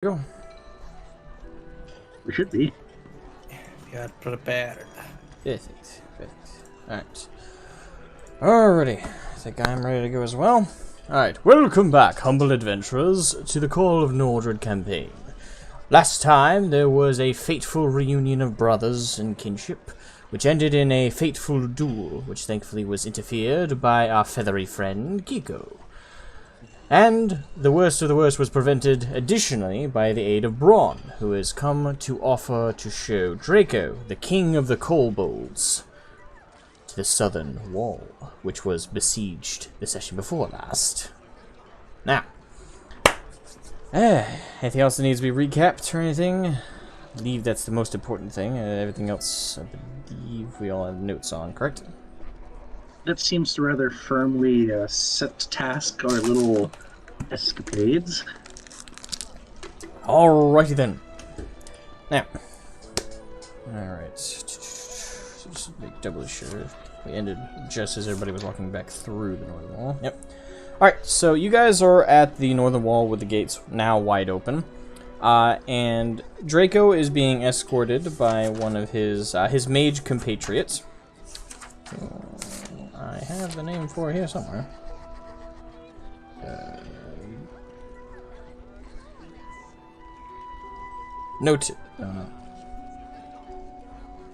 Go. We should be. Got prepared. Perfect. Perfect. Alright. Alrighty. I think I'm ready to go as well. Alright. Welcome back, humble adventurers, to the Call of Nordred campaign. Last time, there was a fateful reunion of brothers in Kinship, which ended in a fateful duel, which thankfully was interfered by our feathery friend, Kiko. And the worst of the worst was prevented additionally by the aid of Braun, who has come to offer to show Draco, the king of the Kobolds, to the southern wall, which was besieged the session before last. Now, anything else that needs to be recapped or anything? I believe that's the most important thing. Everything else, I believe we all have notes on, correct? That seems to rather firmly set to task our little escapades. Alrighty then. Now, alright. Just make doubly sure we ended just as everybody was walking back through the northern wall. Yep. Alright, so you guys are at the northern wall with the gates now wide open. And Draco is being escorted by one of his mage compatriots. I have the name for it here somewhere. Note. The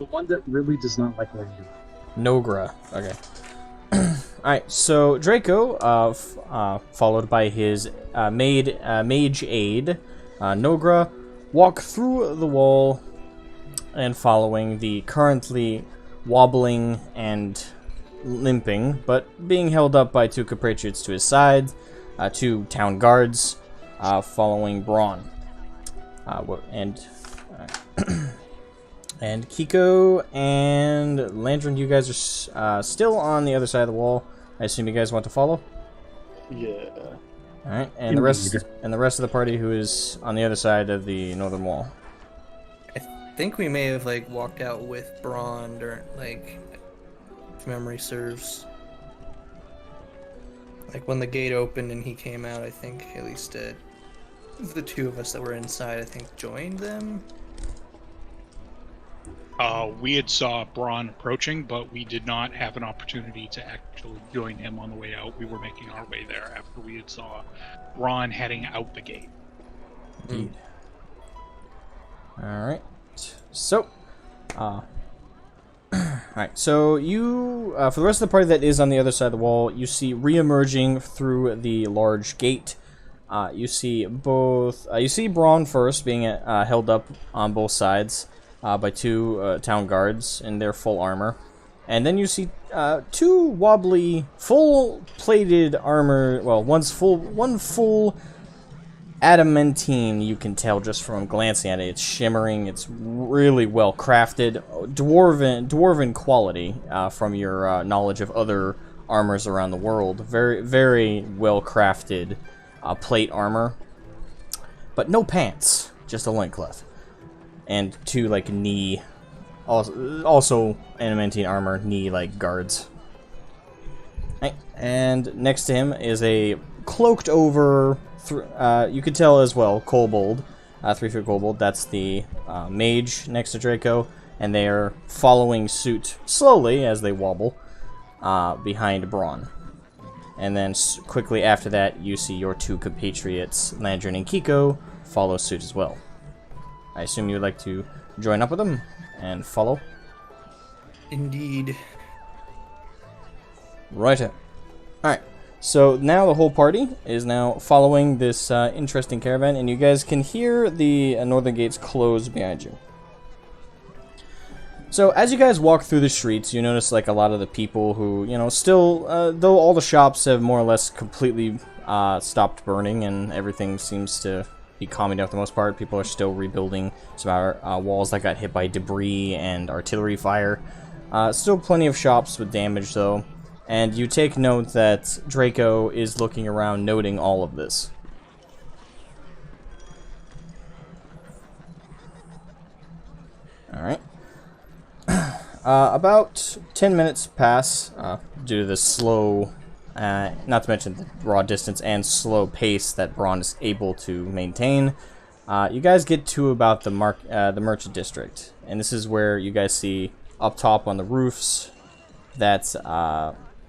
one that really does not like random. Nogra. Okay. Alright, so Draco, followed by his mage aide, Nogra, walk through the wall and following the currently wobbling and limping, but being held up by two compatriots to his side, two town guards, following Braun. And Kiko and Landrin, you guys are still on the other side of the wall. I assume you guys want to follow? Yeah. Alright, and the rest of the party who is on the other side of the northern wall. I think we may have walked out with Braun, or if memory serves. When the gate opened and he came out, I think at least the two of us that were inside, I think, joined them. We had saw Braun approaching, but we did not have an opportunity to actually join him on the way out. We were making our way there after we had saw Braun heading out the gate. Indeed. Alright. So, alright, so you, for the rest of the party that is on the other side of the wall, you see re-emerging through the large gate. You see both, you see Braun first being held up on both sides by two town guards in their full armor. And then you see two wobbly, full-plated armor, well, one full adamantine, you can tell just from glancing at it. It's shimmering, it's really well crafted, dwarven quality from your knowledge of other armors around the world. Very, very well crafted plate armor, but no pants, just a loincloth. And two, knee, also adamantine armor, knee, guards. Right. And next to him is a cloaked over, you could tell as well, kobold, 3-foot kobold. That's the mage next to Draco, and they are following suit slowly as they wobble behind Braun. And then quickly after that, you see your two compatriots, Landrin and Kiko, follow suit as well. I assume you would like to join up with them and follow? Indeed. Right. Alright, so now the whole party is now following this interesting caravan, and you guys can hear the northern gates close behind you. So as you guys walk through the streets, you notice a lot of the people who, still, though all the shops have more or less completely stopped burning and everything seems to be calming down for the most part, people are still rebuilding some walls that got hit by debris and artillery fire. Still plenty of shops with damage though, and you take note that Draco is looking around noting all of this. Alright. About 10 minutes pass due to the slow, not to mention the raw distance and slow pace that Braun is able to maintain. You guys get to about the merchant district, and this is where you guys see up top on the roofs that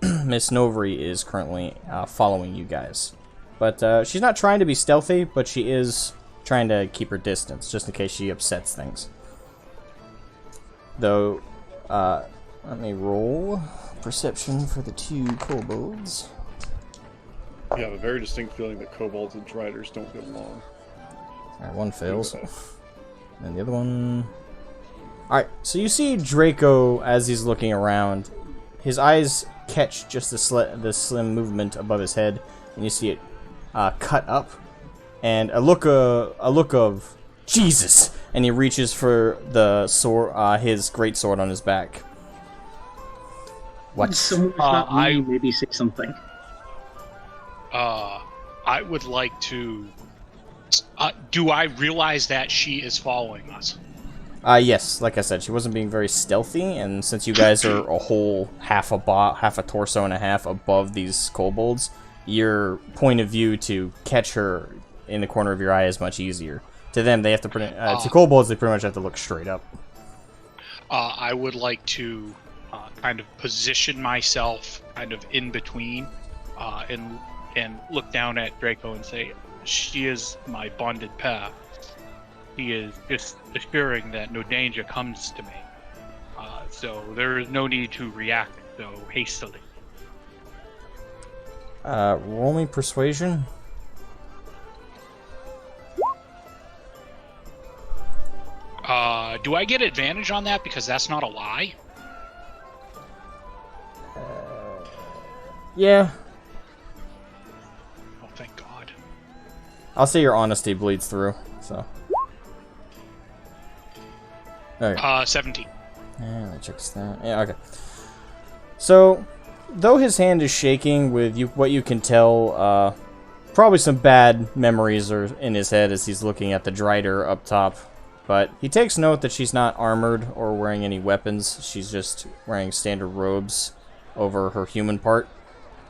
Miss Novri is currently following you guys. But she's not trying to be stealthy, but she is trying to keep her distance, just in case she upsets things. Though, let me roll perception for the two kobolds. You have a very distinct feeling that kobolds and driders don't get along. Alright, one fails. And the other one... Alright, so you see Draco as he's looking around. His eyes catch just the slim movement above his head, and you see it cut up. And a look of Jesus! And he reaches for the sword, his great sword on his back. What? Someone who's not me, maybe say something. I would like to... do I realize that she is following us? Yes, like I said, she wasn't being very stealthy, and since you guys are a whole half a torso and a half above these kobolds, your point of view to catch her in the corner of your eye is much easier. To them, they have to to kobolds, they pretty much have to look straight up. I would like to kind of position myself kind of in between, and look down at Draco and say, she is my bonded pair. He is just assuring that no danger comes to me. So there is no need to react so hastily. Roll me persuasion. Do I get advantage on that because that's not a lie? Yeah. Oh, thank God. I'll say your honesty bleeds through, so. Okay. 17. Yeah, that checks that. Yeah, okay. So, though his hand is shaking with what you can tell, probably some bad memories are in his head as he's looking at the Drider up top. But he takes note that she's not armored or wearing any weapons. She's just wearing standard robes over her human part.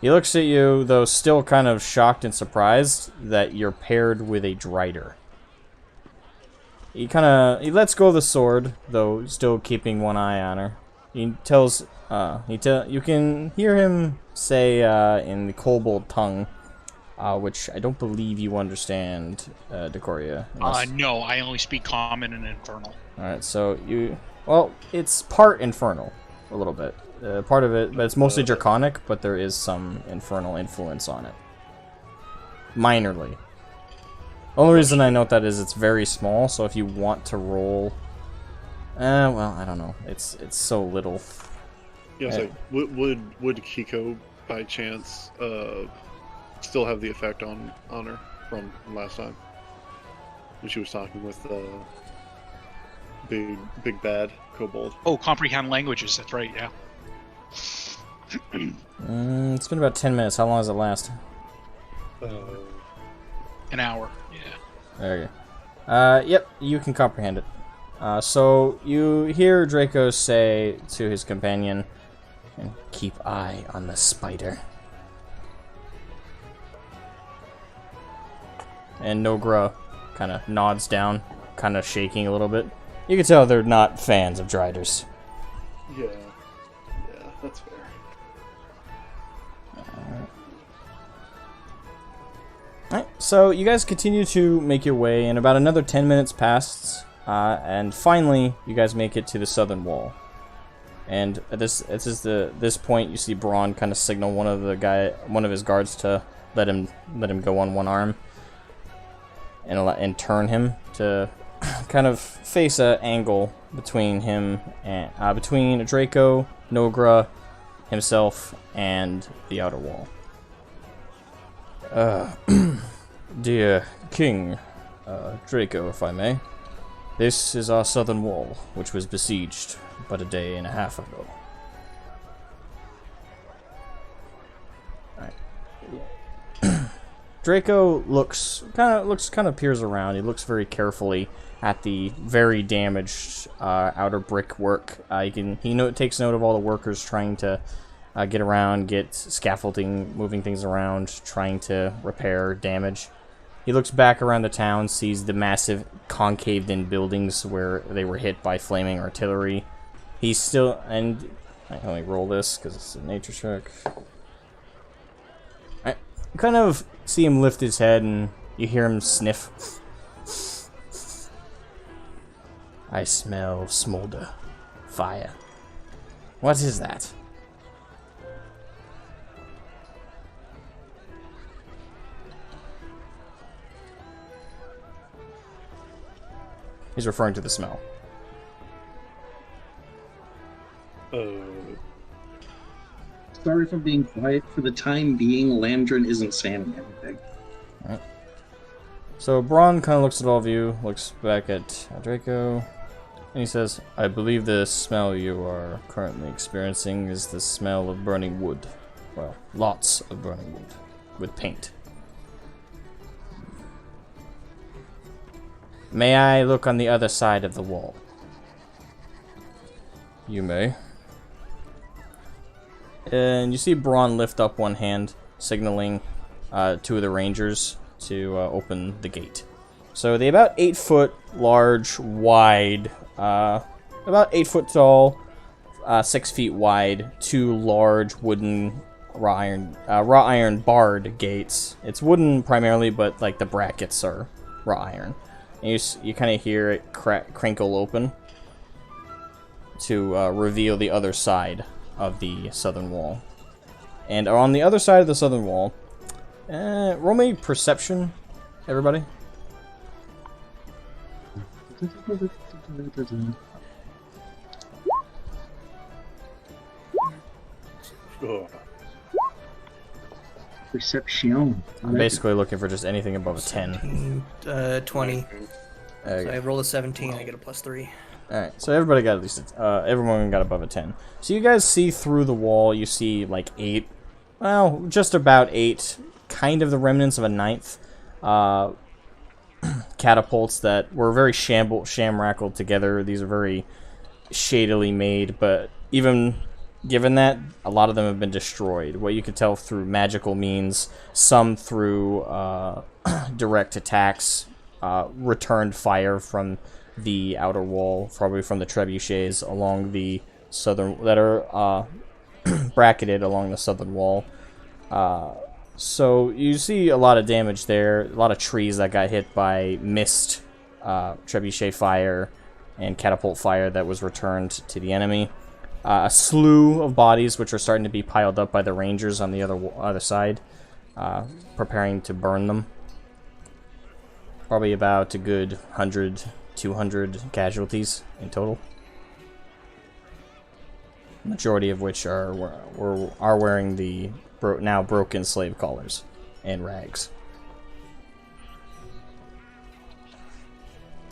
He looks at you, though still kind of shocked and surprised that you're paired with a Drider. He lets go of the sword, though still keeping one eye on her. He tells, you can hear him say in the Kobold tongue, which I don't believe you understand, Decoria. No, I only speak Common and Infernal. Alright, so well, it's part Infernal, a little bit. Part of it, but it's mostly Draconic, but there is some Infernal influence on it. Minorly. Only reason I note that is it's very small, so if you want to roll... well, I don't know. It's so little. Yeah, so would Kiko, by chance, still have the effect on her from last time? When she was talking with big bad kobold. Oh, comprehend languages, that's right, yeah. It's been about 10 minutes. How long does it last? An hour, yeah. There you go. Yep, you can comprehend it. So you hear Draco say to his companion, and keep eye on the spider. And Nogra kind of nods down, kind of shaking a little bit. You can tell they're not fans of Driders. Yeah, that's fair. Alright, so you guys continue to make your way, and about another 10 minutes passes, and finally you guys make it to the southern wall. And at this point, you see Braun kind of signal one of his guards to let him go on one arm, and turn him to kind of face an angle between him and between Draco, Nogra, himself, and the outer wall. Dear King Draco, if I may, this is our southern wall, which was besieged but a day and a half ago. Alright. Draco peers around. He looks very carefully at the very damaged outer brickwork. He takes note of all the workers trying to get around, get scaffolding, moving things around, trying to repair damage. He looks back around the town, sees the massive concaved-in buildings where they were hit by flaming artillery. He's still... and I can only roll this because it's a nature check. I kind of see him lift his head and you hear him sniff. I smell smolder. Fire. What is that? He's referring to the smell. Sorry for being quiet. For the time being, Landrin isn't saying anything. Alright. So Braun kind of looks at all of you, looks back at Draco, and he says, I believe the smell you are currently experiencing is the smell of burning wood. Well, lots of burning wood. With paint. May I look on the other side of the wall? You may. And you see Braun lift up one hand, signaling two of the rangers to open the gate. So they about 8 foot large, wide, about 8 foot tall, 6 feet wide, 2 large wooden raw iron barred gates. It's wooden primarily, but like the brackets are raw iron. And you kind of hear it crinkle open to reveal the other side of the southern wall. And on the other side of the southern wall, roll me perception, everybody. Perception. I'm basically looking for just anything above a 10. 20. Okay. So I roll a 17, I get a +3. Alright, so everybody got at least, everyone got above a 10. So you guys see through the wall, you see like 8, well, just about 8, kind of the remnants of a 9th, catapults that were very shamrackled together. These are very shadily made, but even given that, a lot of them have been destroyed. What you could tell through magical means, some through direct attacks, returned fire from the outer wall, probably from the trebuchets along the southern, that are bracketed along the southern wall. So you see a lot of damage there, a lot of trees that got hit by mist, trebuchet fire, and catapult fire that was returned to the enemy. A slew of bodies which are starting to be piled up by the rangers on the other side, preparing to burn them. Probably about a good 100, 200 casualties in total. Majority of which are wearing the now broken slave collars and rags.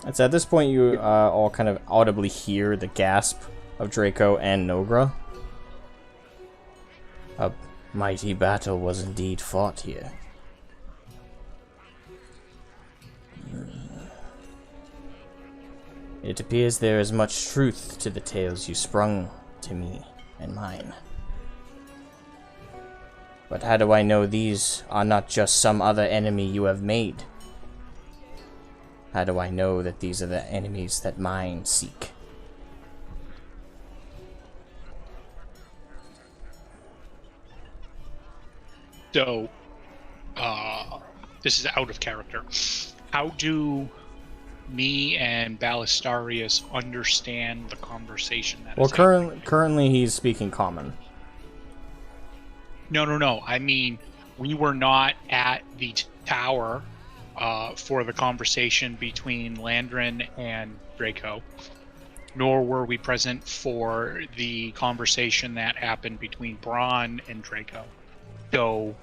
And so at this point, you all kind of audibly hear the gasp of Draco and Nogra. A mighty battle was indeed fought here. It appears there is much truth to the tales you sprung to me and mine. But how do I know these are not just some other enemy you have made? How do I know that these are the enemies that mine seek? So, this is out of character. How do me and Ballistarius understand the conversation that Well, is happening? currently he's speaking common. No. I mean, we were not at the tower for the conversation between Landrin and Draco, nor were we present for the conversation that happened between Braun and Draco. So,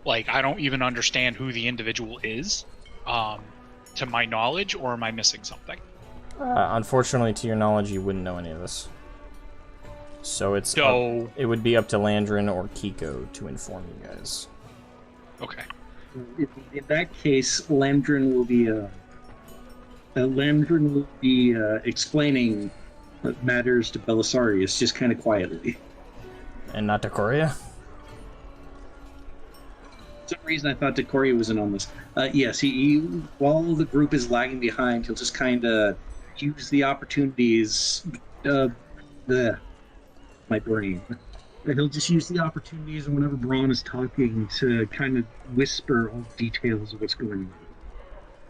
like, I don't even understand who the individual is, to my knowledge, or am I missing something? Unfortunately, to your knowledge, you wouldn't know any of this. So it would be up to Landrin or Kiko to inform you guys. Okay. In that case, Landrin will be explaining matters to Belisarius, just kind of quietly. And not to Korea? some reason I thought Decoria was in on this. Yes, while the group is lagging behind, he'll just kind of use the opportunities. My brain. He'll just use the opportunities whenever Braun is talking to kind of whisper all details of what's going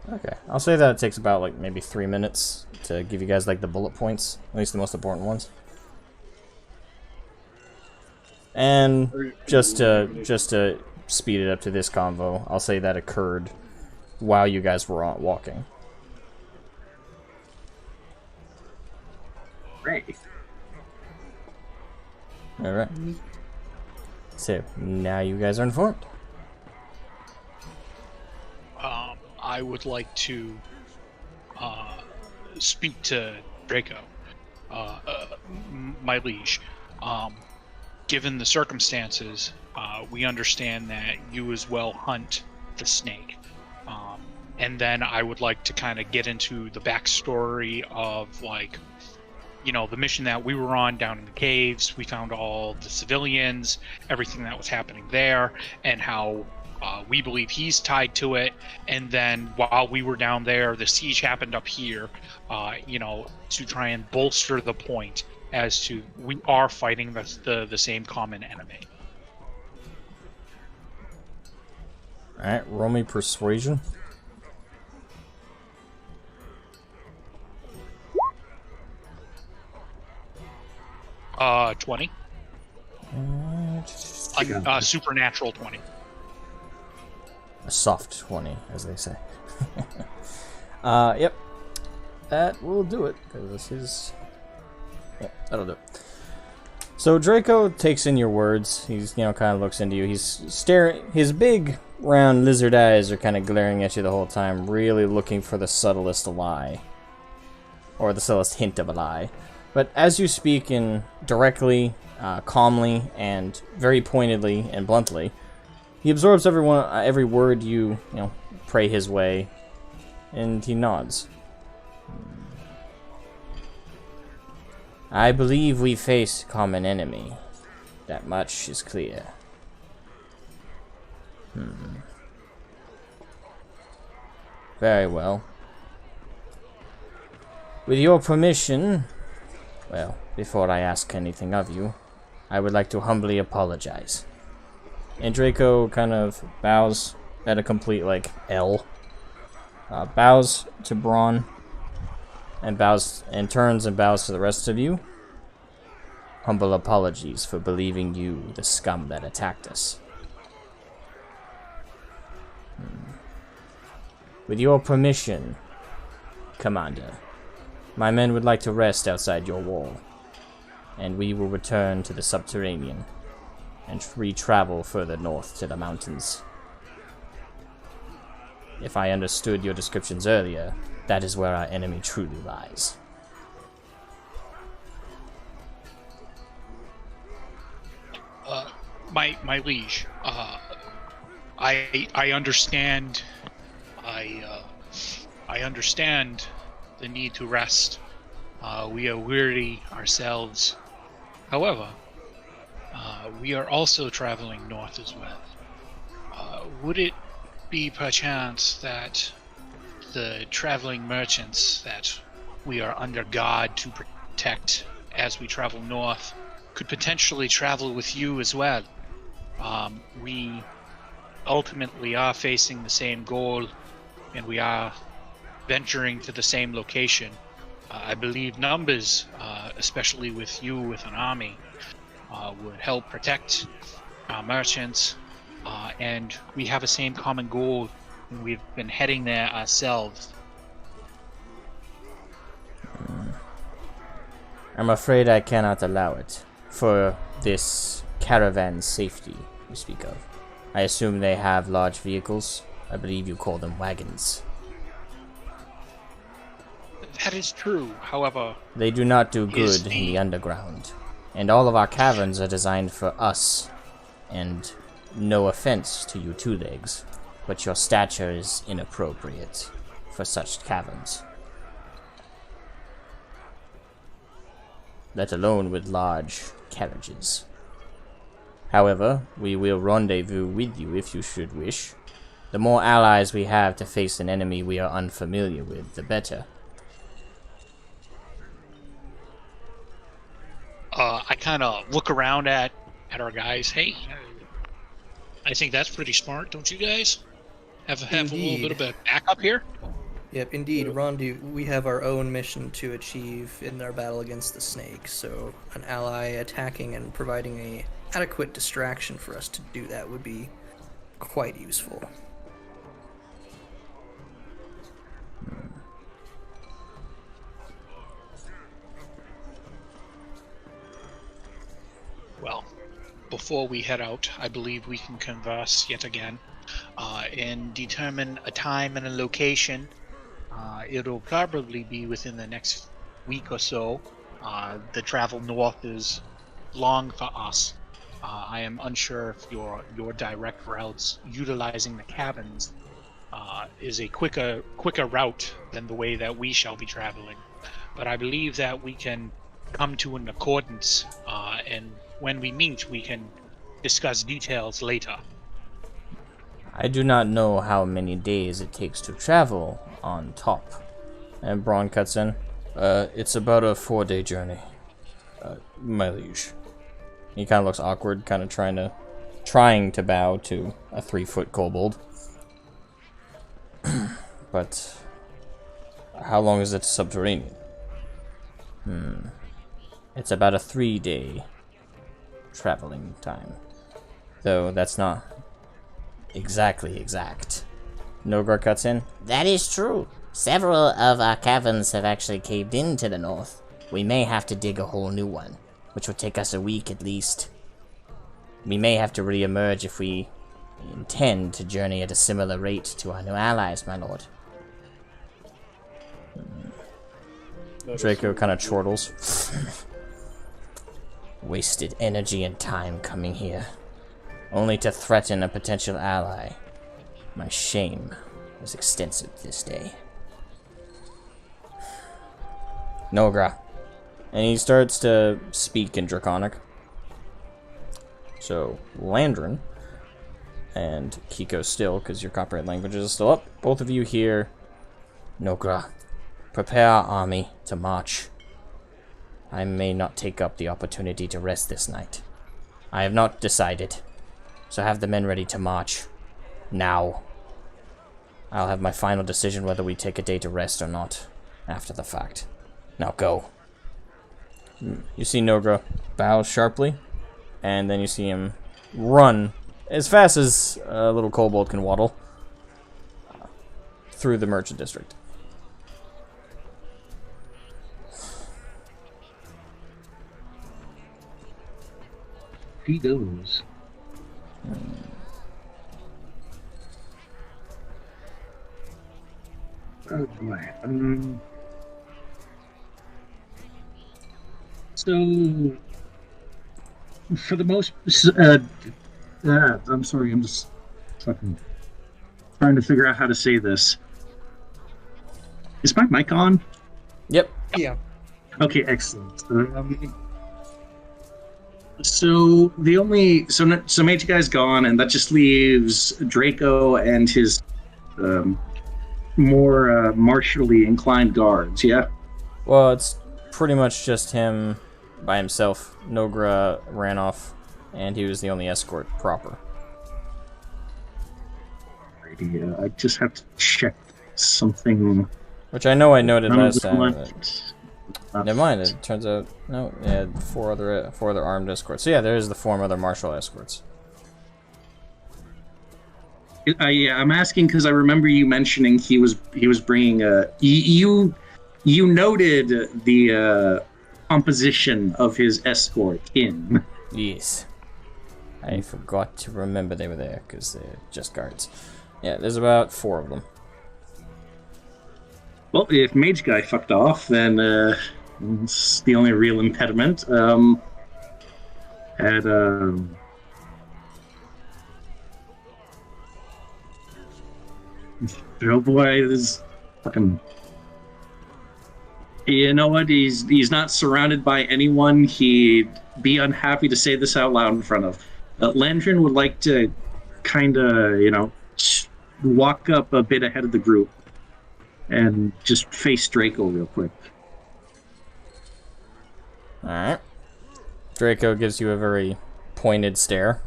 on. Okay, I'll say that it takes about like maybe 3 minutes to give you guys like the bullet points, at least the most important ones. And just to speed it up to this convo, I'll say that occurred while you guys were walking. Right. Alright. So, now you guys are informed. I would like to speak to Draco, my liege. Given the circumstances, we understand that you as well hunt the snake. And then I would like to kind of get into the backstory of, like, you know, the mission that we were on down in the caves. We found all the civilians, everything that was happening there, and how we believe he's tied to it. And then while we were down there, the siege happened up here, you know, to try and bolster the point as to we are fighting the same common enemy. Alright, roll me persuasion. Uh, 20. Supernatural 20. A soft 20, as they say. Yep. That will do it, because this is... Yep, that'll do it. So Draco takes in your words. He's, you know, kind of looks into you. He's staring... His big, round lizard eyes are kind of glaring at you the whole time, really looking for the subtlest lie. Or the subtlest hint of a lie. But as you speak in directly, calmly, and very pointedly and bluntly, he absorbs every word you know, pray his way, and he nods. I believe we face common enemy. That much is clear. Very well. With your permission... Well, before I ask anything of you, I would like to humbly apologize. And Draco kind of bows at a complete, like, L. Bows to Braun, and turns and bows to the rest of you. Humble apologies for believing you the scum that attacked us. With your permission, Commander, my men would like to rest outside your wall, and we will return to the subterranean and re-travel further north to the mountains. If I understood your descriptions earlier, that is where our enemy truly lies. My liege, I understand. I understand the need to rest. We are weary ourselves. However, we are also traveling north as well. Would it be perchance that the traveling merchants that we are under guard to protect as we travel north could potentially travel with you as well? We ultimately are facing the same goal, and we are venturing to the same location. I believe numbers, especially with you with an army, would help protect our merchants, and we have a same common goal, and we've been heading there ourselves. I'm afraid I cannot allow it, for this caravan's safety you speak of. I assume they have large vehicles. I believe you call them wagons. That is true, however... They do not do good in the underground. And all of our caverns are designed for us. And no offense to you two-legs, but your stature is inappropriate for such caverns. Let alone with large carriages. However, we will rendezvous with you if you should wish. The more allies we have to face an enemy we are unfamiliar with, the better. I kind of look around at our guys. Hey, I think that's pretty smart, don't you guys? Have a little bit of a backup here. Yep, indeed, Rondu, we have our own mission to achieve in our battle against the snake, so an ally attacking and providing a adequate distraction for us to do that would be quite useful. Well, before we head out, I believe we can converse yet again and determine a time and a location. It'll probably be within the next week or so. The travel north is long for us. I am unsure if your direct routes utilizing the cabins is a quicker route than the way that we shall be traveling. But I believe that we can come to an accordance, and when we meet, we can discuss details later. I do not know how many days it takes to travel on top. And Braun cuts in. It's about a 4-day journey. My liege. He kind of looks awkward, kind of trying to bow to a 3-foot kobold. But how long is it subterranean? It's about a 3-day traveling time. Though that's not exactly exact. Nordred cuts in. That is true. Several of our caverns have actually caved in to the north. We may have to dig a whole new one, which will take us a week at least. We may have to re-emerge if we intend to journey at a similar rate to our new allies, my lord. Draco kind of chortles. Wasted energy and time coming here, only to threaten a potential ally. My shame was extensive this day. Nogra. And he starts to speak in Draconic. So, Landrin and Kiko still, because your copyright languages are still up. Both of you here. Nogra, prepare our army to march. I may not take up the opportunity to rest this night. I have not decided, so have the men ready to march. Now. I'll have my final decision whether we take a day to rest or not, after the fact. Now go. You see Nogra bow sharply, and then you see him run as fast as a little kobold can waddle through the merchant district. He goes. Oh boy. So, for the most, I'm sorry, I'm just fucking trying to figure out how to say this. Is my mic on? Yep. Yeah. Okay, excellent. So the only so Mage Guy's gone, and that just leaves Draco and his more martially inclined guards. Yeah. Well, it's pretty much just him by himself. Nogra ran off, and he was the only escort proper. Alrighty, I just have to check something. Which I know I noted None of last them time. left. Never mind. It turns out no. Yeah, four other armed escorts. So yeah, there is the 4 other martial escorts. Yeah, I'm asking because I remember you mentioning he was bringing a. You noted the composition of his escort in. Yes. I forgot to remember they were there because they're just guards. Yeah, there's about 4 of them. Well, if Mage Guy fucked off, then it's the only real impediment. Oh boy, this fucking. You know what? He's not surrounded by anyone he'd be unhappy to say this out loud in front of. Landrin would like to kind of, walk up a bit ahead of the group and just face Draco real quick. Alright. Draco gives you a very pointed stare.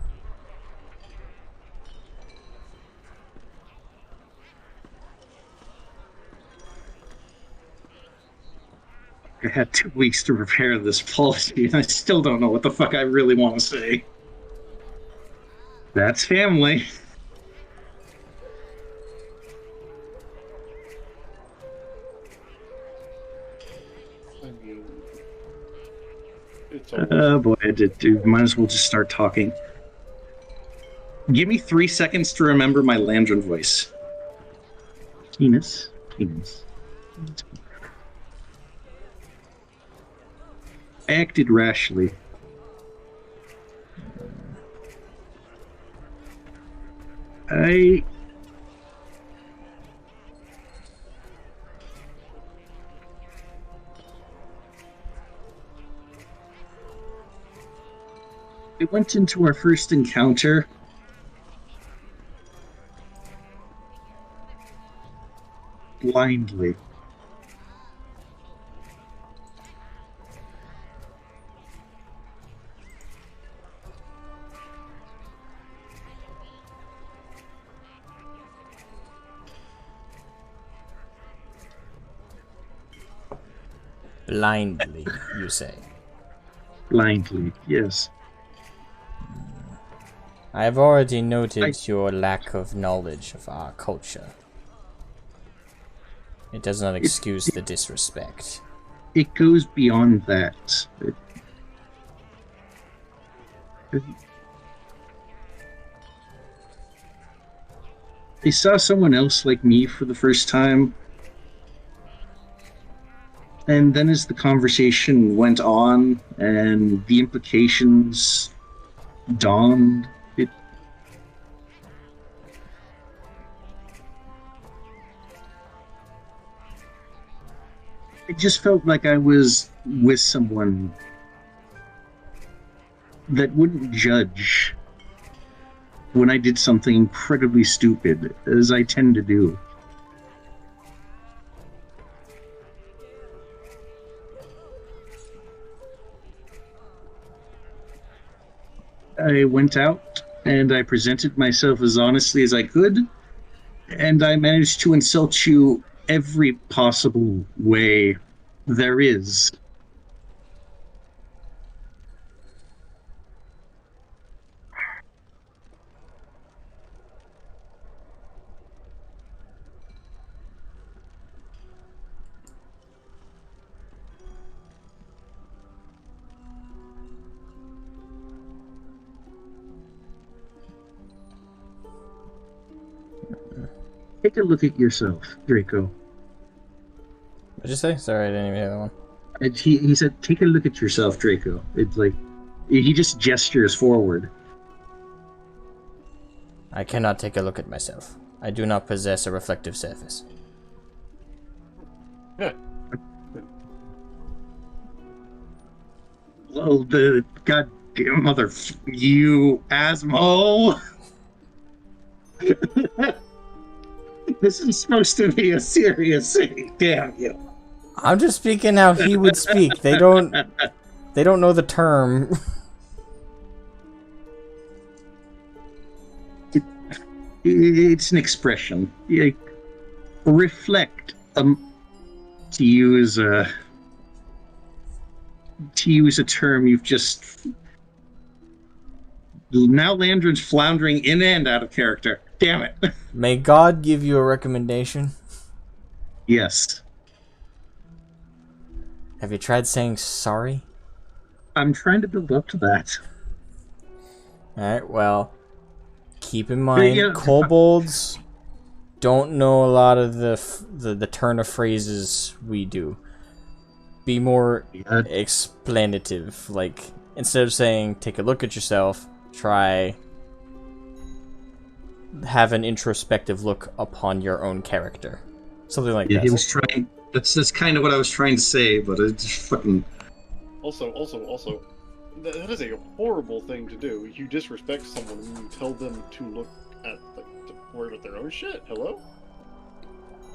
I had 2 weeks to prepare this policy, and I still don't know what the fuck I really want to say. That's family. I mean, it's Oh boy, might as well just start talking. Give me 3 seconds to remember my Landrin voice. Penis. I acted rashly. I went into our first encounter blindly. Blindly, you say. Blindly, yes. I've already noted your lack of knowledge of our culture. It does not excuse the disrespect. It goes beyond that. They saw someone else like me for the first time. And then as the conversation went on and the implications dawned, it just felt like I was with someone that wouldn't judge when I did something incredibly stupid, as I tend to do. I went out and I presented myself as honestly as I could, and I managed to insult you every possible way there is. Take a look at yourself, Draco. What'd you say? Sorry, I didn't even hear that one. And he said, take a look at yourself, Draco. It's like, he just gestures forward. I cannot take a look at myself. I do not possess a reflective surface. Yeah. Well, the goddamn you, Asmo! This is supposed to be a serious thing, damn you. I'm just speaking how he would speak. They don't know the term. It's an expression. Reflect, to use a term you've just... Now Landrin's floundering in and out of character. Damn it. May God give you a recommendation? Yes. Have you tried saying sorry? I'm trying to build up to that. Alright, well, keep in mind, kobolds don't know a lot of the turn of phrases we do. Be more explanative. Like, instead of saying, take a look at yourself, try have an introspective look upon your own character. Something like that. He was trying... That's kind of what I was trying to say, but it just fucking... Also, that is a horrible thing to do. You disrespect someone and you tell them to look at, like, to worry about their own shit. Hello?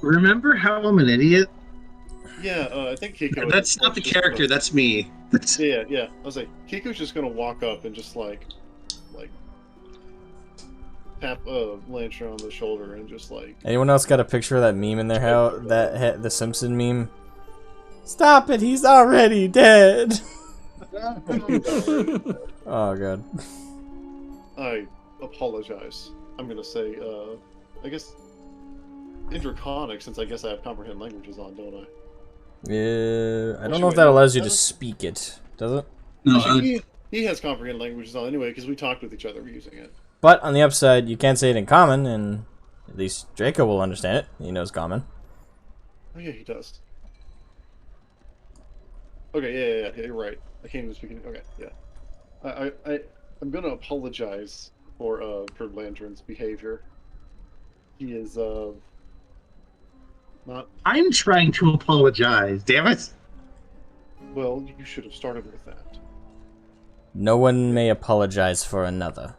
Remember how I'm an idiot? Yeah, I think Kiko... That's not the character, that's me. Yeah. I was like, Kiko's just gonna walk up and just, like tap Lancer on the shoulder and just, like... Anyone else got a picture of that meme in their house? The Simpson meme? Stop it! He's already dead! Oh, God. I apologize. I'm gonna say, I guess... in Draconic, since I guess I have comprehend languages on, don't I? Yeah, I don't know if that allows you to speak it, does it? No, Actually, he has comprehend languages on anyway, because we talked with each other using it. But on the upside, you can't say it in common, and at least Draco will understand it. He knows common. Oh yeah, he does. Okay, yeah, you're right. I can't even speak. Okay, yeah. I'm gonna apologize for Lantern's behavior. He is not. I'm trying to apologize, damn it. Well, you should have started with that. No one may apologize for another.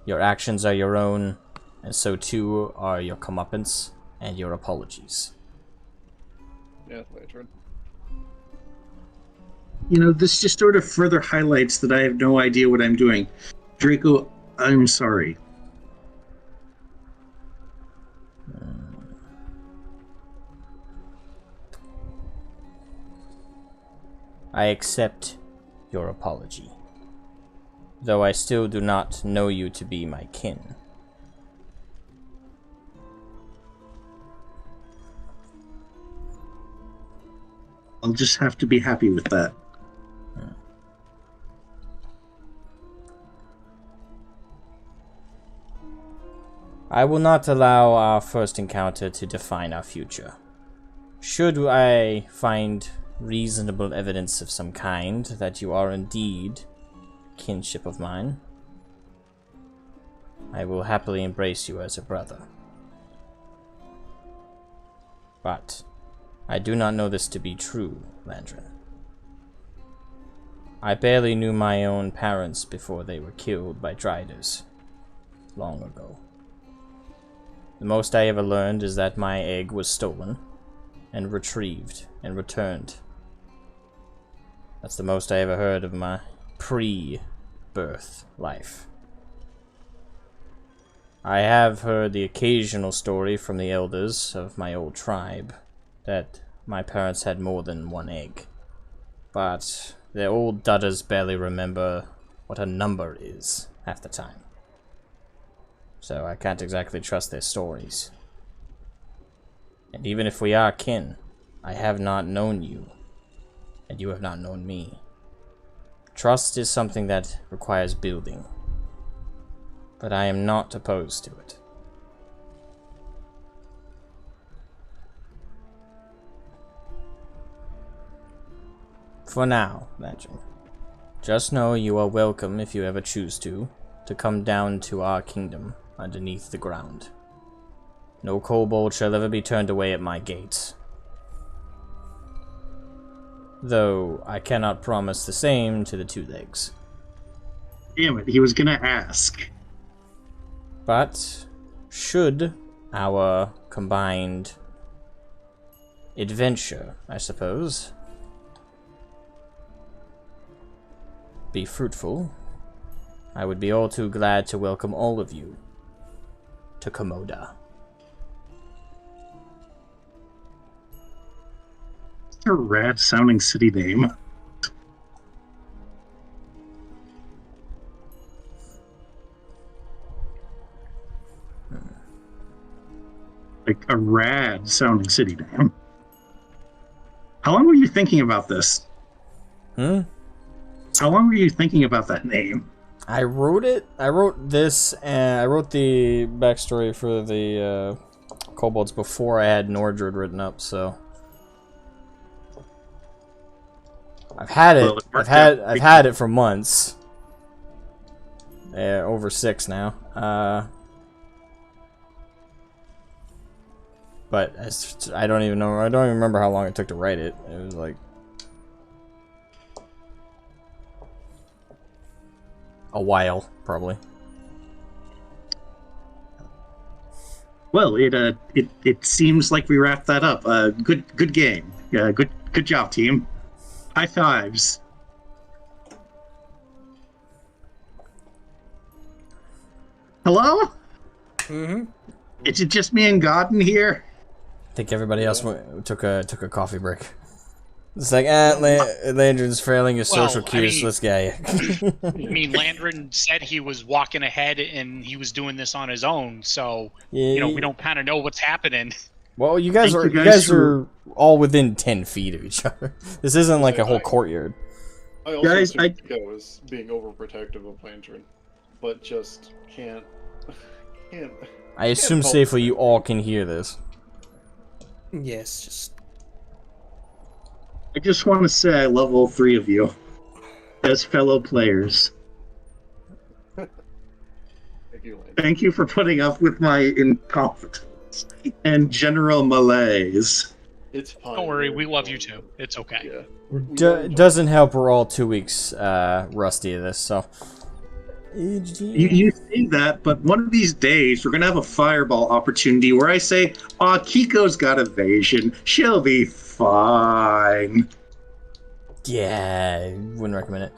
Your actions are your own, and so too are your comeuppance and your apologies. Yeah, Lantern. You know, this just sort of further highlights that I have no idea what I'm doing. Draco, I'm sorry. I accept your apology, though I still do not know you to be my kin. I'll just have to be happy with that. I will not allow our first encounter to define our future. Should I find reasonable evidence of some kind that you are indeed kinship of mine, I will happily embrace you as a brother. But I do not know this to be true, Landrin. I barely knew my own parents before they were killed by Driders long ago. The most I ever learned is that my egg was stolen and retrieved and returned. That's the most I ever heard of my pre-birth life. I have heard the occasional story from the elders of my old tribe that my parents had more than one egg, but their old dudders barely remember what a number is half the time. So I can't exactly trust their stories. And even if we are kin, I have not known you, and you have not known me. Trust is something that requires building, but I am not opposed to it. For now, Legend. Just know you are welcome if you ever choose to come down to our kingdom underneath the ground. No kobold shall ever be turned away at my gates. Though I cannot promise the same to the two legs. Damn it, he was gonna ask. But should our combined adventure, I suppose, be fruitful, I would be all too glad to welcome all of you to Komoda. It's a rad sounding city name. Like a rad sounding city name. How long were you thinking about this? How long were you thinking about that name? I wrote it. I wrote this, and I wrote the backstory for the kobolds before I had Nordred written up. So I've had it. Well, I've had it for months. Over 6 now. But I don't even know. I don't even remember how long it took to write it. It was like a while, probably. Well, it seems like we wrapped that up. Good game. Good job, team. High fives. Hello? Mm-hmm. Is it just me and Godden here? I think everybody else took a coffee break. It's like, Landron's failing his social cues. Let's get you. I mean, Landron said he was walking ahead and he was doing this on his own, so we don't kind of know what's happening. Well, you guys are all within 10 feet of each other. This isn't like a whole courtyard. I also assume Nico is being overprotective of Lantern, but just can't. I assume safely you all can hear this. Yes, I just want to say I love all three of you as fellow players. Thank you for putting up with my incompetence and general malaise. It's fine. Don't worry, we love you too. It's okay. Yeah. Doesn't help we're all 2 weeks rusty at this, so... You say that, but one of these days we're going to have a fireball opportunity where I say, aw, Kiko's got evasion. She'll be fine. Yeah, wouldn't recommend it.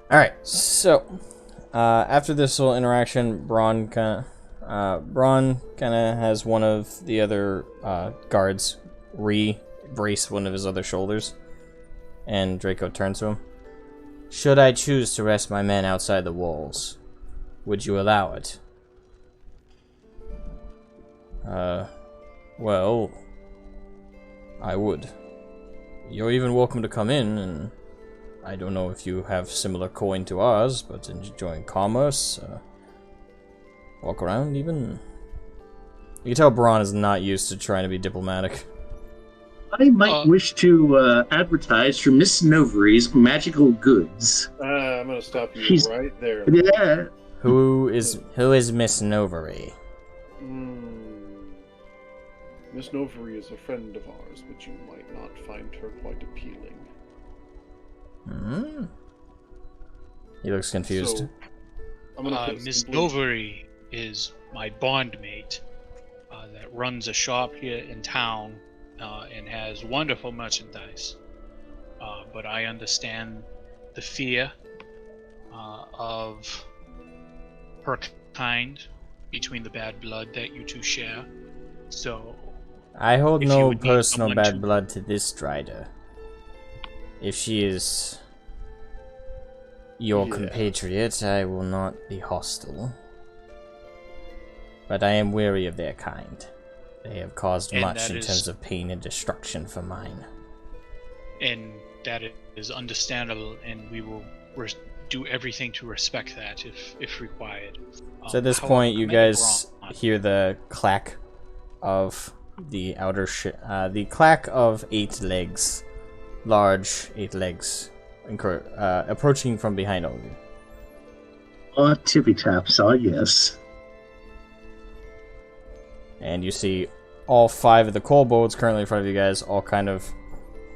Alright, so... after this little interaction, Braun kind of has one of the other guards brace one of his other shoulders, and Draco turns to him. Should I choose to rest my men outside the walls, would you allow it? Well, I would. You're even welcome to come in, and I don't know if you have similar coin to ours, but enjoying commerce, walk around even. You can tell Braun is not used to trying to be diplomatic. I might wish to advertise for Miss Novary's magical goods. I'm gonna stop you right there. Yeah. Who is Miss Novary? Miss Novary is a friend of ours, but you might not find her quite appealing. He looks confused. So, I'm gonna Miss Novary is my bondmate that runs a shop here in town and has wonderful merchandise. But I understand the fear of her kind between the bad blood that you two share. So I hold no personal bad blood to this Strider. If she is your compatriot, I will not be hostile. But I am weary of their kind. They have caused much in terms of pain and destruction for mine. And that is understandable, and we will do everything to respect that if required. So at this point, you guys hear the clack of the outer the clack of 8 legs, large 8 legs, approaching from behind all of you. Tippy taps, yes. And you see all 5 of the kobolds currently in front of you guys, all kind of,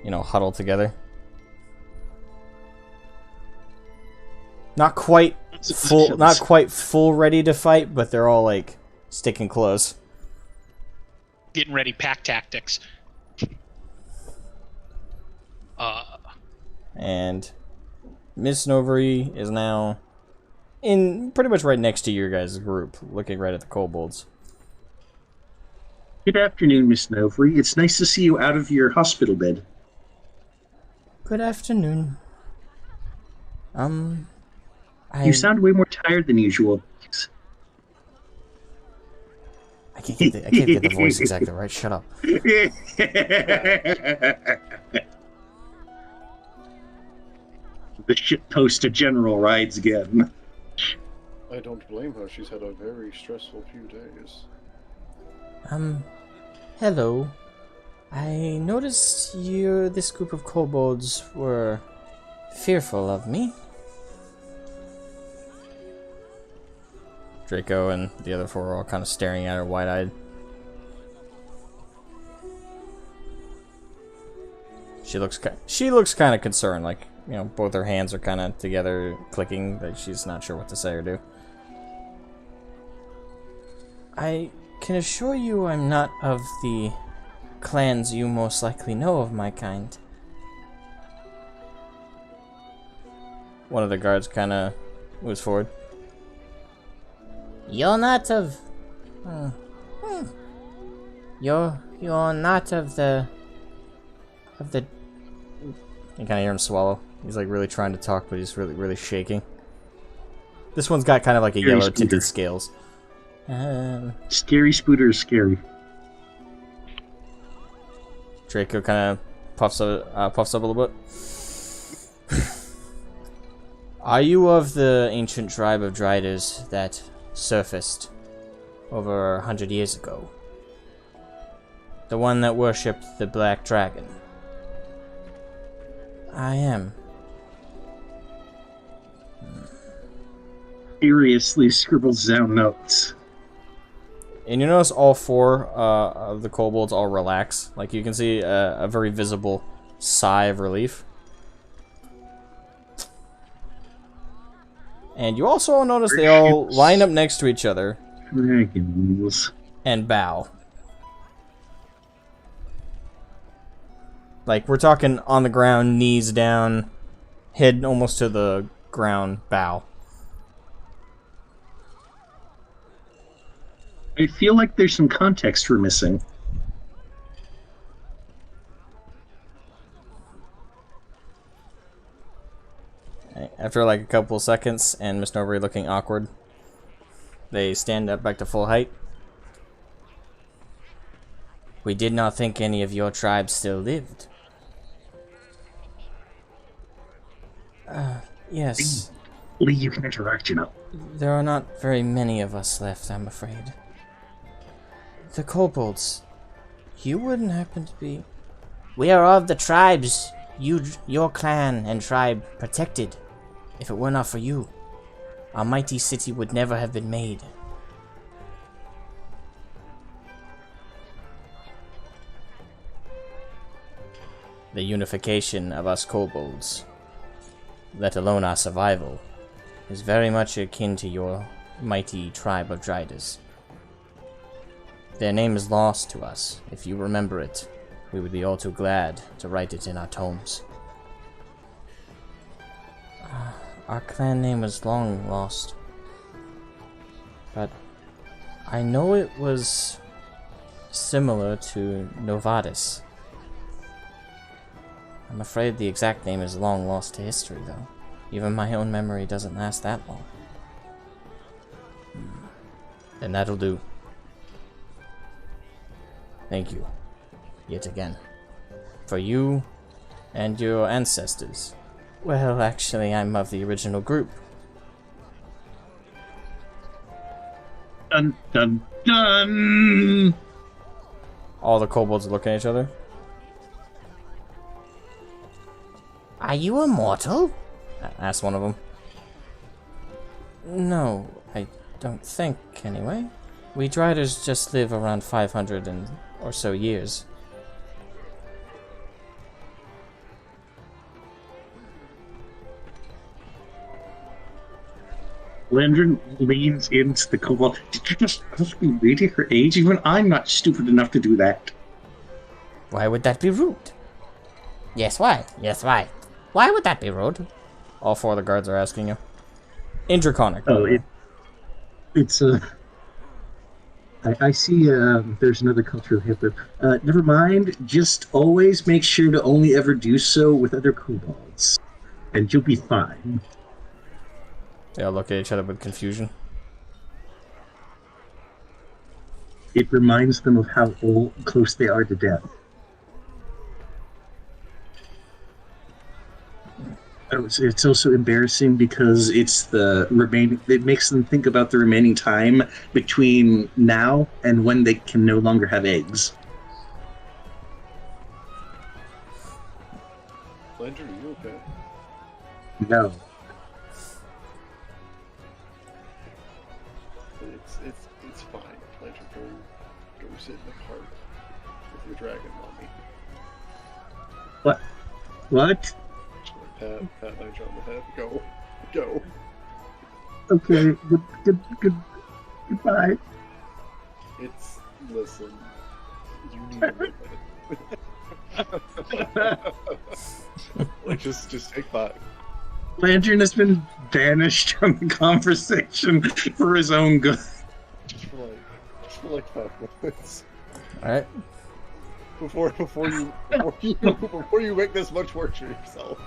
huddled together. Not quite full ready to fight, but they're all like sticking close. Getting ready, pack tactics. And Miss Novary is now in pretty much right next to your guys' group, looking right at the kobolds. Good afternoon, Miss Novary. It's nice to see you out of your hospital bed. Good afternoon. You sound way more tired than usual. I can't get the voice exactly right. Shut up. The shitposter general rides again. I don't blame her. She's had a very stressful few days. Hello. I noticed this group of kobolds were fearful of me. Draco and the other 4 are all kind of staring at her wide-eyed. She looks kind of concerned, like both her hands are kind of together, clicking, that she's not sure what to say or do. I can assure you I'm not of the clans you most likely know of my kind. One of the guards kind of moves forward. You're not of... You're not of the... You kind of hear him swallow. He's like really trying to talk, but he's really shaking. This one's got kind of like a Scary yellow Spooter. tinted scales. Scary Spooter is scary. Draco kind of puffs up a little bit. Are you of the ancient tribe of Driders that surfaced over 100 years ago? The one that worshipped the black dragon? I am. Furiously scribbles down notes. And you notice all four of the kobolds all relax. Like you can see a very visible sigh of relief. And you also notice they all line up next to each other Dragons. and bow. Like we're talking on the ground, knees down, head almost to the ground, bow. I feel like there's some context we're missing. After like a couple of seconds and Miss Nordred looking awkward, they stand up back to full height. We did not think any of your tribe still lived. Yes. Lee, you can interact, you know. There are not very many of us left, I'm afraid. The kobolds. You wouldn't happen to be... We are of the tribes your clan and tribe protected. If it were not for you, our mighty city would never have been made. The unification of us kobolds, let alone our survival, is very much akin to your mighty tribe of Driders. Their name is lost to us. If you remember it, we would be all too glad to write it in our tomes. Our clan name was long lost, but I know it was similar to Novadis. I'm afraid the exact name is long lost to history, though. Even my own memory doesn't last that long. Then that'll do. Thank you, yet again, for you and your ancestors. Well, actually, I'm of the original group. Dun dun dun! All the kobolds look at each other. Are you immortal? Asked one of them. No, I don't think, anyway. We Driders just live around 500 or so years. Landrin leans into the kobold. Did you just ask me really her age? Even I'm not stupid enough to do that. Why would that be rude? Yes, why? Yes, why? Why would that be rude? All four of the guards are asking you. In Draconic. Oh, it's I see there's another cultural hip. Never mind. Just always make sure to only ever do so with other kobolds, and you'll be fine. They all look at each other with confusion. It reminds them of how close they are to death. It's also embarrassing because it's the remaining. It makes them think about the remaining time between now and when they can no longer have eggs. Landry, are you okay? No. It's fine. Landry, go sit in the cart with your dragon mommy. What? Just gonna pat Nitro on the head. Go. Okay, goodbye. Listen, you need to like, just take 5. Lantern has been banished from the conversation for his own good. For like 5 minutes. Alright. Before you make this much work for yourself.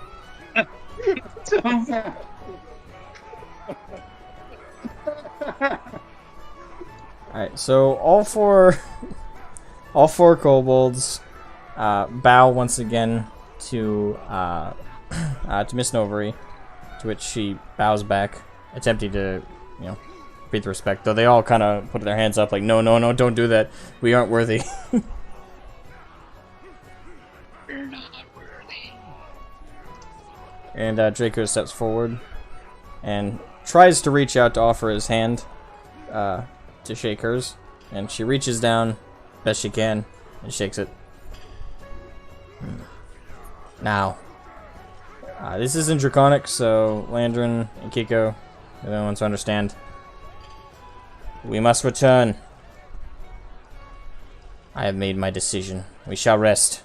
Alright, so all four kobolds bow once again to Miss Novery, to which she bows back, attempting to, pay the respect. Though they all kind of put their hands up, like, no, don't do that. We aren't worthy. We're not worthy. And Draco steps forward and tries to reach out to offer his hand to shake hers, and she reaches down best she can and shakes it. Now, this isn't Draconic, so Landrin and Kiko, the only ones to understand. We must return. I have made my decision. We shall rest.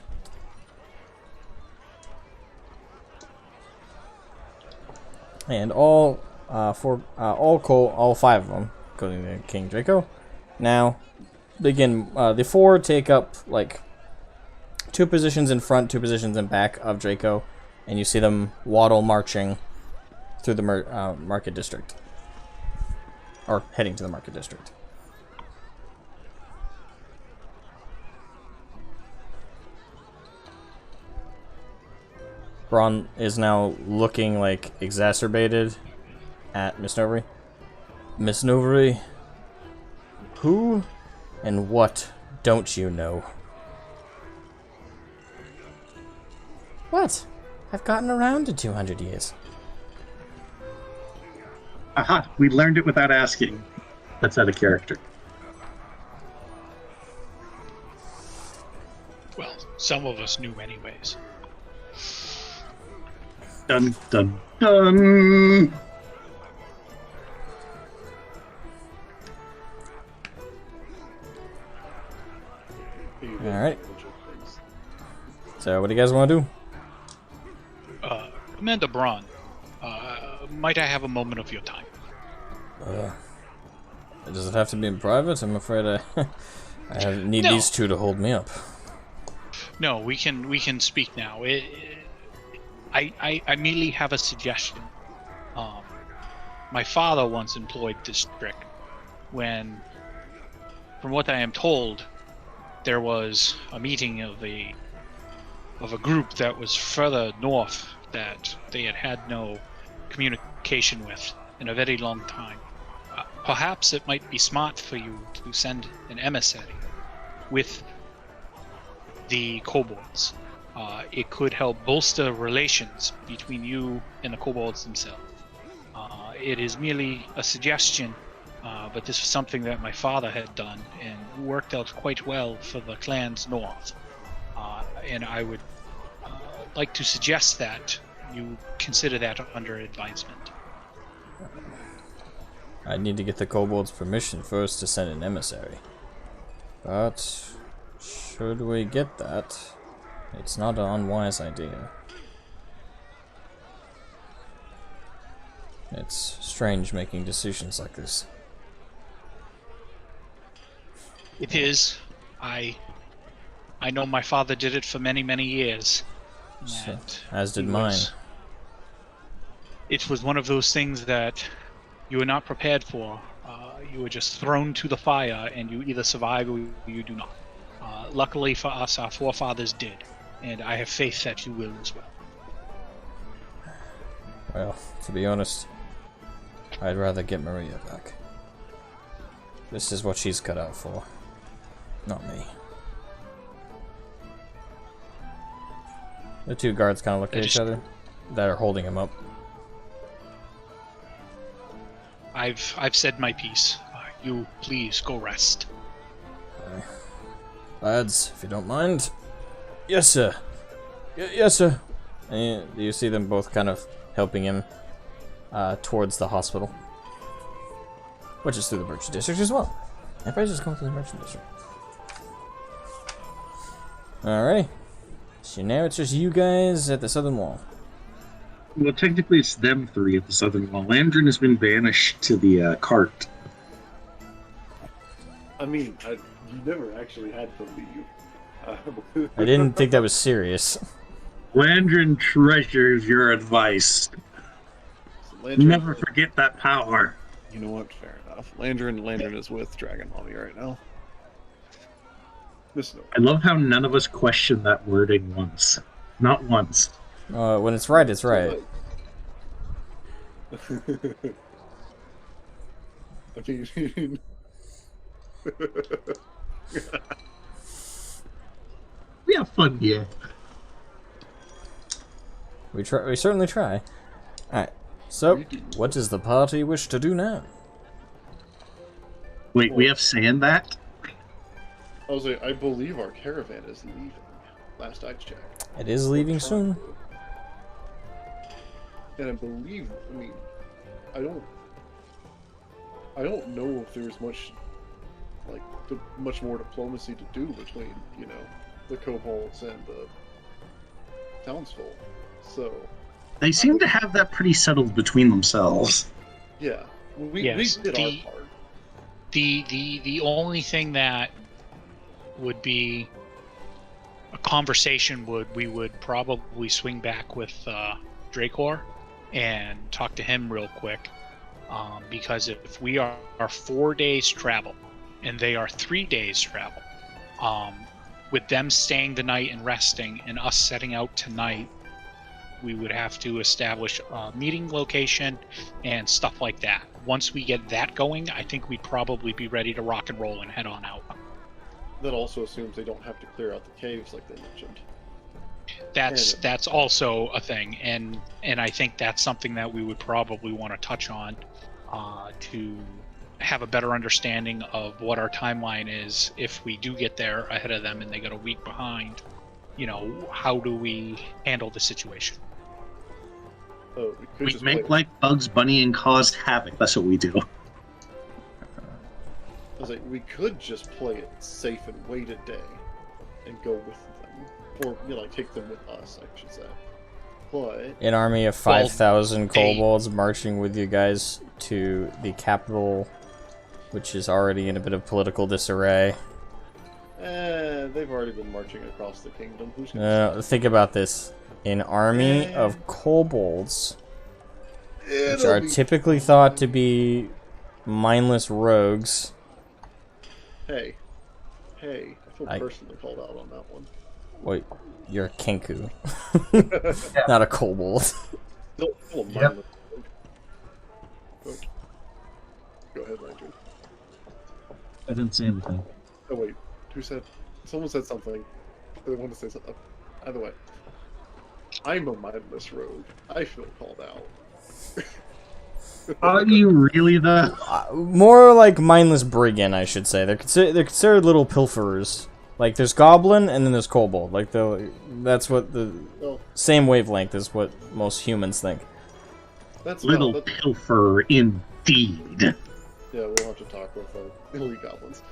And all 5 of them, including the King Draco, now begin. The 4 take up like 2 positions in front, 2 positions in back of Draco, and you see them waddle marching through the market district, or heading to the market district. Braun is now looking like exacerbated at Miss Novery. Miss Novery, who and what don't you know? What? I've gotten around to 200 years. Aha, we learned it without asking. That's out of character. Well, some of us knew anyways. Dun, dun, dun! Alright. So, what do you guys want to do? Commander Braun, might I have a moment of your time? Does it have to be in private? I'm afraid I need No. these 2 to hold me up. No, we can speak now. I merely have a suggestion. My father once employed this trick when, from what I am told, there was a meeting of a group that was further north that they had had no communication with in a very long time. Perhaps it might be smart for you to send an emissary with the kobolds. It could help bolster relations between you and the kobolds themselves. It is merely a suggestion, but this is something that my father had done and worked out quite well for the clans north. And I would like to suggest that you consider that under advisement. I need to get the kobolds' permission first to send an emissary. But should we get that, it's not an unwise idea. It's strange making decisions like this. It is. I know my father did it for many, many years. So, and as did he mine. It was one of those things that you were not prepared for. You were just thrown to the fire, and you either survive or you do not. Luckily for us, our forefathers did, and I have faith that you will as well. Well, to be honest, I'd rather get Maria back. This is what she's cut out for, not me. The 2 guards kind of look at each other that are holding him up. I've said my piece. You please go rest. Lads, if you don't mind. Yes, sir. Yes, sir. And you see them both kind of helping him towards the hospital, which is through the merchant district as well. Everybody's just going through the merchant district. Alrighty. So now it's just you guys at the southern wall. Well, technically it's them three at the southern wall. Landrin has been banished to the cart. I mean, you never actually had to leave. I didn't think that was serious. Landrin treasures your advice. Landrin, Never forget that power. You know what? Fair enough. Landrin is with Dragon Mommy right now. I love how none of us question that wording once. Not once. When it's right, it's right. I mean, We have fun here. We certainly try. Alright, so, what does the party wish to do now? Wait, we have sand that? I believe our caravan is leaving. Last I checked. It is leaving soon. And I believe, I don't know if there's much more diplomacy to do between, the kobolds and the townsfolk. So They seem to have that pretty settled between themselves. yeah, we Yes, did our part. The only thing that would be a conversation we would probably swing back with Dracor and talk to him real quick, because if we are 4 days travel and they are 3 days travel, with them staying the night and resting and us setting out tonight, we would have to establish a meeting location and stuff like that. Once we get that going, I think we'd probably be ready to rock and roll and head on out. That also assumes they don't have to clear out the caves like they mentioned. That's also a thing, and I think that's something that we would probably want to touch on to have a better understanding of what our timeline is if we do get there ahead of them and they got a week behind. How do we handle the situation? We make like Bugs Bunny and cause havoc. That's what we do. I was like, we could just play it safe and wait a day and go with them. Or, take them with us, I should say. But An army of 5,000 kobolds marching with you guys to the capital, which is already in a bit of political disarray. They've already been marching across the kingdom. Who's gonna Think about this. An army of kobolds, which are typically thought to be mindless rogues. Hey, I feel personally called out on that one. Wait, you're a Kenku. Not a kobold. Still a mindless rogue. Go ahead, Ranger. I didn't say anything. Oh wait, who said? Someone said something. They want to say something. Either way, I'm a mindless rogue. I feel called out. Are you really though? More like mindless brigand, I should say. They're considered little pilferers. Like there's goblin and then there's kobold. Like that's what the same wavelength is what most humans think. That's Little pilfer indeed. Yeah, we'll have to talk with elite goblins.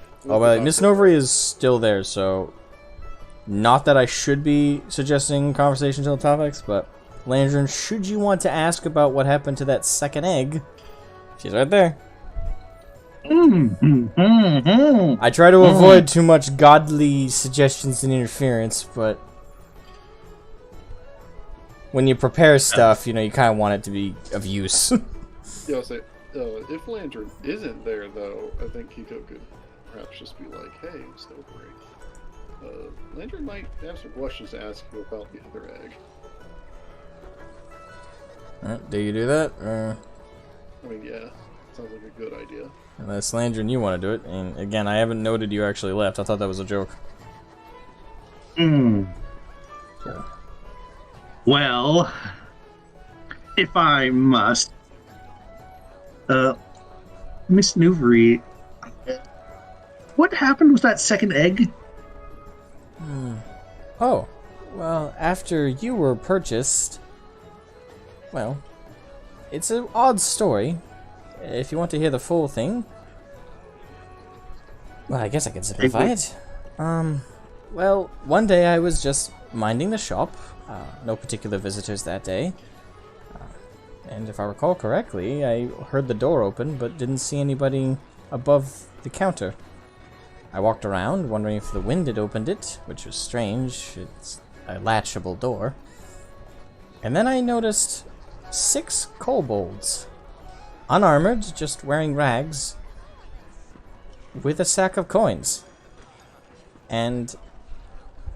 Miss Novary is still there, so not that I should be suggesting conversations on the topics, but Landrin, should you want to ask about what happened to that second egg, she's right there. I try to avoid too much godly suggestions and interference, but when you prepare stuff, you kind of want it to be of use. Yeah, I'll say, if Landrin isn't there, though, I think Kiko could perhaps just be like, hey, Snowberry, Landrin might have some questions to ask you about the other egg. Do you do that? I mean, yeah, sounds like a good idea. Unless Landrin, you want to do it. And again, I haven't noted you actually left. I thought that was a joke. Well, if I must, Miss Nouvery, what happened with that second egg? Oh, Well, after you were purchased... Well, it's an odd story. If you want to hear the full thing... Well, I guess I can simplify it. Well, one day I was just minding the shop. No particular visitors that day. And if I recall correctly, I heard the door open, but didn't see anybody above the counter. I walked around, wondering if the wind had opened it, which was strange. It's a latchable door. And then I noticed 6 kobolds. Unarmored, just wearing rags, with a sack of coins. And,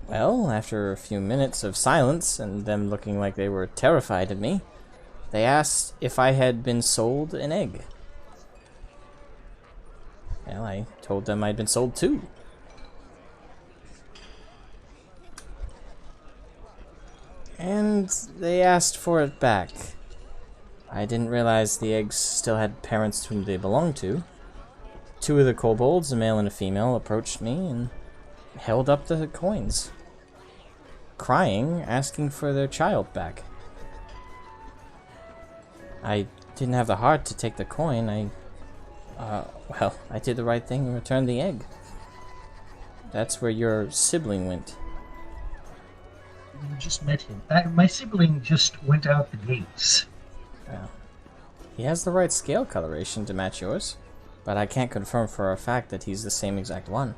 well, after a few minutes of silence, and them looking like they were terrified of me, they asked if I had been sold an egg. Well, I told them I'd been sold 2. And they asked for it back. I didn't realize the eggs still had parents whom they belonged to. 2 of the kobolds, a male and a female, approached me and held up the coins, crying, asking for their child back. I didn't have the heart to take the coin. Well, I did the right thing and returned the egg. That's where your sibling went. You just met him. My sibling just went out the gates. Well, he has the right scale coloration to match yours, but I can't confirm for a fact that he's the same exact one.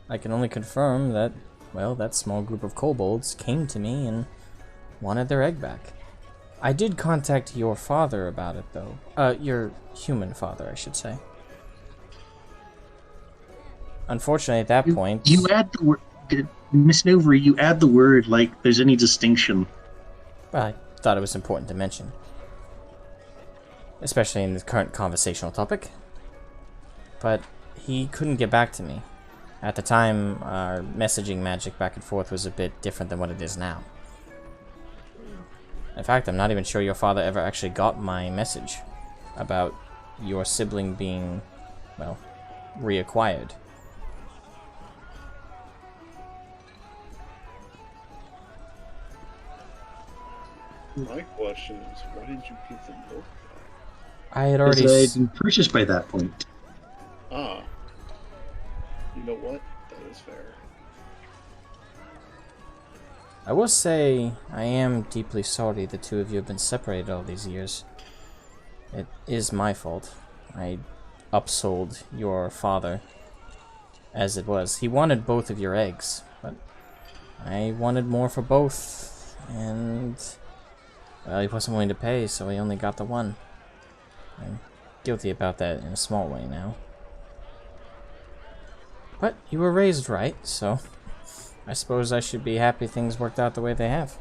I can only confirm that, well, that small group of kobolds came to me and wanted their egg back. I did contact your father about it, though. Your human father, I should say. Unfortunately, at that point... You add the word... Miss Nova, you add the word like there's any distinction. Well, I thought it was important to mention. Especially in the current conversational topic. But he couldn't get back to me. At the time, our messaging magic back and forth was a bit different than what it is now. In fact, I'm not even sure your father ever actually got my message about your sibling being, well, reacquired. My question is, why did you give them both? I had already... Because I had been purchased by that point. Ah. You know what? That is fair. I will say, I am deeply sorry the 2 of you have been separated all these years. It is my fault. I upsold your father as it was. He wanted both of your eggs, but I wanted more for both, and, well, he wasn't willing to pay, so he only got the one. I'm guilty about that in a small way now. But you were raised right, so I suppose I should be happy things worked out the way they have.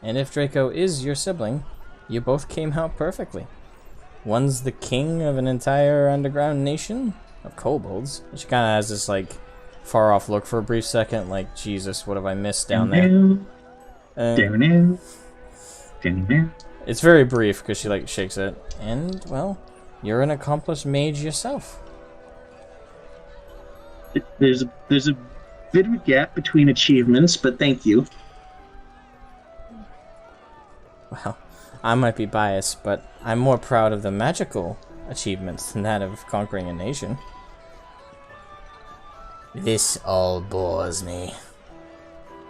And if Draco is your sibling, you both came out perfectly. One's the king of an entire underground nation of kobolds. She kind of has this, like, far-off look for a brief second, like, Jesus, what have I missed down there? It's very brief, because she, like, shakes it. And, well, you're an accomplished mage yourself. There's a bit of a gap between achievements, but thank you. Well, I might be biased, but I'm more proud of the magical achievements than that of conquering a nation. This all bores me,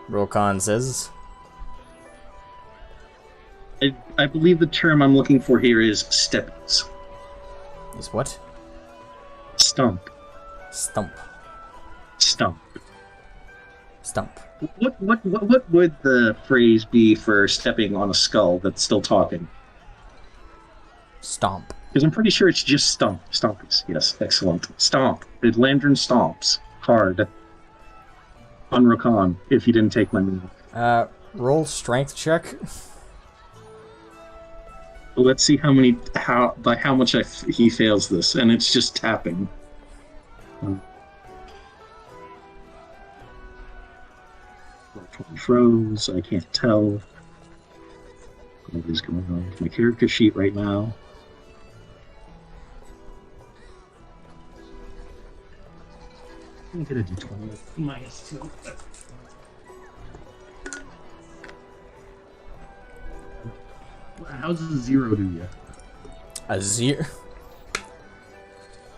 Rokan says. I believe the term I'm looking for here is steppies. Is what? Stump. Stump. Stump. Stump. What would the phrase be for stepping on a skull that's still talking? Stomp. Because I'm pretty sure it's just stump. Stompies. Yes, excellent. Stomp. The lantern stomps. Hard. On Rakan, if you didn't take my move. Roll strength check. Let's see by how much he fails this, and it's just tapping. Froze. I can't tell what is going on with my character sheet right now. I'm gonna do 20 minus 2. how's a 0 do you? A 0.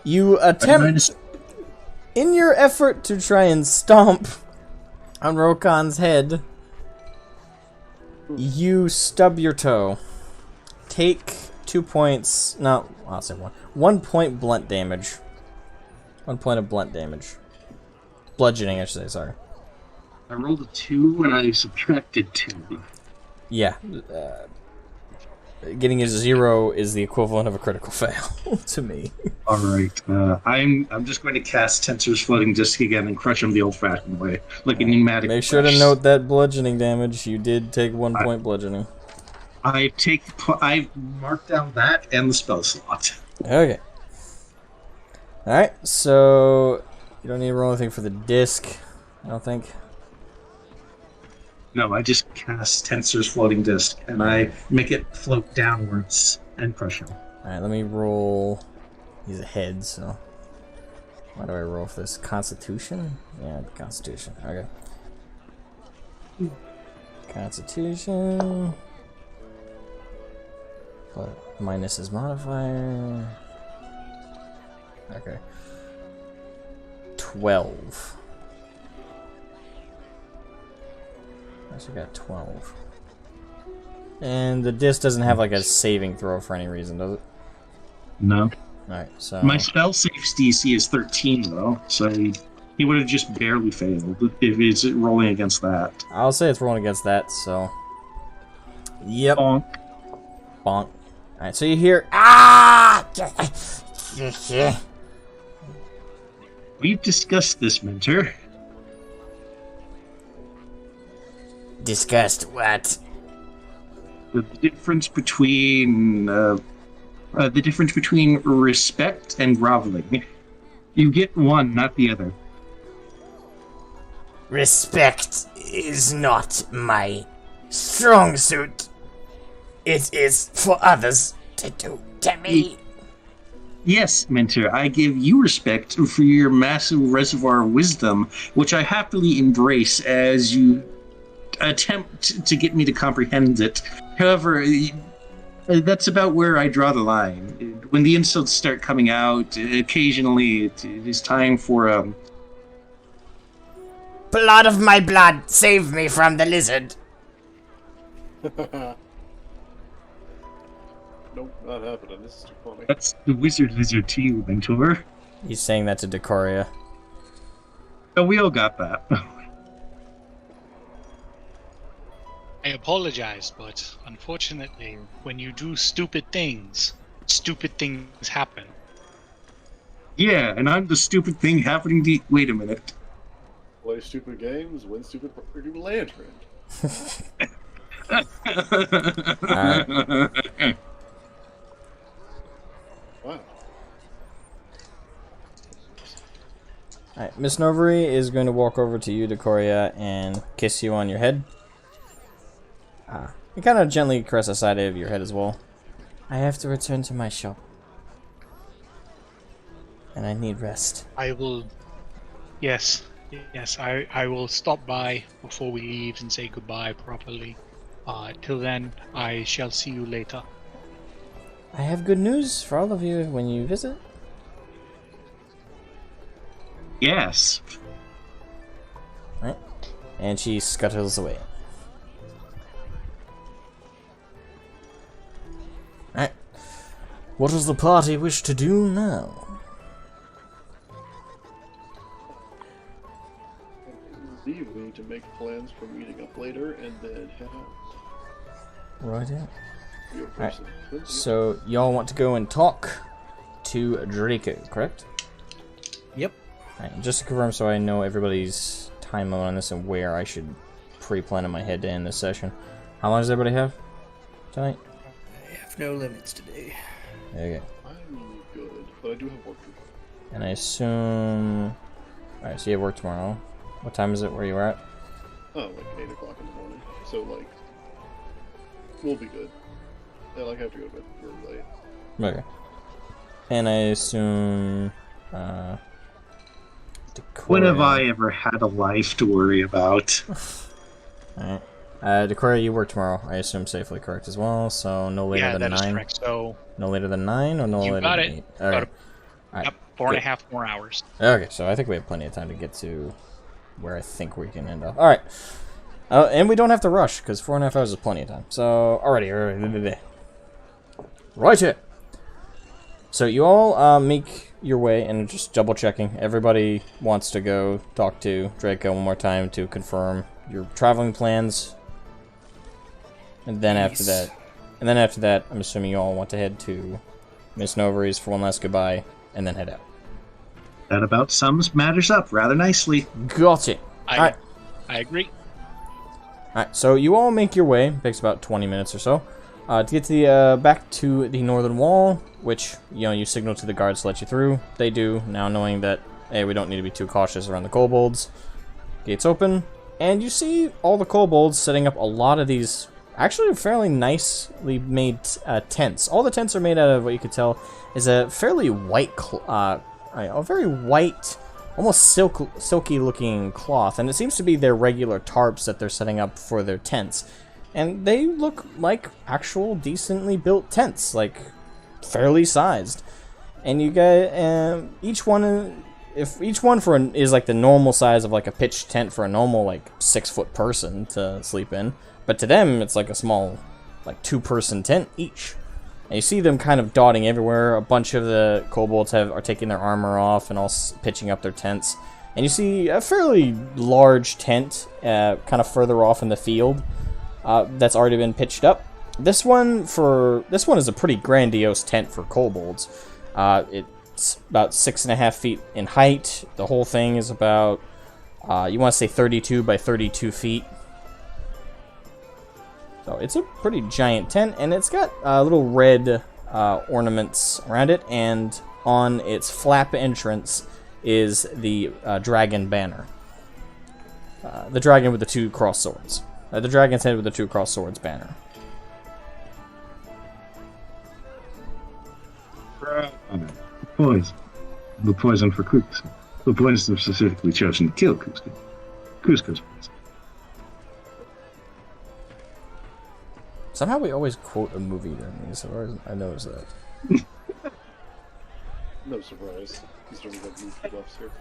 You attempt, in your effort to try and stomp on Rokan's head, you stub your toe. Take 2 points. No, I'll say 1. 1 point blunt damage. 1 point of blunt damage. Bludgeoning, I should say. Sorry. I rolled a 2 and I subtracted 2. Yeah. Getting a 0 is the equivalent of a critical fail to me. All right. I'm just going to cast Tensor's Floating Disc again and crush him the old-fashioned way, like a pneumatic. Make sure to note that bludgeoning damage. You did take 1 point bludgeoning. I marked down that and the spell slot. Okay. Alright, so you don't need to roll anything for the disc, I don't think. No, I just cast Tensor's Floating Disc and I make it float downwards and crush him. Alright, let me roll. He's ahead, so. Why do I roll for this? Constitution? Yeah, Constitution. Okay. Constitution. Minus his modifier. Okay. 12. I actually got 12. And the disc doesn't have like a saving throw for any reason, does it? No. Alright, so. My spell saves DC is 13, though, so he would have just barely failed if he's rolling against that. I'll say it's rolling against that, so. Yep. Bonk. Bonk. Alright, so you hear. Ah! We've discussed this, Mentor. Discussed what? The difference between respect and groveling. You get one, not the other. Respect is not my strong suit. It is for others to do to me. Yes, Mentor, I give you respect for your massive reservoir of wisdom, which I happily embrace as you attempt to get me to comprehend it. However, that's about where I draw the line. When the insults start coming out, occasionally it is time for Blood of my blood, save me from the lizard. Nope, not happening. This is too funny. That's the wizard to you, Mentor. He's saying that to Decoria. Oh, we all got that. I apologize, but unfortunately, when you do stupid things happen. Yeah, and I'm the stupid thing happening to... Wait a minute. Play stupid games, win stupid lantern. Wow. Alright, Miss Novery is going to walk over to you, Decoria, and kiss you on your head. And kind of gently caress the side of your head as well. I have to return to my shop. And I need rest. I will... Yes, I will stop by before we leave and say goodbye properly. Till then, I shall see you later. I have good news for all of you when you visit. Yes. Right? And she scuttles away. Alright. What does the party wish to do now? We need to make plans for meeting up later and then head out. Right in. Your Alright. person. So, y'all want to go and talk to Draco, correct? Yep. Alright, just to confirm so I know everybody's time limit on this and where I should pre-plan in my head to end this session. How long does everybody have tonight? I have no limits today. Okay. I'm good, but I do have work to do. And I assume... Alright, so you have work tomorrow. What time is it where you are at? Oh, like 8 o'clock in the morning. So, like, we'll be good. I like have to go to bed really late. Okay. And I assume... When have Decoria- I ever had a life to worry about? Alright. Decora, you work tomorrow. I assume safely correct as well. So no later Yeah, than that is 9. correct. So No later than 9 or no you later got than it. 8. About Okay. Alright. Yep, 4.5 more hours. Okay, so I think we have plenty of time to get to where I think we can end up. Alright. And we don't have to rush, because 4.5 hours is plenty of time. So, alrighty. Right here. So you all make your way, and just double checking. Everybody wants to go talk to Draco one more time to confirm your traveling plans. And then after that, I'm assuming you all want to head to Miss Novary's for one last goodbye, and then head out. That about sums matters up rather nicely. Got it. I agree. Alright, so you all make your way. It takes about 20 minutes or so. To get to the back to the northern wall, which, you signal to the guards to let you through. They do, now knowing that, hey, we don't need to be too cautious around the kobolds. Gates open, and you see all the kobolds setting up a lot of these, actually fairly nicely made tents. All the tents are made out of, what you could tell, is a fairly white, a very white, almost silky looking cloth, and it seems to be their regular tarps that they're setting up for their tents. And they look like actual decently built tents, like fairly sized. And you guys, each one is like the normal size of like a pitched tent for a normal like 6-foot person to sleep in, but to them it's like a small like 2-person tent each. And you see them kind of dotting everywhere. A bunch of the kobolds are taking their armor off and all pitching up their tents. And you see a fairly large tent kind of further off in the field. That's already been pitched up. This one is a pretty grandiose tent for kobolds. It's about 6.5 feet in height. The whole thing is about, you want to say 32 by 32 feet. So it's a pretty giant tent, and it's got little red ornaments around it, and on its flap entrance is the dragon banner. The dragon with the 2 crossed swords. The dragon's head with the 2 crossed swords banner. Poison. The poison for Kuzco. The poison specifically chosen to kill Kuzco. Kuzco's poison. Somehow we always quote a movie during these, so I noticed that. No surprise. He's doing good movie buffs here.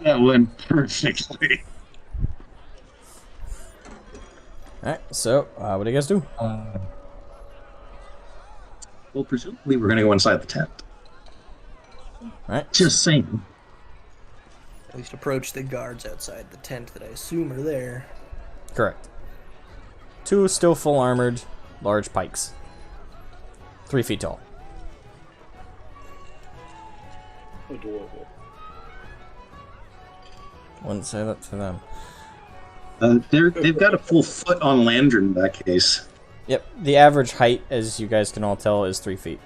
That went perfectly. Alright, so, what do you guys do? Well, presumably we're going to go inside the tent. Alright. Just saying. At least approach the guards outside the tent that I assume are there. Correct. 2 still full armored, large pikes. 3 feet tall. Adorable. Wouldn't say that to them. They've got a full foot on Landrin in that case. Yep, the average height, as you guys can all tell, is 3 feet.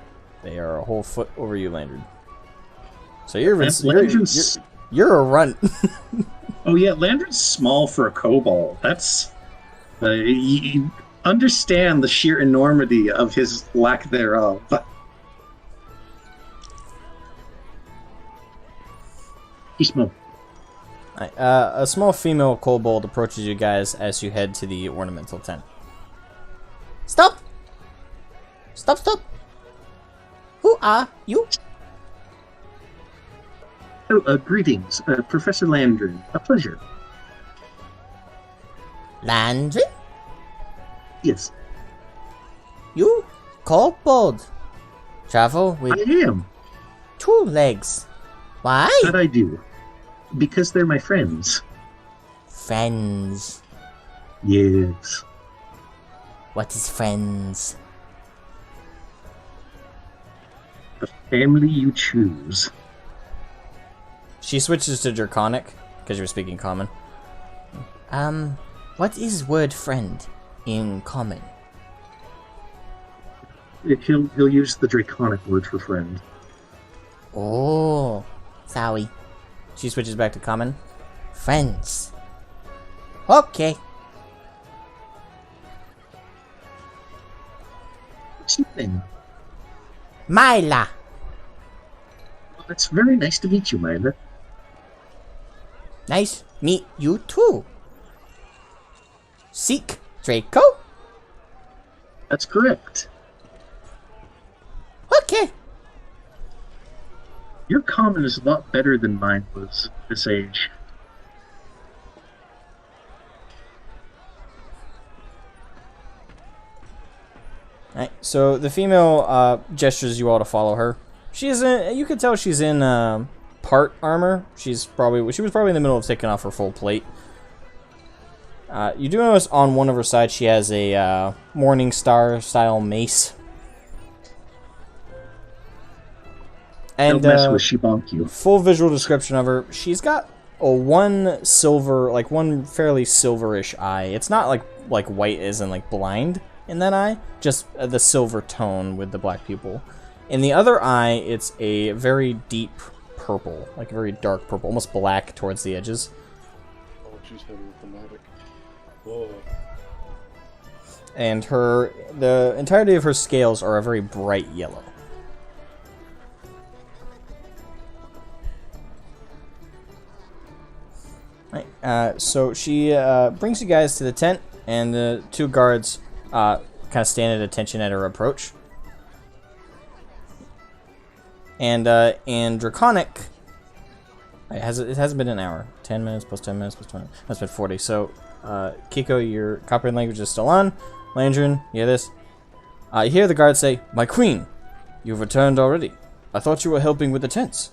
They are a whole foot over you, Landrin. So you're a runt. Oh yeah, Landrin's small for a kobold. That's you understand the sheer enormity of his lack thereof. He's small. A small female kobold approaches you guys as you head to the ornamental tent. Stop! Stop! Who are you? Oh, greetings, Professor Landrin. A pleasure. Landry? Yes, You kobold. Travel with I am. 2 legs. Why? That I do. Because they're my friends. Friends. Yes. What is friends? The family you choose. She switches to Draconic, because you're speaking common. What is word friend in common? He'll use the draconic word for friend. Oh, sorry. She switches back to common. Friends. Okay. What's your name? Myla. Well, it's very nice to meet you, Myla. Nice meet you too. seek Draco? That's correct. Okay. Your common is a lot better than mine was this age. Alright, so the female gestures you all to follow her. She's in, you can tell she's in part armor. She was probably in the middle of taking off her full plate. You do notice on one of her sides she has a Morning Star style mace. And Don't mess with Shibonku. full visual description of her. She's got a one fairly silverish eye. It's not like white as in like blind in that eye, just the silver tone with the black pupil. In the other eye, it's a very deep purple, like a very dark purple, almost black towards the edges. Oh, she's heavy thematic. Whoa. And the entirety of her scales are a very bright yellow. Right, so she brings you guys to the tent, and the two guards kind of stand at attention at her approach. And Draconic, it hasn't been an hour. 10 minutes plus 10 minutes plus 20. That's been 40. So, Kiko, your copyright language is still on. Landrin, you hear this? You hear the guard say, "My queen, you've returned already. I thought you were helping with the tents."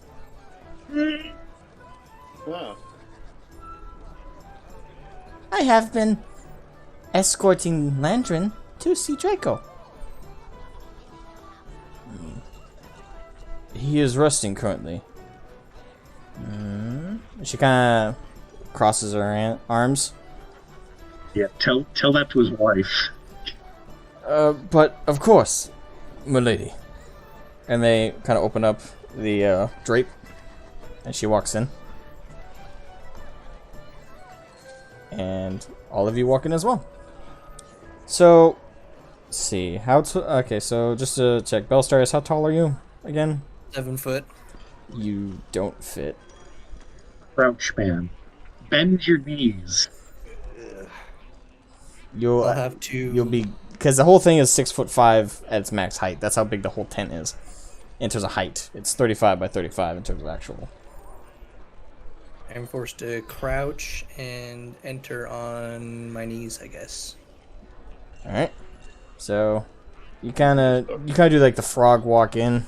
Ah, I have been escorting Landrin to see Draco. He is resting currently. She kind of crosses her arms. Yeah, tell that to his wife. But of course, milady. And they kind of open up the drape, and she walks in. And all of you walk in as well. So, let's see. Okay, so just to check, Bellstars, how tall are you again? 7 foot. You don't fit. Crouch man. Bend your knees. You'll have to. You'll be, because the whole thing is 6'5" at its max height. That's how big the whole tent is in terms of height. It's 35 by 35 in terms of actual. I'm forced to crouch and enter on my knees, I guess. All right. So you kind of do like the frog walk in.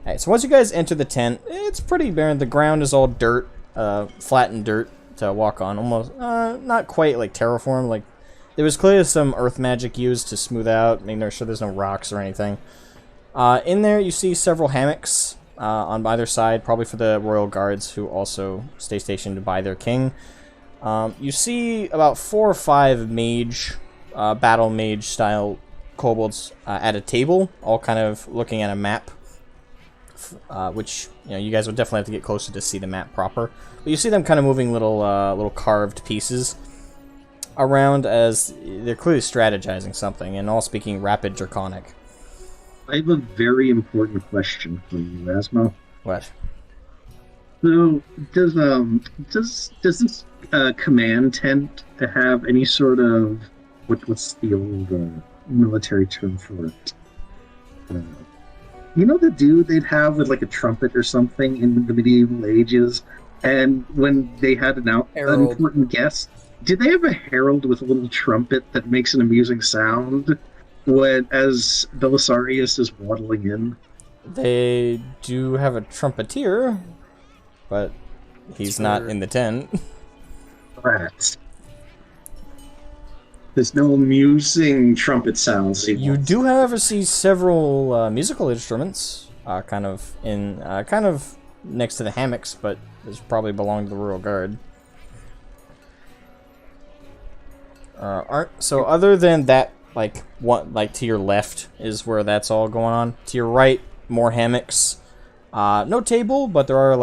All right. So once you guys enter the tent, it's pretty barren. The ground is all dirt, flattened dirt to walk on. Almost not quite like terraform. Like there was clearly some earth magic used to smooth out, making sure there's no rocks or anything. In there, you see several hammocks. On either side, probably for the royal guards who also stay stationed by their king. You see about 4 or 5 mage, battle mage style kobolds at a table, all kind of looking at a map, which you guys would definitely have to get closer to see the map proper. But you see them kind of moving little carved pieces around as they're clearly strategizing something, and all speaking rapid Draconic. I have a very important question for you, Asmo. What? So, does this command tent have any sort of what's the old military term for it? You know the dude they'd have with like a trumpet or something in the medieval ages, and when they had an important guest, did they have a herald with a little trumpet that makes an amusing sound? As Belisarius is waddling in? They do have a trumpeter, but he's not in the tent. Rats. There's no amusing trumpet sounds. You do, however, see several musical instruments, kind of next to the hammocks, but those probably belong to the royal guard. So other than that. Like to your left is where that's all going on. To your right, more hammocks. No table, but there are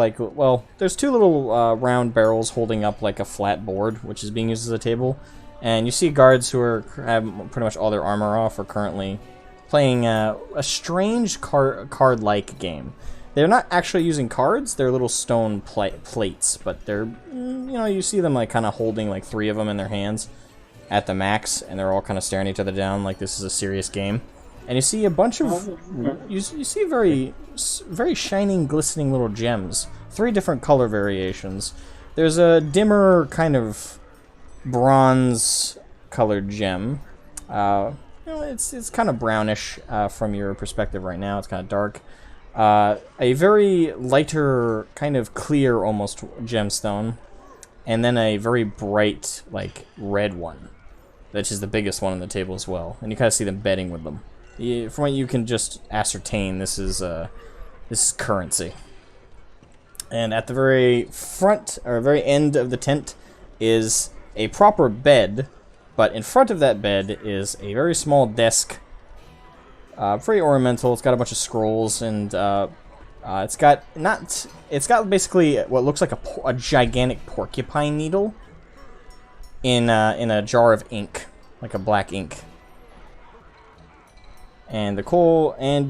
there's 2 little round barrels holding up like a flat board, which is being used as a table. And you see guards who have pretty much all their armor off are currently playing a strange card-like game. They're not actually using cards; they're little stone plates, but they're you see them like kind of holding like 3 of them in their hands. at the max, and they're all kind of staring each other down like this is a serious game. And you see a bunch of you see very shining, glistening little gems. 3 different color variations. There's a dimmer kind of bronze-colored gem. It's kind of brownish from your perspective right now. It's kind of dark. A very lighter, kind of clear, almost gemstone, and then a very bright, like red one, which is the biggest one on the table as well. And you kind of see them betting with them. From what you can just ascertain, this is currency. And at the very front, or very end of the tent, is a proper bed, but in front of that bed is a very small desk. Very ornamental. It's got a bunch of scrolls, and it's got basically what looks like a gigantic porcupine needle in a jar of ink, like a black ink. And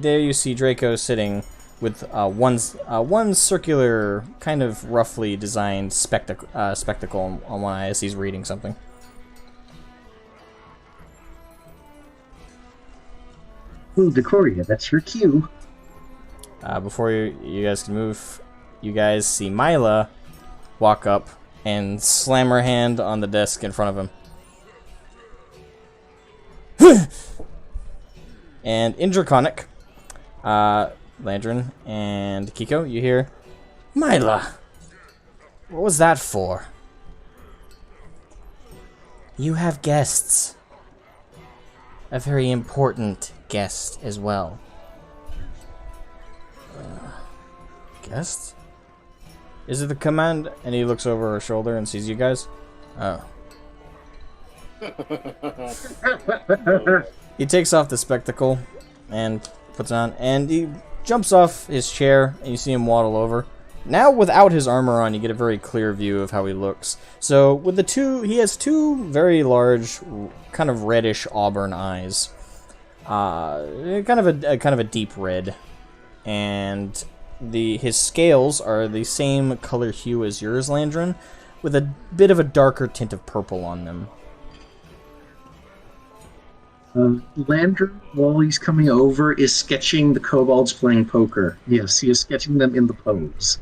there you see Draco sitting with one circular, kind of roughly designed spectacle on one eye as he's reading something. Ooh, Decoria, that's your cue. Before you guys can move, you guys see Mila walk up and slam her hand on the desk in front of him. And in Draconic, Landrin and Kiko, you hear, Mila, what was that for? You have guests. A very important guest as well. Guest? Is it the command? And he looks over her shoulder and sees you guys. Oh. He takes off the spectacle and puts it on, and he jumps off his chair, and you see him waddle over. Now, without his armor on, you get a very clear view of how he looks. So, with the two, he has 2 very large, kind of reddish auburn eyes. Kind of a deep red, and his scales are the same color hue as yours, Landrin, with a bit of a darker tint of purple on them. Landrin, while he's coming over, is sketching the kobolds playing poker. Yes, he is sketching them in the pose.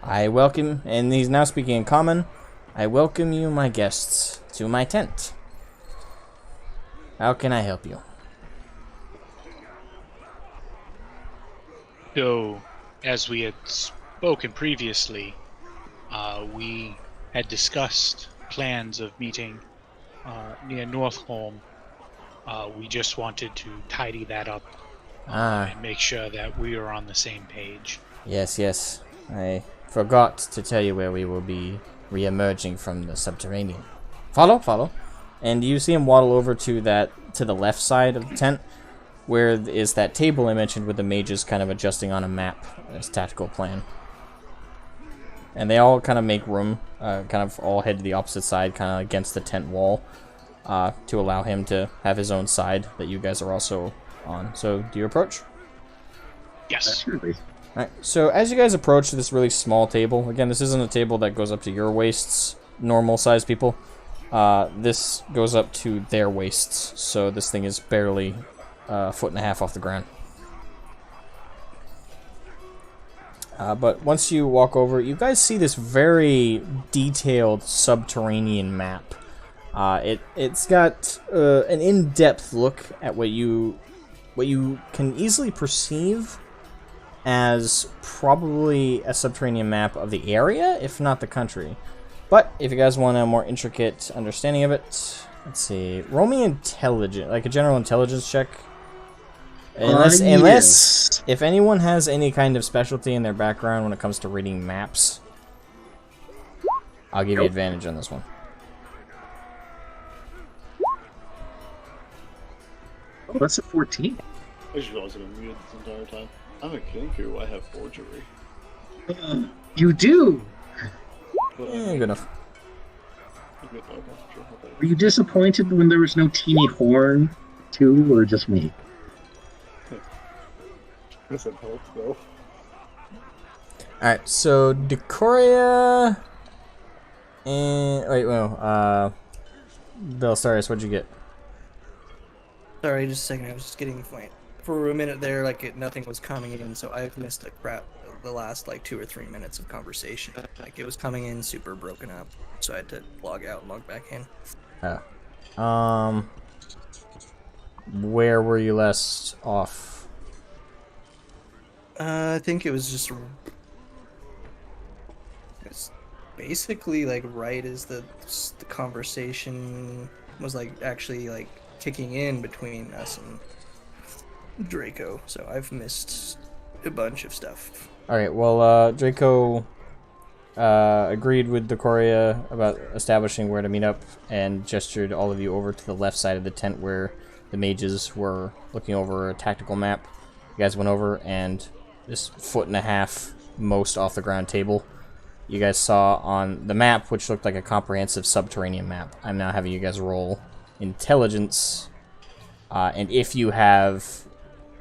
I welcome, and he's now speaking in common, I welcome you, my guests, to my tent. How can I help you? So, as we had spoken previously, we had discussed plans of meeting near Northholm. We just wanted to tidy that up and make sure that we are on the same page. Yes. I forgot to tell you where we will be re-emerging from the subterranean. Follow. And you see him waddle over to the left side of the tent, where is that table I mentioned with the mages kind of adjusting on a map, as tactical plan. And they all kind of make room, kind of all head to the opposite side, kind of against the tent wall, to allow him to have his own side that you guys are also on. So, do you approach? Yes. Alright, so as you guys approach this really small table, again, this isn't a table that goes up to your waists, normal sized people. This goes up to their waists, so this thing is barely a foot and a half off the ground. But once you walk over, you guys see this very detailed subterranean map. It's got an in-depth look at what you can easily perceive as probably a subterranean map of the area, if not the country. But if you guys want a more intricate understanding of it, let's see. Roll me intelligence, like a general intelligence check. Unless if anyone has any kind of specialty in their background when it comes to reading maps, I'll give you advantage on this one. Oh, that's a 14. I just realized I've been muted this entire time. I'm a Kinku, I have forgery. You do? Yeah, good enough. Were you disappointed when there was no teeny horn, too, or just me? Guess it helps, though. Alright, so Decoria... And wait, no. Belstarius, what'd you get? Sorry, just a second. I was just getting for a minute there, like nothing was coming in, so I've missed the last like 2 or 3 minutes of conversation. Like it was coming in super broken up, so I had to log out and log back in. Where were you last off? I think it was just it's basically like right as the conversation was like actually like kicking in between us and Draco. So I've missed a bunch of stuff. All right. Well, Draco agreed with Decoria about establishing where to meet up and gestured all of you over to the left side of the tent where the mages were looking over a tactical map. You guys went over, and this 1.5 most off the ground table you guys saw on the map, which looked like a comprehensive subterranean map. I'm now having you guys roll intelligence, and if you have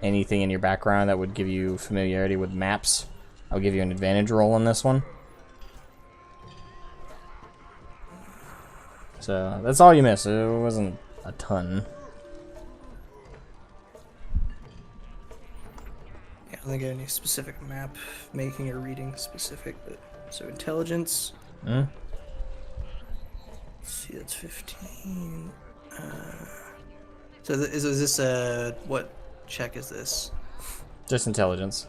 anything in your background that would give you familiarity with maps, I'll give you an advantage roll on this one. So that's all you missed. It wasn't a ton. Yeah, I don't think I have any specific map making or reading specific, but so intelligence. Let's see, that's 15. So is this what check is this? Just intelligence.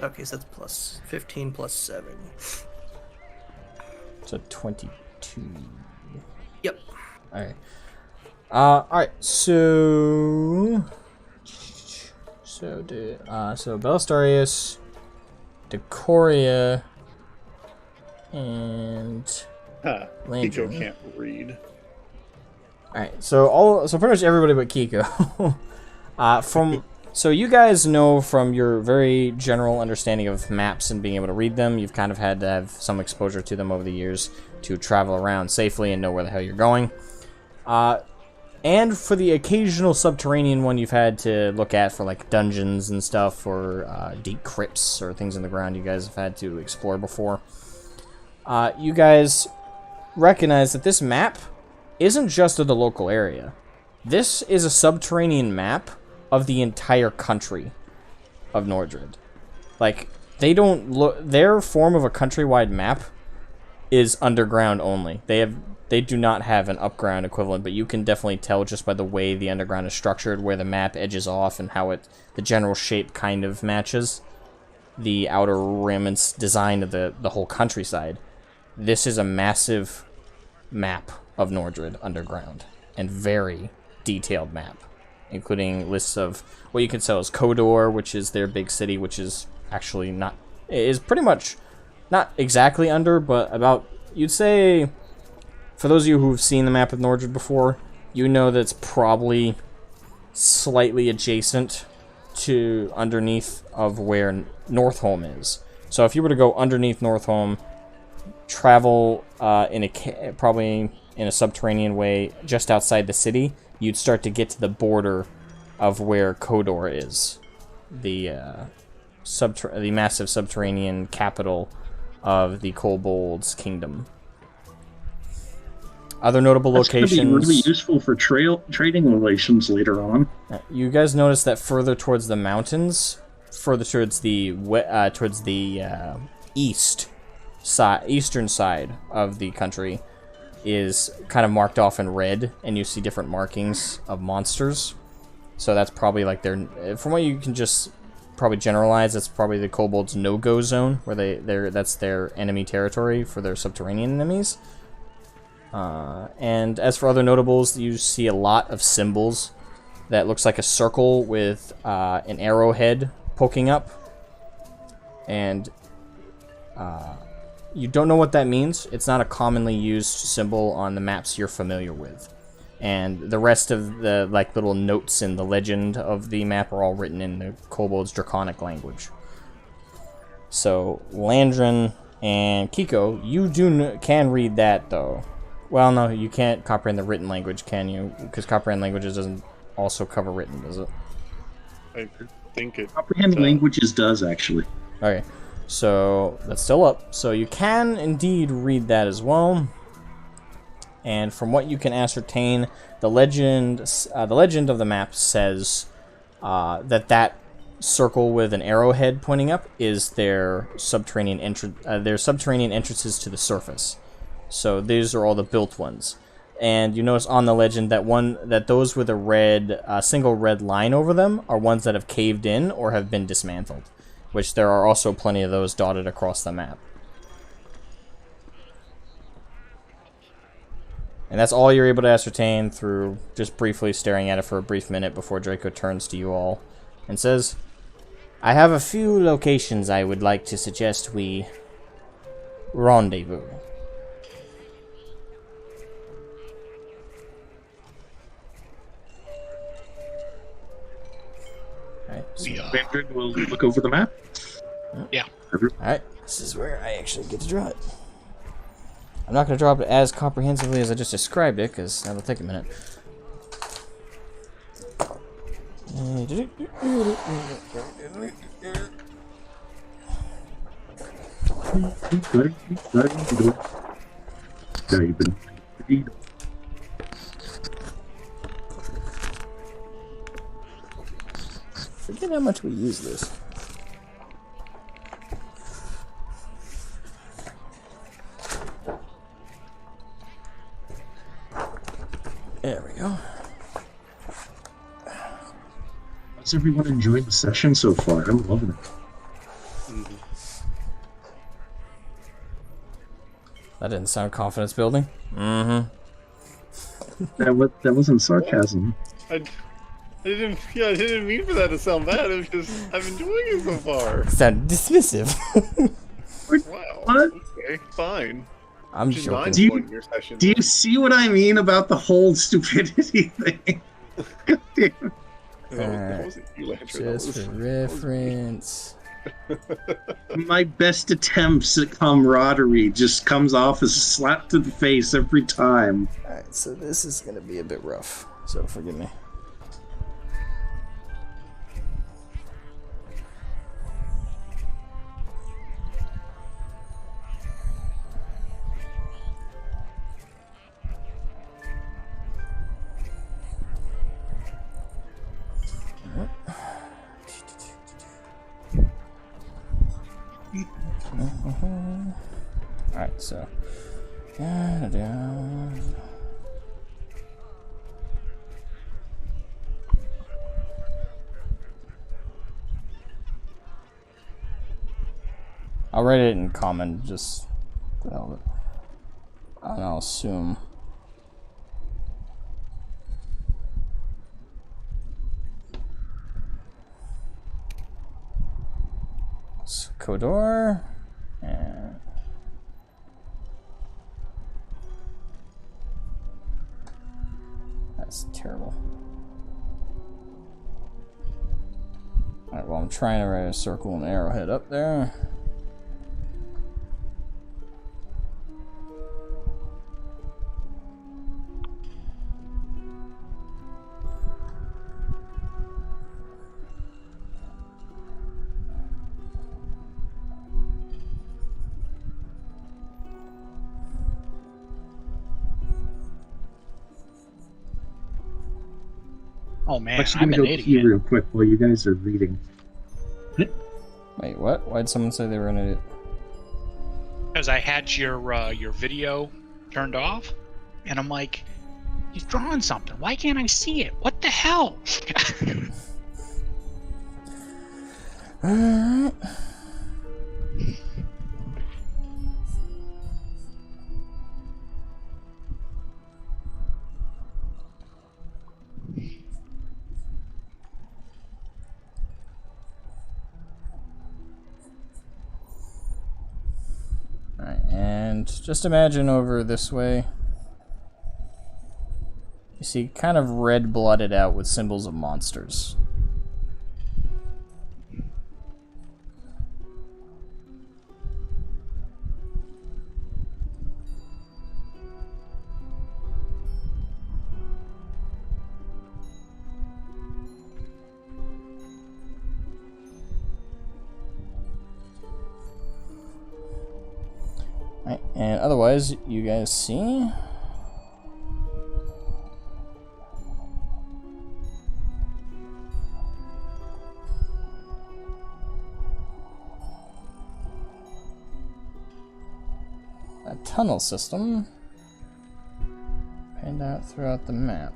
Okay, so that's plus 15 plus 7. So 22. Yep. Alright. Alright, so Belstarius, Decoria, and Ha, Landry. Kiko can't read. Alright, so pretty much everybody but Kiko. So you guys know from your very general understanding of maps and being able to read them, you've kind of had to have some exposure to them over the years to travel around safely and know where the hell you're going. And for the occasional subterranean one you've had to look at for like dungeons and stuff, or deep crypts or things in the ground you guys have had to explore before. You guys recognize that this map isn't just of the local area. This is a subterranean map of the entire country of Nordred. Like, they don't look... Their form of a countrywide map is underground only. They do not have an upground equivalent, but you can definitely tell just by the way the underground is structured, where the map edges off, and how the general shape kind of matches the outer rim and design of the whole countryside. This is a massive map of Nordred underground, and very detailed map, including lists of what you can tell is Kodor, which is their big city, which is actually not... is pretty much not exactly under, but about... You'd say... For those of you who've seen the map of Nordred before, you know that it's probably slightly adjacent to underneath of where Northholm is. So if you were to go underneath Northholm, travel probably in a subterranean way just outside the city, you'd start to get to the border of where Kodor is, the massive subterranean capital of the Kobold's kingdom. Other notable locations. That's going to be really useful for trading relations later on. You guys notice that further towards the mountains, further towards the eastern side of the country, is kind of marked off in red, and you see different markings of monsters. So that's probably like from what you can just probably generalize, that's probably the kobolds' no-go zone, where that's their enemy territory for their subterranean enemies. And as for other notables, you see a lot of symbols that looks like a circle with an arrowhead poking up, and you don't know what that means. It's not a commonly used symbol on the maps you're familiar with. And the rest of the little notes in the legend of the map are all written in the Kobold's Draconic language. So Landrin and Kiko, you can read that though. Well, no, you can't comprehend the written language, can you? Because comprehend languages doesn't also cover written, does it? I think it... Comprehend languages does, actually. Okay, so that's still up. So you can indeed read that as well. and from what you can ascertain, the legend of the map says that circle with an arrowhead pointing up is their subterranean entrances to the surface. So these are all the built ones. And you notice on the legend that those with a single red line over them are ones that have caved in or have been dismantled, which there are also plenty of those dotted across the map. And that's all you're able to ascertain through just briefly staring at it for a brief minute before Draco turns to you all and says, "I have a few locations I would like to suggest we rendezvous." Alright, so Landred will look over the map. Yeah. Alright, this is where I actually get to draw it. I'm not going to draw it as comprehensively as I just described it, because that'll take a minute. Forget how much we use this. There we go. How's everyone enjoying the session so far? I'm loving it. That didn't sound confidence building. Mm-hmm. That wasn't sarcasm. I didn't mean for that to sound bad. It was just, I'm enjoying it so far. Sound dismissive. Wow. What? Okay, fine. I'm Just joking. mind blowing your session. Do you see what I mean about the whole stupidity thing? God damn. That wasn't you, Landry. Just for reference. My best attempts at camaraderie just comes off as a slap to the face every time. Alright, so this is going to be a bit rough, so forgive me. Alright, so I'll write it in common, just the hell of it. And I'll assume it's Kodor and that's terrible. Alright, well I'm trying to write a circle and arrowhead up there. Oh man, Actually, I'm gonna an go pee idiot. real quick while you guys are reading. Wait, what? Why'd someone say they were an idiot? Because I had your video turned off, and I'm like, he's drawing something. Why can't I see it? What the hell? Alright. Alright, and just imagine over this way. You see kind of red blooded out with symbols of monsters. Right, and otherwise, you guys see tunnel system panned out throughout the map.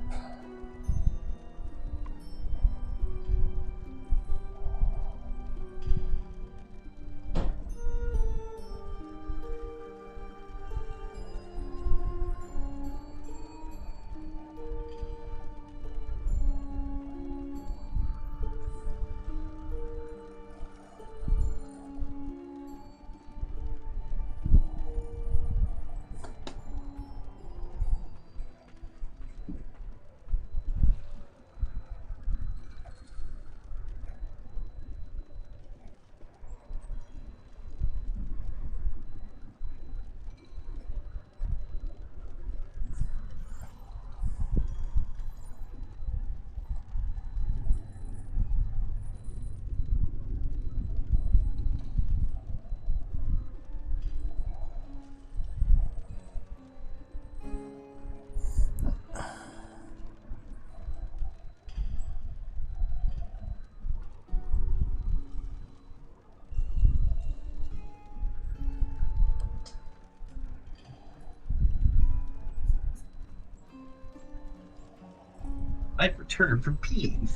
I've returned from peeing.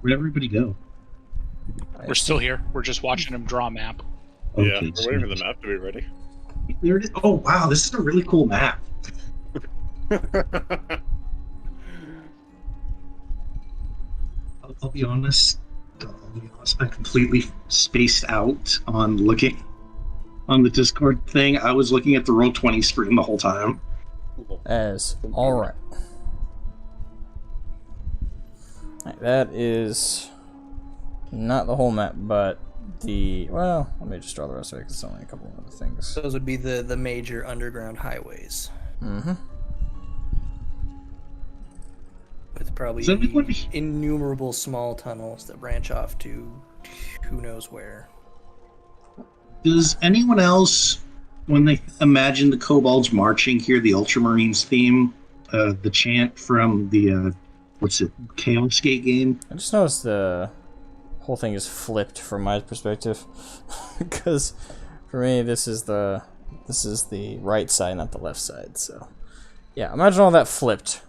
Where'd everybody go? We're still here. We're just watching him draw a map. Yeah, Okay, we're waiting for the map to be ready. There it is. Oh wow, this is a really cool map. I'll be honest. I completely spaced out on looking on the Discord thing. I was looking at the Roll20 screen the whole time. As alright. That is not the whole map, but the... Well, let me just draw the rest of it because it's only a couple of other things. Those would be the major underground highways. Mm-hmm. With probably Does everybody- innumerable small tunnels that branch off to who knows where. Does anyone else, when they imagine the kobolds marching, hear the Ultramarines theme? The chant from the, Chaos Gate game? I just noticed the whole thing is flipped from my perspective. Because for me, this is the right side, not the left side, so... Yeah, imagine all that flipped.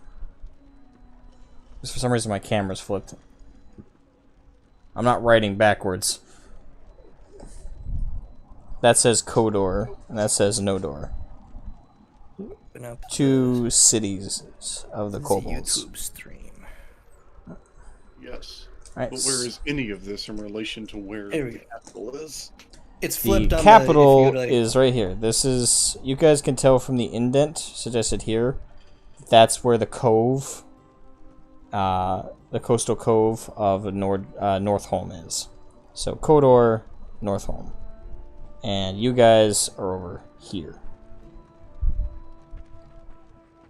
Just for some reason my camera's flipped. I'm not writing backwards. That says Kodor, and that says Nodor. Open up Two cities of the the kobolds. YouTube stream. Yes. Right. But where is any of this in relation to where There we the go. capital is? It's The flipped on capital the, if you go to, is right here. This is, you guys can tell from the indent suggested here, that's where the cove, the coastal cove of Northholm is. So Kodor, Northholm. And you guys are over here.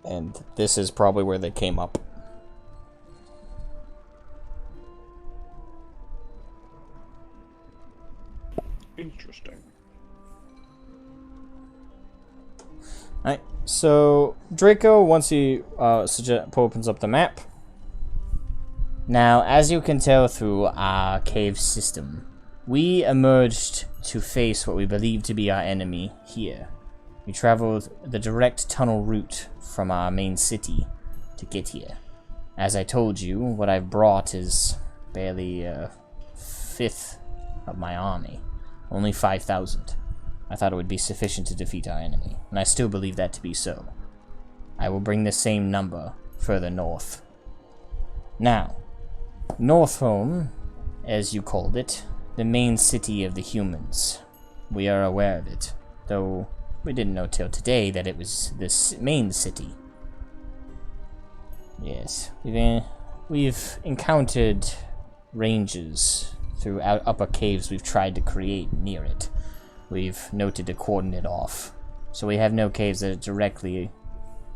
And this is probably where they came up. Interesting. Alright, so Draco, once he opens up the map. Now, as you can tell through our cave system, we emerged to face what we believe to be our enemy here. We traveled the direct tunnel route from our main city to get here. As I told you, what I've brought is barely a fifth of my army. Only 5,000. I thought it would be sufficient to defeat our enemy, and I still believe that to be so. I will bring the same number further north. Now, Northholm, as you called it, the main city of the humans. We are aware of it, though we didn't know till today that it was this main city. Yes, we've encountered ranges throughout upper caves we've tried to create near it. We've noted a coordinate off, so we have no caves that directly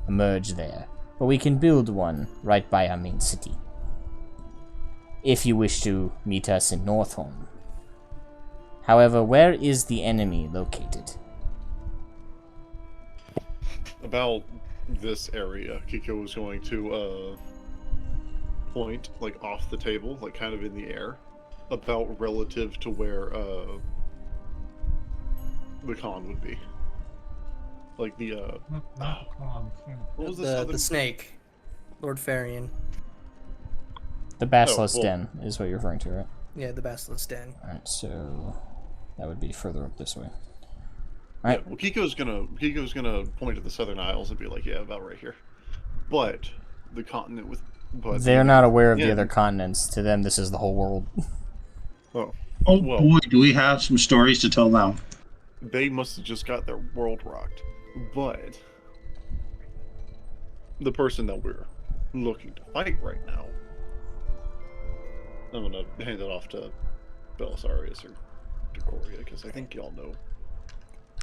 emerge there, but we can build one right by our main city. If you wish to meet us in Northholm. However, where is the enemy located? About this area, Kiko was going to point like off the table, like kind of in the air. about relative to where the con would be. Like the what was The snake, Lord Farian. The Basilisk well- Den is what you're referring to, right? Yeah, the Basilisk Den. Alright, so that would be further up this way. Yeah, Alright, well, Kiko's gonna point to the Southern Isles and be like, yeah, about right here. But the continent they're not aware of the yeah. other continents. To them, this is the whole world. Oh, Oh Well- boy, do we have some stories to tell now. they must have just got their world rocked. But the person that we're looking to fight right now, I'm gonna hand it off to Belisarius or Decoria, because I think y'all know.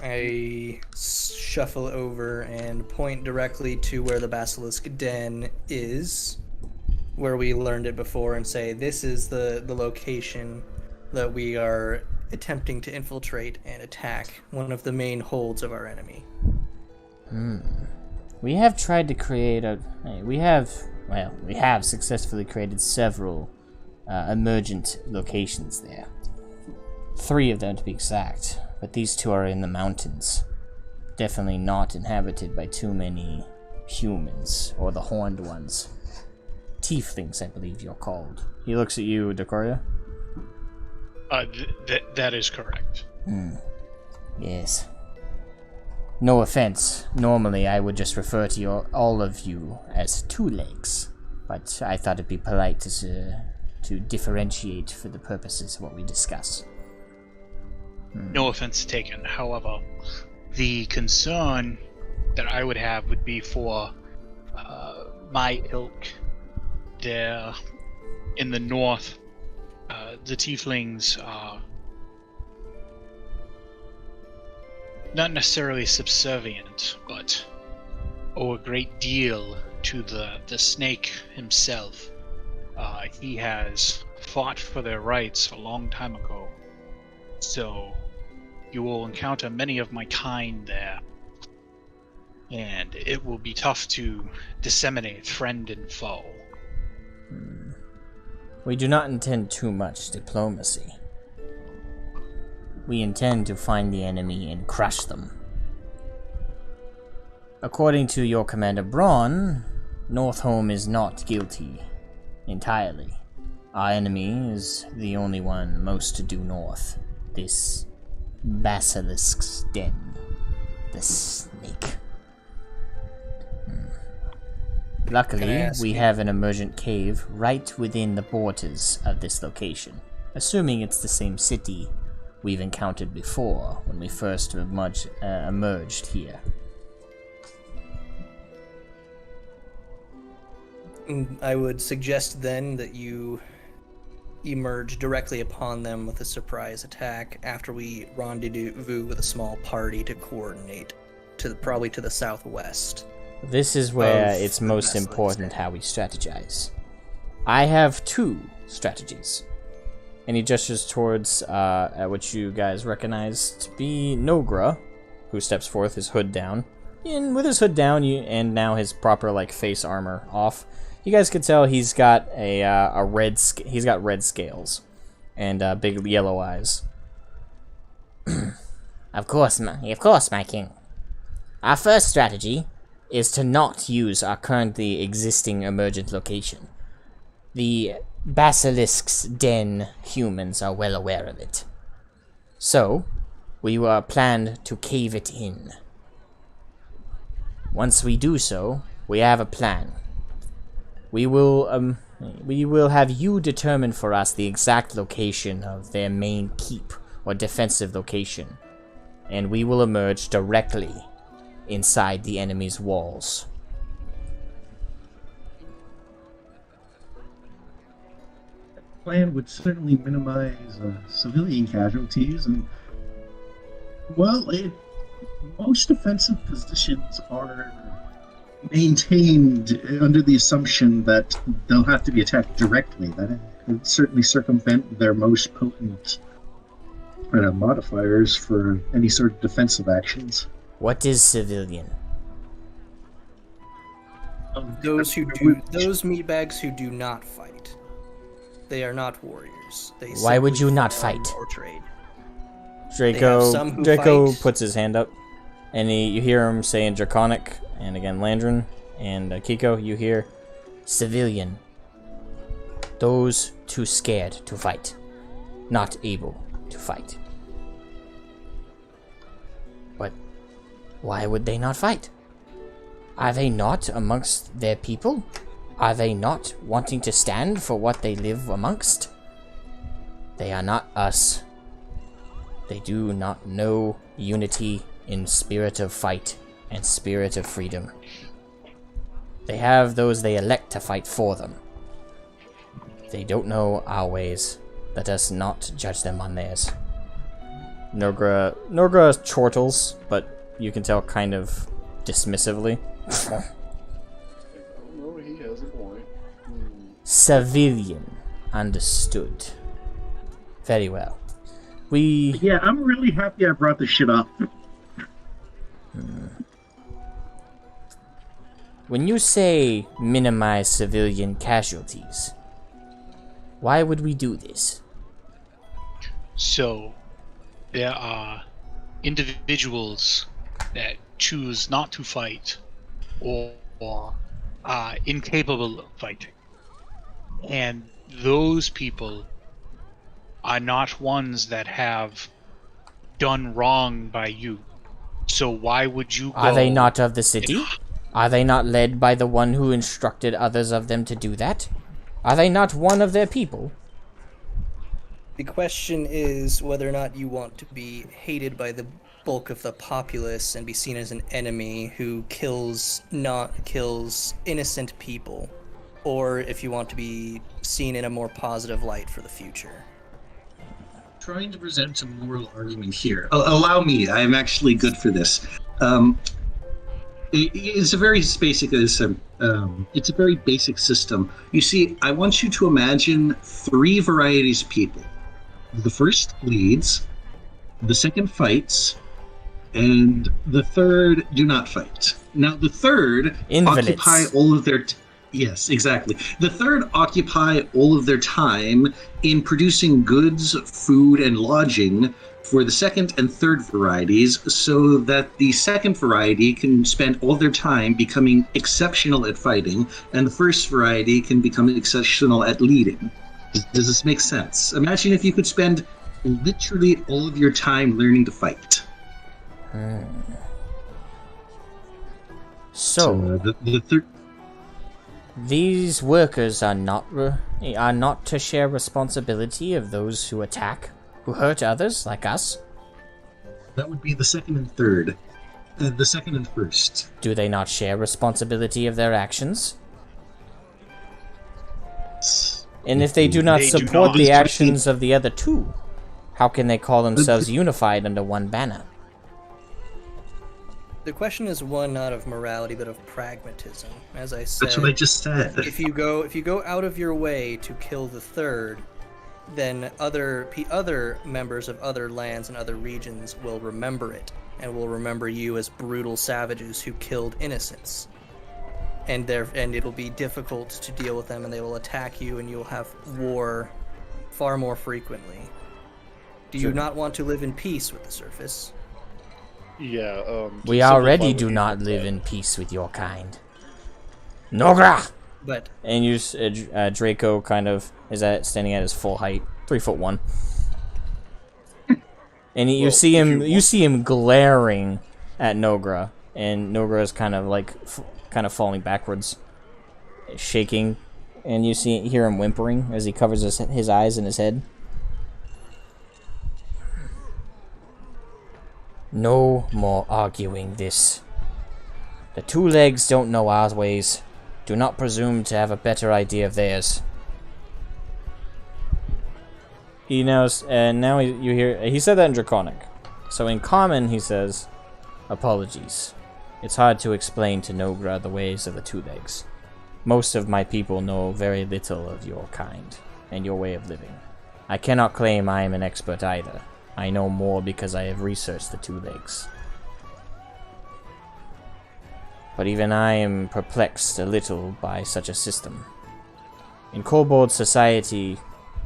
I shuffle over and point directly to where the Basilisk Den is, where we learned it before, and say, this is the location that we are attempting to infiltrate and attack one of the main holds of our enemy. We have tried to create we have successfully created several emergent locations there. 3 of them to be exact, but these 2 are in the mountains. Definitely not inhabited by too many humans, or the horned ones. Tieflings, I believe you're called. He looks at you, Decoria. That is correct. Yes. No offense. Normally, I would just refer to all of you as 2 legs, but I thought it'd be polite to differentiate for the purposes of what we discuss. No offense taken. However, the concern that I would have would be for my ilk there in the north. The tieflings are not necessarily subservient, but owe a great deal to the snake himself. He has fought for their rights a long time ago, so you will encounter many of my kind there, and it will be tough to disseminate friend and foe. We do not intend too much diplomacy. We intend to find the enemy and crush them. According to your Commander Braun, Northholm is not guilty entirely. Our enemy is the only one most due north. This Basilisk's Den. The snake. Luckily, we have an emergent cave right within the borders of this location. Assuming it's the same city we've encountered before when we first emerged here. I would suggest then that you emerge directly upon them with a surprise attack after we rendezvous with a small party to coordinate probably to the southwest. This is where Of it's the most Basilisk important Den. how we strategize. I have 2 strategies. And he gestures towards what you guys recognize to be Nogra, who steps forth, his hood down. And with his hood down, and now his proper face armor off, you guys could tell he's got he's got red scales and big yellow eyes. Of course, my king. Our first strategy is to not use our currently existing emergent location. The Basilisk's Den humans are well aware of it. So, we were planned to cave it in. Once we do so, we have a plan. We will have you determine for us the exact location of their main keep or defensive location, and we will emerge directly inside the enemy's walls. Plan would certainly minimize civilian casualties, and most defensive positions are maintained under the assumption that they'll have to be attacked directly. That would certainly circumvent their most potent modifiers for any sort of defensive actions. What is civilian? Those meatbags who do not fight. They are not warriors. They Why would simply you not farm fight? or trade. some who Draco fight. puts his hand up, and you hear him saying Draconic, and again Landrin, and Kiko, you hear Civilian. Those too scared to fight. Not able to fight. But why would they not fight? Are they not amongst their people? Are they not wanting to stand for what they live amongst? They are not us. They do not know unity in spirit of fight and spirit of freedom. They have those they elect to fight for them. They don't know our ways. Let us not judge them on theirs. Nogra chortles, but you can tell kind of dismissively. Oh, he has a point. Civilian. Understood. Very well. Yeah, I'm really happy I brought this shit up. When you say minimize civilian casualties, why would we do this? So, there are individuals that choose not to fight or are incapable of fighting. And those people are not ones that have done wrong by you. So why would you go... Are they not of the city? Are they not led by the one who instructed others of them to do that? Are they not one of their people? The question is whether or not you want to be hated by the bulk of the populace and be seen as an enemy who kills innocent people, or if you want to be seen in a more positive light for the future. Trying to present some moral argument here. Allow me. I am actually good for this. It's a very basic. It's a very basic system. You see, I want you to imagine 3 varieties of people. The first leads, the second fights, and the third do not fight. Now, the third Invalids. occupy all of their. Yes, exactly. The third occupy all of their time in producing goods, food, and lodging for the second and third varieties, so that the second variety can spend all their time becoming exceptional at fighting, and the first variety can become exceptional at leading. Does this make sense? Imagine if you could spend literally all of your time learning to fight. So the third. these workers are not to share responsibility of those who attack, who hurt others like us. That would be the second and third. The second and first. Do they not share responsibility of their actions? And if they do not They do support not. the actions of the other two, how can they call themselves unified under one banner? The question is one not of morality but of pragmatism. As I said, That's what I just said. if you go out of your way to kill the third, then other members of other lands and other regions will remember it, and will remember you as brutal savages who killed innocents. And it'll be difficult to deal with them, and they will attack you, and you'll have war far more frequently. Do you not want to live in peace with the surface? Yeah, We to already simplify do what not you live said. in peace with your kind. Nogra! But And you, Draco kind of is standing at his full height, 3'1", and you Well, see if him. you You see him glaring at Nogra, and Nogra is kind of like falling backwards, shaking, and you hear him whimpering as he covers his eyes and his head. No more arguing this. The 2 legs don't know our ways. Do not presume to have a better idea of theirs. He knows, and now you hear. He said that in Draconic, so in Common he says, "Apologies. It's hard to explain to Nogra the ways of the 2 legs. Most of my people know very little of your kind and your way of living. I cannot claim I am an expert either. I know more because I have researched the 2 legs. But even I am perplexed a little by such a system. In Kobold society,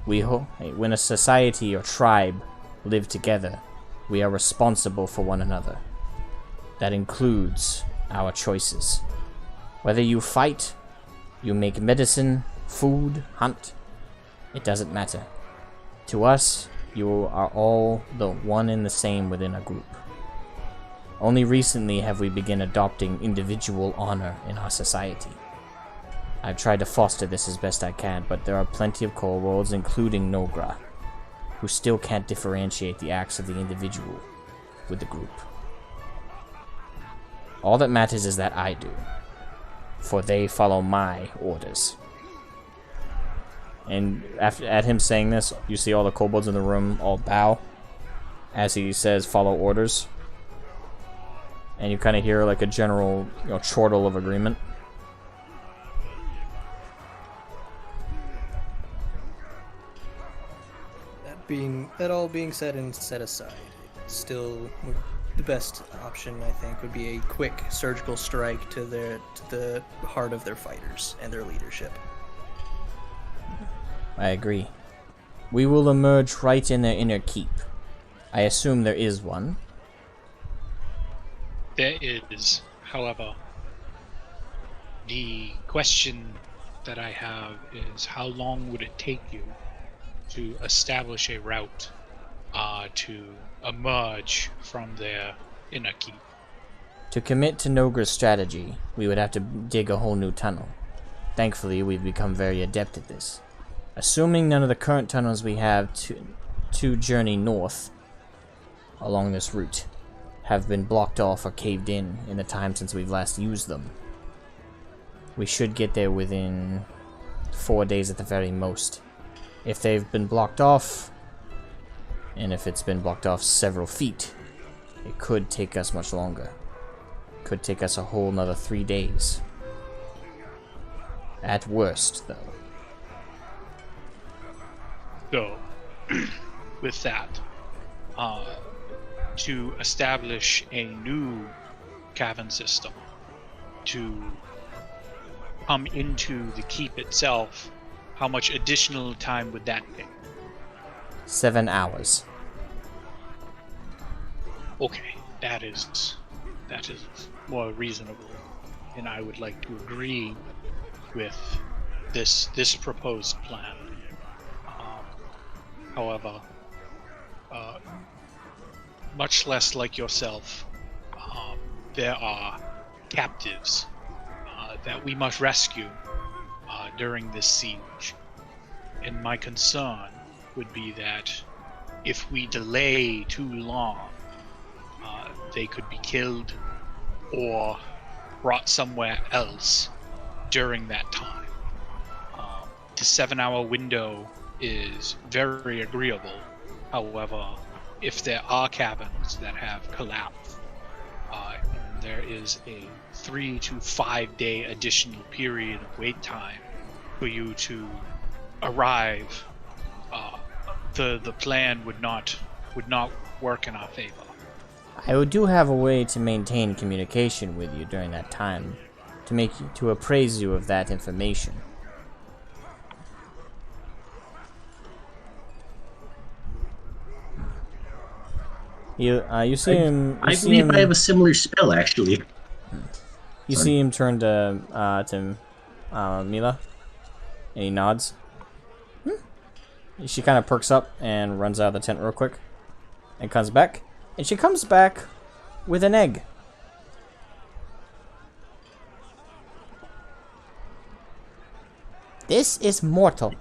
When a society or tribe live together, we are responsible for one another. That includes our choices. Whether you fight, you make medicine, food, hunt, it doesn't matter. To us, you are all the one and the same within a group. Only recently have we begun adopting individual honor in our society. I've tried to foster this as best I can, but there are plenty of kobolds, including Nogra, who still can't differentiate the acts of the individual with the group. All that matters is that I do, for they follow my orders. And at him saying this, you see all the kobolds in the room all bow as he says, "Follow orders." And you kind of hear like a general, chortle of agreement. That all being said and set aside, still the best option I think would be a quick surgical strike to the heart of their fighters and their leadership. I agree. We will emerge right in their inner keep. I assume there is one. There is, however, the question that I have is how long would it take you to establish a route to emerge from their inner keep? To commit to Nogra's strategy, we would have to dig a whole new tunnel. Thankfully, we've become very adept at this. Assuming none of the current tunnels we have to journey north along this route have been blocked off or caved in the time since we've last used them, we should get there within 4 days at the very most. If they've been blocked off, and if it's been blocked off several feet, it could take us much longer. It could take us a whole another 3 days. At worst, though. So, with that, to establish a new cavern system, to come into the keep itself, how much additional time would that take? 7 hours. Okay, that is more reasonable, and I would like to agree with this proposed plan. However, much less like yourself, there are captives that we must rescue during this siege. And my concern would be that if we delay too long, they could be killed or brought somewhere else during that time. The 7-hour window is very agreeable. However, if there are caverns that have collapsed, and there is a 3 to 5 day additional period of wait time for you to arrive, the plan would not work in our favor. I do have a way to maintain communication with you during that time, to appraise you of that information. You see him. I believe I have a similar spell, actually. You see him turn to Mila, and he nods. She kind of perks up and runs out of the tent real quick, and comes back. And she comes back with an egg. This is mortal,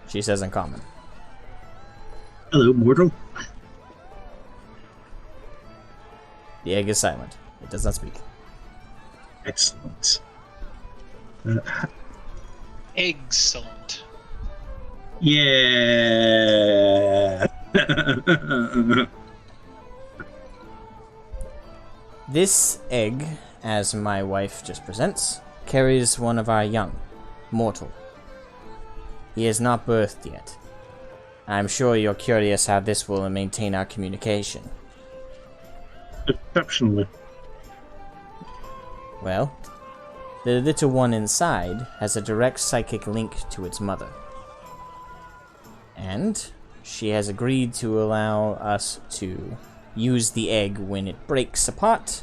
she says in common. Hello, mortal. The egg is silent. It does not speak. Excellent. Excellent. Yeah. This egg, as my wife just presents, carries one of our young, mortal. He is not birthed yet. I'm sure you're curious how this will maintain our communication. Exceptionally. Well, The little one inside has a direct psychic link to its mother. And she has agreed to allow us to use the egg when it breaks apart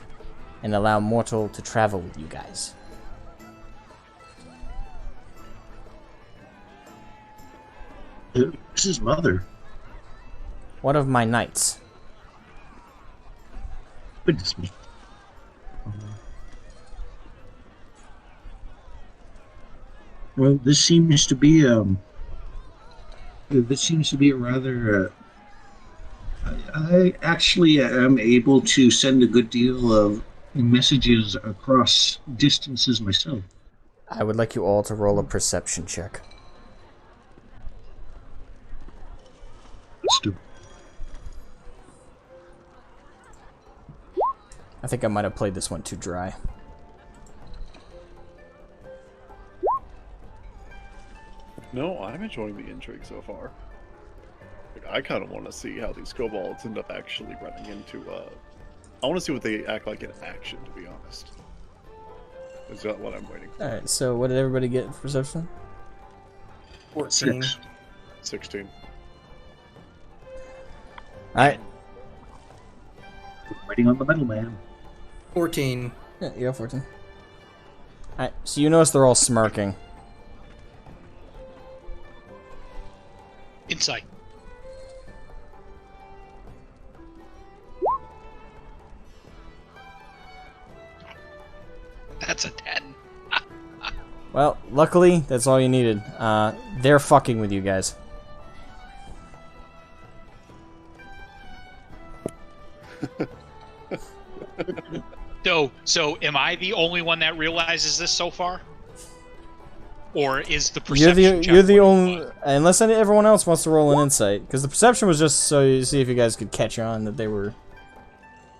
and allow Mortal to travel with you guys. Who's his mother? One of my knights. Goodness me. Well, this seems to be a rather. I actually am able to send a good deal of messages across distances myself. I would like you all to roll a perception check. Let's do. I think I might have played this one too dry. No, I'm enjoying the intrigue so far. Like, I kind of want to see how these kobolds end up actually running into. I want to see what they act like in action. To be honest, is that what I'm waiting for? All right. So, what did everybody get for perception? 14. 16. All right. Waiting on the metal man. 14. Yeah, you got 14. All right. So you notice they're all smirking. Insight. That's a 10. Well, luckily, that's all you needed. They're fucking with you guys. So am I the only one that realizes this so far? Or is the perception You're the check only... Unless everyone else wants to roll an insight. Because the perception was just so you see if you guys could catch on that they were...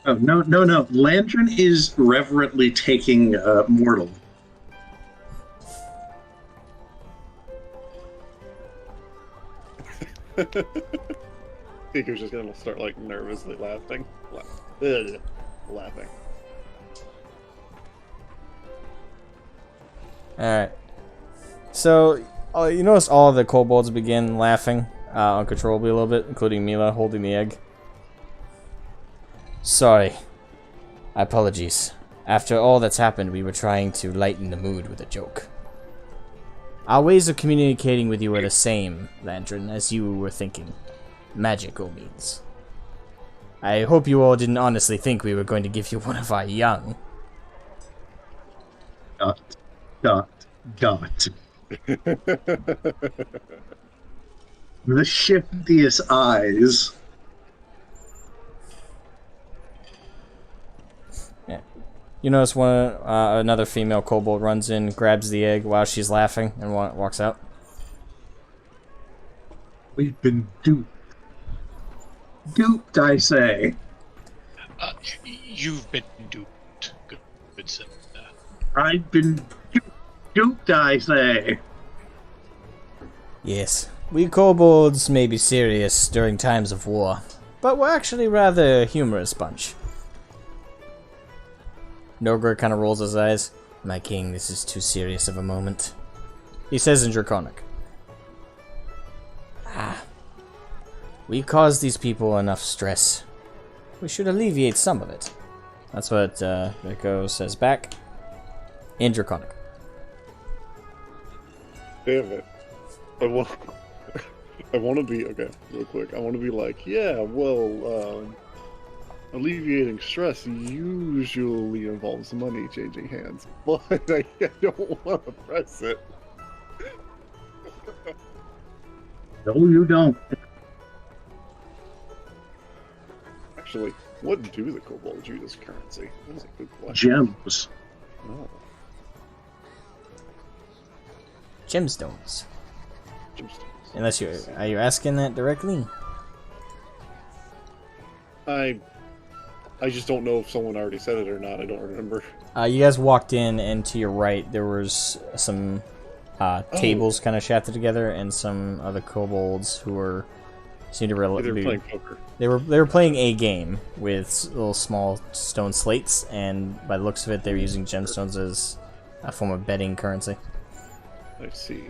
Oh, no. Lantern is reverently taking Mortal. Tinker's just gonna start like nervously laughing. Laughing. Alright. So, you notice all of the kobolds begin laughing uncontrollably a little bit, including Mila holding the egg. Sorry. Apologies. After all that's happened, we were trying to lighten the mood with a joke. Our ways of communicating with you are the same, Lantern, as you were thinking. Magical means. I hope you all didn't honestly think we were going to give you one of our young. Dot. The shiftiest eyes. Yeah. You notice another female kobold runs in, grabs the egg while she's laughing, and walks out. We've been duped. Duped, I say. You've been duped. Good sir. I've been duped, I say. Yes, we kobolds may be serious during times of war, but we're actually rather a humorous bunch. Nordred kind of rolls his eyes. My king, this is too serious of a moment. He says in Draconic. We caused these people enough stress. We should alleviate some of it. That's what Draco says back in Draconic. Damn it. I want to be, okay, real quick. I want to be like, yeah, well, alleviating stress usually involves money changing hands, but I don't want to press it. No, you don't. Actually, what do the kobolds use as currency? That's a good question. Gems. Oh, Gemstones. gemstones. Unless are you asking that directly? I just don't know if someone already said it or not. I don't remember. You guys walked in, and to your right there was some tables kind of shafted together, and some other kobolds who seemed to They were playing poker. They were playing a game with little small stone slates, and by the looks of it, they were using gemstones as a form of betting currency. I see.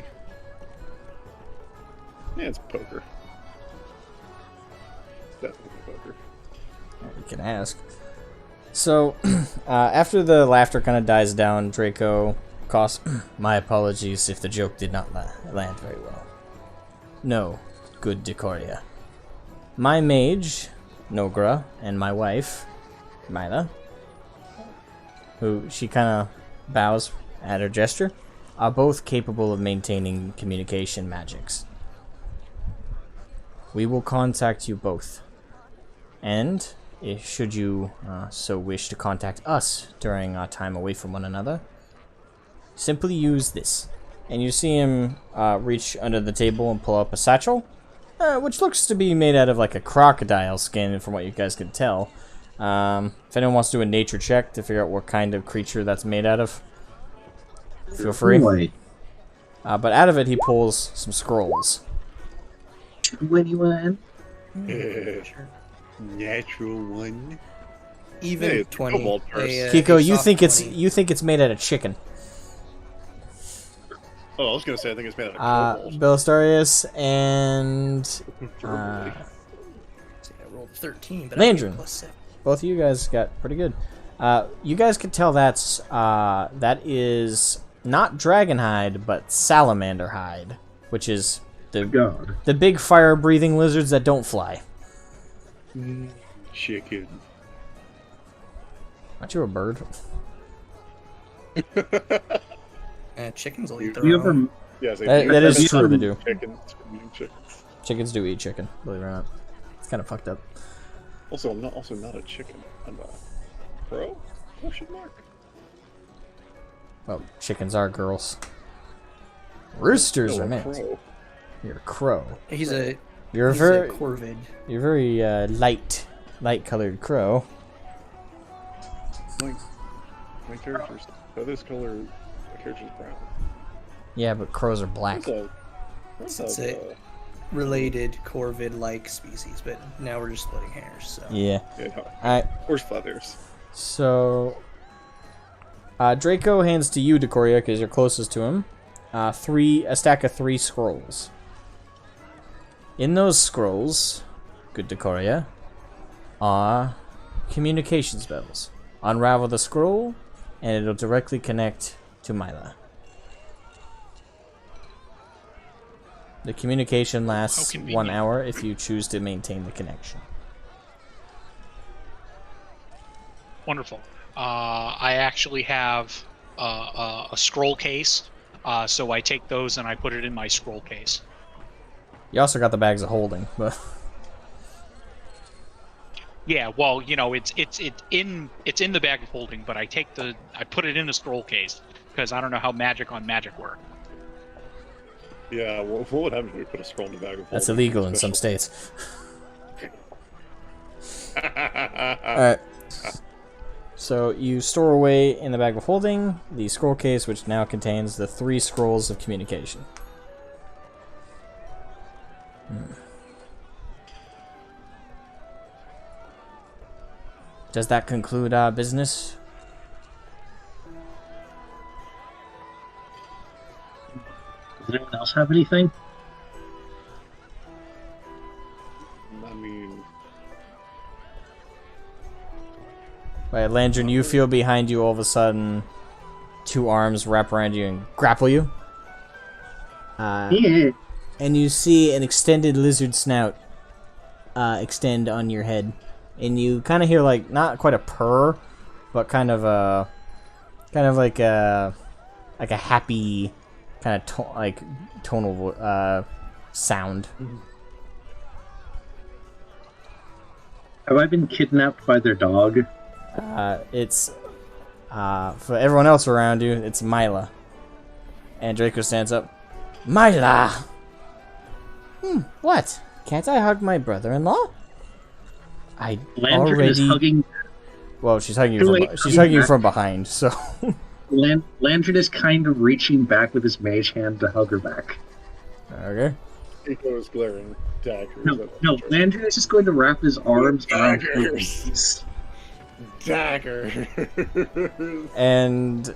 Yeah, it's poker. It's definitely poker. You can ask. So, after the laughter kind of dies down, Draco coughs. My apologies if the joke did not land very well. No, good Decoria. My mage, Nogra, and my wife, Mila, who she kind of bows at her gesture, are both capable of maintaining communication magics. We will contact you both. And, should you so wish to contact us during our time away from one another, simply use this. And you see him reach under the table and pull up a satchel, which looks to be made out of like a crocodile skin, from what you guys can tell. If anyone wants to do a nature check to figure out what kind of creature that's made out of, feel free. But out of it, he pulls some scrolls. 21. Natural one. Even Hey, it's 20. Kobold first. Kiko, a you soft think 20. it's made out of chicken? Oh, I was gonna say I think it's made out of kobold. Belastarius and Probably. See, I rolled 13, but I Landrin. get +7. both of you guys got pretty good. You guys can tell that is not dragon hide, but salamander hide, which is God. the big fire-breathing lizards that don't fly. Chicken. Aren't you a bird? Chickens will eat You their ever own. Yes, they That- do. that is They true, they do. Chickens. Chickens do eat chicken, believe it or not. It's kind of fucked up. Also, I'm not a chicken. I'm a crow? Question mark. Well, chickens are girls. Roosters No, are a men. crow. You're a crow. He's a You're he's very a corvid. you're very light-colored crow. My character's this color. My character's brown. Yeah, but crows are black. That's It's a a related corvid-like species, but now we're just splitting hairs. So Yeah. yeah, no, Alright, horse feathers. so Draco hands to you, Decoria, because you're closest to him. A stack of 3 scrolls. In those scrolls, good Decoria, are communication spells. Unravel the scroll, and it'll directly connect to Mila. The communication lasts 1 convenient. hour if you choose to maintain the connection. Wonderful. I actually have a scroll case, so I take those and I put it in my scroll case. You also got the bags of holding, but Yeah, well, you know, it's in the bag of holding, but I put it in the scroll case because I don't know how magic on magic work. Yeah, what would happen if we put a scroll in the bag of that's holding? illegal in some states. Alright. Alright. So you store away in the bag of holding the scroll case, which now contains the 3 scrolls of communication. Does that conclude our business? Does anyone else have anything? I mean, Right, Landrin, you feel behind you all of a sudden 2 arms wrap around you and grapple you. Yeah. And you see an extended lizard snout extend on your head. And you kind of hear, like, not quite a purr, but kind of like a happy kind of tonal sound. Have I been kidnapped by their dog? It's for everyone else around you, it's Mila. And Draco stands up. Mila! What? Can't I hug my brother-in-law? I Lantern is already... hugging. Well, she's hugging you Too from, late. she's hugging you from behind, so... Lantern is kind of reaching back with his mage hand to hug her back. Okay. Eco is glaring daggers. No, Lantern is just going to wrap his arms around her Daggers. waist. Dagger. And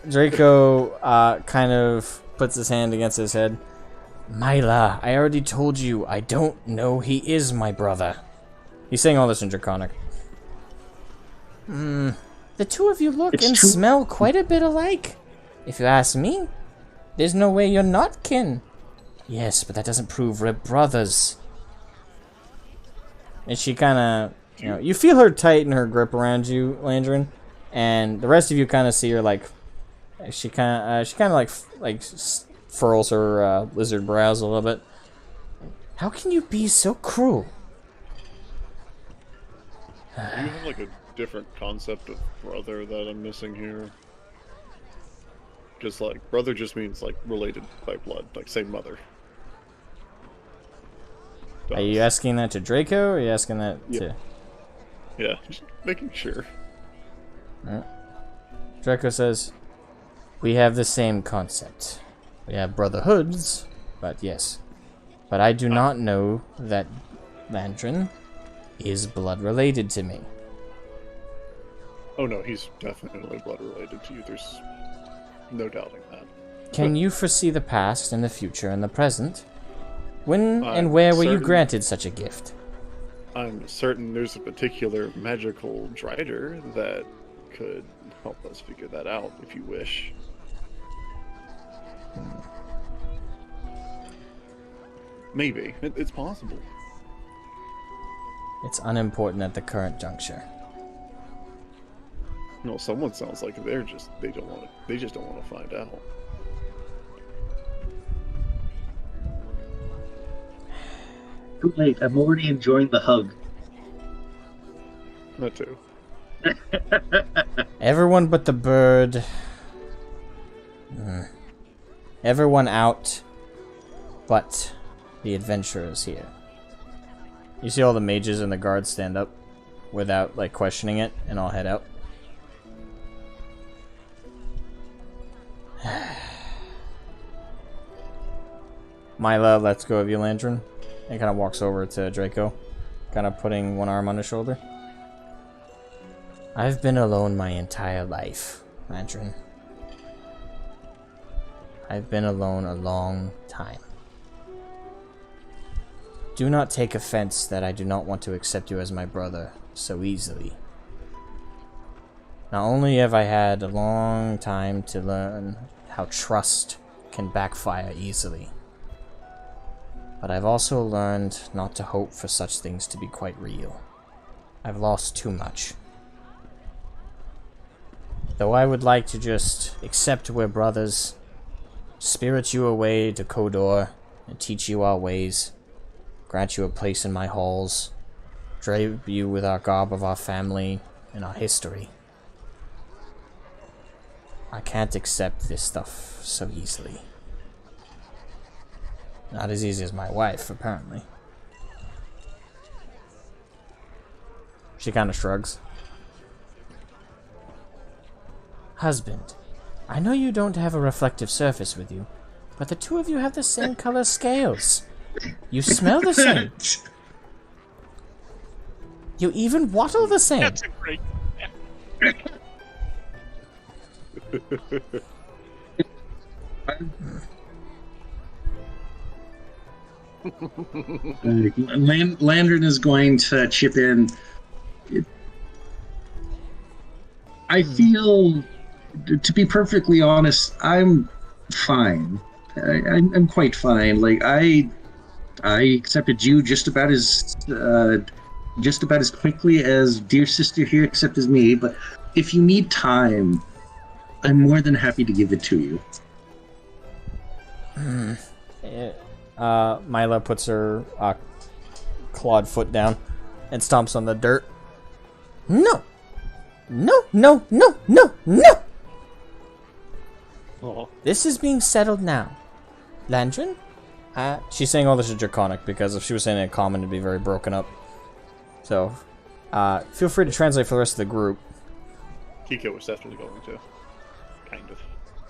Draco kind of puts his hand against his head. Myla, I already told you, I don't know he is my brother. He's saying all this in Draconic. The two of you look and smell quite a bit alike. If you ask me, there's no way you're not kin. Yes, but that doesn't prove we're brothers. And she kind of, you feel her tighten her grip around you, Landrin, and the rest of you kind of see her like, she kind of like furls her lizard brows a little bit. How can you be so cruel? Do you have like a different concept of brother that I'm missing here? Because like brother just means like related by blood, like same mother. Are you asking that to Draco, or are you asking that to... Yeah, just making sure. Draco says, we have the same concept. We have brotherhoods, but yes. But I do not know that Landrin is blood related to me. Oh no, he's definitely blood related to you. There's no doubting that. Can you foresee the past and the future and the present? When and where were you granted such a gift? I'm certain there's a particular magical drider that could help us figure that out if you wish. Maybe. It's possible. It's unimportant at the current juncture. No, someone sounds like they just don't want to find out. Too late. I'm already enjoying the hug. That too. Everyone but the bird. Everyone out but the adventurers here. You see all the mages and the guards stand up without like questioning it and all head out. Myla lets go of you, Landrin, and kind of walks over to Draco, kind of putting one arm on his shoulder. I've been alone my entire life, Landrin. I've been alone a long time. Do not take offense that I do not want to accept you as my brother so easily. Not only have I had a long time to learn how trust can backfire easily, but I've also learned not to hope for such things to be quite real. I've lost too much. Though I would like to just accept we're brothers, spirit you away to Kodor and teach you our ways, grant you a place in my halls, drape you with our garb of our family and our history. I can't accept this stuff so easily. Not as easy as my wife, apparently. She kind of shrugs. Husband, I know you don't have a reflective surface with you, but the two of you have the same color scales. You smell the same. You even waddle the same. That's a great. Landrin is going to chip in. I feel, to be perfectly honest, I'm fine. I'm quite fine. Like I accepted you just about as quickly as dear sister here accepted me. But if you need time, I'm more than happy to give it to you. Myla puts her clawed foot down and stomps on the dirt. No! No, no, no, no, no! Oh. This is being settled now. Landrin? She's saying all this is Draconic, because if she was saying it in common, it'd be very broken up. So, feel free to translate for the rest of the group. Kiko was definitely going to. Kind of.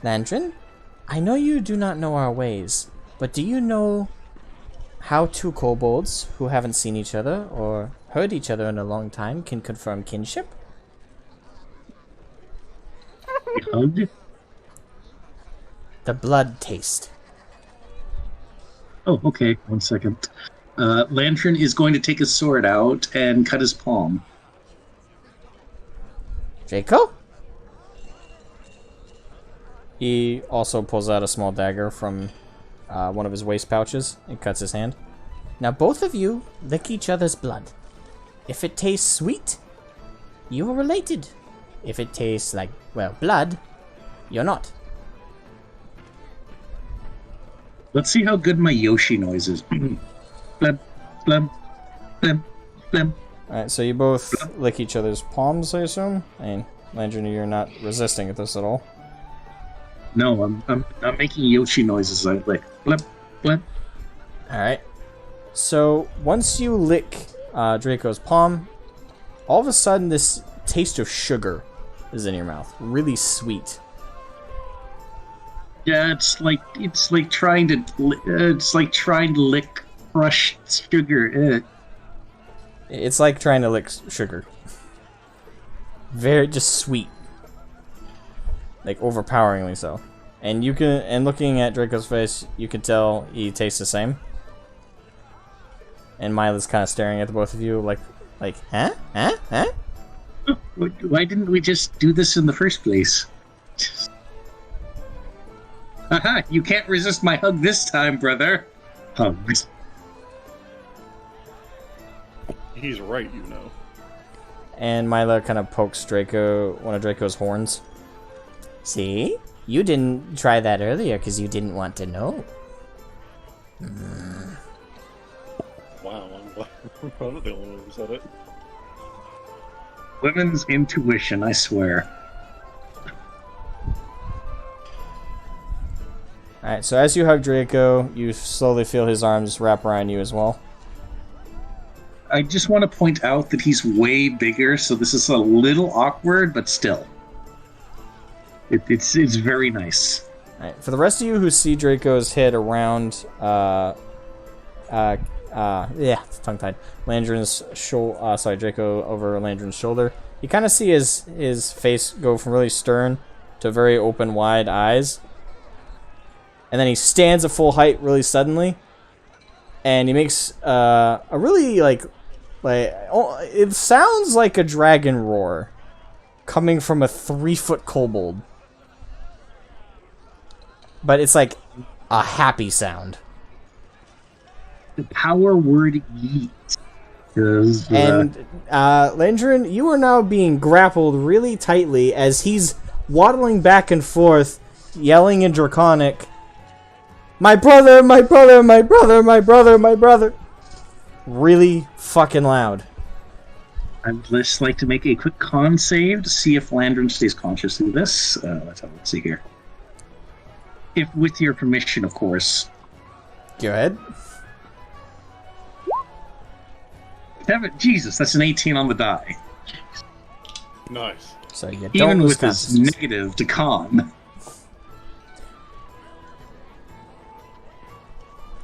Landrin? I know you do not know our ways, but do you know how two kobolds who haven't seen each other or heard each other in a long time can confirm kinship? Hugged? the blood taste. Oh, okay. 1 second. Lantern is going to take his sword out and cut his palm. Draco? He also pulls out a small dagger from one of his waist pouches and cuts his hand. Now both of you lick each other's blood. If it tastes sweet, you are related. If it tastes like, well, blood, you're not. Let's see how good my Yoshi noise is. Blem, blem, blem, blem. Alright, so you both lick each other's palms, I assume? I mean, Landry, you're not resisting at this at all. No, I'm making Yoshi noises. I like blem, blem. Alright. So, once you lick Draco's palm, all of a sudden this taste of sugar is in your mouth. Really sweet. Yeah, it's like trying to lick crushed sugar. It's like trying to lick sugar. Very just sweet. Like overpoweringly so. And you can looking at Draco's face, you can tell he tastes the same. And Mila's kind of staring at the both of you like huh? Huh? Huh? Why didn't we just do this in the first place? Haha, you can't resist my hug this time, brother. Hugs. He's right, you know. And Mila kind of pokes one of Draco's horns. See? You didn't try that earlier because you didn't want to know. Wow, I'm glad the only one who said it. Women's intuition, I swear. Alright, so as you hug Draco, you slowly feel his arms wrap around you as well. I just want to point out that he's way bigger, so this is a little awkward, but still. It's very nice. Alright, for the rest of you who see Draco's head around, tongue-tied, Draco over Landron's shoulder, you kind of see his face go from really stern to very open, wide eyes. And then he stands at full height really suddenly, and he makes a really it sounds like a dragon roar coming from a 3-foot kobold, but it's like a happy sound. The power word yeet. And Landrin, you are now being grappled really tightly as he's waddling back and forth, yelling in Draconic. My brother, my brother, my brother, my brother, my brother. Really fucking loud. I'd just like to make a quick con save to see if Landron stays conscious through this. Let's see here. If with your permission, of course. Go ahead. Jesus, that's an 18 on the die. Nice. So you don't Even lose with this consciousness. negative to con.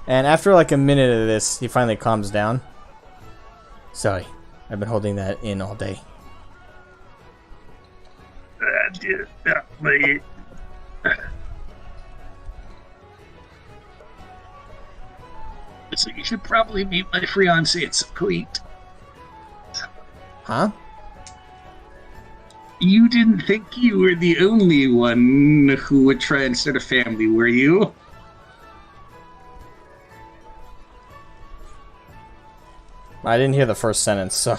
And after like a minute of this, he finally calms down. Sorry, I've been holding that in all day. So you should probably meet my fiancé at some point. Huh? You didn't think you were the only one who would try and start a family, were you? I didn't hear the first sentence, so...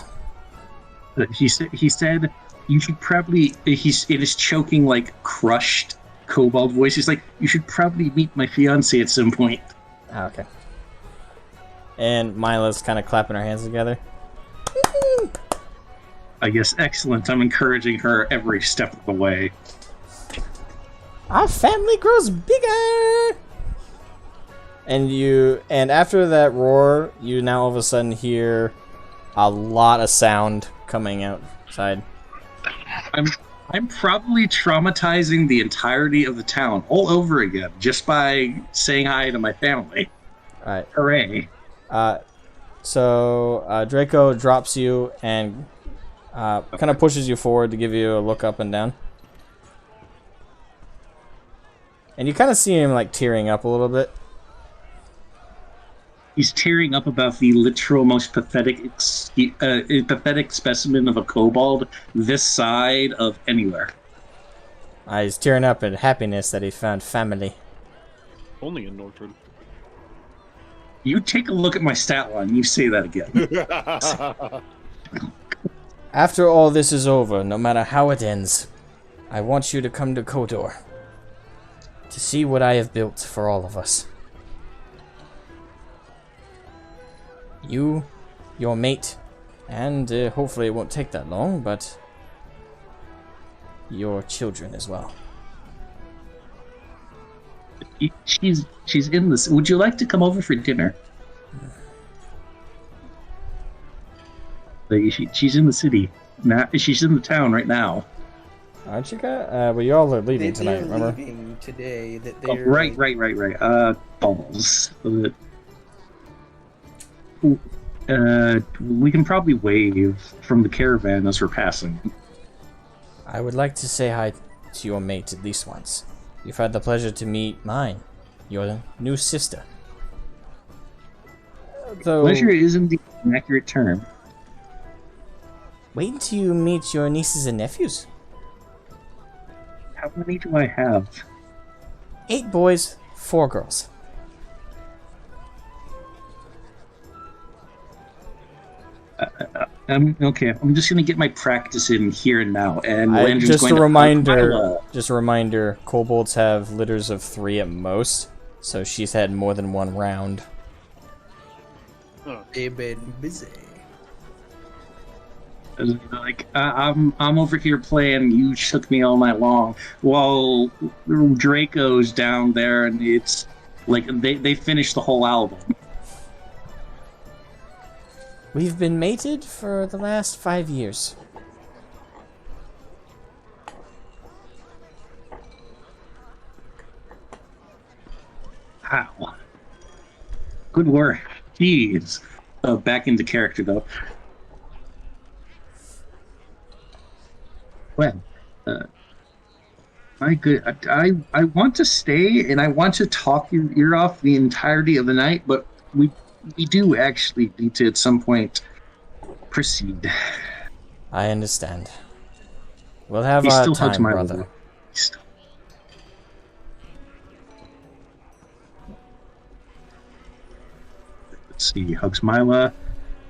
He said you should probably... He's in his choking, like, crushed kobold voice. He's like, you should probably meet my fiancé at some point. Ah, okay. And Mila's kind of clapping her hands together. I guess excellent. I'm encouraging her every step of the way. Our family grows bigger! And after that roar, you now all of a sudden hear a lot of sound coming outside. I'm probably traumatizing the entirety of the town all over again just by saying hi to my family. Alright. Hooray. So Draco drops you and kind of pushes you forward to give you a look up and down. And you kind of see him like tearing up a little bit. He's tearing up about the literal most pathetic specimen of a kobold this side of anywhere. He's tearing up in happiness that he found family. Only in Nordred. You take a look at my stat line, you say that again. After all this is over, no matter how it ends, I want you to come to Kodor to see what I have built for all of us. You, your mate, and hopefully it won't take that long, but your children as well. She's in this. Would you like to come over for dinner? Like, she's in the city. She's in the town right now. Aren't you guys? Well, you all are leaving tonight, They're remember? leaving today. That Oh, they're right. Balls. We can probably wave from the caravan as we're passing. I would like to say hi to your mate at least once. You've had the pleasure to meet mine, your new sister. Though, Pleasure isn't an accurate term. wait until you meet your nieces and nephews. How many do I have? 8 boys, 4 girls. Okay, I'm just gonna get my practice in here and now. And Landon's Just going a to reminder. Just a reminder. Kobolds have litters of 3 at most, so she's had more than 1 round. they've been busy. Like I'm over here playing You Shook Me All Night Long while Draco's down there, and it's like they finished the whole album. We've been mated for the last 5 years. Wow. Good work. Jeez. Back into character though. Well, my good. I want to stay and I want to talk your ear off the entirety of the night, but we do actually need to at some point proceed. I understand. We'll have He our still hugs time, my brother. brother. Let's see. Hugs Mila,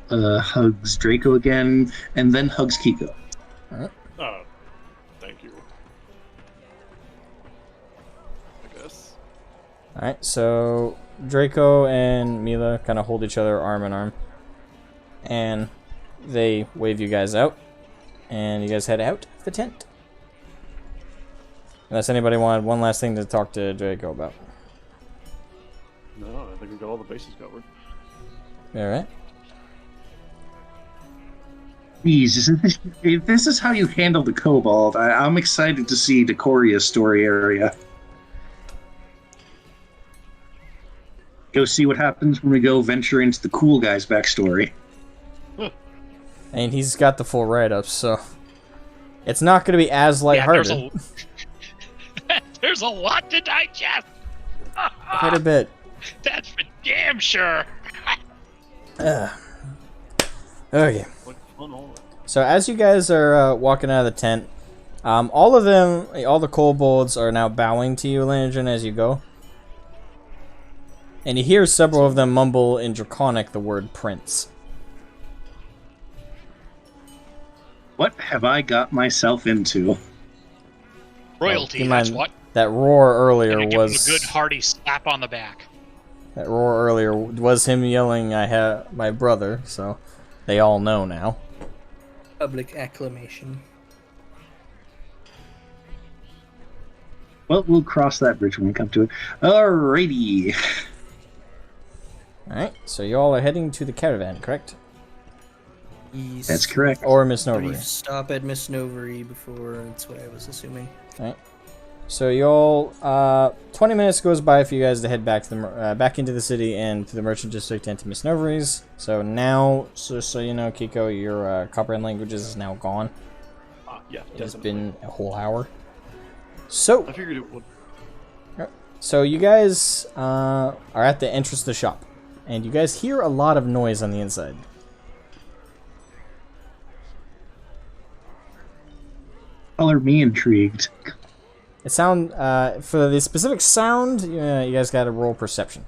hugs Draco again, and then hugs Kiko. Oh, thank you. I guess. Alright, so Draco and Mila kind of hold each other arm in arm. And they wave you guys out. And you guys head out of the tent. Unless anybody wanted one last thing to talk to Draco about. No, I think we got all the bases covered. Alright. Please, if this is how you handle the Kobold, I'm excited to see Decoria's story area. Go see what happens when we go venture into the cool guy's backstory. And he's got the full write-up, so it's not going to be as lighthearted. There's a lot to digest. Quite a bit. That's for damn sure. Okay. Like fun all that. So as you guys are walking out of the tent, all of them, all the kobolds are now bowing to you, Landon, as you go. And you hear several of them mumble in Draconic the word prince. What have I got myself into? Royalty, keep in that's mind, what. That roar earlier And you give him was a good hearty slap on the back. that roar earlier was him yelling, "I have my brother," so they all know now. Public acclamation. Well, we'll cross that bridge when we come to it. Alrighty. Alright, so you all are heading to the caravan, correct? Yes. That's correct. Or Miss Brief Norbury. stop at Miss Novery before, that's what I was assuming. Alright. So you all, 20 minutes goes by for you guys to head back to the back into the city and to the merchant district and to Miss Novery's. So now, so you know, Kiko, your copper languages is now gone. Yeah, It has definitely. been a whole hour. So, I figured it would. So you guys are at the entrance of the shop, and you guys hear a lot of noise on the inside. Color me intrigued. It sound for the specific sound, you guys got to roll perception.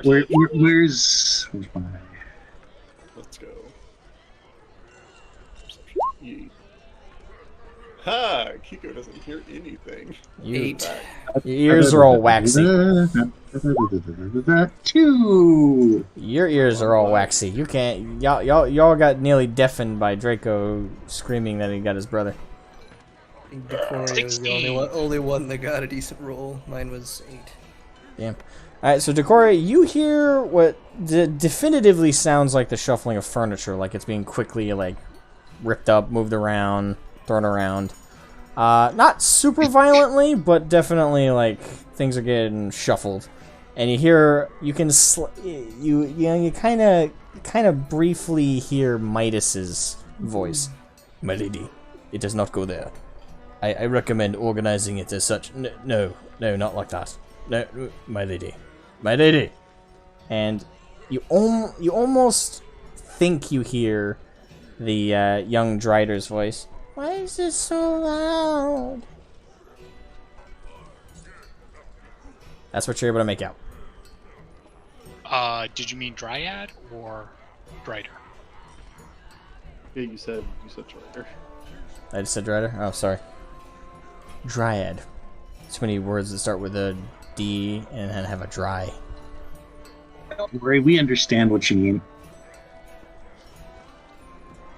Where's my... Let's go. Perception. Yeet. Ha! Kiko doesn't hear anything. You, 8. your ears are all waxy. 2. Your ears are all waxy. You can't. Y'all got nearly deafened by Draco screaming that he got his brother. I think Decoria was the only one that got a decent roll. Mine was 8. Damn. Alright, so Decoria, you hear what definitively sounds like the shuffling of furniture, like it's being quickly, like, ripped up, moved around, thrown around. Not super violently, but definitely, like, things are getting shuffled. And you hear, you can, you kind of briefly hear Midas's voice. My lady, it does not go there. I recommend organizing it as such. No, not like that. No, my lady. My lady! And you almost think you hear the young Drider's voice. Why is this so loud? That's what you're able to make out. Did you mean Dryad or Drider? Yeah, you said Drider. I just said Drider? Oh, sorry. Dryad. Too many words that start with a D and then have a dry. Don't worry, we understand what you mean.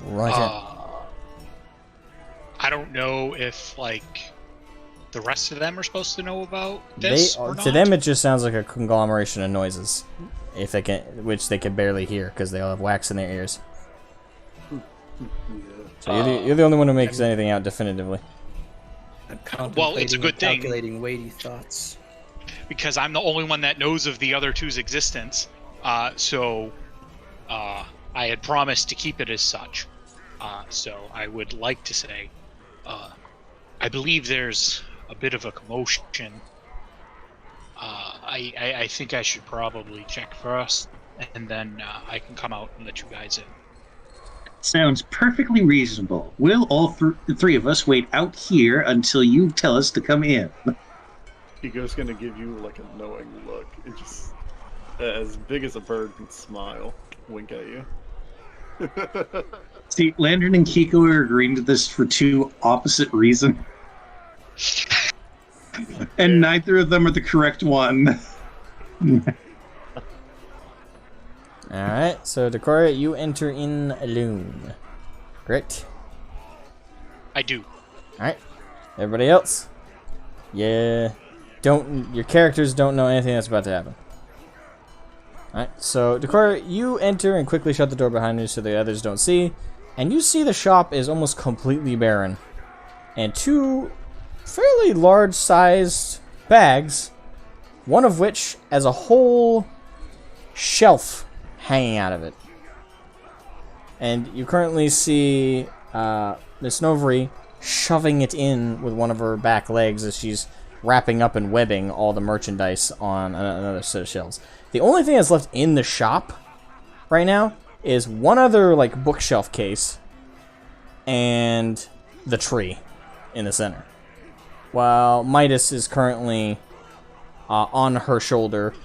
Right. I don't know if, like, the rest of them are supposed to know about this or not. To them, it just sounds like a conglomeration of noises, if they can, which they can barely hear because they all have wax in their ears. Yeah. So you're the only one who makes anything out definitively. Well, it's a good thing. Calculating weighty thoughts. Because I'm the only one that knows of the other two's existence. So I had promised to keep it as such. So I would like to say, I believe there's a bit of a commotion. I think I should probably check first, and then I can come out and let you guys in. Sounds perfectly reasonable. We'll all the three of us wait out here until you tell us to come in. Kiko's gonna give you like a knowing look. It just as big as a bird can smile, wink at you. See, Lantern and Kiko are agreeing to this for two opposite reasons. And neither of them are the correct one. Alright, so Decoria, you enter in alone. Correct? I do. Alright. Everybody else? Yeah. Your characters don't know anything that's about to happen. Alright, so Decoria, you enter and quickly shut the door behind you so the others don't see. And you see the shop is almost completely barren. And two fairly large-sized bags, one of which has a whole shelf hanging out of it. And you currently see Miss Novery shoving it in with one of her back legs as she's wrapping up and webbing all the merchandise on another set of shelves. The only thing that's left in the shop right now is one other like bookshelf case and the tree in the center. While Midas is currently on her shoulder,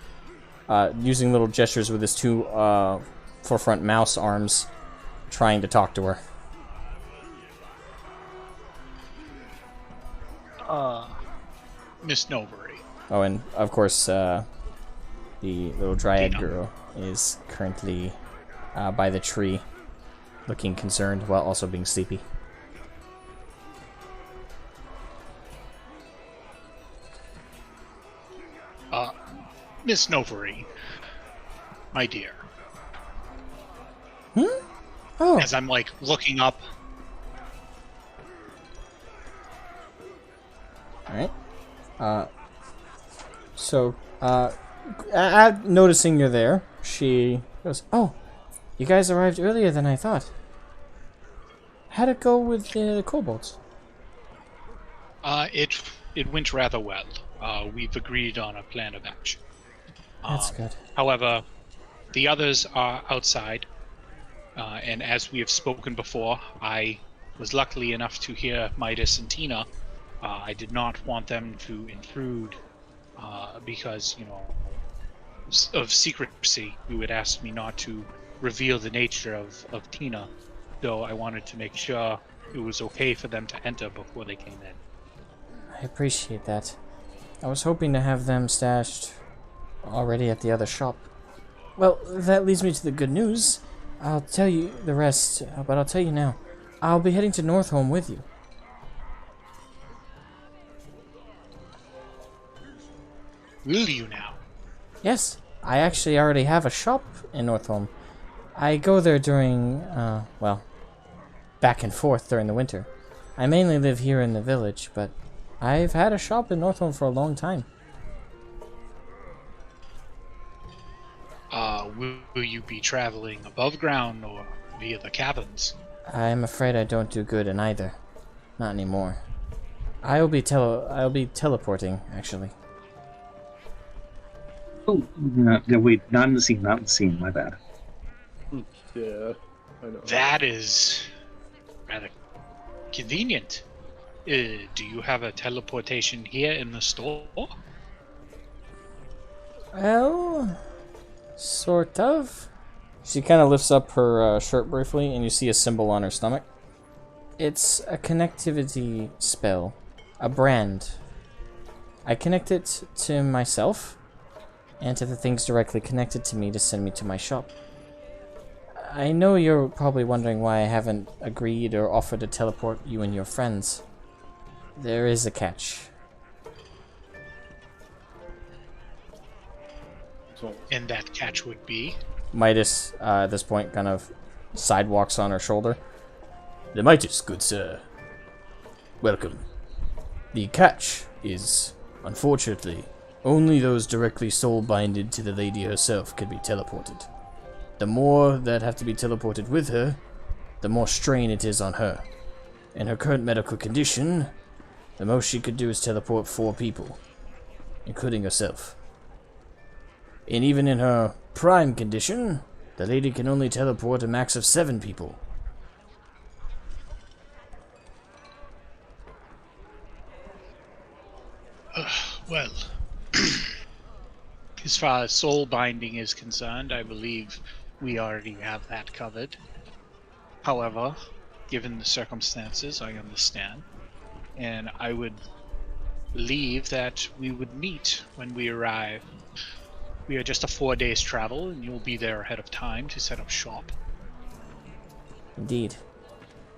using little gestures with his two forefront mouse arms, trying to talk to her. Miss Novery. Oh, and of course, the little dryad girl is currently by the tree, looking concerned while also being sleepy. Miss Novery, my dear. Oh. As I'm like looking up. Alright. Noticing you're there, she goes, "Oh, you guys arrived earlier than I thought. How'd it go with the kobolds?" It went rather well. We've agreed on a plan of action. That's good. However, the others are outside, and as we have spoken before, I was lucky enough to hear Midas and Tina. I did not want them to intrude because, of secrecy. You had asked me not to reveal the nature of Tina, so I wanted to make sure it was okay for them to enter before they came in. I appreciate that. I was hoping to have them stashed already at the other shop. Well, that leads me to the good news. I'll tell you the rest, but I'll tell you now. I'll be heading to Northholm with you. Will you now? Yes, I actually already have a shop in Northholm. I go there during, back and forth during the winter. I mainly live here in the village, but I've had a shop in Northholm for a long time. Will you be traveling above ground or via the caverns? I'm afraid I don't do good in either. Not anymore. I'll be teleporting, actually. Oh, no, wait, not in the scene, my bad. Yeah, I know. That is rather convenient. Do you have a teleportation here in the store? Well, sort of. She kind of lifts up her shirt briefly, and you see a symbol on her stomach. It's a connectivity spell, a brand. I connect it to myself, and to the things directly connected to me to send me to my shop. I know you're probably wondering why I haven't agreed or offered to teleport you and your friends. There is a catch. And that catch would be? Midas, at this point, kind of sidewalks on her shoulder. The Midas, good sir. Welcome. The catch is, unfortunately, only those directly soul-binded to the lady herself can be teleported. The more that have to be teleported with her, the more strain it is on her. In her current medical condition, the most she could do is teleport 4 people, including herself. And even in her prime condition, the lady can only teleport a max of 7 people. Well, as far as soul binding is concerned, I believe we already have that covered. However, given the circumstances, I understand. And I would believe that we would meet when we arrive. We are just a 4 days travel, and you'll be there ahead of time to set up shop. Indeed.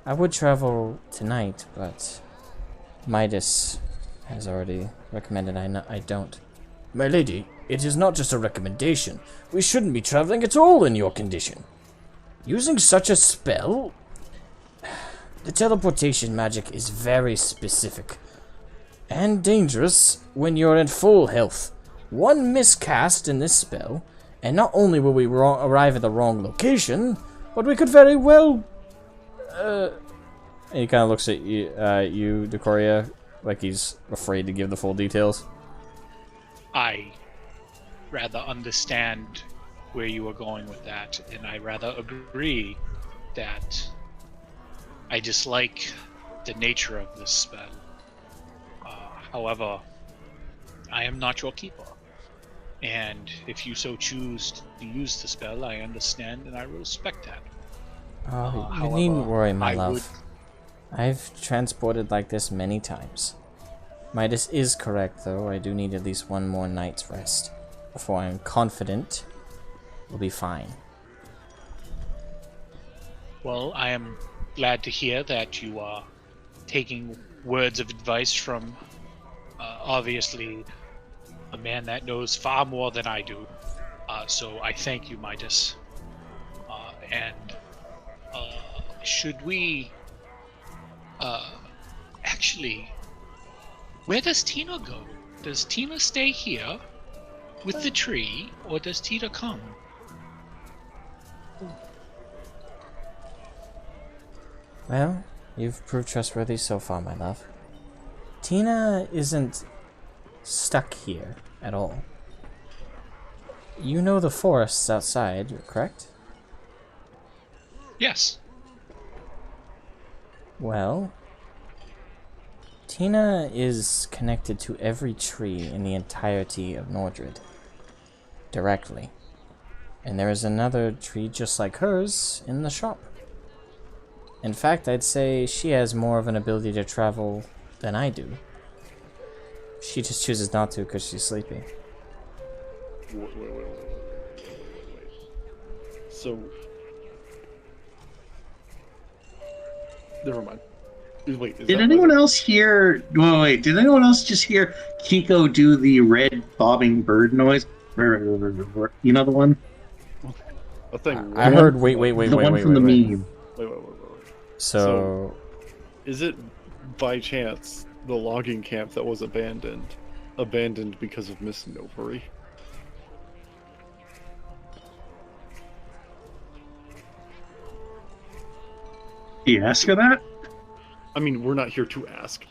I would travel tonight, but Midas has already recommended I don't. My lady, it is not just a recommendation. We shouldn't be traveling at all in your condition. Using such a spell... The teleportation magic is very specific. And dangerous when you're in full health. One miscast in this spell, and not only will we arrive at the wrong location, but we could very well... And he kind of looks at you, Decoria, like he's afraid to give the full details. I rather understand where you are going with that, and I rather agree that I dislike the nature of this spell. However, I am not your keeper, and if you so choose to use the spell, I understand and I respect that. You needn't worry, my love. I've transported like this many times. Midas is correct, though. I do need at least one more night's rest before I'm confident we'll be fine. Well, I am glad to hear that you are taking words of advice from obviously a man that knows far more than I do. So I thank you, Midas. Should we... actually... Where does Tina go? Does Tina stay here with the tree, or does Tina come? Well, you've proved trustworthy so far, my love. Tina isn't stuck here at all. You know the forests outside, correct? Yes. Well, Tina is connected to every tree in the entirety of Nordred. Directly. And there is another tree just like hers in the shop. In fact, I'd say she has more of an ability to travel than I do. She just chooses not to because she's sleepy. Wait. So, never mind. Wait, is Did that anyone like- else hear? Wait, did anyone else just hear Kiko do the red bobbing bird noise? You know the one? a thing? I heard. Wait. The one from the meme. Wait. So, Is it by chance the logging camp that was abandoned because of Miss Novery? Do you ask her that? I mean, we're not here to ask.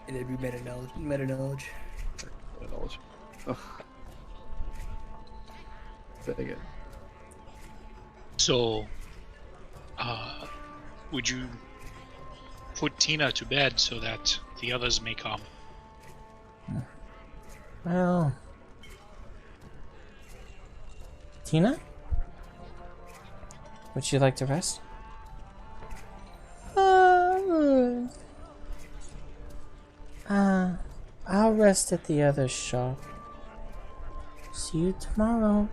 And it'd be meta knowledge. My knowledge. Ugh. Dang it. So, would you put Tina to bed so that the others may come? well... Tina? Would you like to rest? I'll rest at the other shop. See you tomorrow.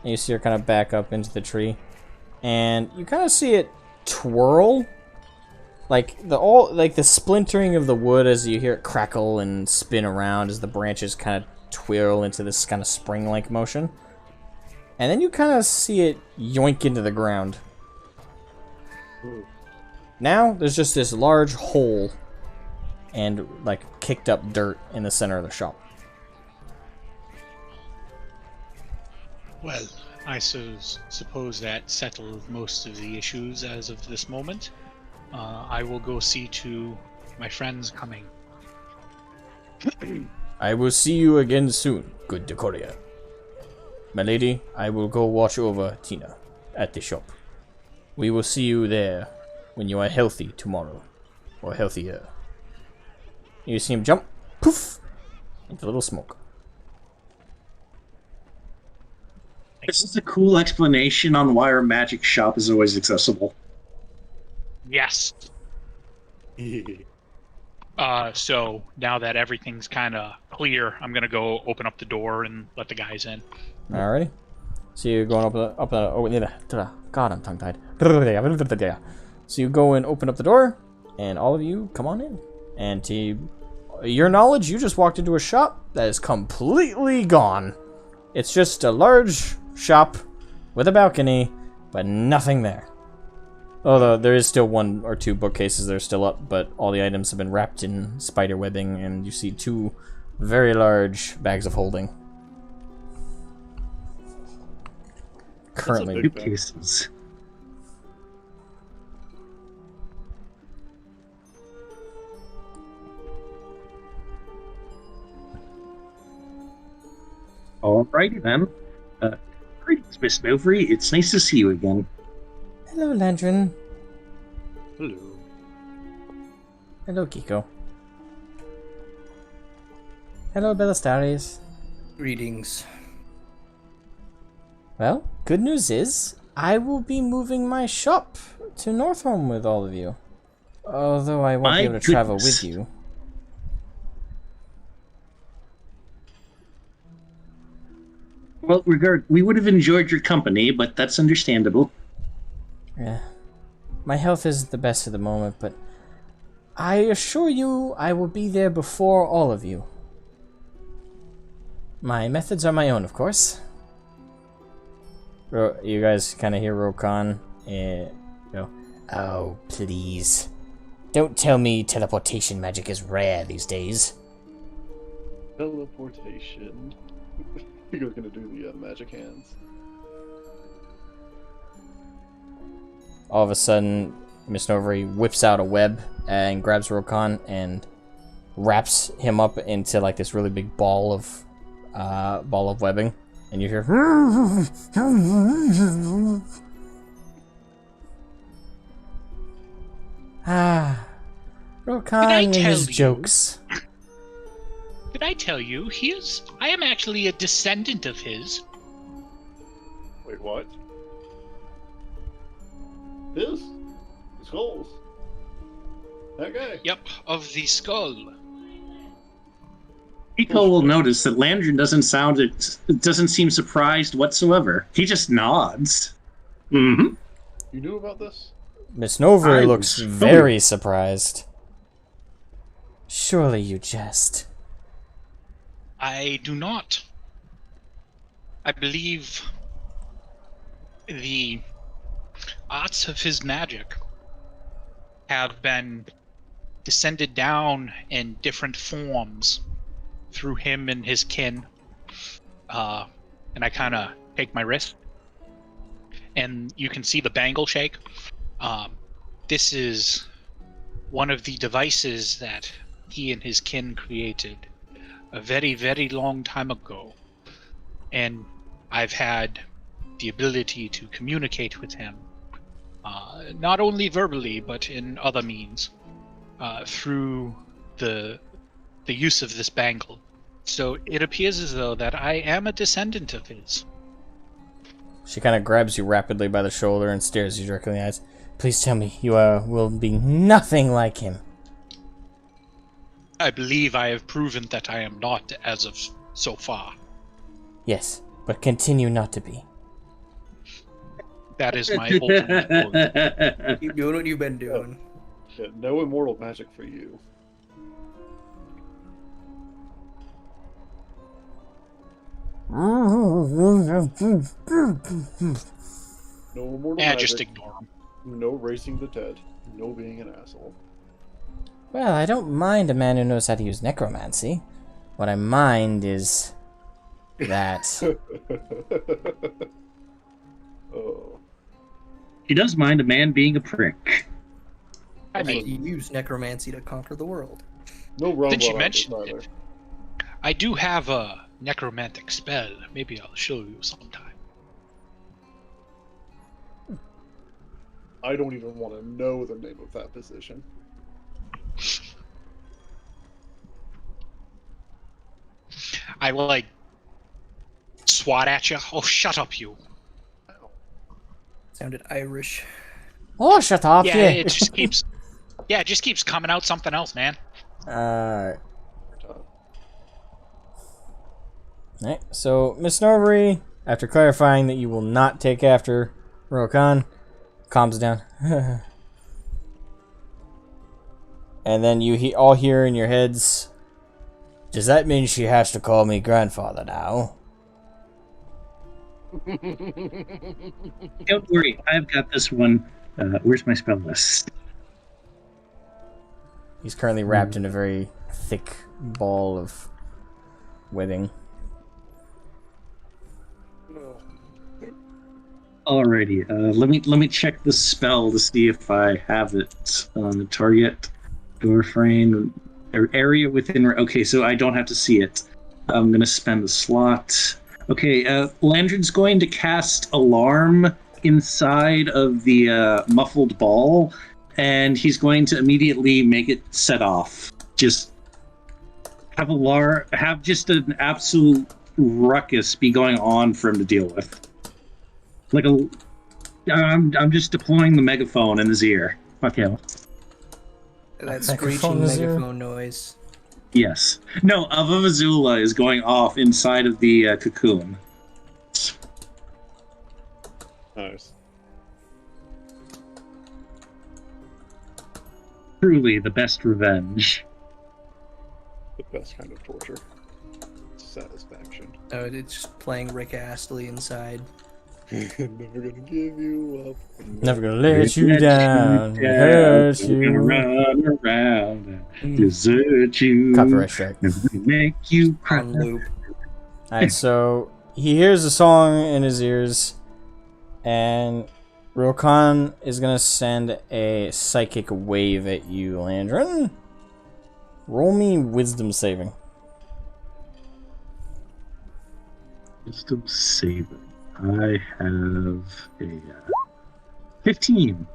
And you see her kind of back up into the tree, and you kind of see it twirl, like the splintering of the wood as you hear it crackle and spin around as the branches kind of twirl into this kind of spring-like motion. And then you kind of see it yoink into the ground. Now, there's just this large hole and, like, kicked up dirt in the center of the shop. Well, I suppose that settled most of the issues as of this moment. I will go see to my friends coming. I will see you again soon, good Decoria. My lady, I will go watch over Tina at the shop. We will see you there when you are healthy tomorrow, or healthier. You see him jump, poof, into a little smoke. This is a cool explanation on why our magic shop is always accessible. Yes. So now that everything's kind of clear, I'm gonna go open up the door and let the guys in. Alrighty. So you're going God, I'm tongue-tied. So you go and open up the door, and all of you come on in. And to your knowledge, you just walked into a shop that is completely gone. It's just a large shop with a balcony, but nothing there. Although there is still one or two bookcases that are still up, but all the items have been wrapped in spider webbing, and you see two very large bags of holding. Currently, big bag. Suitcases. Alrighty then. Greetings, Miss Novery. It's nice to see you again. hello, Landrin. Hello. Hello, Kiko. Hello, Bellastaris. Greetings. Well, good news is, I will be moving my shop to Northholm with all of you. Although I won't My be able to travel goodness. with you. Well, we would have enjoyed your company, but that's understandable. Yeah. My health isn't the best at the moment, but I assure you I will be there before all of you. My methods are my own, of course. You guys kind of hear Rokan go, "Oh, please. Don't tell me teleportation magic is rare these days." Teleportation. You're gonna do the magic hands. All of a sudden, Miss Novery whips out a web and grabs Rokan and wraps him up into like this really big ball of webbing, and you hear. Rokan and his jokes. Did I tell you I am actually a descendant of his. Wait, what? His? The skulls? That guy? Yep, of the skull. Pico will notice that Landrin doesn't seem surprised whatsoever. He just nods. Mm-hmm. You knew about this? Miss Novery I looks was- very surprised. Surely you jest. I do not. I believe the arts of his magic have been descended down in different forms through him and his kin. And I kind of take my wrist, and you can see the bangle shake. This is one of the devices that he and his kin created a very, very long time ago. And I've had the ability to communicate with him, not only verbally, but in other means, through the use of this bangle. So it appears as though that I am a descendant of his. She kind of grabs you rapidly by the shoulder and stares you directly in the eyes. Please tell me you will be nothing like him. I believe I have proven that I am not as of so far. Yes, but continue not to be. That is my ultimate goal. Keep doing what you've been doing. Yeah, no immortal magic for you. No immortal magic. Just ignore him. No racing the dead. No being an asshole. Well, I don't mind a man who knows how to use necromancy. What I mind is that... Oh. He does mind a man being a prick. I You mean, use necromancy to conquer the world. No wrong since you blood mentioned either. it, I do have a necromantic spell. Maybe I'll show you sometime. I don't even want to know the name of that position. I will, like, swat at you. Oh, shut up, you. Sounded Irish. Oh, shut up, Yeah, yeah. it just keeps... Yeah, it just keeps coming out something else, man. Alright, so Miss Norbury, after clarifying that you will not take after Rokan, calms down. And then you all hear in your heads, does that mean she has to call me grandfather now? Don't worry, I've got this one. Where's my spell list? He's currently wrapped in a very thick ball of webbing. Alrighty, let me check the spell to see if I have it on the target. Door frame, area within. Okay, so I don't have to see it. I'm gonna spend a slot. Okay, Landron's going to cast Alarm inside of the muffled ball, and he's going to immediately make it set off. Just have just an absolute ruckus be going on for him to deal with. Like I'm just deploying the megaphone in his ear. Fuck him. That Microphone screeching is here. megaphone noise. Yes. No, a Vavazula is going off inside of the cocoon. Nice. Truly the best revenge. The best kind of torture. Satisfaction. Oh, it's just playing Rick Astley inside. Never gonna give you up. Never gonna let you down, hurt Gonna you. run around and desert you. Copyright strike. Never make you cry. On loop. Alright, so he hears a song in his ears, and Rokon is gonna send a psychic wave at you, Landrin. Roll me wisdom saving. Wisdom saving. I have a 15.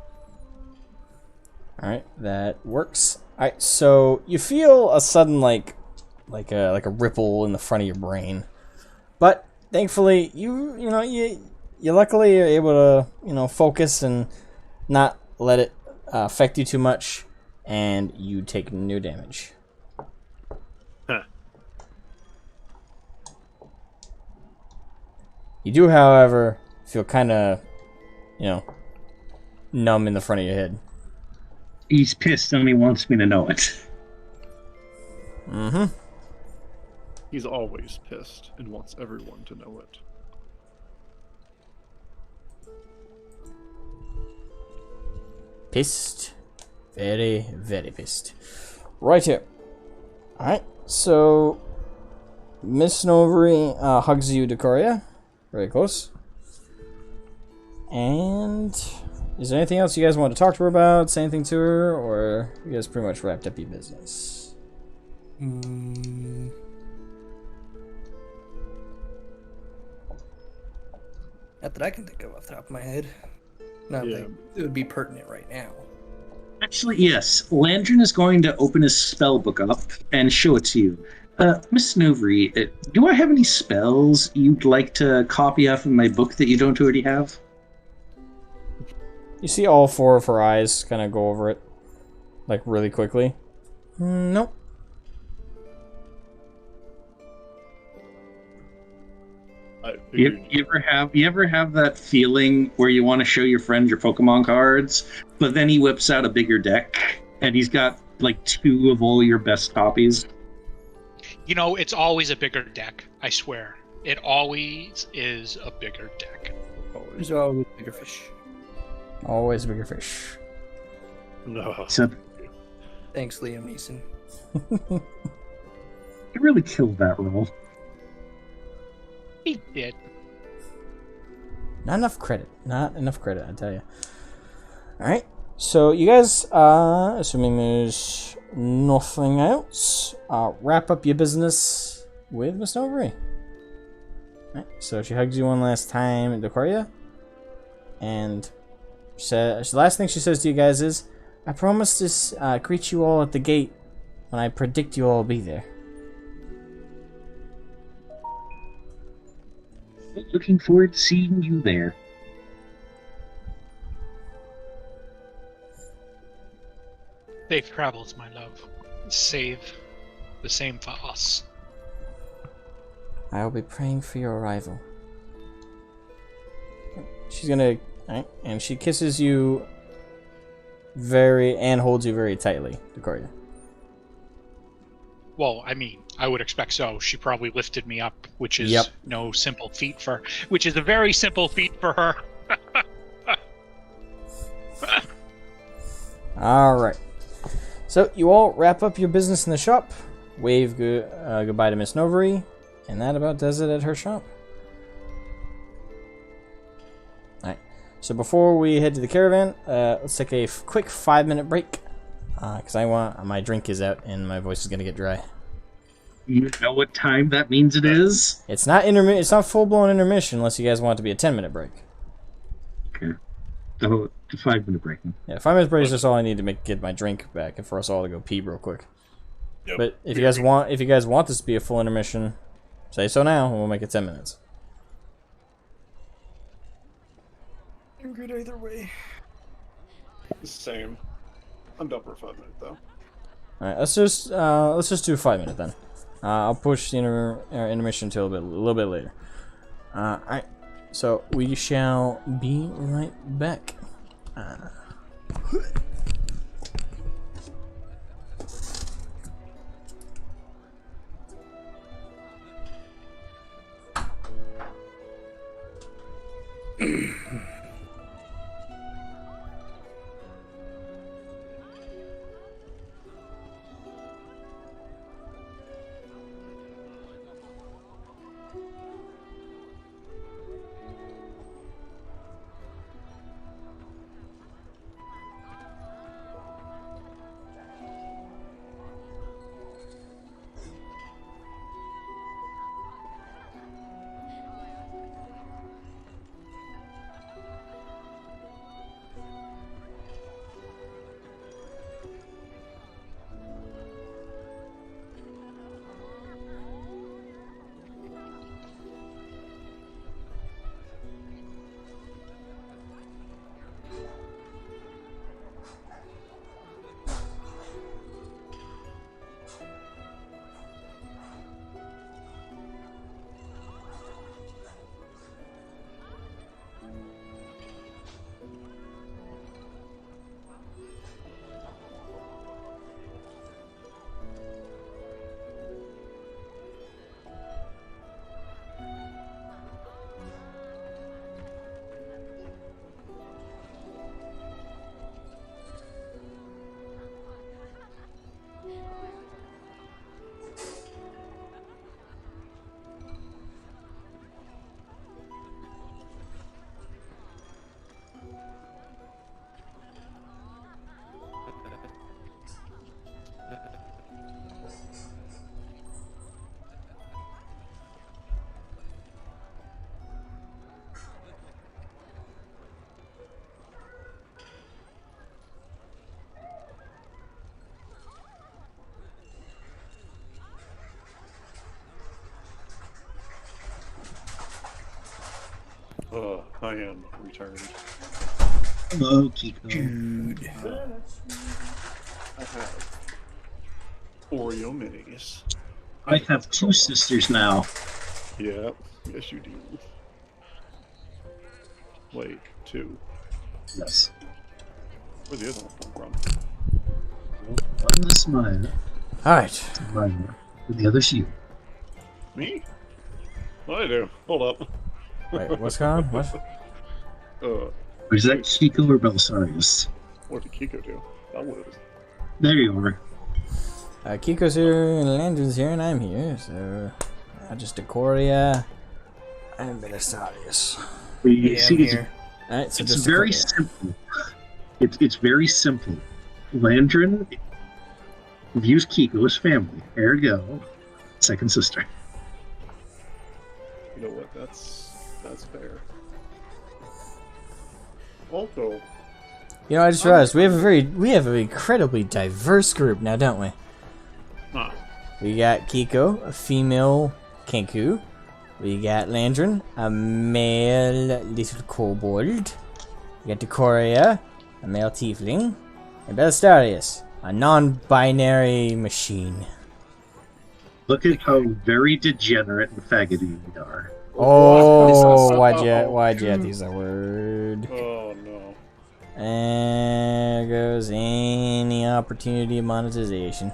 Alright, that works. Alright, so you feel a sudden like a ripple in the front of your brain. But thankfully you luckily are able to, focus and not let it affect you too much, and you take no damage. Huh. You do, however, feel kind of, numb in the front of your head. He's pissed and he wants me to know it. Mm-hmm. He's always pissed and wants everyone to know it. Pissed. Very, very pissed. Right here. Alright, so Miss Novery hugs you, Decoria. Very close. And is there anything else you guys want to talk to her about? Say anything to her? Or you guys pretty much wrapped up your business? Not that I can think of off the top of my head. Not Yeah. that it would be pertinent right now. Actually, yes. Landrin is going to open his spell book up and show it to you. Miss Novery, do I have any spells you'd like to copy off of my book that you don't already have? You see all four of her eyes kind of go over it, like really quickly. Nope. You ever have that feeling where you want to show your friend your Pokemon cards, but then he whips out a bigger deck and he's got like 2 of all your best copies? It's always a bigger deck, I swear. It always is a bigger deck. There's always bigger fish. Always bigger fish. No. So Thanks, Liam Neeson. you really killed that roll. He did. Not enough credit. Not enough credit, I tell you. Alright, so you guys, assuming there's nothing else, wrap up your business with Miss Novery. Alright, so she hugs you one last time in Decoria. And the last thing she says to you guys is, I promise to greet you all at the gate when I predict you all will be there. Looking forward to seeing you there. Safe travels, my love. Save the same for us. I will be praying for your arrival. She's gonna, right, and she kisses you and holds you very tightly, Decoria. Well, I would expect so. She probably lifted me up, which is Yep. no simple feat which is a very simple feat for her. Alright. So, you all wrap up your business in the shop, wave goodbye to Miss Novery, and that about does it at her shop. Alright. So, before we head to the caravan, let's take a quick 5-minute break, because my drink is out and my voice is going to get dry. You know what time that means it is? It's not it's not full-blown intermission unless you guys want it to be a 10-minute break. Okay. So, the 5-minute break. Yeah, 5 minutes break is just all I need to get my drink back and for us all to go pee real quick. Yep. But if you guys want this to be a full intermission, say so now, and we'll make it 10 minutes. I'm good either way. Same. I'm done for 5 minutes though. All right, let's just do 5 minutes then. I'll push the intermission until a little bit later. All right, so we shall be right back. I am returned. Hello, Kiko. Dude. I have Oreo minis. I have 2 sisters now. Yeah, yes you do. Wait, 2. Yes. Where's the other one come from? One is mine. Alright. Mine. The other's you. Me? What I do? Hold up. Wait, what's going on? What? Or is that Kiko or Belisarius? What did Kiko do? That was. There you are. Kiko's here, and Landon's here, and I'm here, so... just Decoria and Belisarius. You Yeah, see, I'm it's, here. Alright, so it's just very Decoria. simple. It's very simple. Landrin views Kiko as family. Ergo, second sister. You know what? That's fair. Also, You know, I just realized we have an incredibly diverse group now, don't we? huh. We got Kiko, a female Kenku. We got Landrin, a male little kobold. We got Decoria, a male tiefling. And Belisarius, a non-binary machine. Look at how very degenerate and faggoty we are. Oh, why'd you have to use that word? Oh no. And there goes any opportunity of monetization.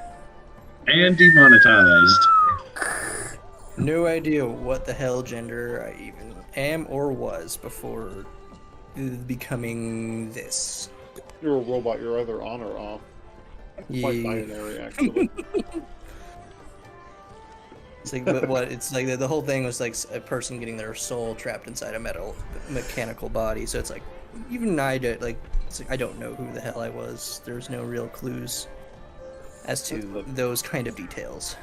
And demonetized. No idea what the hell gender I even am or was before becoming this. You're a robot. You're either on or off. Quite Yeah. binary, actually. It's like, but what? It's like the whole thing was like a person getting their soul trapped inside a mechanical body. So it's like, even I don't like. It's like, I don't know who the hell I was. There's no real clues as to those kind of details.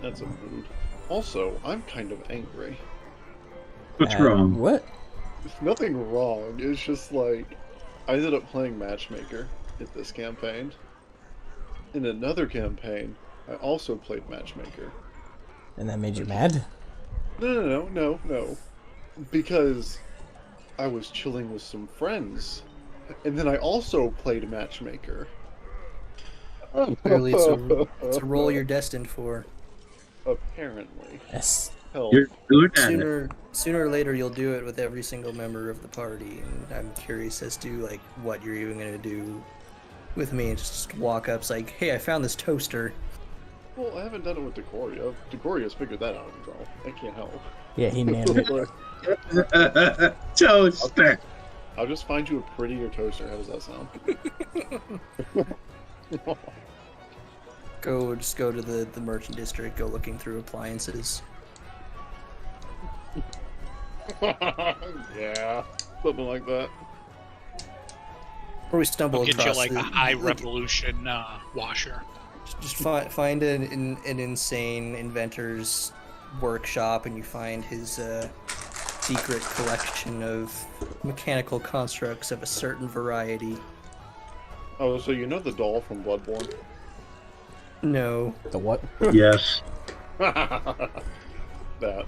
That's a mood. Also, I'm kind of angry. What's wrong? What? There's nothing wrong. It's just like I ended up playing Matchmaker in this campaign. In another campaign, I also played Matchmaker. And that made you mad? No. Because I was chilling with some friends, and then I also played Matchmaker. Clearly, it's a role you're destined for. Apparently. Yes. Hell, You're good at it. Sooner or later, you'll do it with every single member of the party, and I'm curious as to like what you're even gonna do with me. Just walk up, it's like, hey, I found this toaster. well, I haven't done it with Decoria. Decoria's figured that out on his own. I can't help. Yeah, he nailed it. Toaster. I'll just find you a prettier toaster. How does that sound? Just go to the merchant district, go looking through appliances. Yeah, something like that. Or we stumble We'll get you across like a high revolution washer. Just find an insane inventor's workshop, and you find his secret collection of mechanical constructs of a certain variety. Oh, so you know the doll from Bloodborne? No. The what? Yes. That.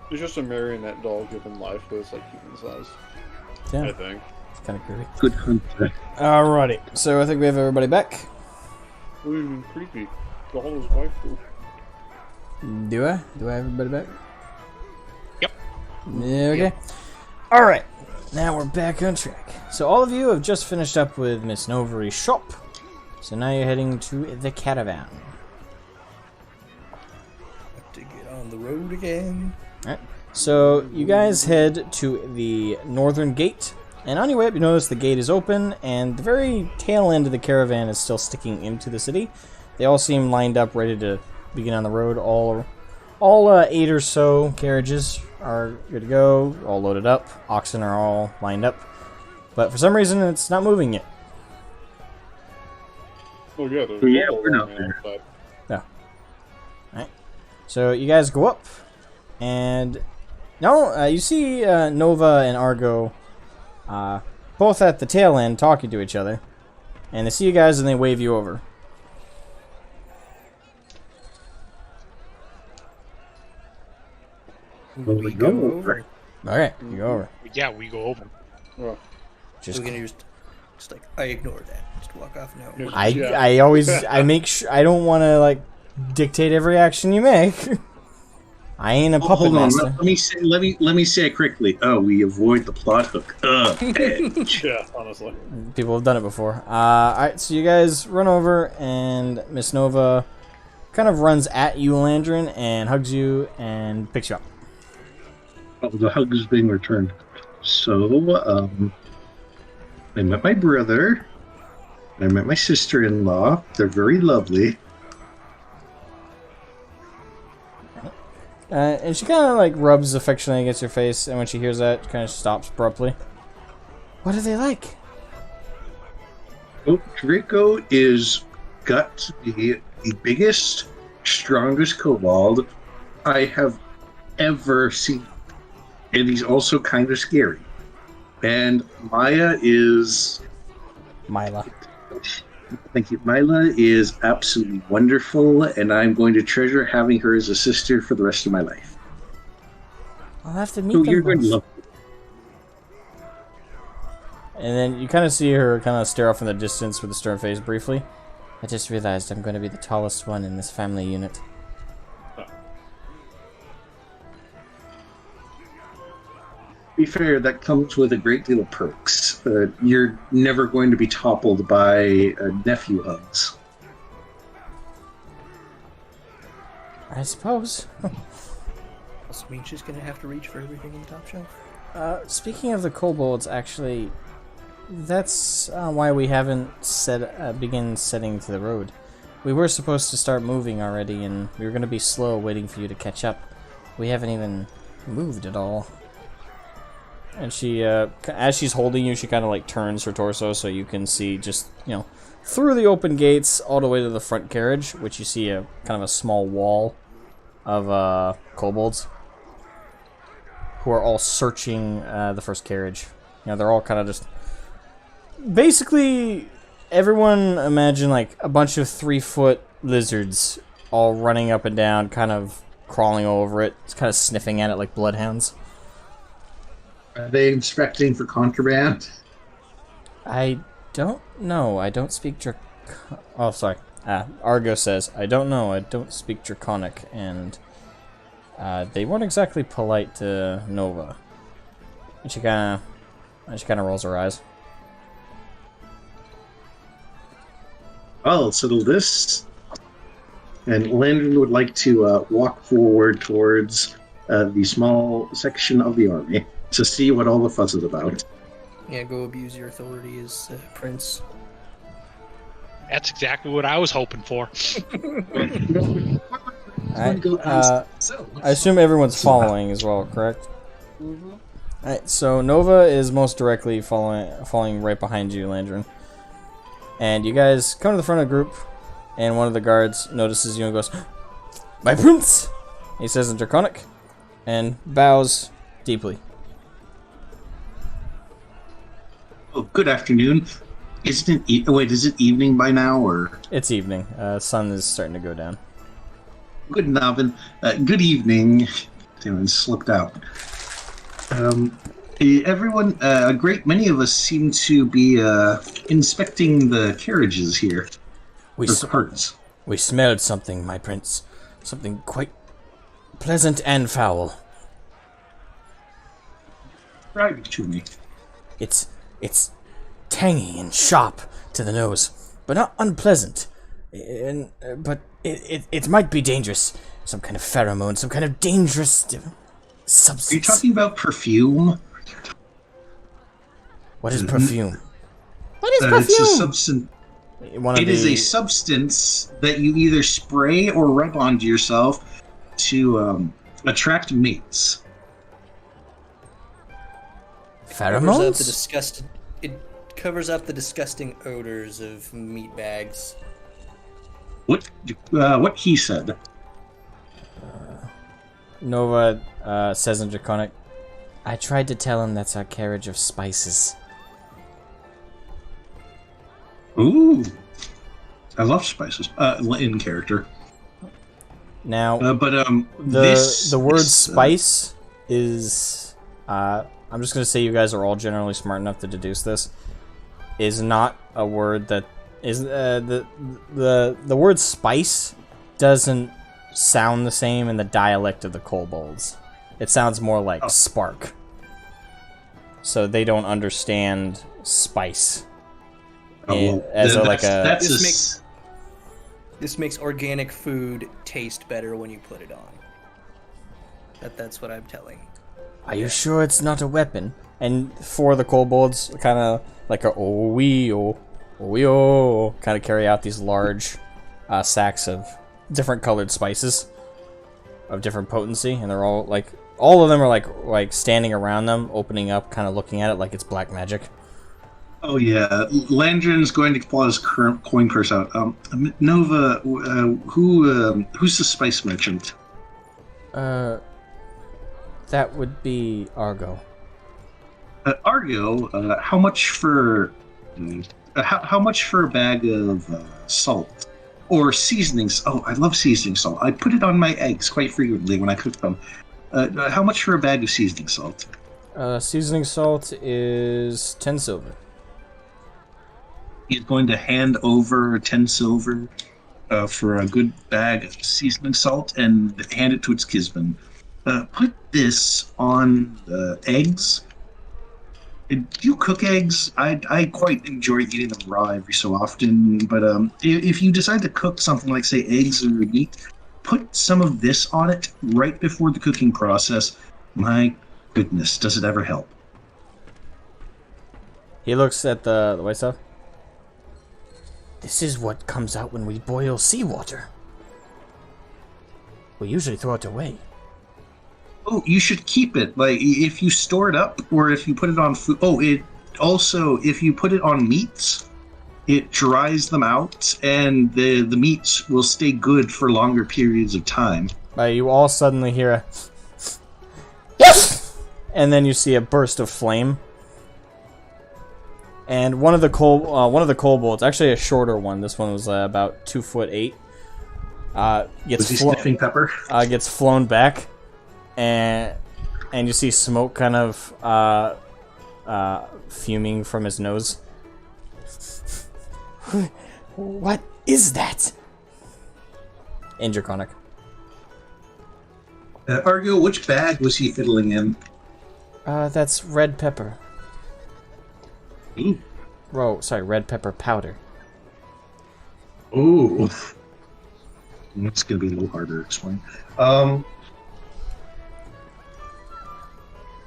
It's just a marionette doll given life, but it's like human sized. I Yeah, think. it's kind of creepy. Good hunter. Alrighty, so I think we have everybody back. Ooh, creepy. Doll is waifu. Do I? Do I have everybody back? Yep. Yeah, okay. Alright, now we're back on track. So all of you have just finished up with Miss Novary's shop. So now you're heading to the caravan. To get on the road again. Alright, so you guys head to the northern gate. And on your way up, you notice the gate is open, and the very tail end of the caravan is still sticking into the city. They all seem lined up, ready to begin on the road. All 8 or so carriages are good to go, all loaded up. Oxen are all lined up. But for some reason, it's not moving yet. Oh yeah, there's Yeah, a doll we're not on there. the outside. Alright, so you guys go up, and now you see Nova and Argo both at the tail end talking to each other. And they see you guys and they wave you over. Well, we go over. Okay, you go over. Yeah, we go over. Well, Just We're gonna just like I ignore that. Just walk off. No. Yeah. I always I make sure I don't want to like dictate every action you make. I ain't a puppet Hold on. master. Let me say it quickly. Oh, we avoid the plot hook. yeah, honestly. People have done it before. Alright, so you guys run over, and Miss Nova kind of runs at you, Landrin, and hugs you and picks you up. Oh, the hug is being returned. So, I met my brother. I met my sister-in-law. They're very lovely. And she kind of like rubs affectionately against your face, and when she hears that, kind of stops abruptly. What are they like? Oh, Draco is got to be the biggest, strongest kobold I have ever seen. And he's also kind of scary. And Maya is... Mila. Thank you. Mila is absolutely wonderful, and I'm going to treasure having her as a sister for the rest of my life. I'll have to meet So them you're going to both. love And then you kind of see her kind of stare off in the distance with a stern face briefly. I just realized I'm going to be the tallest one in this family unit. To be fair, that comes with a great deal of perks. You're never going to be toppled by nephew hugs. I suppose. Also means she's gonna have to reach for everything in the top shelf. Speaking of the kobolds, actually, that's why we haven't begin setting to the road. We were supposed to start moving already, and we were going to be slow waiting for you to catch up. We haven't even moved at all. And she, as she's holding you, she kind of like turns her torso so you can see just, through the open gates all the way to the front carriage, which you see a kind of a small wall of kobolds who are all searching the first carriage. They're all kind of just... Basically, everyone imagine like a bunch of 3-foot lizards all running up and down, kind of crawling over it, kind of sniffing at it like bloodhounds. Are they inspecting for contraband? I don't know. I don't speak Oh, sorry. Argo says, I don't know. I don't speak Draconic, and they weren't exactly polite to Nova. And she kind of rolls her eyes. I'll settle this. And Landon would like to walk forward towards the small section of the army to see what all the fuss is about. Yeah, go abuse your authority as prince. That's exactly what I was hoping for. Alright, I assume everyone's following as well, correct? Alright, so Nova is most directly following right behind you, Landrin. And you guys come to the front of the group, and one of the guards notices you and goes, "My prince!" He says in Draconic, and bows deeply. Oh, good afternoon. Isn't it? Wait, is it evening by now, or? It's evening. Sun is starting to go down. Good Navin. Good evening. Damn, it slipped out. Everyone, a great many of us seem to be inspecting the carriages here. We smelled something, my prince. Something quite pleasant and foul. Describe it to me. It's tangy and sharp to the nose, but not unpleasant. But it might be dangerous. Some kind of pheromone, some kind of dangerous substance. Are you talking about perfume? What is perfume? What is perfume? It's a substance. It is a substance that you either spray or rub onto yourself to attract mates. Pheromones? It covers up the disgusting odors of meat bags. What he said. Nova says in Draconic, I tried to tell him that's our carriage of spices. Ooh. I love spices. In character. Now, But the word spice is I'm just gonna say you guys are all generally smart enough to deduce this, is not a word that is the word spice doesn't sound the same in the dialect of the kobolds. It sounds more like spark. So they don't understand spice This makes organic food taste better when you put it on. That's what I'm telling. Are you sure it's not a weapon? And for the kobolds, kind of like a kind of carry out these large sacks of different colored spices of different potency, and they're all like, all of them are like standing around them, opening up, kind of looking at it like it's black magic. Oh yeah, Landrin's going to pull his current coin purse out. Nova, who's the spice merchant? That would be Argo. Argo, how much for how much for a bag of salt or seasonings? Oh, I love seasoning salt. I put it on my eggs quite frequently when I cook them. How much for a bag of seasoning salt? Seasoning salt is 10 silver. He's going to hand over 10 silver for a good bag of seasoning salt and hand it to its kisman. Put this on eggs. Do you cook eggs? I quite enjoy eating them raw every so often, but if you decide to cook something like, say, eggs or meat, put some of this on it right before the cooking process. My goodness, does it ever help? He looks at the white stuff. This is what comes out when we boil seawater. We usually throw it away. Oh, you should keep it. Like, if you store it up, or if you put it on food. Oh, it also, if you put it on meats, it dries them out, and the meats will stay good for longer periods of time. You all suddenly hear a yes, and then you see a burst of flame. And one of the kobolds, actually a shorter one. This one was about 2'8". Was he sniffing pepper? Gets flown back, and you see smoke kind of fuming from his nose. What is that? In Draconic. Argo, which bag was he fiddling in? That's red pepper. Ooh. Red pepper powder. Ooh. It's going to be a little harder to explain.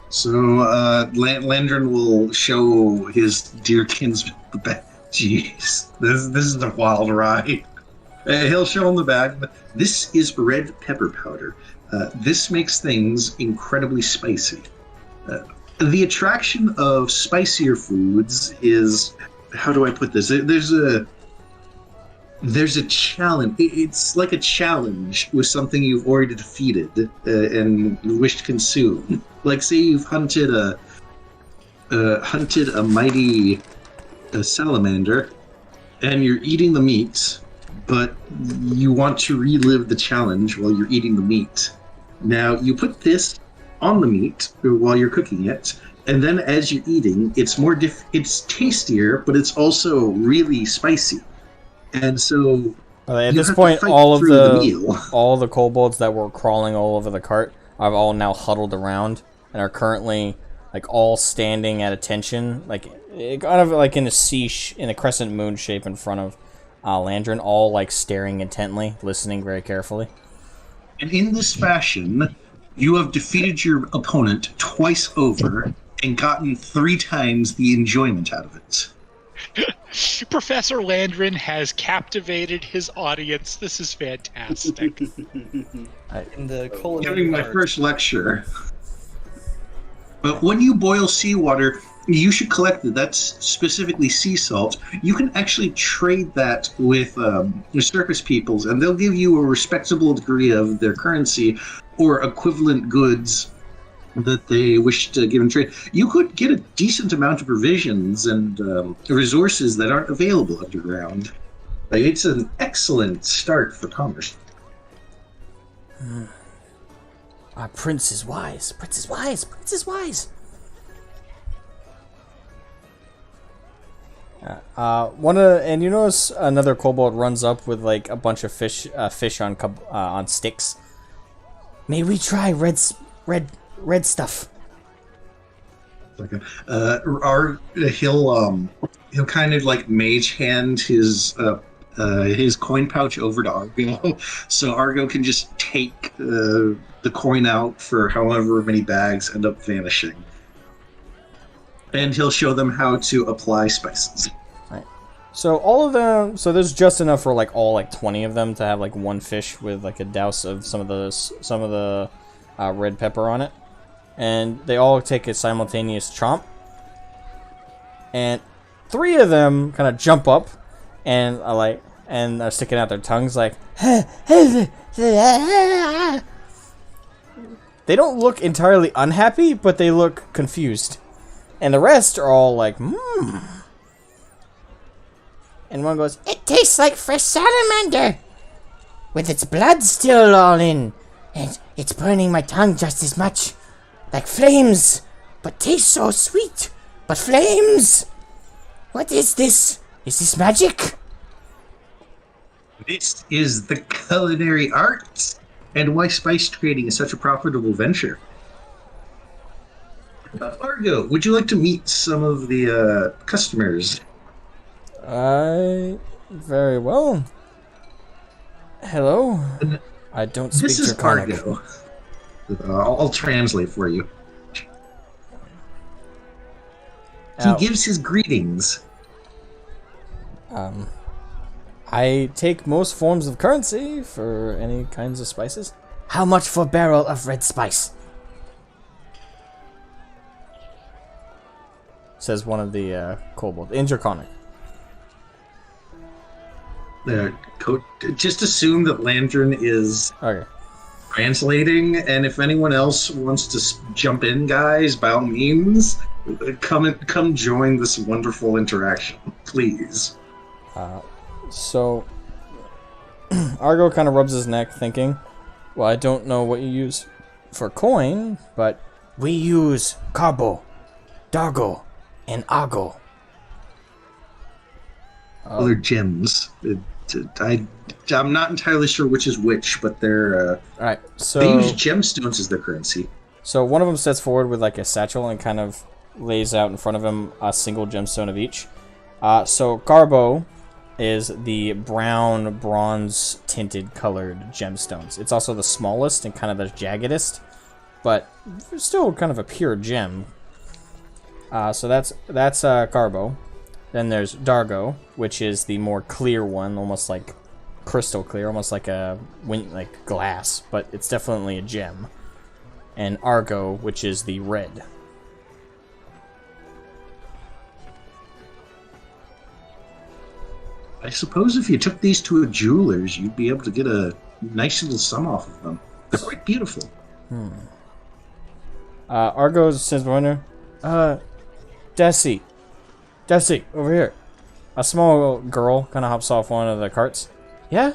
So, Landrin will show his dear kinsman the bag. Jeez, this is a wild ride. He'll show him the bag. This is red pepper powder. This makes things incredibly spicy. The attraction of spicier foods is, how do I put this? There's a challenge. It's like a challenge with something you've already defeated and wish to consume. Like, say you've hunted a mighty salamander, and you're eating the meat, but you want to relive the challenge while you're eating the meat. Now, you put this on the meat while you're cooking it, and then as you're eating, it's it's tastier, but it's also really spicy. And so at this point, all the kobolds that were crawling all over the cart are all now huddled around and are currently all standing at attention, kind of like in a crescent moon shape in front of Landrin, all staring intently, listening very carefully. And in this fashion, you have defeated your opponent twice over and gotten 3 times the enjoyment out of it. Professor Landrin has captivated his audience. This is fantastic. In the giving my first lecture. But when you boil seawater, you should collect it. That's specifically sea salt. You can actually trade that with surface peoples, and they'll give you a respectable degree of their currency or equivalent goods that they wish to give in trade. You could get a decent amount of provisions and resources that aren't available underground. It's an excellent start for commerce. Our prince is wise. Prince is wise. Prince is wise. And you notice another kobold runs up with like a bunch of fish on sticks. May we try red stuff? Okay. He'll kind of like mage hand his coin pouch over to Argo, so Argo can just take the coin out for however many bags end up vanishing. And he'll show them how to apply spices. Right. So all of them. So there's just enough for like all 20 of them to have like one fish with like a douse of some of the red pepper on it, and they all take a simultaneous chomp. And 3 of them kind of jump up and are sticking out their tongues like. They don't look entirely unhappy, but they look confused. And the rest are all like, And one goes, It tastes like fresh salamander, with its blood still all in, and it's burning my tongue just as much, like flames, but tastes so sweet, but flames. What is this? Is this magic? This is the culinary arts, and why spice trading is such a profitable venture. Argo, would you like to meet some of the customers? Very well. Hello. I don't speak This is Draconic. Argo. I'll translate for you. He gives his greetings. I take most forms of currency for any kinds of spices. How much for a barrel of red spice? Says one of the kobold in Draconic. Just assume that Landrin is Okay. translating, and if anyone else wants to jump in, guys, by all means, come join this wonderful interaction, please. So Argo kind of rubs his neck, thinking, "Well, I don't know what you use for coin, but We use carbo, dargo, and argo. Other gems. I'm not entirely sure which is which, but they're all right." So they use gemstones as their currency. So one of them steps forward with like a satchel and kind of lays out in front of him a single gemstone of each. So Garbo is the brown bronze tinted colored gemstones. It's also the smallest and kind of the jaggedest, but still kind of a pure gem. So that's Garbo. Then there's Dargo, which is the more clear one, almost like crystal clear, almost like like glass, but it's definitely a gem. And Argo, which is the red. I suppose if you took these to a jeweler's, you'd be able to get a nice little sum off of them. They're quite beautiful. Argo says, "Winner, Desi, over here." A small girl kind of hops off one of the carts. Yeah?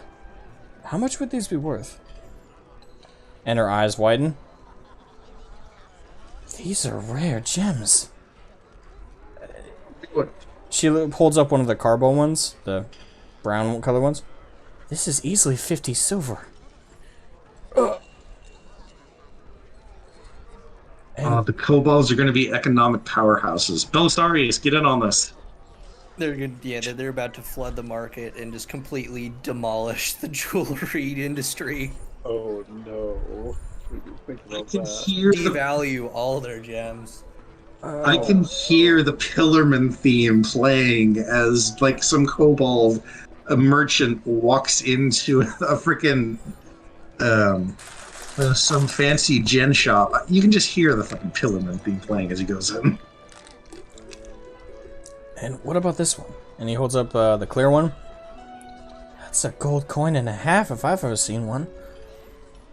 How much would these be worth? And her eyes widen. These are rare gems. What? She holds up one of the carbo ones, the brown color ones. This is easily 50 silver. The kobolds are going to be economic powerhouses. Belisarius, get in on this. They're about to flood the market and just completely demolish the jewelry industry. Oh no. Think I about can that. hear the Devalue all their gems. I can hear the Pillarman theme playing as like some kobold, a merchant walks into a freaking some fancy gen shop. You can just hear the fucking Pillarman theme playing as he goes in. And what about this one? And he holds up the clear one. That's a gold coin and a half if I've ever seen one.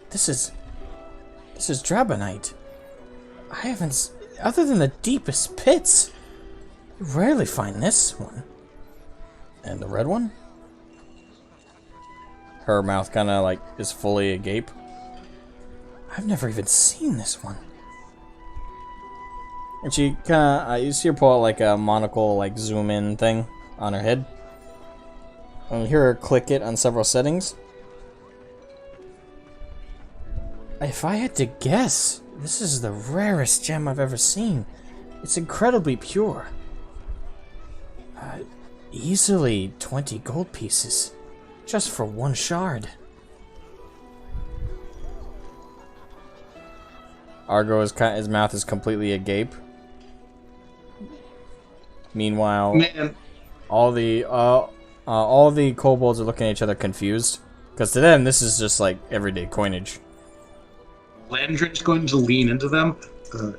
This is Dragonite. I haven't, other than the deepest pits, you rarely find this one. And the red one? Her mouth kind of like is fully agape. I've never even seen this one. And she kind of, you see her pull out like a monocle, like zoom in thing on her head. And you hear her click it on several settings. If I had to guess, this is the rarest gem I've ever seen. It's incredibly pure. Easily 20 gold pieces, just for one shard. Argo is his mouth is completely agape. Meanwhile, Man, all the kobolds are looking at each other confused, because to them this is just like everyday coinage. Landrin's going to lean into them.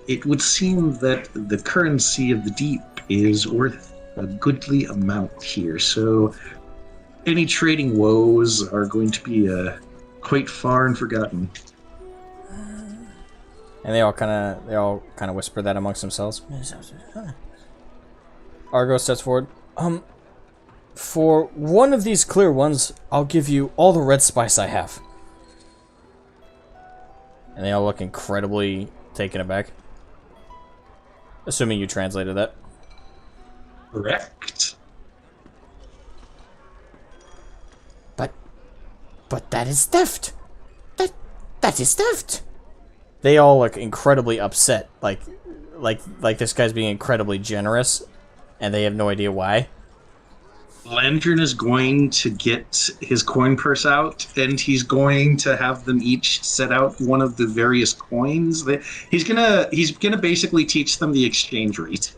It would seem that the currency of the deep is worth a goodly amount here, so any trading woes are going to be quite far and forgotten. And they all kind of whisper that amongst themselves. Argo steps forward. For one of these clear ones, I'll give you all the red spice I have. And they all look incredibly taken aback. Assuming you translated that. Correct. But that is theft. That is theft. They all look incredibly upset. Like this guy's being incredibly generous, and they have no idea why. Landrin is going to get his coin purse out, and he's going to have them each set out one of the various coins. He's gonna basically teach them the exchange rate.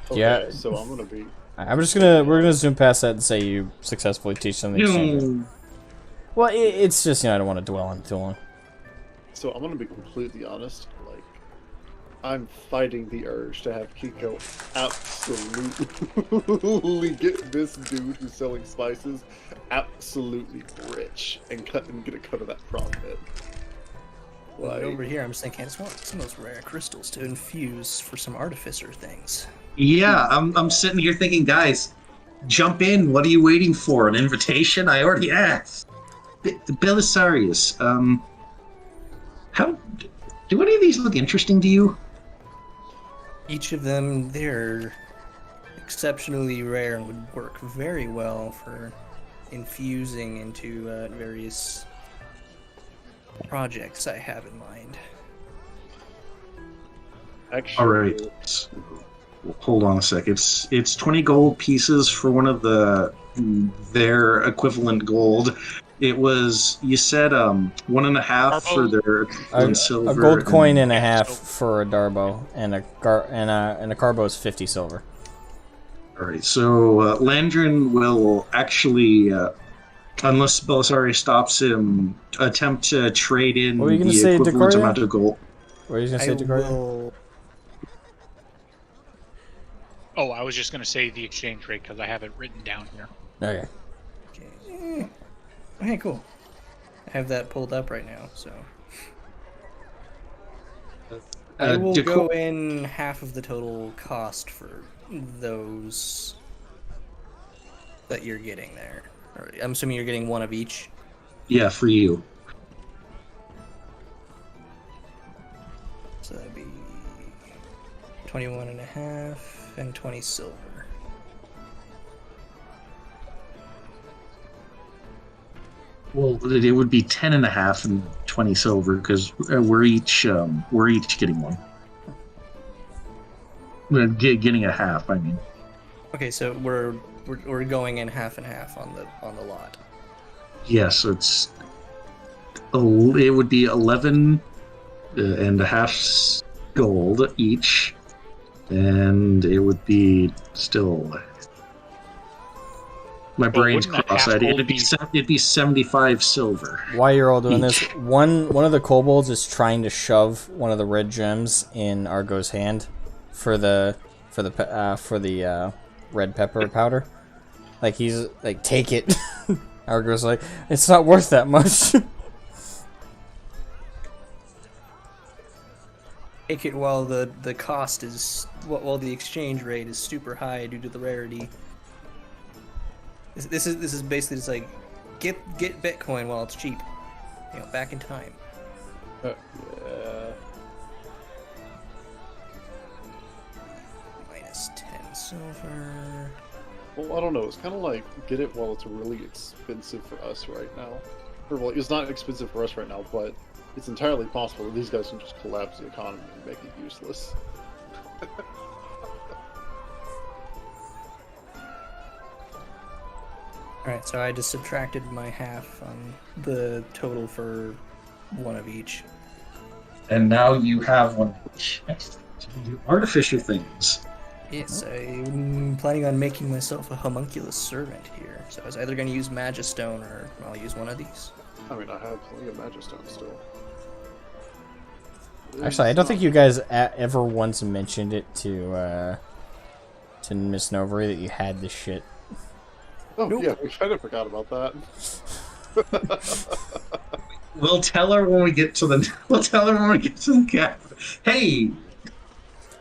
Okay, Yeah. So I'm gonna be. We're gonna zoom past that and say you successfully teach them the exchange. Well, it's just, I don't want to dwell on it too long. So I'm gonna be completely honest. Like, I'm fighting the urge to have Kiko absolutely get this dude who's selling spices absolutely rich and get a cut of that profit. Like, over here, I'm just thinking, I just want some of those rare crystals to infuse for some artificer things. Yeah, I'm sitting here thinking, guys, jump in. What are you waiting for? An invitation? I already asked. Belisarius, how do any of these look interesting to you? Each of them, they're exceptionally rare and would work very well for infusing into various projects I have in mind. Actually, All right. Hold on a sec. It's 20 gold pieces for one of their equivalent gold. It was, you said 1.5 for their equivalent silver. A gold coin and a half for a darbo, and a carbo is 50 silver. All right, so Landrin will actually, unless Belisarius stops him, attempt to trade in What were you gonna the say, equivalent Decoria? amount of gold. What are you gonna say, Decoria? Oh, I was just going to say the exchange rate because I have it written down here. Okay. Okay, cool. I have that pulled up right now, so. I will go in half of the total cost for those that you're getting there. I'm assuming you're getting one of each. Yeah, for you. So that'd be 21.5 and 20 silver. Well, it would be 10.5 and 20 silver because we're each getting one. We're getting a half. I mean. Okay, so we're going in half and half on the lot. Yeah, so it would be 11 and a half gold each, and it would be still. My brain's cross-eyed. It'd be 75 silver. While you're all doing this, one of the kobolds is trying to shove one of the red gems in Argo's hand for the red pepper powder. Like he's like, take it. Argo's like, it's not worth that much. Take it while the cost is while the exchange rate is super high due to the rarity. This is basically just like get Bitcoin while it's cheap, back in time. Yeah. -10 silver. Well, I don't know. It's kind of like get it while it's really expensive for us right now. Or, well, it's not expensive for us right now, but it's entirely possible that these guys can just collapse the economy and make it useless. Alright, so I just subtracted my half on the total for one of each. And now you have one each. To do artificial things. Yes, I'm planning on making myself a homunculus servant here. So I was either going to use Magistone or I'll use one of these. I mean, I have plenty of Magistone still. Actually, I don't think you guys ever once mentioned it to Miss Novery that you had this shit. Oh, Nope. yeah, we kind of forgot about that. We'll tell her when we get to the. We'll tell her when we get to the cap. Hey.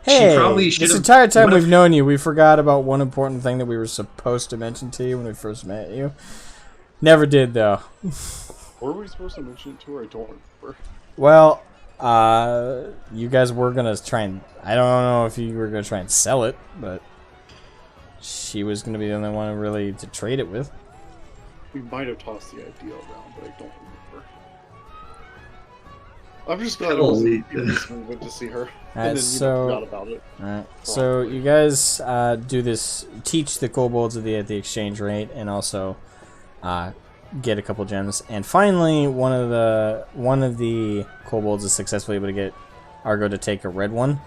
Hey, She probably this should've- entire time would've- we've known you, we forgot about one important thing that we were supposed to mention to you when we first met you. Never did, though. Were we supposed to mention it to her? I don't remember. Well, you guys were gonna try and... I don't know if you were gonna try and sell it, but... She was gonna be the only one really to trade it with. We might have tossed the idea around, but I don't remember. I'm just glad it wasn't we went to see her. Alright, And then so- forgot about it. Alright, so you guys do this, teach the kobolds at the exchange rate, and also get a couple gems. And finally, one of the kobolds is successfully able to get Argo to take a red one.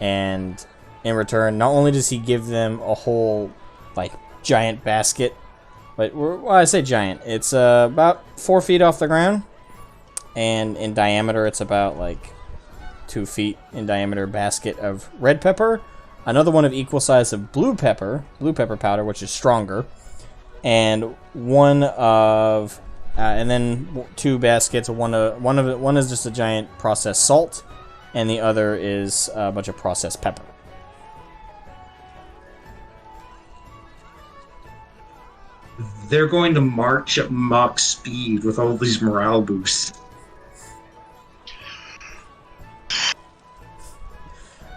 And in return, not only does he give them a whole, like, giant basket, but, well, I say giant, it's about 4 feet off the ground. And in diameter, it's about, like, 2 feet in diameter basket of red pepper, another one of equal size of blue pepper powder, which is stronger, and one of, and then 2 baskets. One is just a giant processed salt, and the other is a bunch of processed pepper. They're going to march at Mach speed with all these morale boosts.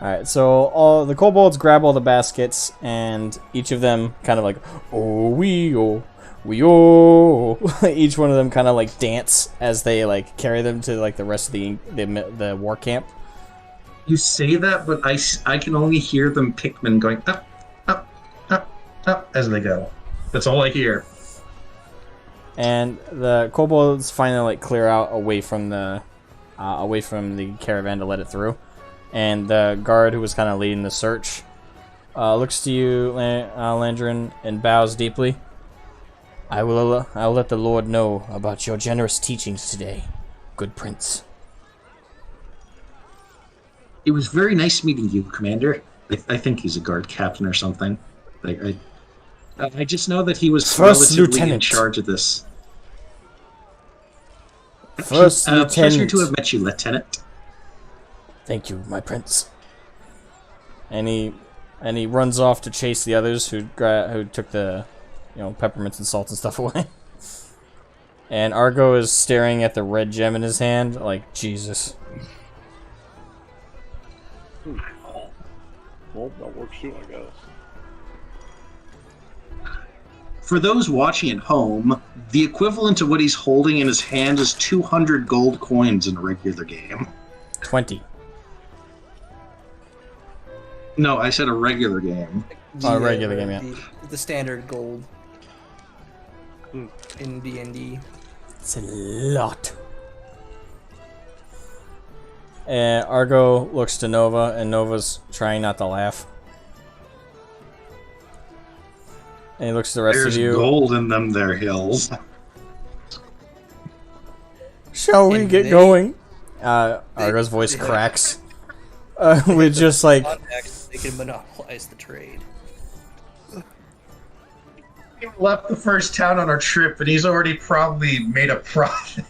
Alright, so all the kobolds grab all the baskets, and each of them kind of like, oh, we, oh, we, oh. Each one of them kind of like dance as they like carry them to like the rest of the war camp. You say that, but I can only hear them Pikmin going up, up, up, up as they go. That's all I hear. And the kobolds finally like clear out away from the caravan to let it through. And the guard who was kind of leading the search looks to you, Landrin, and bows deeply. I will let the Lord know about your generous teachings today, good prince. It was very nice meeting you, Commander. I think he's a guard captain or something. Like I just know that he was First relatively in lieutenant. charge of this. First Pleasure lieutenant. to have met you, Lieutenant. Thank you, my prince. And he runs off to chase the others who took the, peppermints and salt and stuff away. And Argo is staring at the red gem in his hand, like Jesus. Well, that works too, I guess. For those watching at home, the equivalent of what he's holding in his hand is 200 gold coins in a regular game. 20. No, I said a regular game. Oh, regular game, yeah. The standard gold in D&D. It's a lot. Argo looks to Nova, and Nova's trying not to laugh. And he looks to the rest There's of you. gold in them there hills. Shall we And get they- going? Argo's voice cracks. With just like... Contacts, they can monopolize the trade. We left the first town on our trip, and he's already probably made a profit.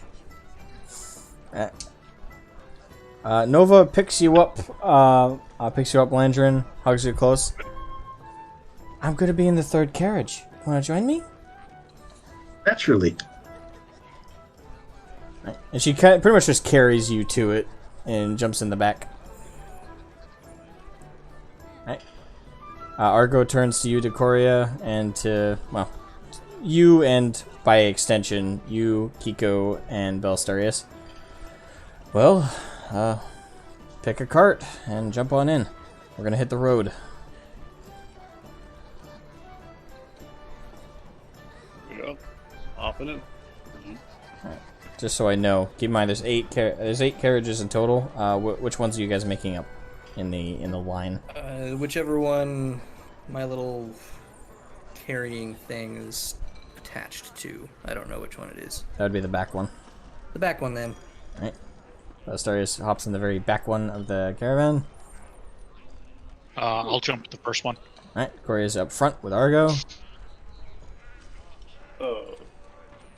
Nova picks you up, Landrin, hugs you close. I'm gonna be in the third carriage. Wanna join me? Naturally. Right. And she pretty much just carries you to it and jumps in the back. Right. Argo turns to you, Decoria, and to, well, you and, by extension, you, Kiko, and Belstarius. Well, pick a cart and jump on in. We're gonna hit the road. Yeah. Hopping in. Just so I know, keep in mind there's eight carriages in total. Which ones are you guys making up in the line? Whichever one my little carrying thing is attached to. I don't know which one it is. That would be the back one. The back one then. All right. Astarius hops in the very back one of the caravan. I'll jump the first one. All right. Corey's up front with Argo.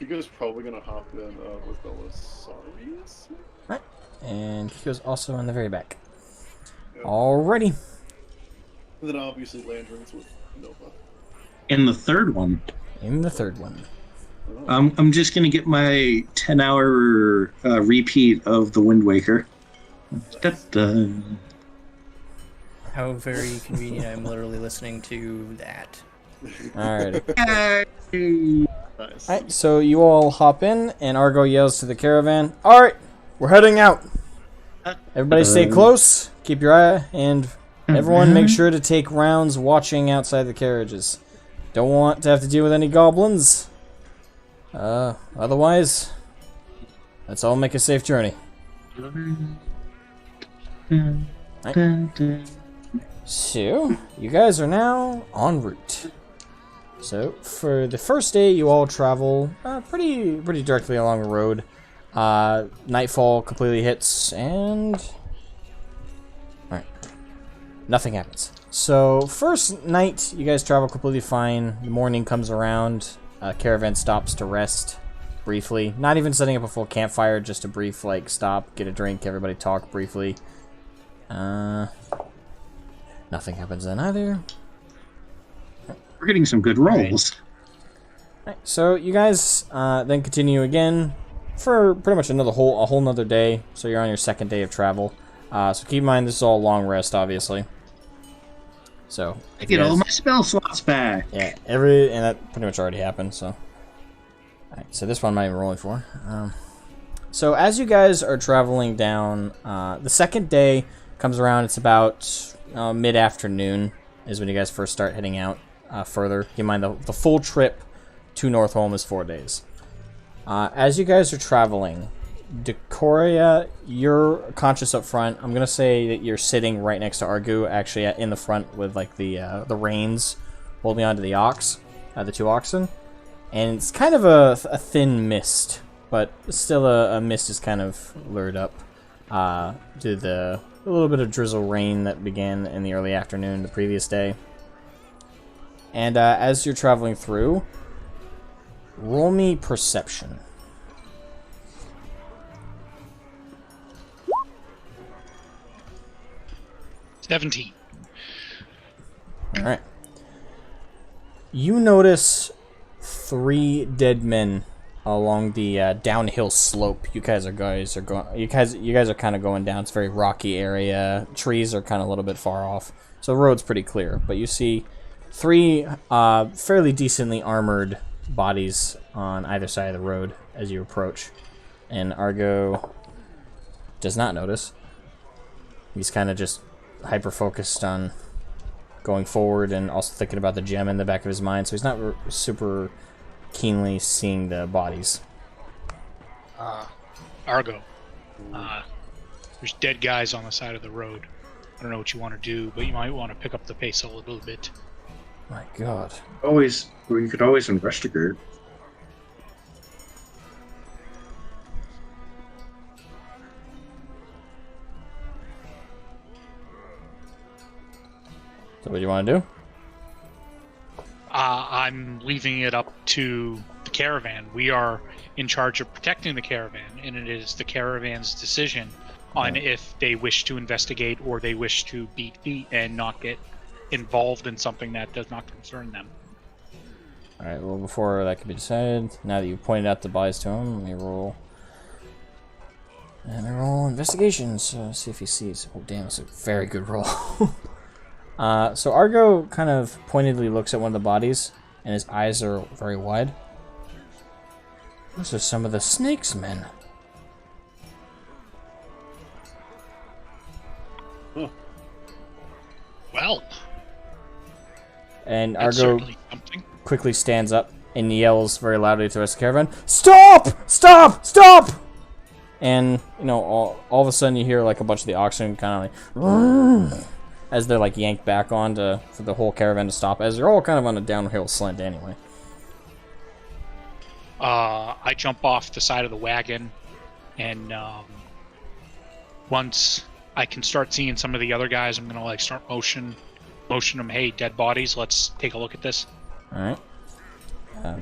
Kiko's probably gonna hop in with Belisarius. Right. And Kiko's also in the very back. Yep. Alrighty. And then obviously Lanterns with Nova. In the third one, In the third one. I'm just gonna get my 10-hour repeat of the Wind Waker. Da-da. How very convenient. I'm literally listening to that. Alrighty. Nice. Alright, so you all hop in, and Argo yells to the caravan, "Alright, we're heading out. Everybody stay close, keep your eye, and everyone make sure to take rounds watching outside the carriages. Don't want to have to deal with any goblins. Otherwise, let's all make a safe journey." Right. So, you guys are now en route. So, for the first day, you all travel pretty directly along the road. Nightfall completely hits, and... Alright. Nothing happens. So, first night, you guys travel completely fine. The morning comes around. Caravan stops to rest briefly. Not even setting up a full campfire, just a brief, like, stop, get a drink, everybody talk briefly. Nothing happens then either. We're getting some good rolls. Right, so you guys then continue again for pretty much a whole nother day. So you're on your second day of travel. So keep in mind this is all long rest, obviously. So I get all my spell slots back. yeah, and that pretty much already happened. So, all right, so this one I'm not even rolling for. So as you guys are traveling down, the second day comes around. It's about mid-afternoon is when you guys first start heading out. Further, keep in mind the full trip to Northholm is 4 days. As you guys are traveling, Decoria, you're conscious up front. I'm gonna say that you're sitting right next to Argu, actually in the front with like the reins holding onto the the two oxen, and it's kind of a thin mist, but still a mist is kind of lured up to a little bit of drizzle rain that began in the early afternoon the previous day. And as you're traveling through, roll me perception. $17. Alright. You notice 3 dead men along the downhill slope. You guys are kind of going down. It's a very rocky area. Trees are kind of a little bit far off. So the road's pretty clear. But you see 3 fairly decently armored bodies on either side of the road as you approach. And Argo does not notice. He's kind of just hyper-focused on going forward and also thinking about the gem in the back of his mind, so he's not super keenly seeing the bodies. Argo, there's dead guys on the side of the road. I don't know what you want to do, but you might want to pick up the pace a little bit. My God. You could always investigate. So what do you want to do? I'm leaving it up to the caravan. We are in charge of protecting the caravan, and it is the caravan's decision on if they wish to investigate or they wish to beat feet and not get involved in something that does not concern them. Alright, well, before that can be decided, now that you've pointed out the bodies to him, let me roll And they're all investigations. See if he sees. Oh, damn, it's a very good roll. So Argo kind of pointedly looks at one of the bodies, and his eyes are very wide. Those are some of the snake's men. Well, And that's Argo certainly something. quickly stands up and yells very loudly to the rest of the caravan, "Stop! Stop! Stop!" And, you know, all of a sudden you hear like a bunch of the oxen kind of like as they're like yanked back on for the whole caravan to stop, as they're all kind of on a downhill slant anyway. I jump off the side of the wagon, and once I can start seeing some of the other guys, I'm gonna like start motion them. Hey, dead bodies. Let's take a look at this. All right.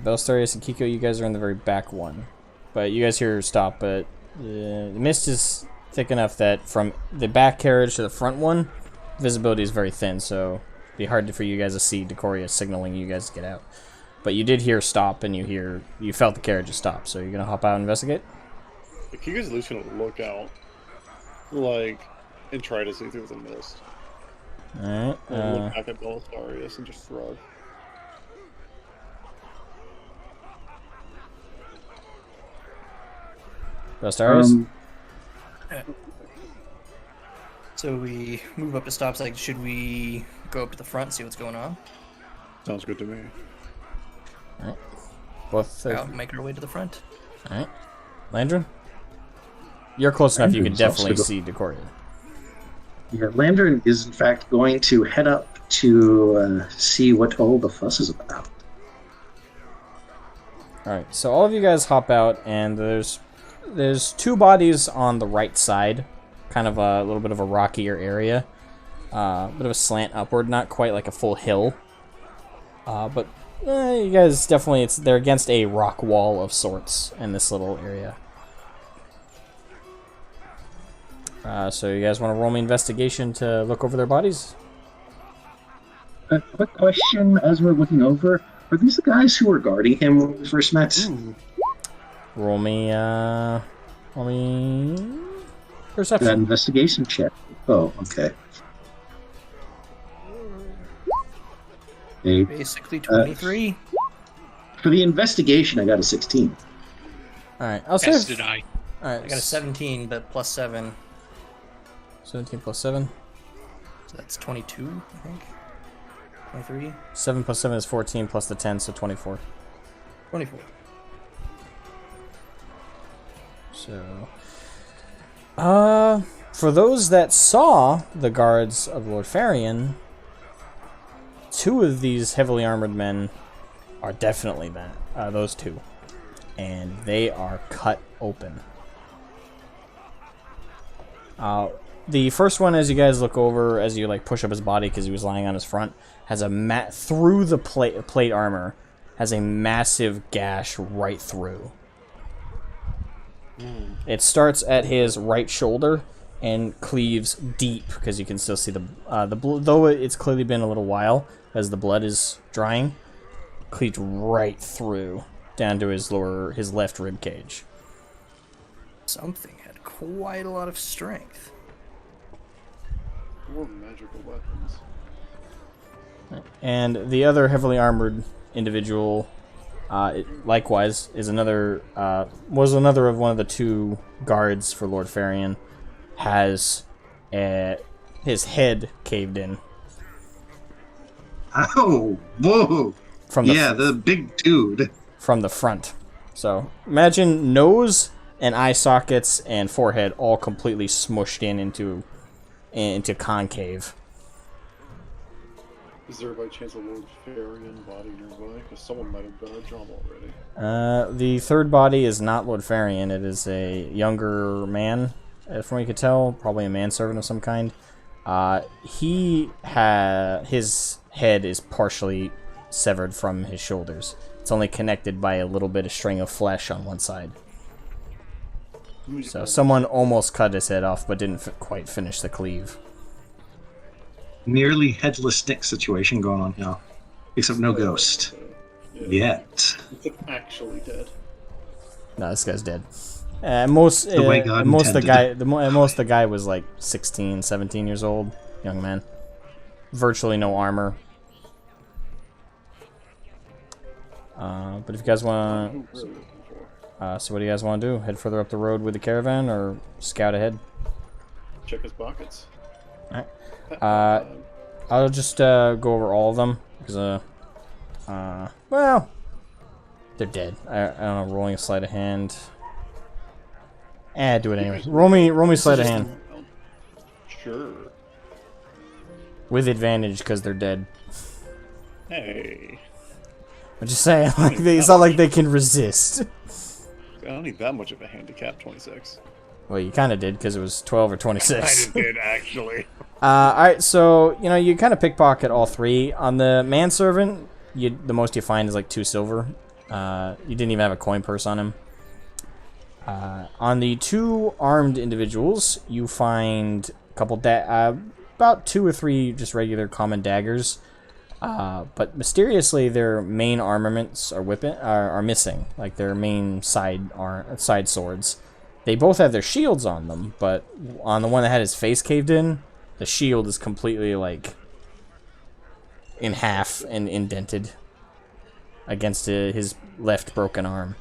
Belstarius and Kiko, you guys are in the very back one, but you guys hear stop. But the mist is thick enough that from the back carriage to the front one, visibility is very thin, so it'd be hard for you guys to see Decoria signaling you guys to get out. But you did hear stop, and you felt the carriage stop. So you're gonna hop out and investigate. Kika's at least gonna look out, like, and try to see through the mist. All right. And look back at Belastarius and just shrug. Belstarius. So we move up to stops. Like, should we go up to the front and see what's going on? Sounds good to me. All right. Both. Yeah, make our way to the front. All right. Landrin? You're close enough. You can Landrin's definitely also see Decoria. Yeah, Landrin is in fact going to head up to see what all the fuss is about. All right. So all of you guys hop out, and there's two bodies on the right side, kind of a little bit of a rockier area, bit of a slant upward, not quite like a full hill, but you guys definitely they're against a rock wall of sorts in this little area. So you guys want to roll me investigation to look over their bodies? A quick question as we're looking over: are these the guys who were guarding him when we first met? Roll me perception. That investigation check. Oh, okay. Hey, Basically 23. for the investigation, I got a 16. All right. I'll say. As did I. All right. I got a 17, but plus 7. 17 plus 7. So that's 22, I think. 23? 7 plus 7 is 14 plus the 10, so 24. 24. So, for those that saw the guards of Lord Farian, 2 of these heavily armored men are definitely those 2, and they are cut open. The first one, as you guys look over, as you like push up his body because he was lying on his front, has a through the plate armor, has a massive gash right through. It starts at his right shoulder and cleaves deep because you can still see the though it's clearly been a little while as the blood is drying, cleaved right through down to his left rib cage. Something had quite a lot of strength. Or magical weapons. And the other heavily armored individual, likewise, was another of one of the 2 guards for Lord Farian. Has his head caved in. Oh, whoa! The big dude. From the front. So imagine nose and eye sockets and forehead all completely smushed into concave. Is there by chance a Lord Farian body nearby? Because someone might have done a job already. The third body is not Lord Farian. It is a younger man, from what you could tell, probably a manservant of some kind. His head is partially severed from his shoulders. It's only connected by a little bit of string of flesh on one side. So someone almost cut his head off, but didn't quite finish the cleave. Nearly headless Nick situation going on now. Except no ghost. Yet. It's actually dead. No, this guy's dead. Most The way God most the intended. guy most the guy was like 16, 17 years old, young man. Virtually no armor. But if you guys want, Who we're looking for. so what do you guys want to do? Head further up the road with the caravan, or scout ahead? Check his pockets. Alright. I'll just go over all of them because well, they're dead. I don't know. Rolling a sleight of hand. Do it anyway. Roll me sleight of hand Sure. with advantage because they're dead. Hey. I'm just saying, like it's not like they can resist. I don't need that much of a handicap, 26. Well, you kind of did because it was 12 or 26. I did, actually. Alright, so, you kind of pickpocket all three. On the manservant, the most you find is like 2 silver. You didn't even have a coin purse on him. On the 2 armed individuals, you find a couple, about 2 or 3 just regular common daggers. But mysteriously, their main armaments are missing, like their main side swords. They both have their shields on them, but on the one that had his face caved in, the shield is completely like in half and indented against his left broken arm.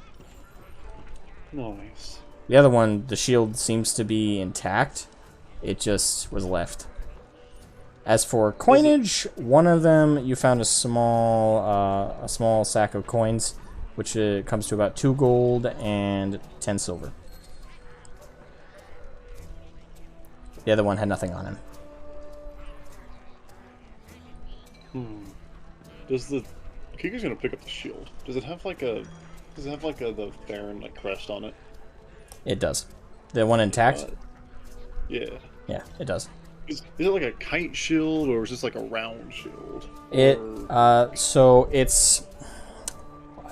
Nice. The other one, the shield seems to be intact. It just was left. As for coinage, one of them you found a small sack of coins, which comes to about 2 gold and 10 silver. The other one had nothing on him. Does the Kiku's gonna pick up the shield? Does it have like the Theron like crest on it? It does. The one intact? Yeah. Yeah, it does. Is it like a kite shield or is this like a round shield? So it's...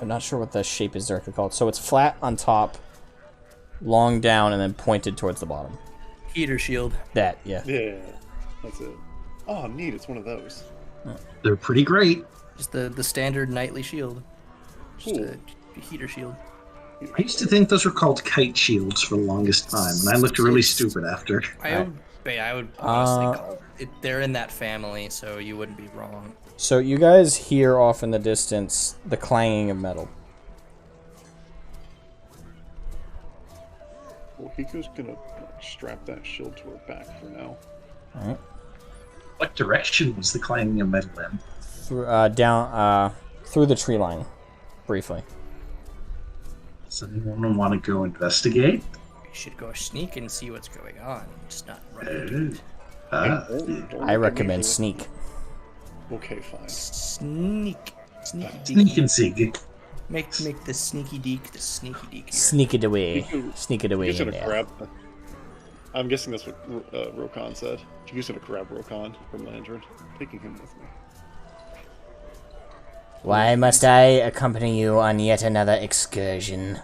I'm not sure what the shape is directly called. So it's flat on top, long down, and then pointed towards the bottom. Heater shield. That, yeah. Yeah, that's it. Oh, neat! It's one of those. They're pretty great. Just the standard knightly shield. Just Cool. a heater shield. I used to think those were called kite shields for the longest time, and I looked really stupid after. I would honestly call it. They're in that family, so you wouldn't be wrong. So you guys hear off in the distance the clanging of metal. Well, Kiku's gonna strap that shield to her back for now. Alright. What direction was the clanging of metal in? Through the tree line, briefly. Does anyone want to go investigate? We should go sneak and see what's going on. Just not run into it. Don't I look recommend at me. sneak. Okay, fine. Sneak. Sneaky Sneak deek. and sig. Make the sneaky deek the sneaky deek here. Sneak it away. Kiku- Sneak it away Kiku's in gonna there. grab. I'm guessing that's what Rokan said. Kiku's gonna grab Rokan from Landred, taking him with me. Why must I accompany you on yet another excursion?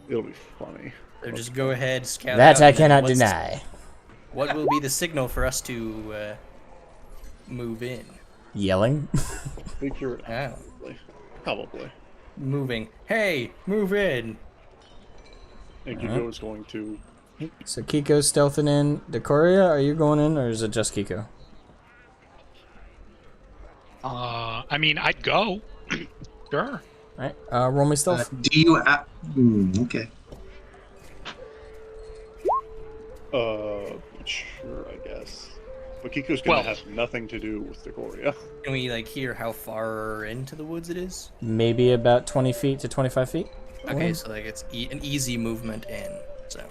It'll be funny. So just go ahead, scout That out, I and then cannot what's- deny. What will be the signal for us to move in? Yelling? Figure it out. Oh, Probably. moving. Hey, move in. And Kiko is going to. So Kiko's stealthing in. Decoria, are you going in, or is it just Kiko? I mean, I'd go. Sure. Alright, roll me stealth. Do you... okay. Sure, I guess. But Kiko's gonna Well- have nothing to do with Decoria. Can we hear how far into the woods it is? Maybe about 20 feet to 25 feet. Okay, so it's an easy movement in. So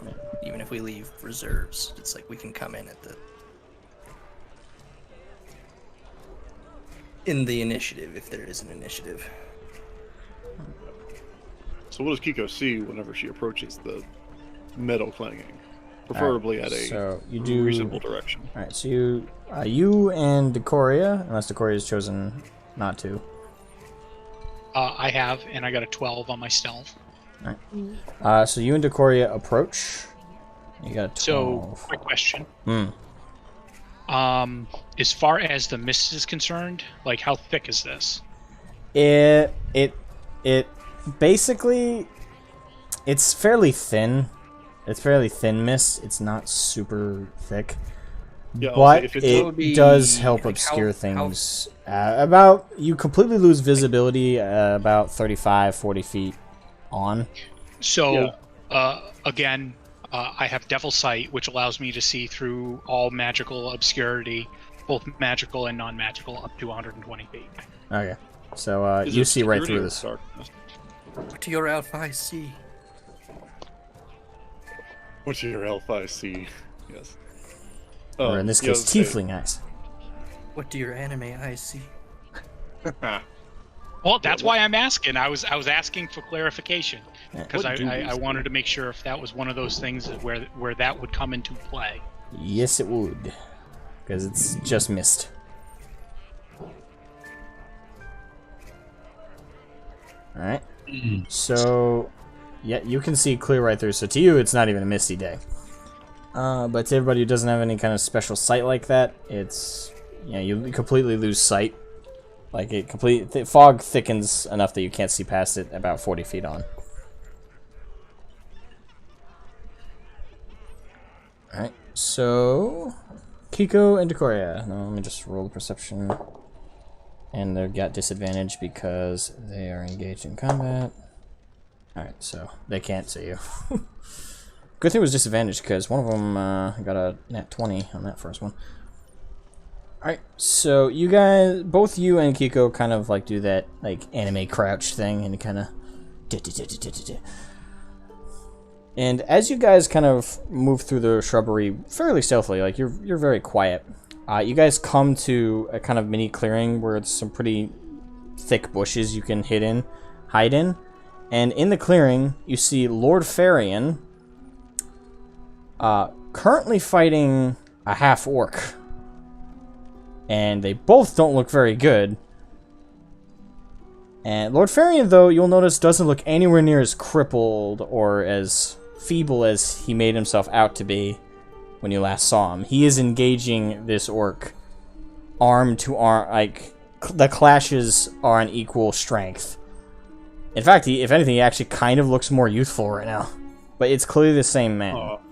even if we leave reserves, it's like we can come in at the initiative if there is an initiative. So what does Kiko see whenever she approaches the metal clanging? Preferably at a So you do. reasonable direction. Alright, so you and Decoria, unless Decoria has chosen not to. I have, and I got a 12 on my stealth. So you and Decoria approach. You got a 12. So, quick question. Hmm. As far as the mist is concerned, like how thick is this? It basically, it's fairly thin. It's fairly thin mist. It's not super thick. Yeah, But if it does help obscure things. You completely lose visibility about 35, 40 feet on. So, again, I have Devil Sight, which allows me to see through all magical obscurity, both magical and non-magical, up to 120 feet. Okay. So you see right through this. Darkness? What do your elf eyes see? What's your elf eyes see? Yes. Or in this case, tiefling eyes. What do your anime eyes see? Well, that's why I'm asking. I was asking for clarification because I wanted to make sure if that was one of those things where that would come into play. Yes, it would, because it's just mist. All right. So, yeah, you can see clear right through. So to you, it's not even a misty day. But to everybody who doesn't have any kind of special sight like that, it's you completely lose sight. Like fog thickens enough that you can't see past it about 40 feet on. All right. So, Kiko and Decoria. Now let me just roll the perception. And they've got disadvantage because they are engaged in combat. Alright, so they can't see you. Good thing it was disadvantage because one of them got a nat 20 on that first one. Alright, so you guys, both you and Kiko kind of like do that like anime crouch thing and kind of... And as you guys kind of move through the shrubbery fairly stealthily, like you're very quiet. You guys come to a kind of mini clearing where it's some pretty thick bushes you can hide in. And in the clearing, you see Lord Farian currently fighting a half-orc. And they both don't look very good. And Lord Farian, though, you'll notice doesn't look anywhere near as crippled or as feeble as he made himself out to be when you last saw him. He is engaging this orc arm to arm, like the clashes are on equal strength. In fact, if anything, he actually kind of looks more youthful right now. But it's clearly the same man. Well.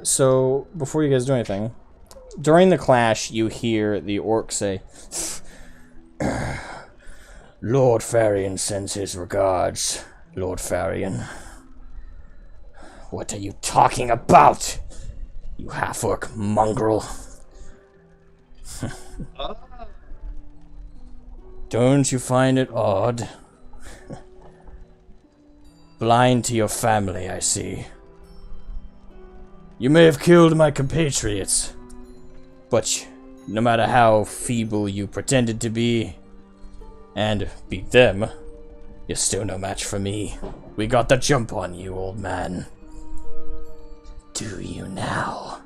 So, before you guys do anything, during the clash, you hear the orc say, Lord Farian sends his regards, Lord Farian. What are you talking about, you half-orc mongrel? Don't you find it odd? Blind to your family, I see. You may have killed my compatriots, but no matter how feeble you pretended to be, and beat them, you're still no match for me. We got the jump on you, old man. Do you now?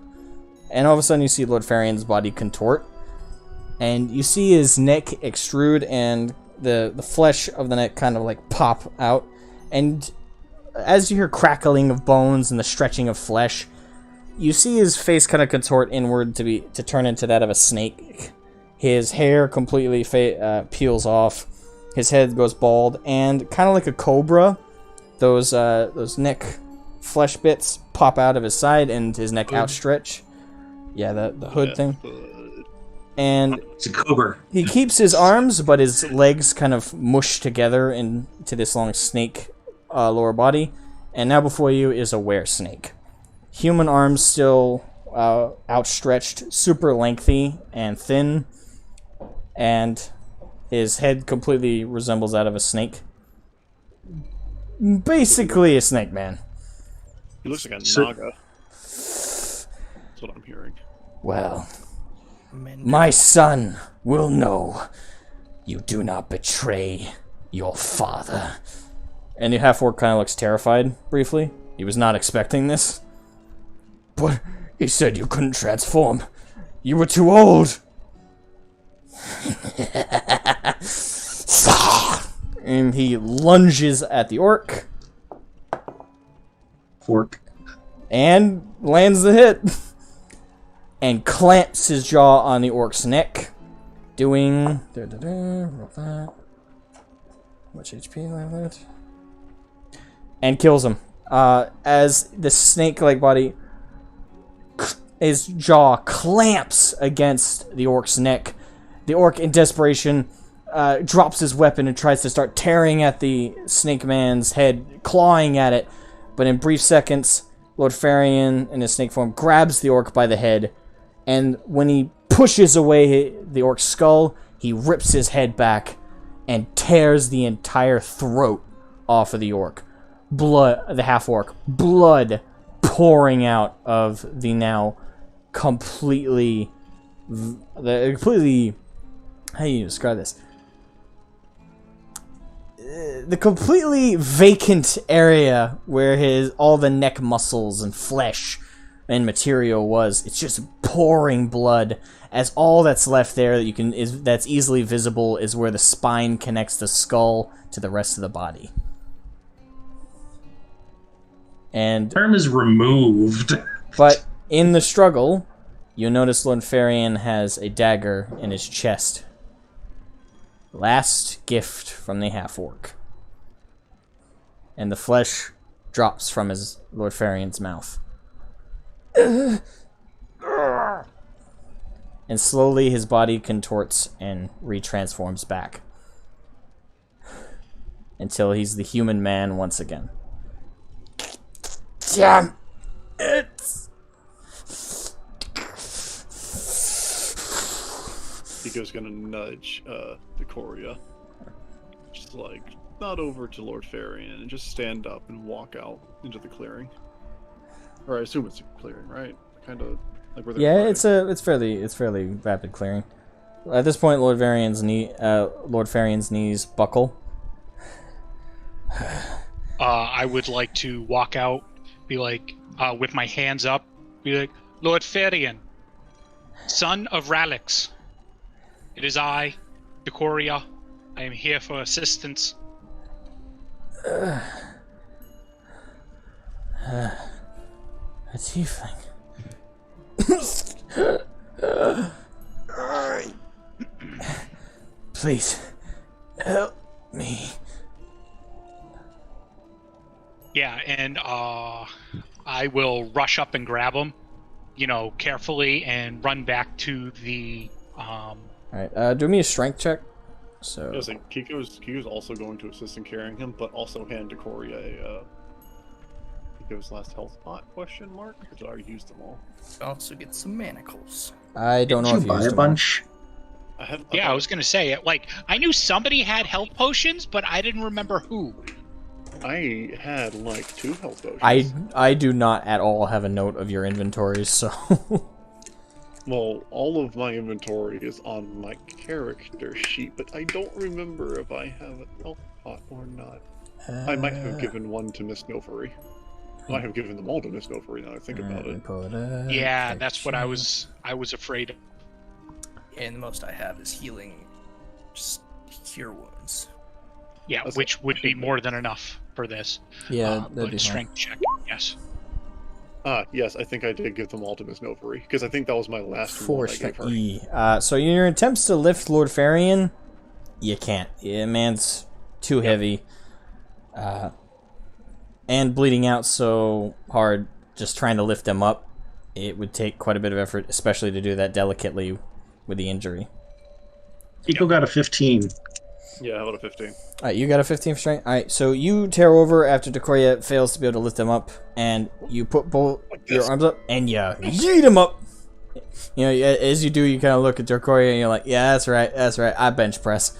And all of a sudden you see Lord Farian's body contort, and you see his neck extrude, and the flesh of the neck kind of like pop out, and as you hear crackling of bones and the stretching of flesh, you see his face kind of contort inward to turn into that of a snake. His hair completely peels off. His head goes bald, and kind of like a cobra, those neck flesh bits pop out of his side, and his neck outstretch. Yeah, the hood thing. And It's a cobra. he keeps his arms, but his legs kind of mush together into this long snake lower body. And now before you is a were snake. Human arms still outstretched, super lengthy and thin, and his head completely resembles that of a snake. Basically a snake man. He looks like a naga. That's what I'm hearing. Well, my son will know you do not betray your father. And the half-orc kind of looks terrified, briefly. He was not expecting this. But he said you couldn't transform. You were too old. And he lunges at the orc. Fork. And lands the hit. And clamps his jaw on the orc's neck. doing? Roll that. How much HP do I have left? And kills him. As the snake-like body, his jaw clamps against the orc's neck. The orc, in desperation, drops his weapon and tries to start tearing at the snake man's head, clawing at it. But in brief seconds, Lord Farian, in his snake form, grabs the orc by the head, and when he pushes away the orc's skull, he rips his head back and tears the entire throat off of the orc. Blood, the half-orc, blood pouring out of the now completely, how do you describe this? The completely vacant area where all the neck muscles and flesh and material was. It's just pouring blood, as all that's left there that's easily visible is where the spine connects the skull to the rest of the body. And The term is removed. but in the struggle, you notice Lord Farian has a dagger in his chest. Last gift from the half-orc. And the flesh drops from his Lord Farian's mouth. And slowly his body contorts and retransforms back. Until he's the human man once again. Damn it! Nico's gonna nudge Decoria. Just like, nod over to Lord Farian and just stand up and walk out into the clearing. Or I assume it's a clearing, right? Kind of like where they're Yeah, fighting. it's fairly rapid clearing. At this point, Lord Farian's knees buckle. I would like to walk out, be like, with my hands up, be like, Lord Farian, son of Ralix. It is I, Decoria. I am here for assistance. A tiefling. Please, help me. Yeah, and I will rush up and grab him, carefully, and run back to the. Alright, do me a strength check. So. I was like, Kiko's also going to assist in carrying him, but also hand Decoria Kiko's last health pot, question mark? Or did I already use them all? Also get some manacles. I don't know Did if you you buy used a them all. bunch? Yeah, I was gonna say it. Like, I knew somebody had health potions, but I didn't remember who. I had like 2 health potions. I do not at all have a note of your inventories, so. Well, all of my inventory is on my character sheet, but I don't remember if I have a health pot or not. I might have given one to Miss Novery. I have given them all to Miss Novery now I think about it. Yeah, that's what I was afraid of. And the most I have is healing, just cure wounds. Yeah, That's which would be more than enough for this. Yeah, that'd but be strength check, yes. Yes, I think I did give them all to Miss Novery, because I think that was my last Four one I gave her. E. So in your attempts to lift Lord Farian, you can't. Yeah, man's too heavy. And bleeding out so hard, just trying to lift him up, it would take quite a bit of effort, especially to do that delicately with the injury. Kiko got a 15. Yeah, how about a 15? Alright, you got a 15 for strength? Alright, so you tear over after Decoria fails to be able to lift him up, and you put both your arms up, and you yeet him up! You know, as you do, you kind of look at Decoria, and you're like, yeah, that's right, I bench press.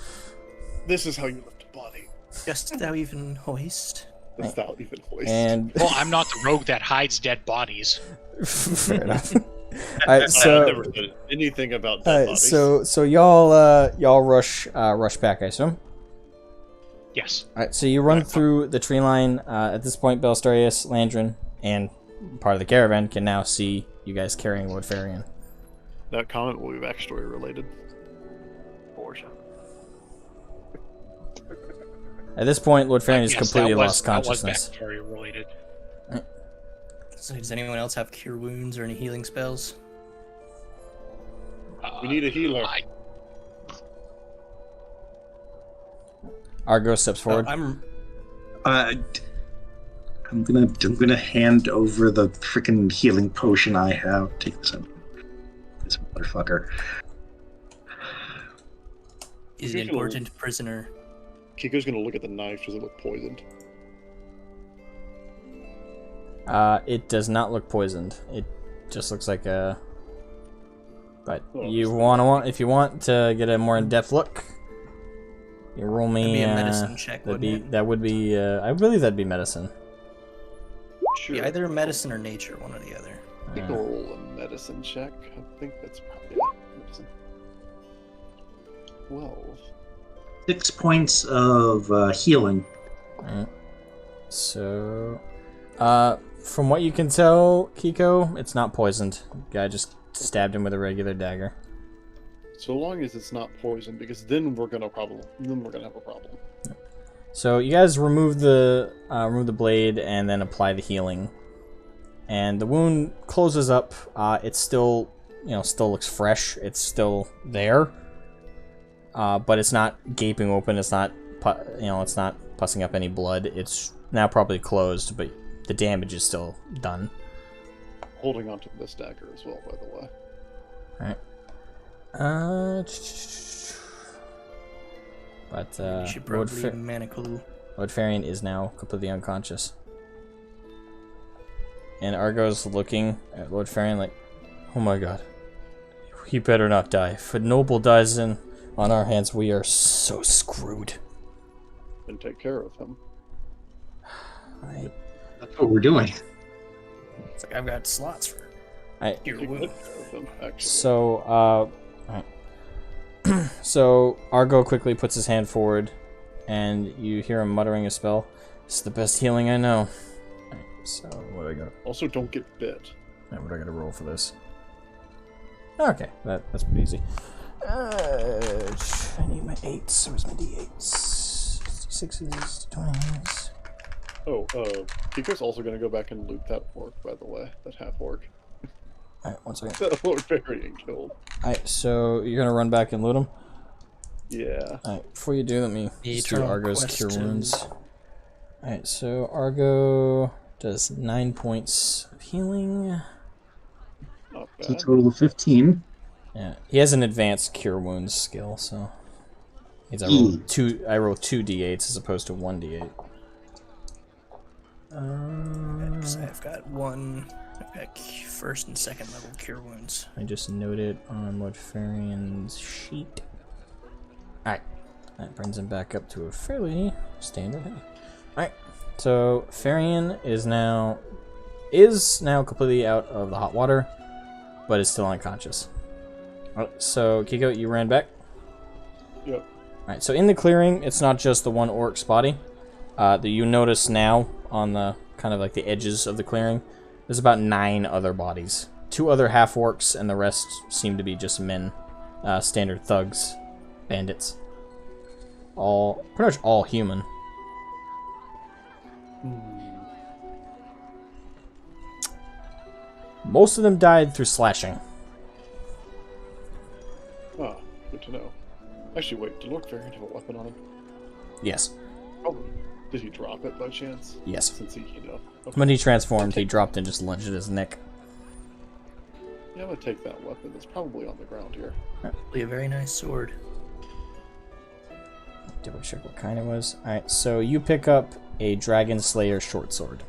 This is how you lift a body. Dost thou even hoist? That's thou even hoist. And... Well, I'm not the rogue that hides dead bodies. fair enough. Alright, I've so... never said anything about dead bodies. So y'all rush back, I assume? Yes. Alright, so you run through the tree line. At this point, Belstarius, Landrin, and part of the caravan can now see you guys carrying Lord Farian. That comment will be backstory related. For sure. At this point, Lord Farian has Yes, completely lost that was consciousness. backstory related. So does anyone else have cure wounds or any healing spells? We need a healer. Argo steps forward. I'm gonna hand over the freaking healing potion I have. Take this in. This motherfucker. Is an important prisoner. Kiko's gonna look at the knife. Does it look poisoned? It does not look poisoned. It just looks like a. But Oh, if you want to get a more in-depth look, you roll me. That'd be a medicine check, wouldn't it? That would be. I believe that'd be medicine. Sure. Be either medicine or nature, one or the other. Kiko roll a medicine check. I think that's probably medicine. 12. 6 points of healing. Alright. So, from what you can tell, Kiko, it's not poisoned. Guy just stabbed him with a regular dagger. So long as it's not poison, because then we're gonna have a problem. So you guys remove the blade and then apply the healing, and the wound closes up. It's still, still looks fresh. It's still there, but it's not gaping open. It's not, it's not pussing up any blood. It's now probably closed, but the damage is still done. Holding onto this dagger as well, by the way. All right. But You should probably manacle. Lord Farian is now completely unconscious. And Argo's looking at Lord Farian like, oh my god. He better not die. If a noble dies on our hands, we are so screwed. And take care of him. Right. That's what we're doing. It's like I've got slots for Take your good wound. care of him, actually. So, alright. So, Argo quickly puts his hand forward, and you hear him muttering a spell. It's the best healing I know. Alright, so, what do I got? Also, don't get bit. What do I gotta roll for this? Okay, that's pretty easy. I need my 8s. Where's my d8s? 6s, 20s. Oh, Kiko's also gonna go back and loot that orc, by the way. That half-orc. Alright, one second. That Lord Varian killed. Alright, so you're gonna run back and loot him? Yeah. Alright, before you do, let me The just do eternal Argo's quest Cure to- Wounds. Alright, so Argo does 9 points of healing. Not It's a bad. total of 15. Yeah, he has an advanced Cure Wounds skill, so I roll two d8s as opposed to one d8. I've got first and second level cure wounds. I just noted on Lord Farian's sheet. Alright, that brings him back up to a fairly standard height. Alright, so Farian is now completely out of the hot water, but is still unconscious. Alright, so Kiko, you ran back? Yep. Alright, so in the clearing, it's not just the one orc's body. That you notice now on the kind of like the edges of the clearing, there's about 9 other bodies. 2 other half-orcs, and the rest seem to be just men. Standard thugs. Bandits. Pretty much all human. Most of them died through slashing. Ah, good to know. Actually, wait, did Lord Varian have a weapon on him? Yes. Probably. Did he drop it by chance? Yes. Since he, Okay. When he transformed, he dropped and just lunged at his neck. Yeah, I'm gonna take that weapon. It's probably on the ground here. Probably a very nice sword. Double check what kind it was. Alright, so you pick up a Dragon Slayer short sword.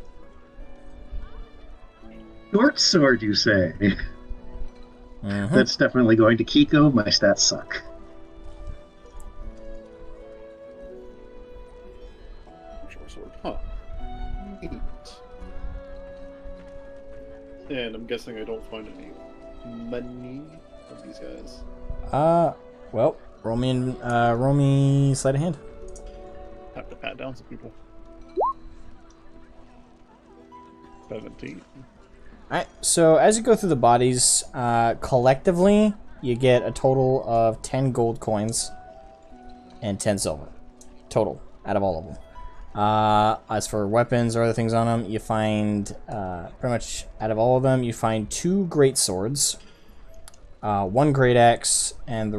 Short sword, you say? Mhm. That's definitely going to Kiko. My stats suck. Short sword. Huh. 8. And I'm guessing I don't find any money of these guys. Well, roll me sleight of hand. Have to pat down some people. 17. Alright, so as you go through the bodies, collectively, you get a total of 10 gold coins and 10 silver. Total, out of all of them. As for weapons or other things on them, you find, pretty much out of all of them, you find 2 great swords, 1 great axe, and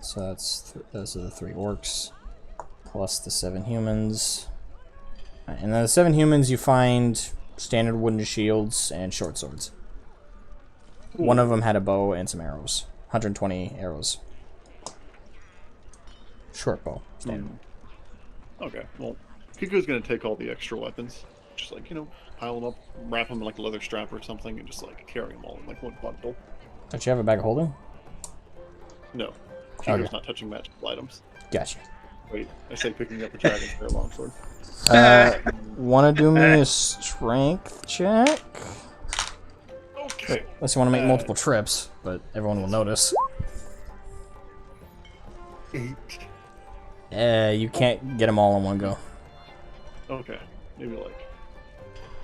so those are the 3 orcs. plus the 7 humans. And then the 7 humans, you find standard wooden shields and short swords. One of them had a bow and some arrows. 120 arrows. Short bow. Standard. Okay, well, Kiko's gonna take all the extra weapons. Just like, pile them up, wrap them in like a leather strap or something, and just like carry them all in like one bundle. Don't you have a bag of holding? No. Kiko's Okay. not touching magical items. Gotcha. Wait, I say picking up a dragon's fair longsword. Want to do me a strength check? Okay. Unless you want to make multiple trips, but everyone will notice. 8. You can't get them all in one go. Okay. Maybe like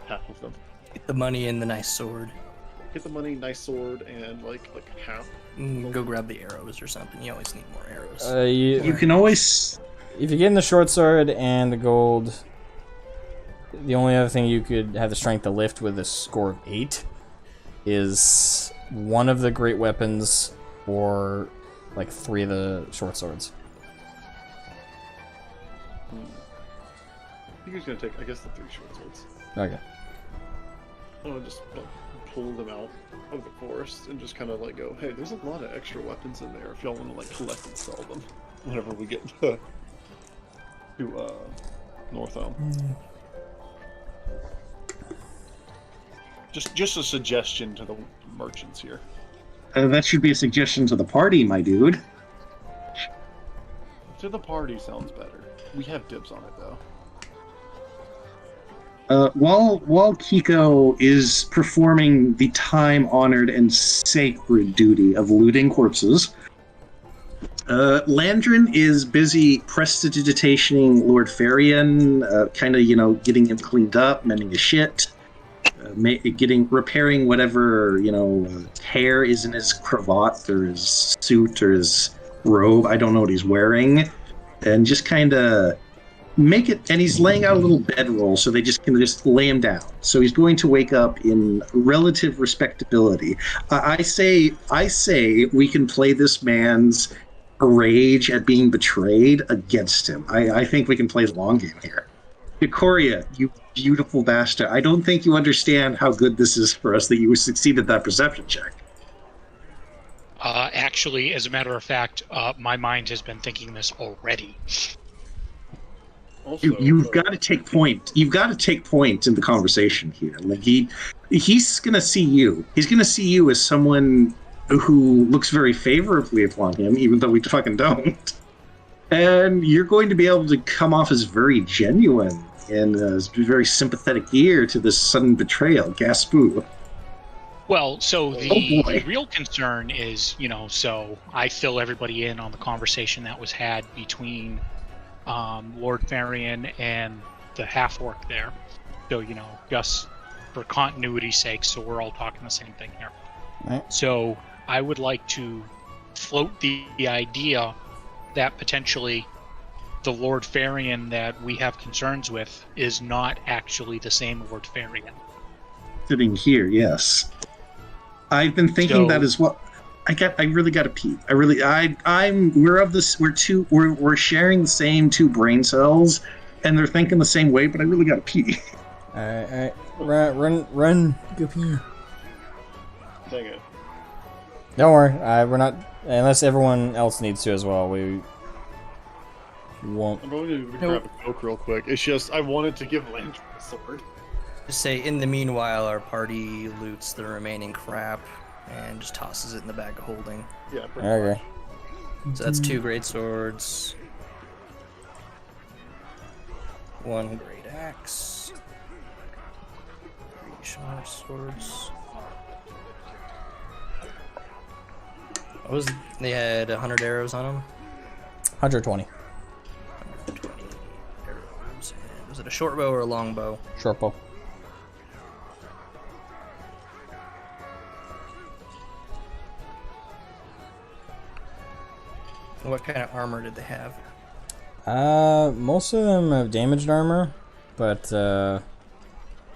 half of them. Get the money and the nice sword. Get the money, nice sword, and like half. Go grab the arrows or something. You always need more arrows. You can always. If you get in the short sword and the gold, the only other thing you could have the strength to lift with a score of 8 is one of the great weapons or like 3 of the short swords. I think he's gonna take, I guess, the 3 short swords. Okay. I'm gonna just like, pull them out of the forest and just kind of like go, hey, there's a lot of extra weapons in there if y'all want to like collect and sell them whenever we get to Northolm. Just a suggestion to the merchants here. That should be a suggestion to the party, my dude. To the party sounds better. We have dibs on it though. While Kiko is performing the time-honored and sacred duty of looting corpses, Landrin is busy prestidigitationing Lord Farian, kind of, getting him cleaned up, mending his shit, repairing whatever, hair is in his cravat or his suit or his robe. I don't know what he's wearing, and just kind of make it. And he's laying out a little bedroll, so they can just lay him down. So he's going to wake up in relative respectability. I say we can play this man's rage at being betrayed against him. I think we can play the long game here. Ikoria, you beautiful bastard. I don't think you understand how good this is for us that you succeeded that perception check. Actually, as a matter of fact, my mind has been thinking this already. Also, You've got to take point. You've got to take point in the conversation here. Like he's gonna see you. He's gonna see you as someone who looks very favorably upon him, even though we fucking don't. And you're going to be able to come off as very genuine and very sympathetic ear to this sudden betrayal. Gaspoo. Well, so the boy. real concern is, so I fill everybody in on the conversation that was had between Lord Farian and the half-orc there. So, just for continuity's sake, so we're all talking the same thing here. Right. So I would like to float the idea that potentially the Lord Farian that we have concerns with is not actually the same Lord Farian. Sitting here, yes. I've been thinking that as well. I really got to pee. We're sharing the same 2 brain cells, and they're thinking the same way, but I really got to pee. Alright. Run, go pee. dang it. Don't worry, we're not, unless everyone else needs to as well, we won't. I'm going to grab a Coke real quick. It's just, I wanted to give Landry a sword. Just say, in the meanwhile, our party loots the remaining crap and just tosses it in the bag of holding. Yeah, pretty Okay. So that's 2 great swords, 1 great axe, 3 short swords. What was they had 100 arrows on them? 120. 120 arrows. And was it a short bow or a long bow? Short bow. What kind of armor did they have? Most of them have damaged armor, but the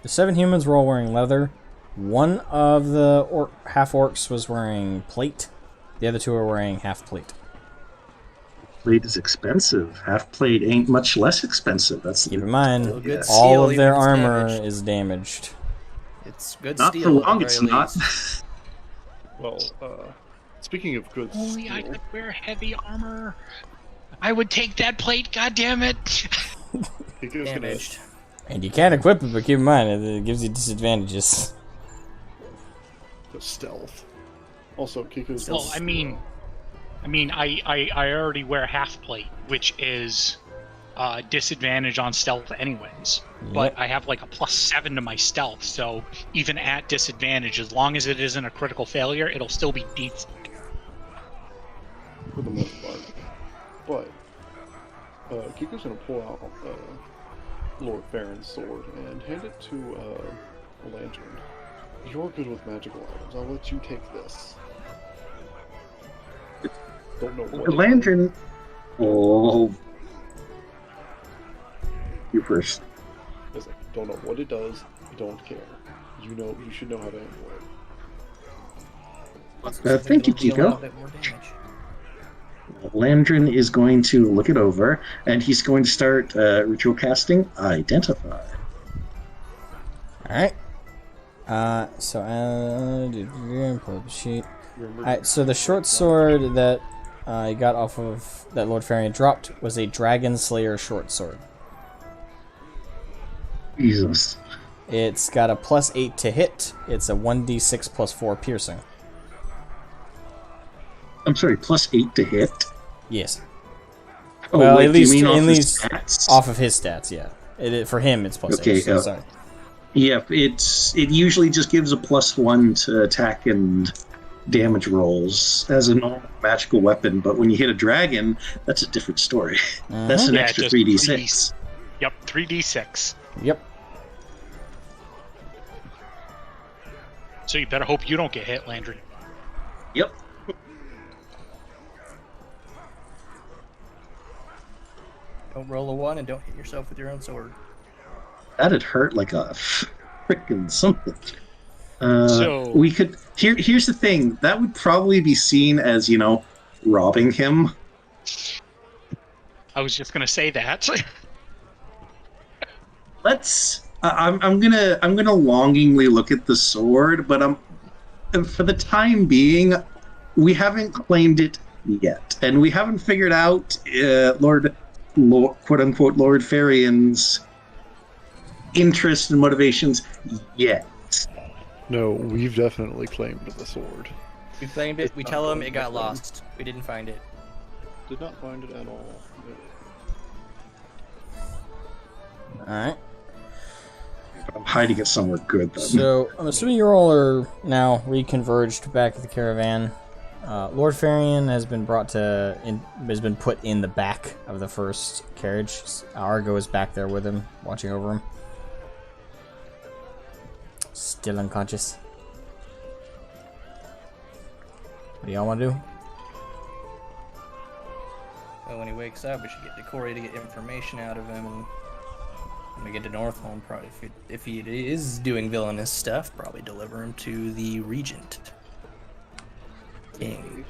7 humans were all wearing leather. One of the half orcs was wearing plate. The other 2 are wearing half plate. plate is expensive. Half plate ain't much less expensive. That's Keep in mind, Still good all steel, of their even if it's armor damaged. is damaged. It's good not for steel. long. at the It's very not. least. Well, speaking of good Only I steel, could wear heavy armor. I would take that plate. God damn it! Kiko's gonna Damaged. And you can equip it, but keep in mind, it gives you disadvantages. go stealth. Also, Kiko's. Well, I mean, I already wear half plate, which is disadvantage on stealth anyways. But I have like a +7 to my stealth, so even at disadvantage, as long as it isn't a critical failure, it'll still be decent. for the most part. But Kiko's gonna pull out Lord Farron's sword and hand it to a lantern. You're good with magical items. I'll let you take this. Don't know what. The lantern. Oh. You first. It's like, don't know what it does. Don't care. You know. You should know how to handle it. Thank you, It'll deal a Kiko. bit more damage. Landrin is going to look it over, and he's going to start ritual casting Identify. Alright. Pull up the sheet. Alright, so the short sword that I got off of that Lord Farian dropped was a Dragon Slayer short sword. Jesus. It's got a +8 to hit. It's a 1d6 +4 piercing. I'm sorry, +8 to hit. Yes. Oh, Well, wait, at do you least mean at off his least stats? off of his stats, yeah. For him, it's +8. Okay, so sorry. Yeah, it usually just gives a +1 to attack and damage rolls as a normal magical weapon, but when you hit a dragon, that's a different story. That's an Yeah, extra just 3d6. Yep, 3d6. Yep. So you better hope you don't get hit, Landry. Yep. Don't roll a 1 and don't hit yourself with your own sword. That'd hurt like a frickin' something. So- we could. Here's the thing. That would probably be seen as, robbing him. I was just gonna say that. Let's. I'm gonna longingly look at the sword, but for the time being, we haven't claimed it yet, and we haven't figured out Lord quote unquote Lord Farian's interest and motivations yet. No, we've definitely claimed the sword. We claimed it. We tell him it got lost. We didn't find it. Did not find it at all. No. Alright. I'm hiding it somewhere good then. So, I'm assuming you all are now reconverged back at the caravan. Lord Farian has been has been put in the back of the first carriage. Argo is back there with him, watching over him. Still unconscious. What do y'all want to do? Well, when he wakes up, we should get Decory to get information out of him, and when we get to Northholm, probably if he is doing villainous stuff, probably deliver him to the Regent King.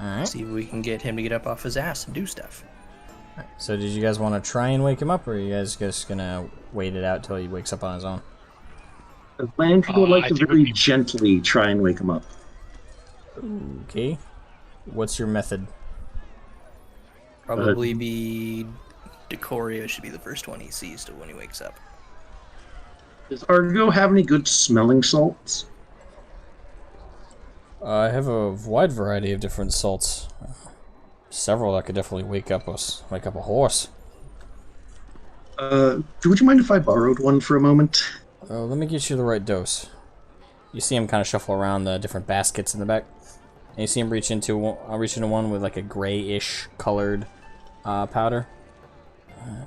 Alright. See if we can get him to get up off his ass and do stuff. So, did you guys want to try and wake him up, or are you guys just gonna wait it out till he wakes up on his own? Landry would like I to think very we'd be- gently try and wake him up. Okay. What's your method? Probably be Decorio should be the first one he sees to when he wakes up. Does Argo have any good smelling salts? I have a wide variety of different salts. Several that could definitely wake up a horse. Would you mind if I borrowed one for a moment? Let me get you the right dose. You see him kind of shuffle around the different baskets in the back. And you see him reach into one with like a grayish colored powder.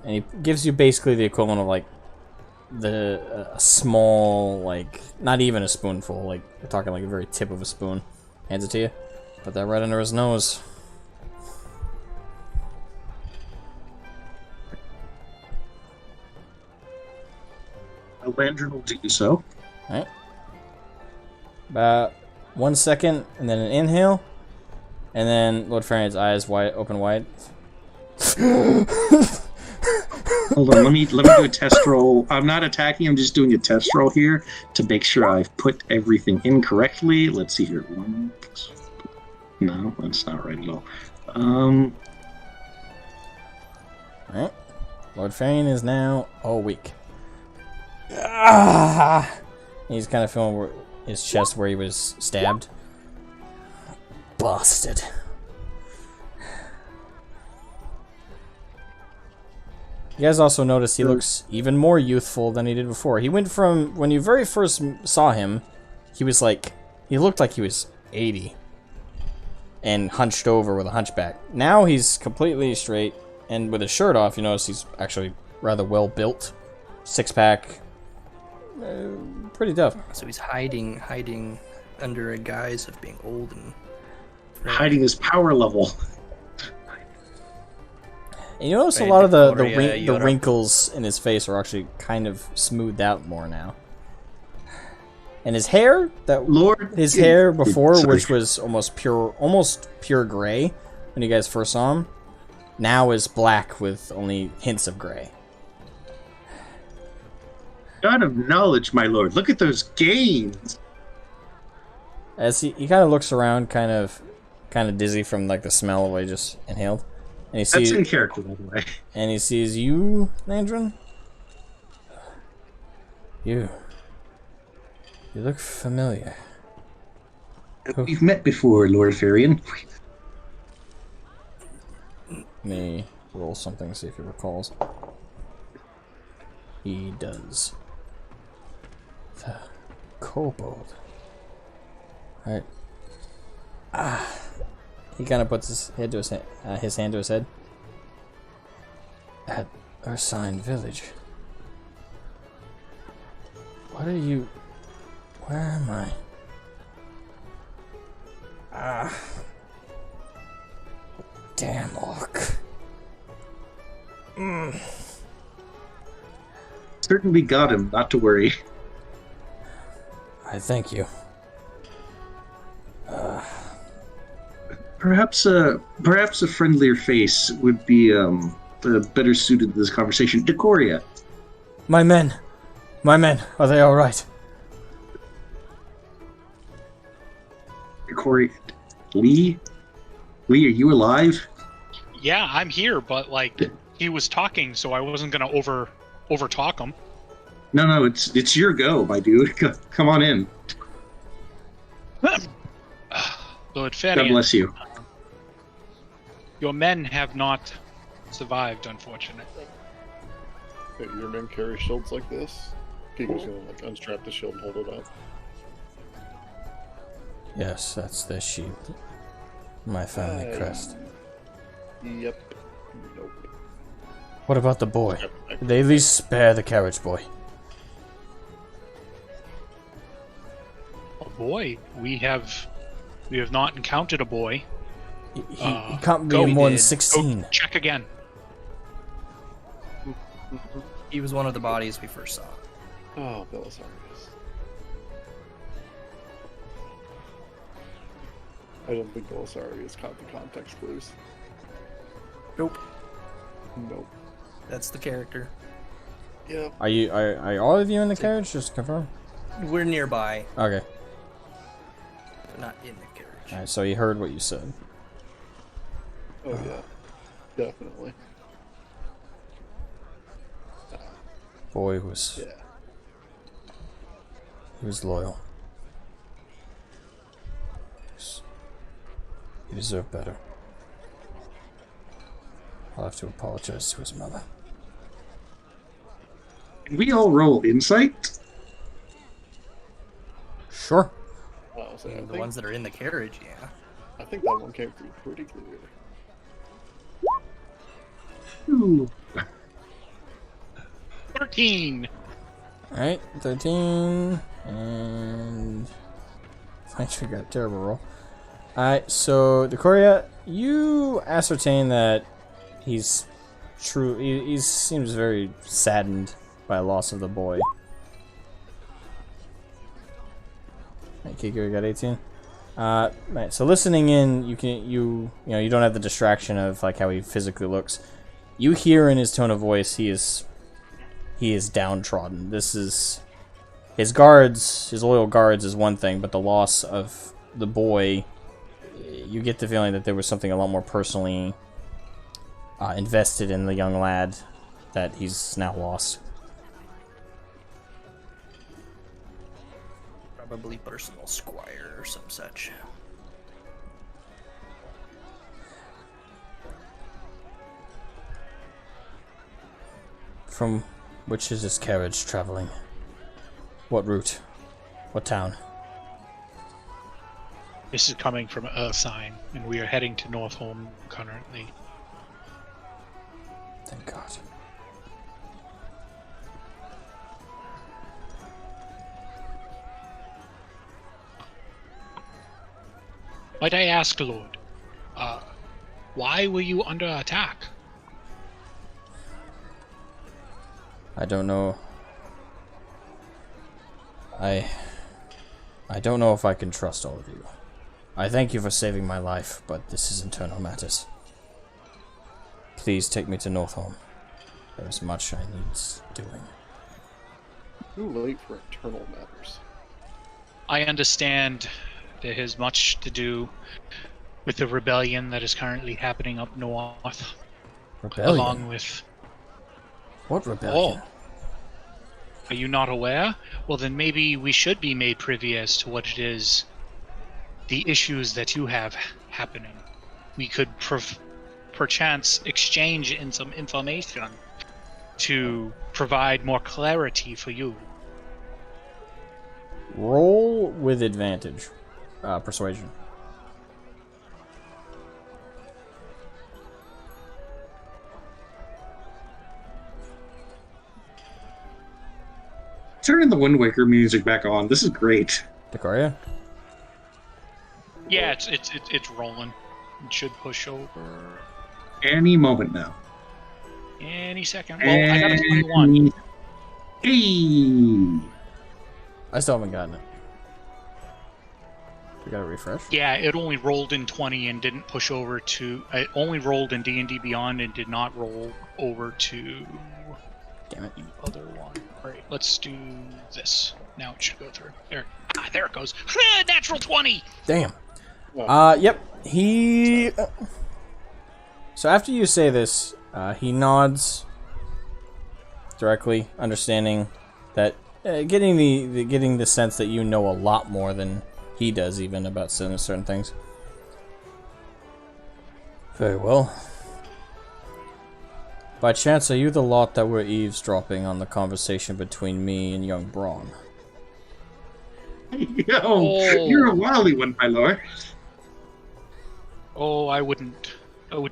And he gives you basically the equivalent of like a small, like, not even a spoonful, like, we're talking like a very tip of a spoon. Hands it to you. Put that right under his nose. Landry will do so. Alright. About 1 second, and then an inhale. And then Lord Farian's eyes open wide. Hold on, let me do a test roll. I'm not attacking, I'm just doing a test roll here to make sure I've put everything in correctly. Let's see here. No, that's not right at all. Alright. Lord Farian is now all weak. Ah! He's kind of feeling his chest where he was stabbed. Bastard. You guys also notice he looks even more youthful than he did before. He went from, when you very first saw him, he looked like he was 80. And hunched over with a hunchback. Now he's completely straight, and with his shirt off, you notice he's actually rather well built. Six-pack. Pretty tough. So he's hiding under a guise of being old and... Hiding his power level. And you notice a lot of the wrinkles in his face are actually kind of smoothed out more now. And his hair, his hair before, which was almost pure gray when you guys first saw him, now is black with only hints of gray. God of knowledge, my lord. Look at those gains. As he kind of looks around, kind of dizzy from like the smell of what he just inhaled. And he sees, that's in character, by the way. And he sees you, Landrin. You look familiar. We've met before, Lord Farian. Let me roll something, see if he recalls. He does. The kobold. Alright. He kind of puts his hand to his head. At Ursine village. What are you... Where am I? Damn orc. Certainly got him, not to worry. I thank you. Perhaps a friendlier face would be better suited to this conversation. Decoria. My men, are they all right? Decoria, Lee, are you alive? Yeah, I'm here, but like he was talking, so I wasn't gonna over talk him. No, it's your go, my dude. Come on in. Lord God Farian, bless you. your men have not survived, unfortunately. Hey, your men carry shields like this? Giga's gonna like unstrap the shield and hold it up. Yes, that's their shield. My family crest. Yep. Nope. What about the boy? Did they at least spare the carriage boy? A boy? We have not encountered a boy. He can't be more than 16. Go check again. He was one of the bodies we first saw. Oh, Belisarius. I don't think Belisarius caught the context clues. Nope. Nope. That's the character. Yep. Are all of you in the carriage? Just to confirm. We're nearby, Okay. but not in the carriage. Alright, so he heard what you said. Oh yeah. Definitely. Boy was... Yeah. He was loyal. He deserved better. I'll have to apologize to his mother. Can we all roll insight? Sure. Wow, so I The think, ones that are in the carriage, yeah. I think that one came through pretty clear. Ooh. 13. Alright, 13. And... I actually got a terrible roll. Alright, so, Decoria, you ascertain that he's true. He seems very saddened by the loss of the boy. Hey, Kiko, you got 18? Right, so listening in, you don't have the distraction of like how he physically looks. You hear in his tone of voice he is downtrodden. This is his loyal guards is one thing, but the loss of the boy, you get the feeling that there was something a lot more personally invested in the young lad that he's now lost. Probably personal squire or some such. From which is this carriage traveling? What route? What town? This is coming from Ursine, and we are heading to Northholm currently. Thank God. Might I ask, Lord, why were you under attack? I don't know. I don't know if I can trust all of you. I thank you for saving my life, but this is internal matters. Please take me to Northholm. There is much I need doing. Too late for internal matters. I understand there is much to do with the rebellion that is currently happening up north. Rebellion? Along with... What rebellion? Oh. Are you not aware? Well, then maybe we should be made privy as to what it is, the issues that you have happening. We could perchance exchange in some information to provide more clarity for you. Roll with advantage. Persuasion. Turning the Wind Waker music back on. This is great. Decaria? Yeah, it's rolling. It should push over Any moment now. any second. Well, I got a 21. Hey! I still haven't gotten it. We gotta refresh? Yeah, it only rolled in 20 and didn't push over to... It only rolled in D&D Beyond and did not roll over to... Damn it. The other one. Alright, let's do this. Now it should go through. There it goes. Natural 20! Damn. Wow. Yep. He... So after you say this, he nods directly, understanding that... getting the sense that you know a lot more than he does even about certain things. Very well. By chance, are you the lot that were eavesdropping on the conversation between me and young Braun? Yo, you're a wily one, my lord. Oh, I wouldn't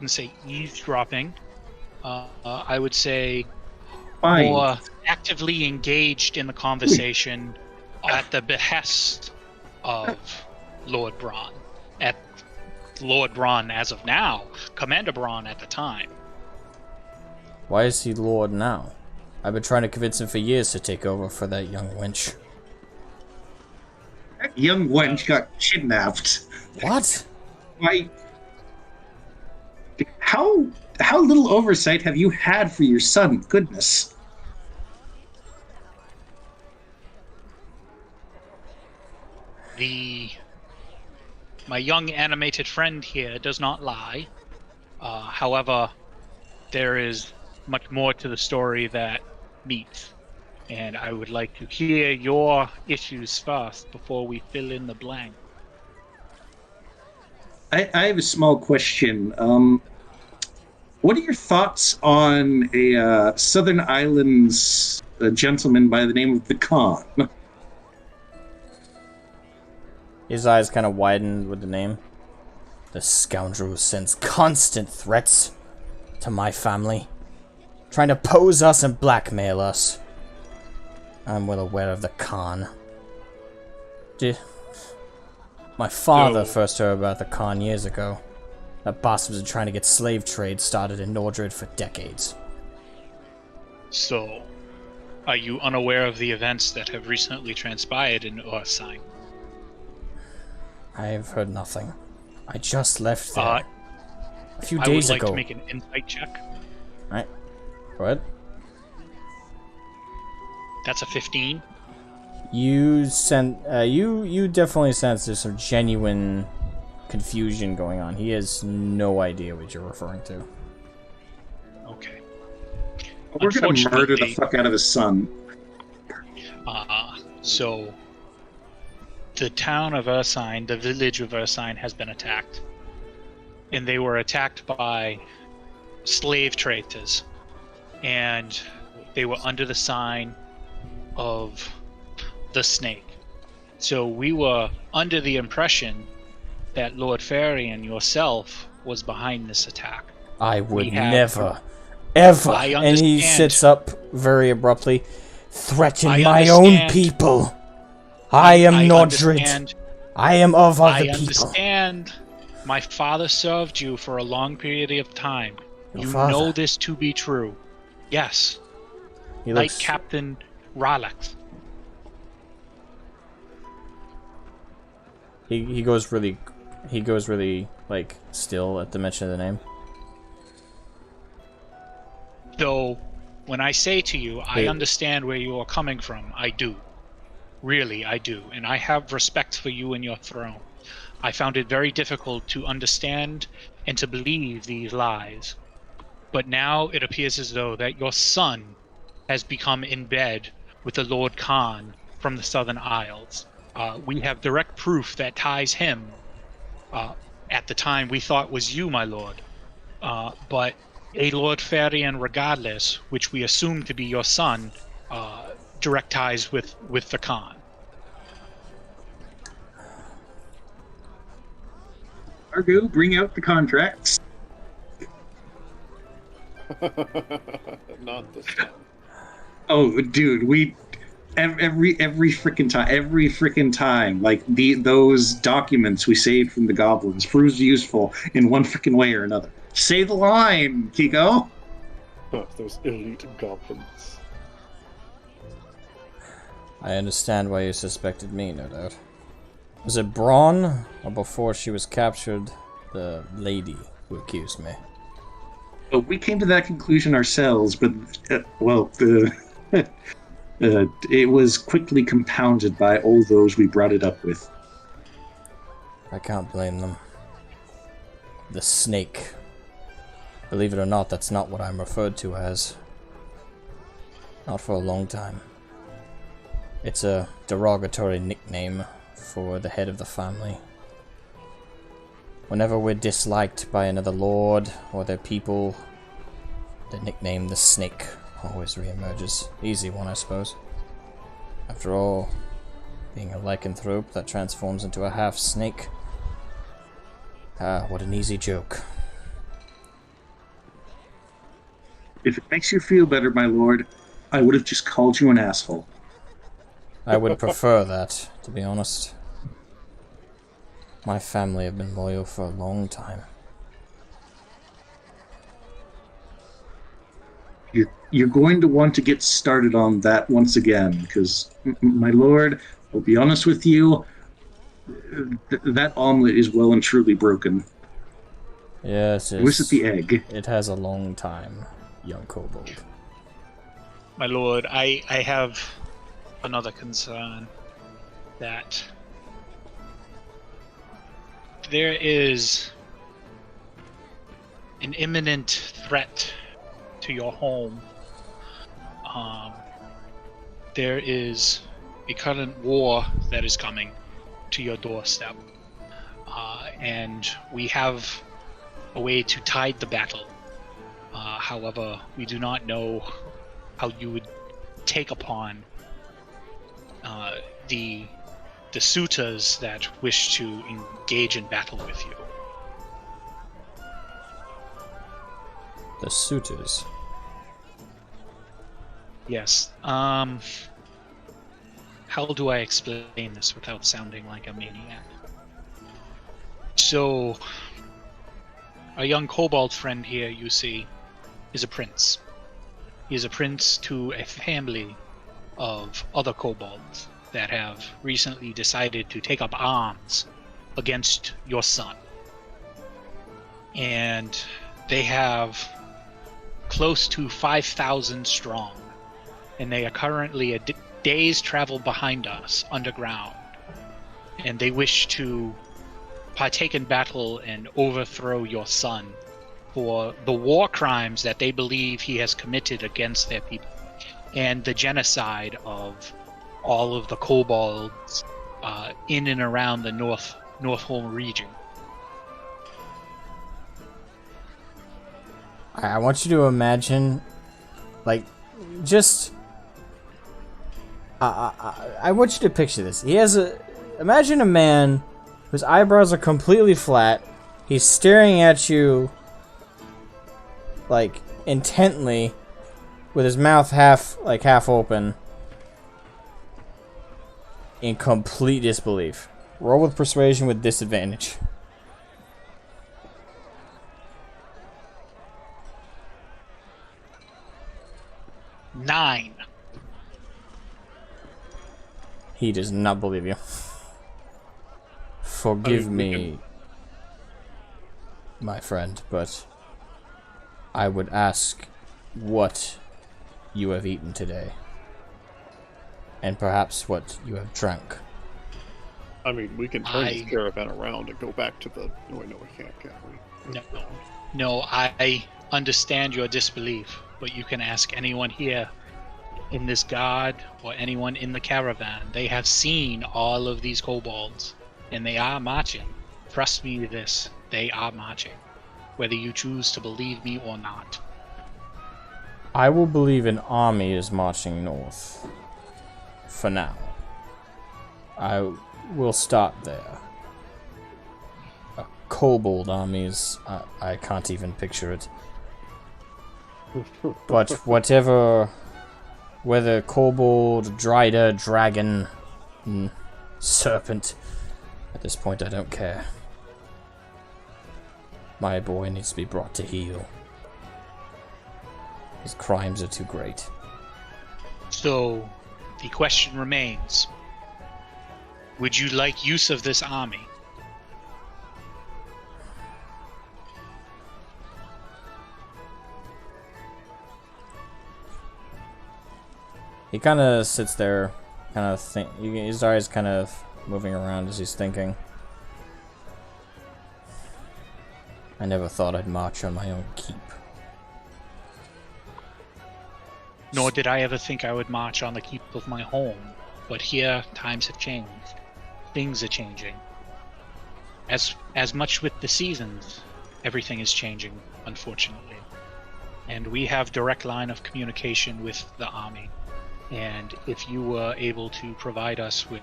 say eavesdropping. I would say Fine. more actively engaged in the conversation at the behest of Lord Braun. At Lord Braun as of now, Commander Braun at the time. Why is he Lord now? I've been trying to convince him for years to take over for that young wench. That young wench got kidnapped. What? Why? How little oversight have you had for your son? Goodness. My young animated friend here does not lie. However, there is much more to the story that meets, and I would like to hear your issues first before we fill in the blank. I have a small question. What are your thoughts on a Southern Islands gentleman by the name of the Khan? His eyes kind of widened with the name. The scoundrel who sends constant threats to my family, trying to pose us and blackmail us. I'm well aware of the Khan. My father first heard about the Khan years ago. That bastard was trying to get slave trade started in Nordred for decades. So, are you unaware of the events that have recently transpired in Ursine? I've heard nothing. I just left there a few I days would like ago. to make an insight check. Alright. Go ahead. That's a 15. You definitely sense there's some genuine confusion going on. He has no idea what you're referring to. Okay. We're gonna murder the Unfortunately- fuck out of his son. So, the town of Ursine, the village of Ursine, has been attacked. And they were attacked by slave traders. And they were under the sign of the snake. So we were under the impression that Lord Fairy and yourself was behind this attack. I would We have- never, ever. I And he understand. sits up very abruptly. Threaten I my own understand. people. I am Nordred. understand. I am of other I people. understand. My father served you for a long period of time. Your You father? know this to be true. Yes. He Like looks, Captain Ralex. he goes really like still at the mention of the name. Though, when I say to you, I Hey. understand where you are coming from. I do. Really, I do. And I have respect for you and your throne. I found it very difficult to understand and to believe these lies. But now it appears as though that your son has become in bed with the Lord Khan from the Southern Isles. We have direct proof that ties him, at the time we thought was you, my lord. But a Lord Farian regardless, which we assume to be your son, direct ties with the Khan. Argo, bring out the contracts. Not this time. Oh, dude, we every freaking time, like those documents we saved from the goblins proves useful in one freaking way or another. Say the line, Kiko. Those elite goblins. I understand why you suspected me, no doubt. Was it Braun, or before she was captured, the lady who accused me? Well, we came to that conclusion ourselves, but it was quickly compounded by all those we brought it up with. I can't blame them. The snake. Believe it or not, that's not what I'm referred to as. Not for a long time. It's a derogatory nickname for the head of the family. Whenever we're disliked by another lord or their people, the nickname the Snake always reemerges. Easy one, I suppose. After all, being a lycanthrope that transforms into a half-snake. Ah, what an easy joke. If it makes you feel better, my lord, I would have just called you an asshole. I would prefer that, to be honest. My family have been loyal for a long time. You're going to want to get started on that once again, because, my lord, I'll be honest with you, that omelet is well and truly broken. Yes, Where's the egg? it has a long time, young kobold. My lord, I have another concern, that there is an imminent threat to your home. There is a current war that is coming to your doorstep, and we have a way to tide the battle. However, we do not know how you would take upon the suitors that wish to engage in battle with you. The suitors. Yes. How do I explain this without sounding like a maniac? So, our young kobold friend here, you see, is a prince. He is a prince to a family of other kobolds that have recently decided to take up arms against your son. And they have close to 5,000 strong. And they are currently a day's travel behind us underground. And they wish to partake in battle and overthrow your son for the war crimes that they believe he has committed against their people, and the genocide of all of the kobolds in and around the Northholm region. I want you to imagine, like, just... I want you to picture this. Imagine a man whose eyebrows are completely flat. He's staring at you, like, intently, with his mouth half open, in complete disbelief. Roll with persuasion with disadvantage. Nine. He does not believe you. Forgive me, my friend, but I would ask what you have eaten today, and perhaps what you have drank. I mean, we can turn this caravan around and go back to the... No, we can't we? No, I understand your disbelief, but you can ask anyone here in this guard or anyone in the caravan. They have seen all of these kobolds, and they are marching. Trust me this, they are marching, whether you choose to believe me or not. I will believe an army is marching north. For now. I will stop there. A kobold armies, I can't even picture it. But whatever... Whether kobold, drider, dragon, serpent... At this point, I don't care. My boy needs to be brought to heel. His crimes are too great. So, the question remains. Would you like use of this army? He kind of sits there, kind of his eyes kind of moving around as he's thinking. I never thought I'd march on my own keep. Nor did I ever think I would march on the keep of my home. But here, times have changed. Things are changing. As much with the seasons, everything is changing, unfortunately. And we have direct line of communication with the army. And if you were able to provide us with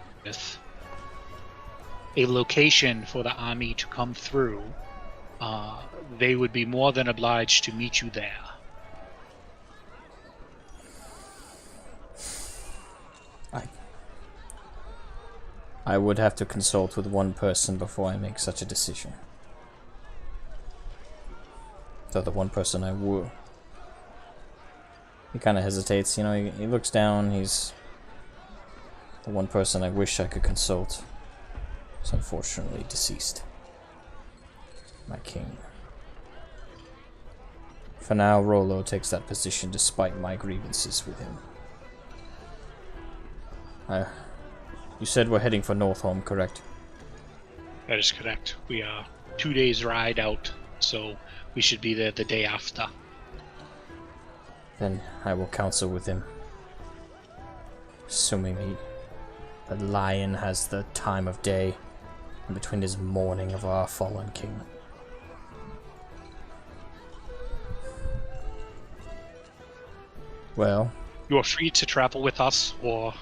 a location for the army to come through, they would be more than obliged to meet you there. I would have to consult with one person before I make such a decision. So the one person I would... He kind of hesitates, you know, he looks down, he's... The one person I wish I could consult is unfortunately deceased. My king. For now, Rollo takes that position despite my grievances with him. You said we're heading for Northholm, correct? That is correct. We are 2 days ride out, so we should be there the day after. Then I will counsel with him. Assuming the lion has the time of day in between his mourning of our fallen king. Well, You are free to travel with us or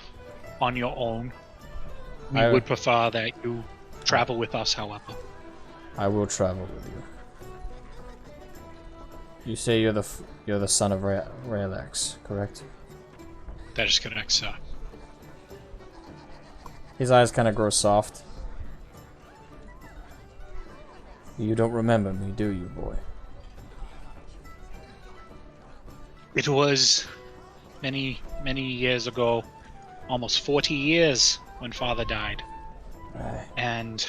on your own. We would prefer that you travel with us, however. I will travel with you. You say you're the son of Raelex, correct? That is correct, sir. His eyes kind of grow soft. You don't remember me, do you, boy? It was many, many years ago, almost 40 years when Father died. And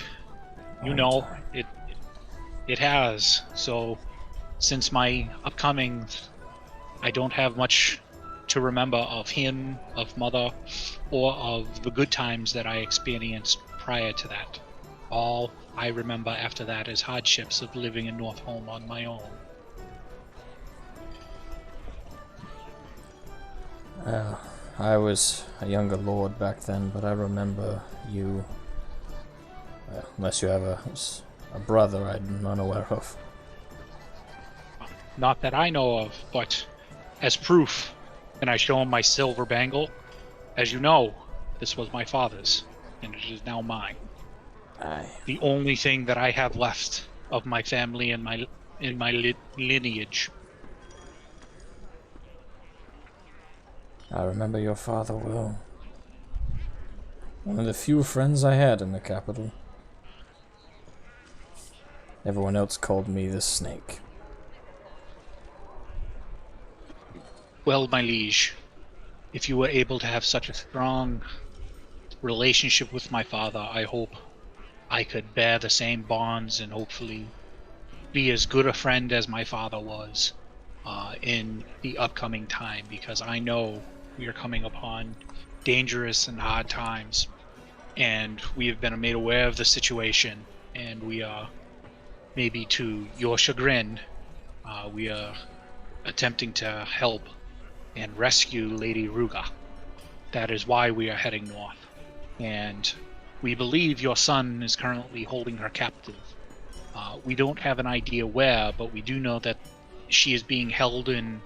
You know, it has. So, since my upcomings, I don't have much to remember of him, of Mother, or of the good times that I experienced prior to that. All I remember after that is hardships of living in Northholm on my own. I was a younger lord back then, but I remember you. Unless you have a brother I'm unaware of. Not that I know of, but as proof, can I show him my silver bangle? As you know, this was my father's, and it is now mine. Aye. The only thing that I have left of my family and my lineage. I remember your father well. One of the few friends I had in the capital. Everyone else called me the Snake. Well, my liege, if you were able to have such a strong relationship with my father, I hope I could bear the same bonds and hopefully be as good a friend as my father was in the upcoming time, because I know we are coming upon dangerous and hard times, and we have been made aware of the situation, and we are, maybe to your chagrin, we are attempting to help and rescue Lady Ruga. That is why we are heading north. And we believe your son is currently holding her captive. We don't have an idea where, but we do know that she is being held in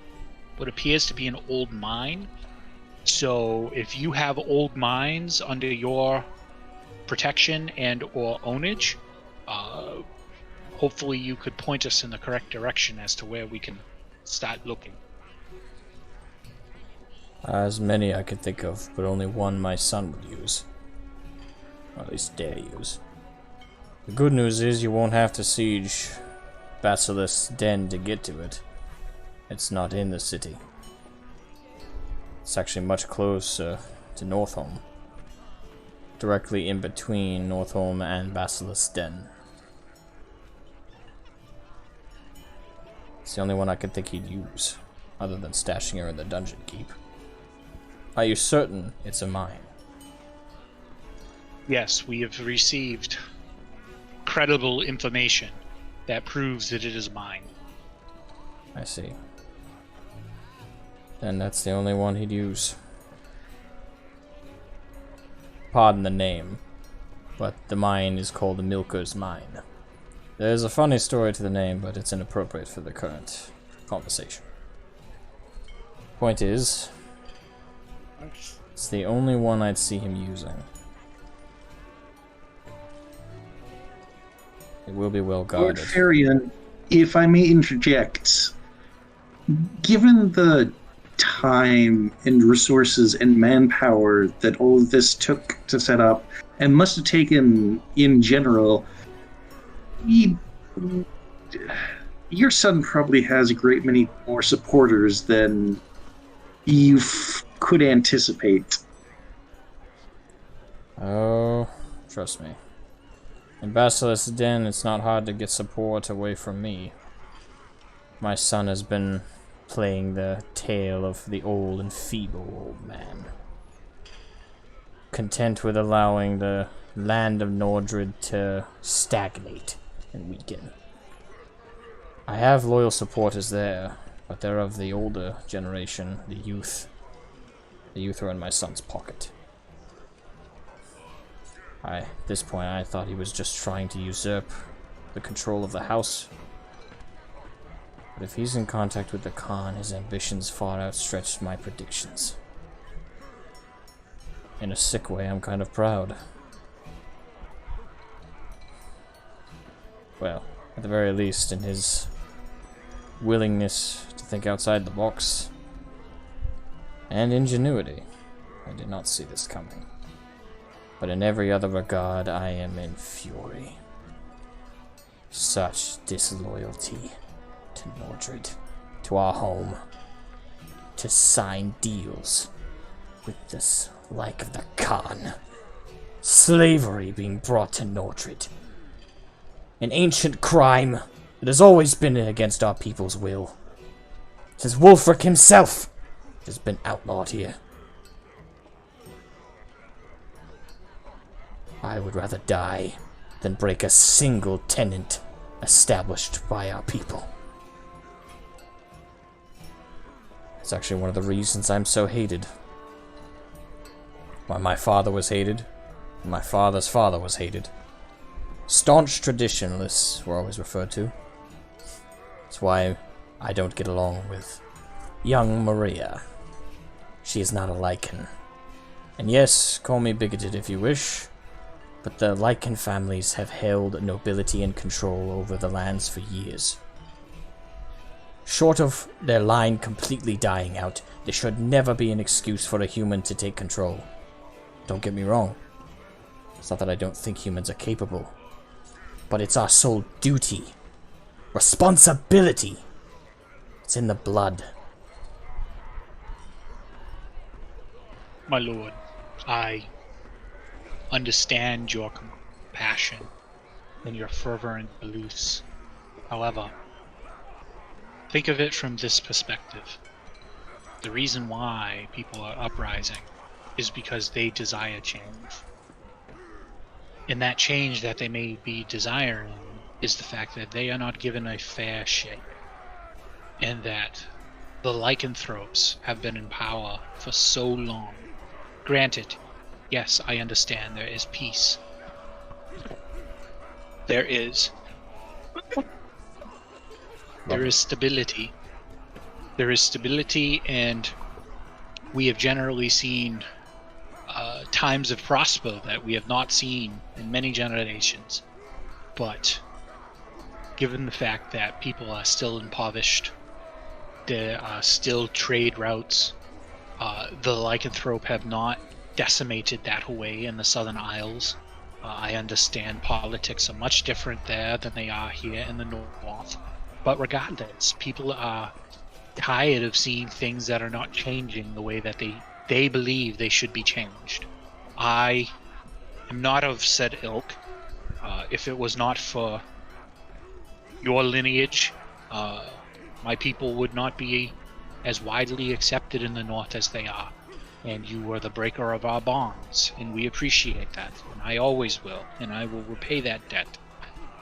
what appears to be an old mine. So if you have old mines under your protection and or ownage, hopefully you could point us in the correct direction as to where we can start looking. As many I could think of, but only one my son would use. Or at least dare use. The good news is you won't have to siege Basilisk's Den to get to it. It's not in the city. It's actually much closer to Northholm. Directly in between Northholm and Basilisk's Den. It's the only one I could think he'd use, other than stashing her in the dungeon keep. Are you certain it's a mine? Yes, we have received credible information that proves that it is mine. I see. Then that's the only one he'd use. Pardon the name, but the mine is called the Milker's Mine. There's a funny story to the name, but it's inappropriate for the current conversation. Point is, it's the only one I'd see him using. It will be well Lord guarded. Farian, if I may interject, given the time and resources and manpower that all of this took to set up, and must have taken in general, your son probably has a great many more supporters than you could anticipate. Oh, trust me. In Basilisk's Den, it's not hard to get support away from me. My son has been playing the tale of the old and feeble old man. Content with allowing the land of Nordred to stagnate and weaken. I have loyal supporters there, but they're of the older generation, the youth. The youth are in my son's pocket. At this point, I thought he was just trying to usurp the control of the house. But if he's in contact with the Khan, his ambitions far outstretched my predictions. In a sick way, I'm kind of proud. Well, at the very least, in his willingness to think outside the box. And ingenuity. I did not see this coming. But in every other regard, I am in fury. Such disloyalty to Nordred, to our home, to sign deals with this like of the Khan. Slavery being brought to Nordred. an ancient crime that has always been against our people's will. Since Wulfric himself has been outlawed here. I would rather die than break a single tenet established by our people. It's actually one of the reasons I'm so hated. Why my father was hated, and my father's father was hated. Staunch traditionalists were always referred to. That's why I don't get along with young Maria. She is not a Lycan. And yes, call me bigoted if you wish, but the Lycan families have held nobility and control over the lands for years. Short of their line completely dying out, there should never be an excuse for a human to take control. Don't get me wrong. It's not that I don't think humans are capable, but it's our sole duty. Responsibility. It's in the blood. My lord, I understand your compassion and your fervent beliefs. However, think of it from this perspective. The reason why people are uprising is because they desire change. And that change that they may be desiring is the fact that they are not given a fair shake. And that the lycanthropes have been in power for so long. Granted, yes, I understand there is peace. There is stability. There is stability, and we have generally seen times of prosper that we have not seen in many generations. But given the fact that people are still impoverished, there are still trade routes, the lycanthrope have not decimated that away in the Southern Isles. I understand politics are much different there than they are here in the North. But regardless, people are tired of seeing things that are not changing the way that they believe they should be changed. I am not of said ilk. If it was not for your lineage, my people would not be as widely accepted in the North as they are. And you were the breaker of our bonds, and we appreciate that. And I always will, and I will repay that debt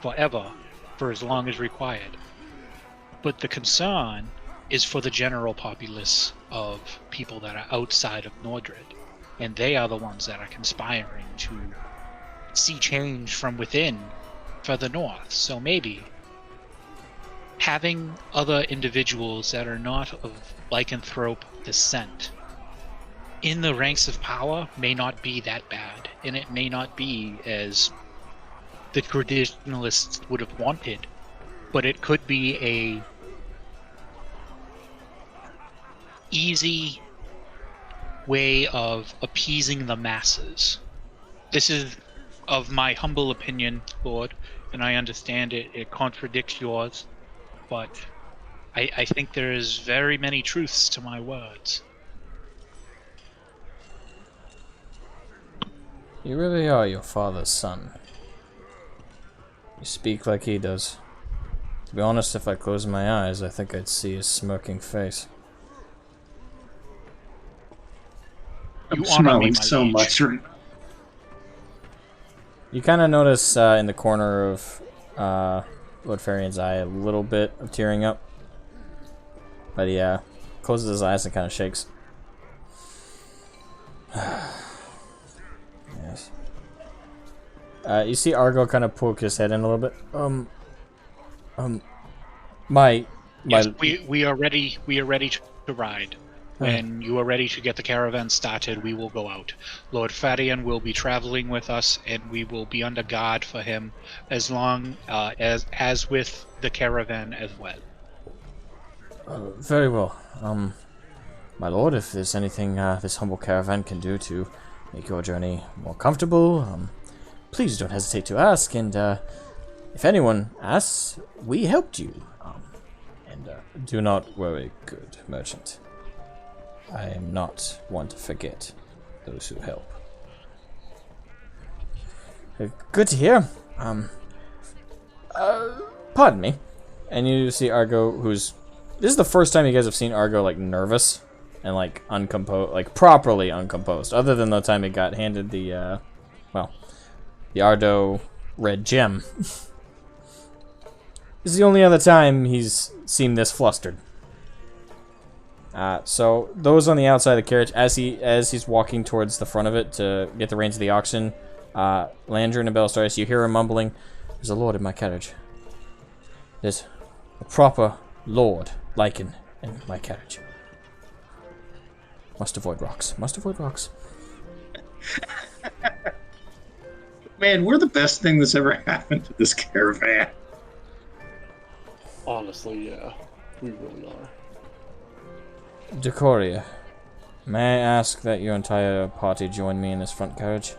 forever, for as long as required. But the concern is for the general populace of people that are outside of Nordred. And they are the ones that are conspiring to see change from within for the North. So maybe having other individuals that are not of lycanthrope descent in the ranks of power may not be that bad, and it may not be as the traditionalists would have wanted, but it could be a easy way of appeasing the masses. This is of my humble opinion, Lord, and I understand it contradicts yours, but I think there is very many truths to my words. You really are your father's son. You speak like he does. To be honest, if I closed my eyes, I think I'd see his smirking face. I'm You honor me, smiling my so liege. much right now. You kind of notice in the corner of Lord Farian's eye a little bit of tearing up. But he closes his eyes and kind of shakes. Yes. You see Argo kind of poke his head in a little bit. Yes, we are ready. We are ready to ride. When you are ready to get the caravan started, we will go out. Lord Fadian will be traveling with us, and we will be under guard for him as long as with the caravan as well. Very well. My lord, if there's anything this humble caravan can do to make your journey more comfortable, please don't hesitate to ask. And if anyone asks, we helped you. And do not worry, good merchant. I am not one to forget those who help. Good to hear. Pardon me. And you see Argo, who's... This is the first time you guys have seen Argo, like, nervous and, like, uncomposed, like, properly uncomposed. Other than the time he got handed the, well, the Ardo red gem. This is the only other time he's seemed this flustered. So, those on the outside of the carriage, as he's walking towards the front of it to get the reins of the oxen, Landry and Belstarius, you hear him mumbling, "There's a lord in my carriage. There's a proper lord Lycan in my carriage. Must avoid rocks. Must avoid rocks." Man, we're the best thing that's ever happened to this caravan. Honestly, yeah. We really are. Decoria, may I ask that your entire party join me in this front carriage?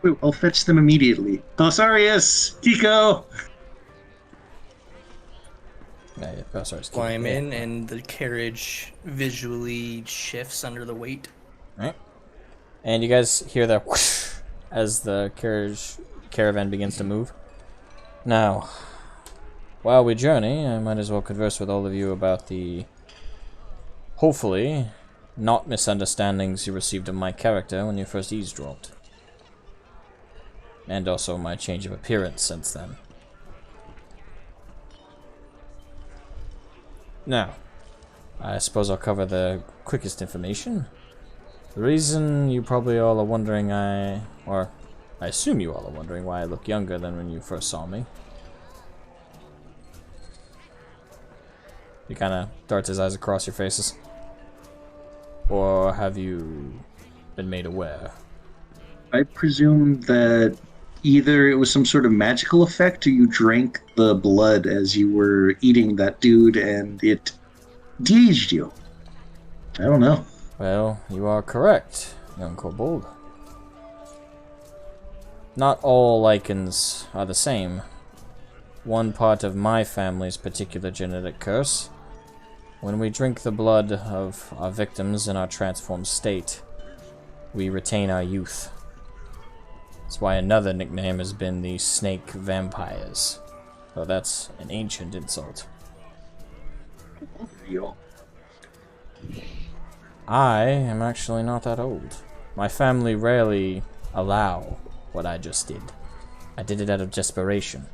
Wait, I'll fetch them immediately. Belisarius! Kiko! Yeah, Belstarius, Climb in, and the carriage visually shifts under the weight. Right. And you guys hear the whoosh as the caravan begins to move. Now, while we journey, I might as well converse with all of you about the, hopefully, not misunderstandings you received of my character when you first eavesdropped. And also my change of appearance since then. Now, I suppose I'll cover the quickest information. The reason you probably all are wondering I assume you all are wondering why I look younger than when you first saw me. He kind of darts his eyes across your faces. Or have you been made aware? I presume that either it was some sort of magical effect or you drank the blood as you were eating that dude and it de-aged you. I don't know. Well, you are correct, young Kobold. Not all Lycans are the same. One part of my family's particular genetic curse. When we drink the blood of our victims in our transformed state, we retain our youth. That's why another nickname has been the Snake Vampires. Though that's an ancient insult. I am actually not that old. My family rarely allow what I just did. I did it out of desperation.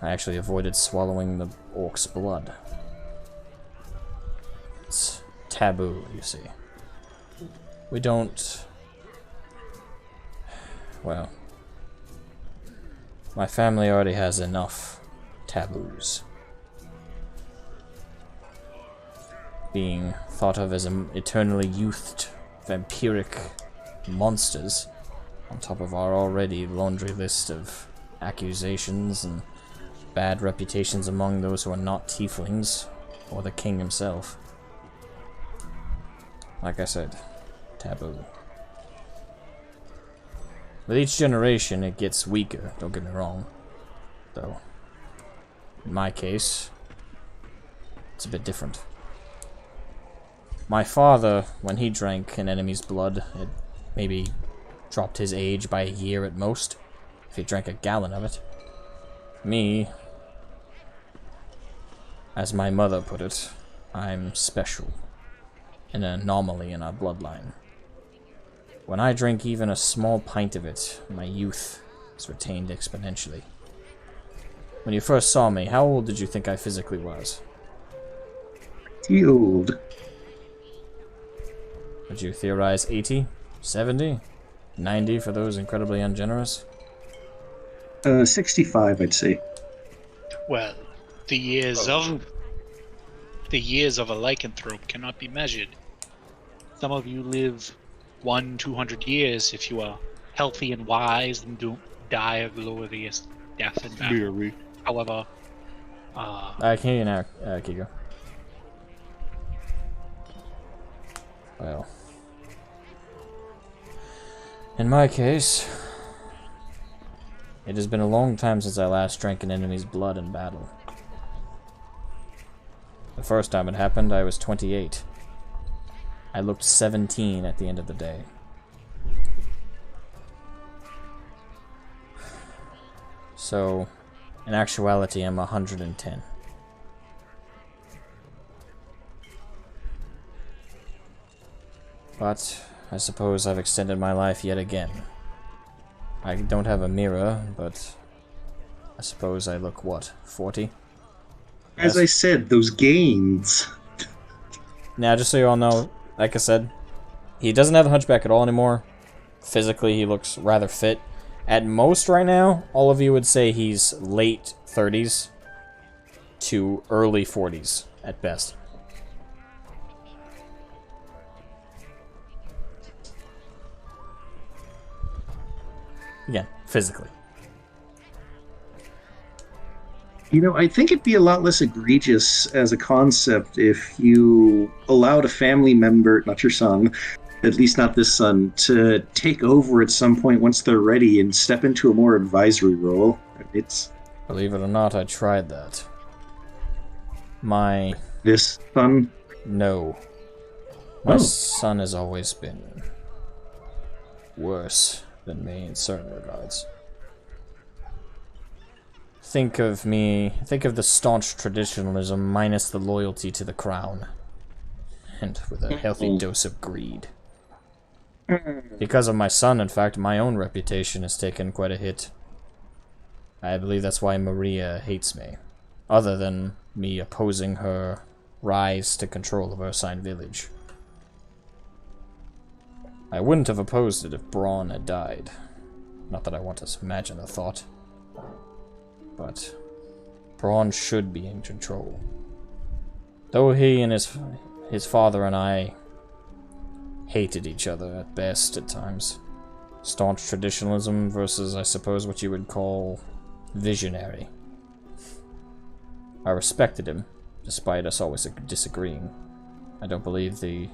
I actually avoided swallowing the orc's blood. It's taboo, you see. We don't... Well... My family already has enough taboos. Being thought of as eternally youthed vampiric monsters, on top of our already laundry list of accusations and bad reputations among those who are not tieflings, or the king himself. Like I said, taboo. With each generation it gets weaker, don't get me wrong. Though, in my case, it's a bit different. My father, when he drank an enemy's blood, it maybe dropped his age by a year at most, if he drank a gallon of it. Me, as my mother put it, I'm special, an anomaly in our bloodline. When I drink even a small pint of it, my youth is retained exponentially. When you first saw me, how old did you think I physically was? Pretty old. Would you theorize 80, 70, 90 for those incredibly ungenerous? 65, I'd say. Well, the years of a lycanthrope cannot be measured. Some of you live 100-200 years if you are healthy and wise and don't die a glorious death in battle. However, I can hear you now, Kiko. Well, in my case, it has been a long time since I last drank an enemy's blood in battle. The first time it happened, I was 28. I looked 17 at the end of the day. So, in actuality, I'm 110. But I suppose I've extended my life yet again. I don't have a mirror, but I suppose I look, what, 40? As I said, those gains. Now, just so you all know, like I said, he doesn't have a hunchback at all anymore. Physically, he looks rather fit. At most right now, all of you would say he's late 30s to early 40s at best. Again, physically. You know, I think it'd be a lot less egregious as a concept if you allowed a family member, not your son, at least not this son, to take over at some point once they're ready and step into a more advisory role. It's... Believe it or not, I tried that. This son? No. My son has always been worse than me in certain regards. Think of the staunch traditionalism minus the loyalty to the crown. And with a healthy dose of greed. Because of my son, in fact, my own reputation has taken quite a hit. I believe that's why Maria hates me. Other than me opposing her rise to control of Ursine village. I wouldn't have opposed it if Braun had died. Not that I want to imagine the thought. But Braun should be in control. Though he and his father and I hated each other at best at times. Staunch traditionalism versus, I suppose, what you would call visionary. I respected him, despite us always disagreeing. I don't believe the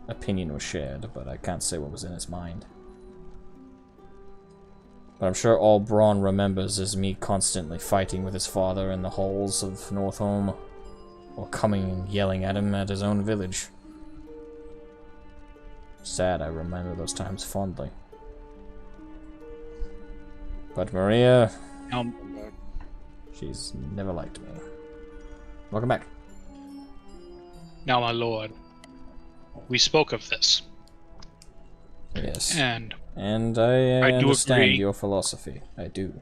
opinion was shared, but I can't say what was in his mind. But I'm sure all Braun remembers is me constantly fighting with his father in the halls of Northolm, or coming and yelling at him at his own village. Sad, I remember those times fondly. But Maria, she's never liked me. Welcome back. Now, my lord, we spoke of this. Yes. And I do understand agree. your philosophy. I do.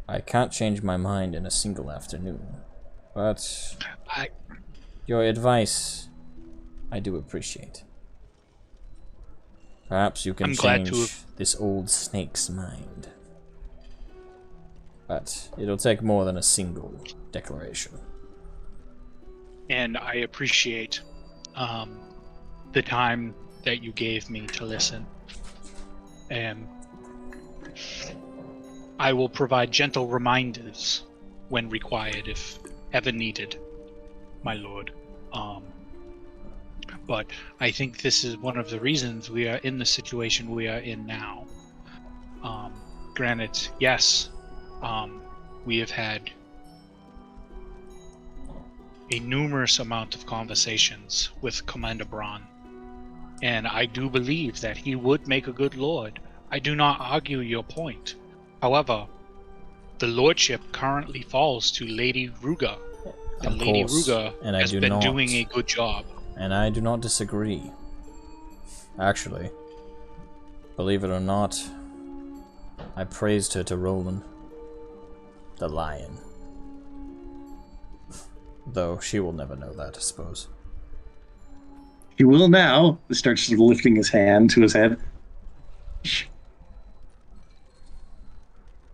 I can't change my mind in a single afternoon. But your advice, I do appreciate. Perhaps you can I'm glad to change have- this old snake's mind. But it'll take more than a single declaration. And I appreciate the time that you gave me to listen. And I will provide gentle reminders when required, if ever needed, my lord. But I think this is one of the reasons we are in the situation we are in now. Granted, yes, we have had a numerous amount of conversations with Commander Braun, and I do believe that he would make a good lord. I do not argue your point. However, the lordship currently falls to Lady Ruga, and Of Lady course, Ruga and I has do been not. doing a good job. And I do not disagree. Actually, believe it or not, I praised her to Roland, the lion. Though she will never know that, I suppose. He will now. He starts sort of lifting his hand to his head.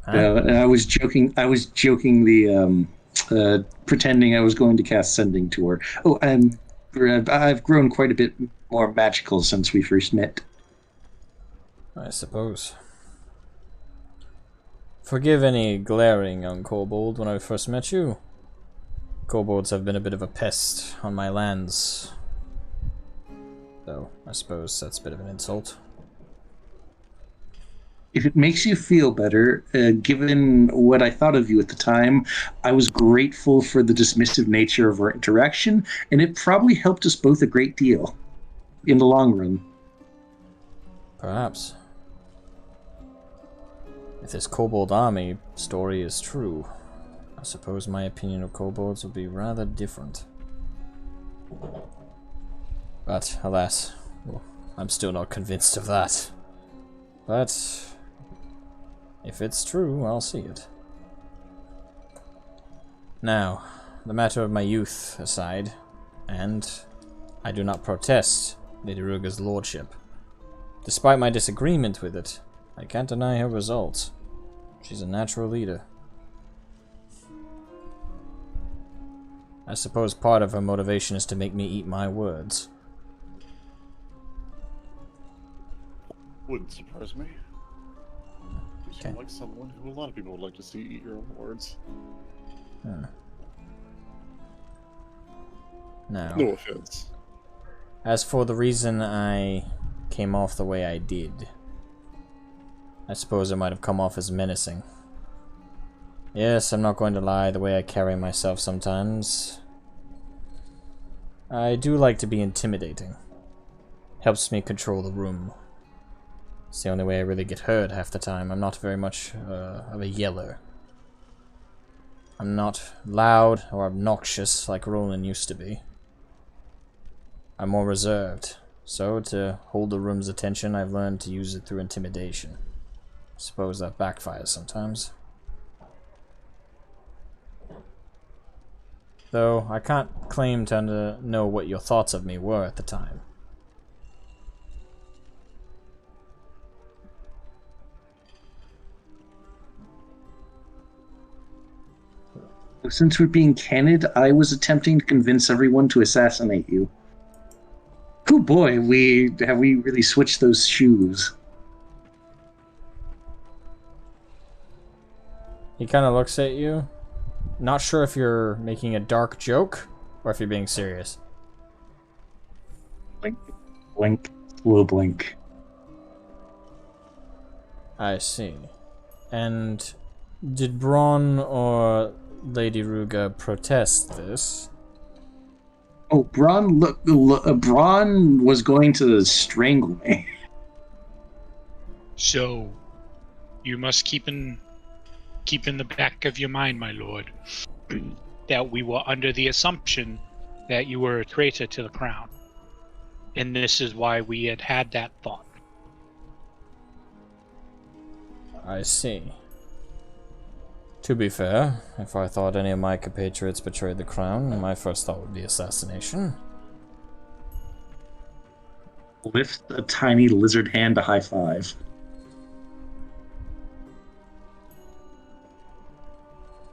I was joking. Pretending I was going to cast Sending to her. Oh, and I've grown quite a bit more magical since we first met. I suppose. Forgive any glaring on Kobold when I first met you. Kobolds have been a bit of a pest on my lands. Though, I suppose that's a bit of an insult. If it makes you feel better, given what I thought of you at the time, I was grateful for the dismissive nature of our interaction, and it probably helped us both a great deal in the long run. Perhaps. If this kobold army story is true, I suppose my opinion of kobolds would be rather different. But, alas, well, I'm still not convinced of that. But, if it's true, I'll see it. Now, the matter of my youth aside, and I do not protest Lady Ruga's lordship. Despite my disagreement with it, I can't deny her results. She's a natural leader. I suppose part of her motivation is to make me eat my words. Wouldn't surprise me. You Okay. seem like someone who a lot of people would like to see eat your own words. Now, No offense. as for the reason I came off the way I did, I suppose I might have come off as menacing. Yes, I'm not going to lie, the way I carry myself sometimes, I do like to be intimidating. Helps me control the room. It's the only way I really get heard half the time. I'm not very much of a yeller. I'm not loud or obnoxious like Roland used to be. I'm more reserved. So, to hold the room's attention, I've learned to use it through intimidation. Suppose that backfires sometimes. Though, I can't claim to know what your thoughts of me were at the time. Since we're being candid, I was attempting to convince everyone to assassinate you. Oh boy, have we really switched those shoes. He kind of looks at you. Not sure if you're making a dark joke or if you're being serious. Blink, blink, slow blink. I see. And did Braun or Lady Ruga protest this? Oh, Braun, Braun was going to strangle me. So, you must keep in the back of your mind, my lord, that we were under the assumption that you were a traitor to the crown. And this is why we had that thought. I see. To be fair, if I thought any of my compatriots betrayed the crown, my first thought would be assassination. Lift a tiny lizard hand to high five.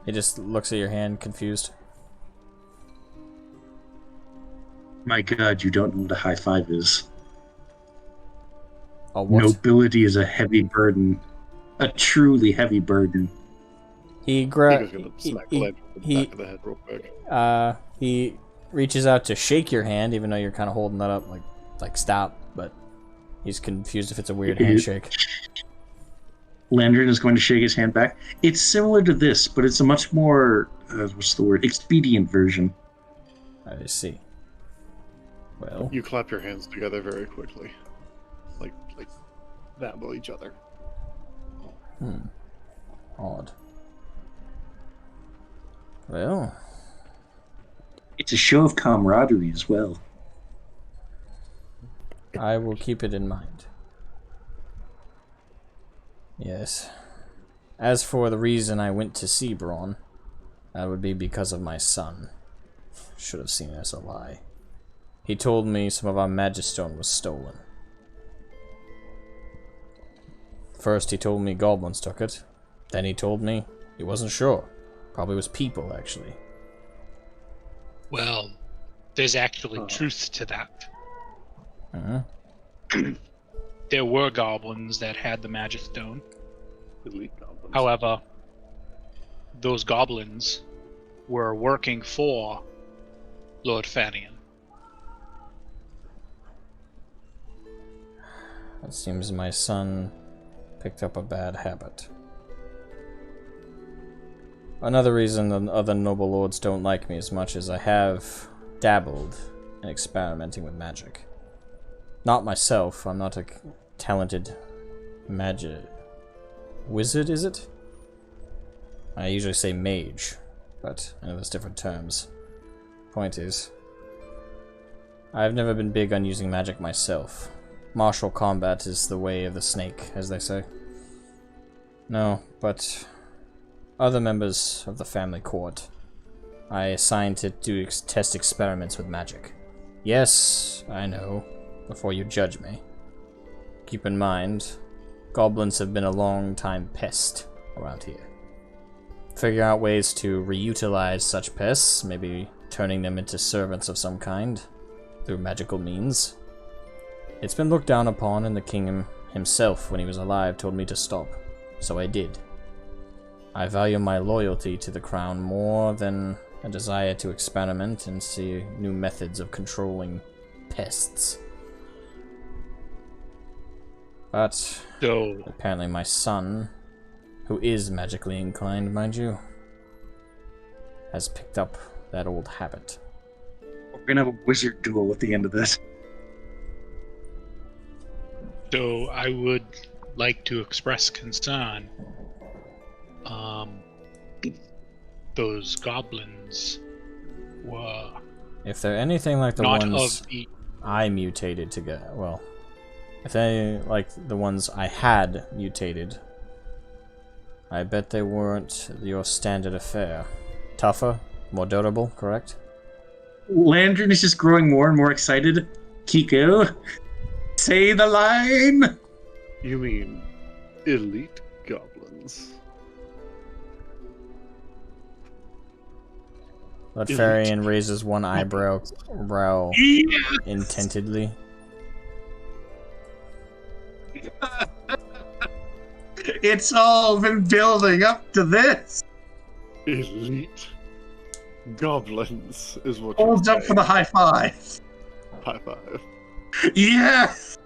He just looks at your hand, confused. My god, you don't know what a high five is. Oh, what? Nobility is a heavy burden. A truly heavy burden. He I'm gonna smack he, Lantern in the back of the head real quick. he reaches out to shake your hand, even though you're kind of holding that up, like stop. But he's confused if it's a weird handshake. Landrin is going to shake his hand back. It's similar to this, but it's a much more what's the word? Expedient version. I see. Well, You clap your hands together very quickly. Like that by each other. odd. Well, It's a show of camaraderie as well. I will keep it in mind. Yes. As for the reason I went to see Braun, that would be because of my son. Should have seen it as a lie. He told me some of our Magistone was stolen. First he told me goblins took it. Then he told me he wasn't sure. Probably was people, actually. Well, there's actually truth to that. There were goblins that had the magic stone. Elite goblins. However, those goblins were working for Lord Fanion. It seems my son picked up a bad habit. Another reason the other noble lords don't like me as much is I have dabbled in experimenting with magic. Not myself, I'm not a talented wizard, is it? I usually say mage, but I know there's different terms. Point is, I've never been big on using magic myself. Martial combat is the way of the snake, as they say. No, but other members of the family court I assigned to do test experiments with magic. Yes, I know, before you judge me. Keep in mind, goblins have been a long-time pest around here. Figure out ways to reutilize such pests, maybe turning them into servants of some kind, through magical means. It's been looked down upon, and the king himself, when he was alive, told me to stop, so I did. I value my loyalty to the crown more than a desire to experiment and see new methods of controlling pests. But So, apparently my son, who is magically inclined, mind you, has picked up that old habit. We're gonna have a wizard duel at the end of this. so I would like to express concern. Those goblins were If they're anything like the not ones of the. I mutated to get, well, if they like the ones I had mutated, I bet they weren't your standard affair. Tougher, more durable, correct? Landrin is just growing more and more excited. Kiko, say the line! You mean elite goblins? Ludfarian raises one eyebrow intentedly. It's all been building up to this. Elite goblins is what Holds you're up for the high five. high five. Yes.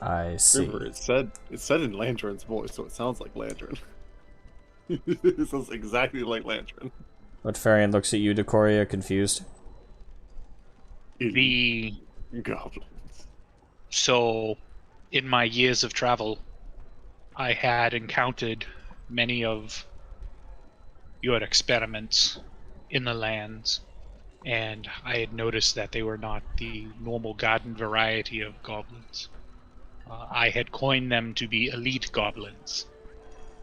I see. Remember, it said in Landrin's voice, so it sounds like Landrin. It sounds exactly like Landrin. Ludfarian looks at you, Decoria, confused. The Goblins. So, in my years of travel, I had encountered many of your experiments in the lands, and I had noticed that they were not the normal garden variety of goblins. I had coined them to be elite goblins.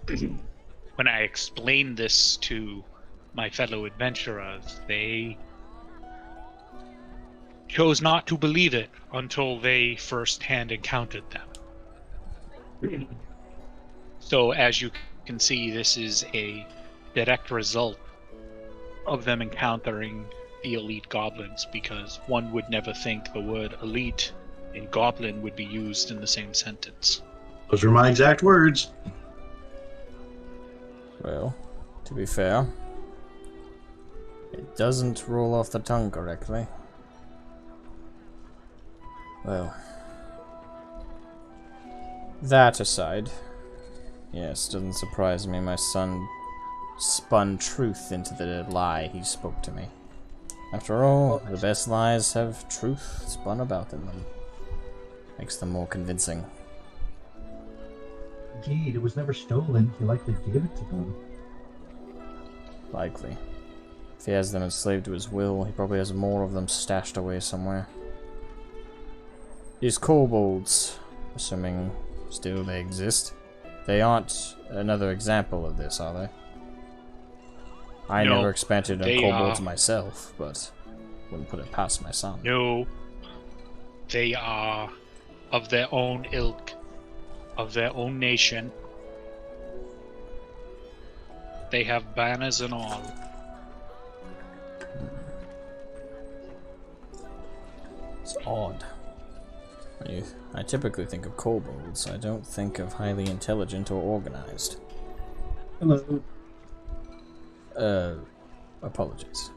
When I explained this to my fellow adventurers, they chose not to believe it until they first-hand encountered them. So, as you can see, this is a direct result of them encountering the elite goblins, because one would never think the word elite and goblin would be used in the same sentence. Those were my exact words. Well, to be fair, it doesn't roll off the tongue correctly. Well, that aside, yes, doesn't surprise me my son spun truth into the lie he spoke to me. After all, the best lies have truth spun about in them. Makes them more convincing. Indeed, it was never stolen. He likely gave it to them. Likely. If he has them enslaved to his will, he probably has more of them stashed away somewhere. These kobolds, assuming still they exist, they aren't another example of this, are they? I No, never expanded on they kobolds are. myself, but wouldn't put it past my son. No, they are of their own ilk, of their own nation. They have banners and all. It's odd. I typically think of kobolds. I don't think of highly intelligent or organized. Hello. Apologies.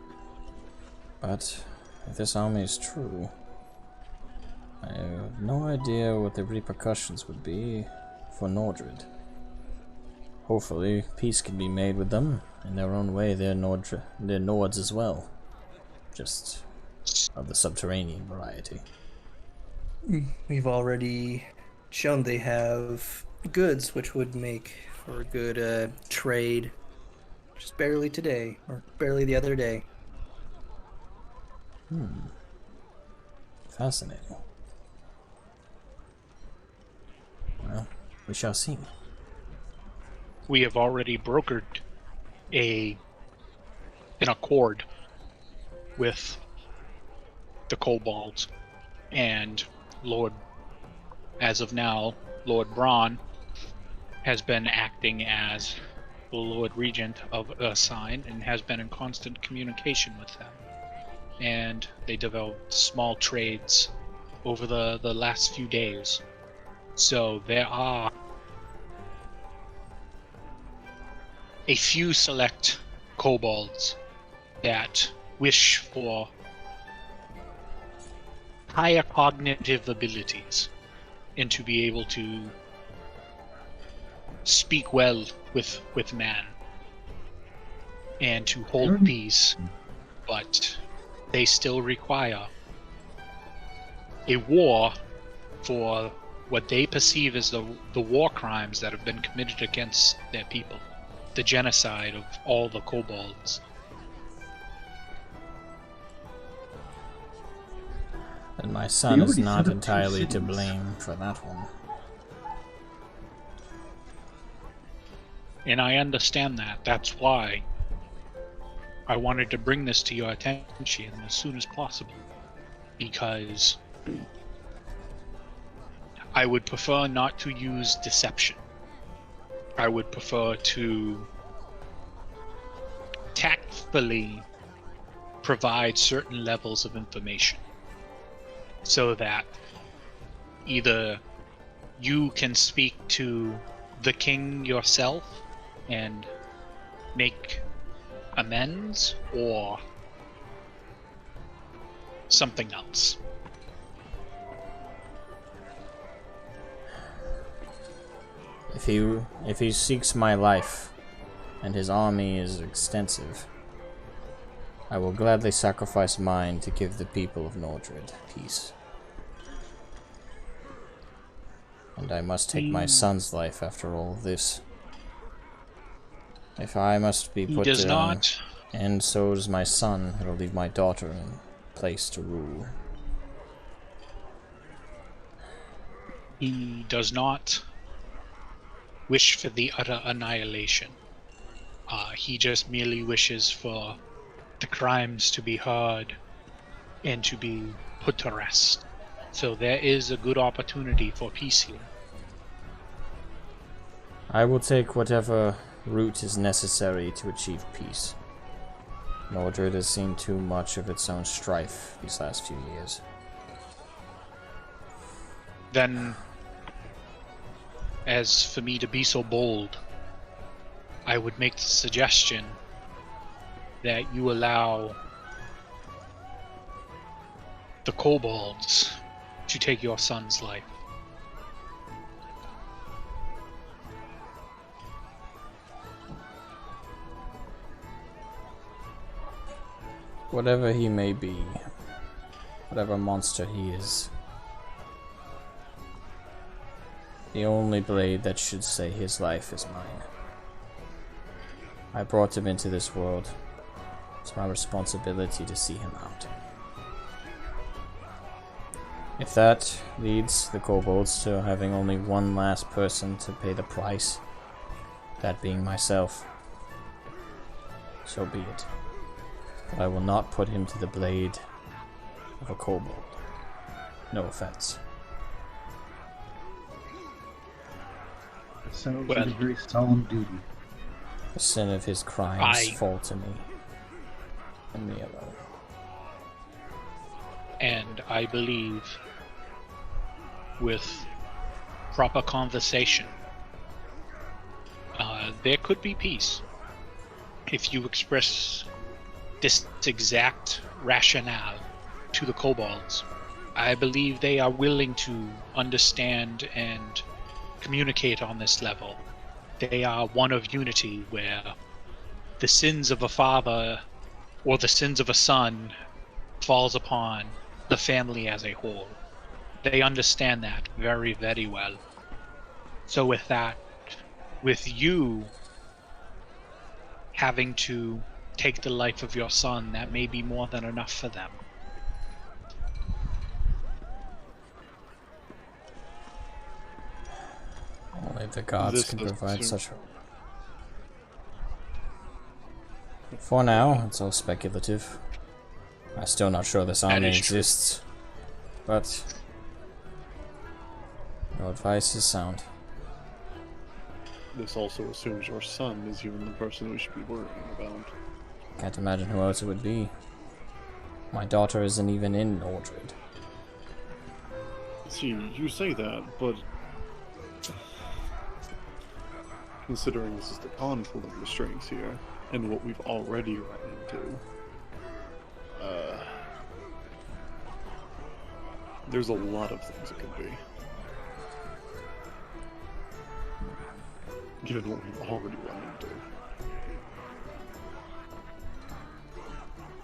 But if this army is true, I have no idea what the repercussions would be for Nordred. Hopefully, peace can be made with them. In their own way, they're Nords as well. Just of the subterranean variety. We've already shown they have goods, which would make for a good trade. Just barely today, or barely the other day. Fascinating. Well, we shall see. We have already brokered an accord with the kobolds, and as of now, Lord Braun has been acting as the Lord Regent of Ursine and has been in constant communication with them. And they developed small trades over the last few days. So there are a few select kobolds that wish for higher cognitive abilities and to be able to speak well with man and to hold peace, but they still require a war for what they perceive as the war crimes that have been committed against their people, the genocide of all the kobolds. And my son is already not set up 2 entirely to cities. blame for that one. And I understand that. That's why I wanted to bring this to your attention as soon as possible. Because I would prefer not to use deception. I would prefer to tactfully provide certain levels of information so that either you can speak to the king yourself and make amends, or something else. If he seeks my life, and his army is extensive, I will gladly sacrifice mine to give the people of Nordred peace. And I must take my son's life after all this. If I must be He put does to not. and so does my son, it'll leave my daughter in place to rule. He does not wish for the utter annihilation. He just merely wishes for the crimes to be heard and to be put to rest. So there is a good opportunity for peace here. I will take whatever route is necessary to achieve peace. Nordred has seen too much of its own strife these last few years. Then, as for me to be so bold, I would make the suggestion that you allow the kobolds to take your son's life. Whatever he may be, whatever monster he is, the only blade that should say his life is mine. I brought him into this world. It's my responsibility to see him out. If that leads the kobolds to having only one last person to pay the price, that being myself, so be it. But I will not put him to the blade of a kobold. No offense. That sounds like a very solemn duty. The sin of his crimes fall to me, and me alone. And I believe with proper conversation, there could be peace. If you express this exact rationale to the kobolds, I believe they are willing to understand and communicate on this level. They are one of unity, where the sins of a father or the sins of a son falls upon the family as a whole. They understand that very, very well. So with that, with you having to take the life of your son, that may be more than enough for them. Only the gods This can doesn't provide seem- such. For now, it's all speculative. I'm still not sure this army is true. exists, but your advice is sound. This also assumes your son is even the person we should be worrying about. Can't imagine who else it would be. My daughter isn't even in Nordred. See, you say that, but considering this is the Khan pulling the strings here, and what we've already run into, there's a lot of things it could be. Given what we've already run into.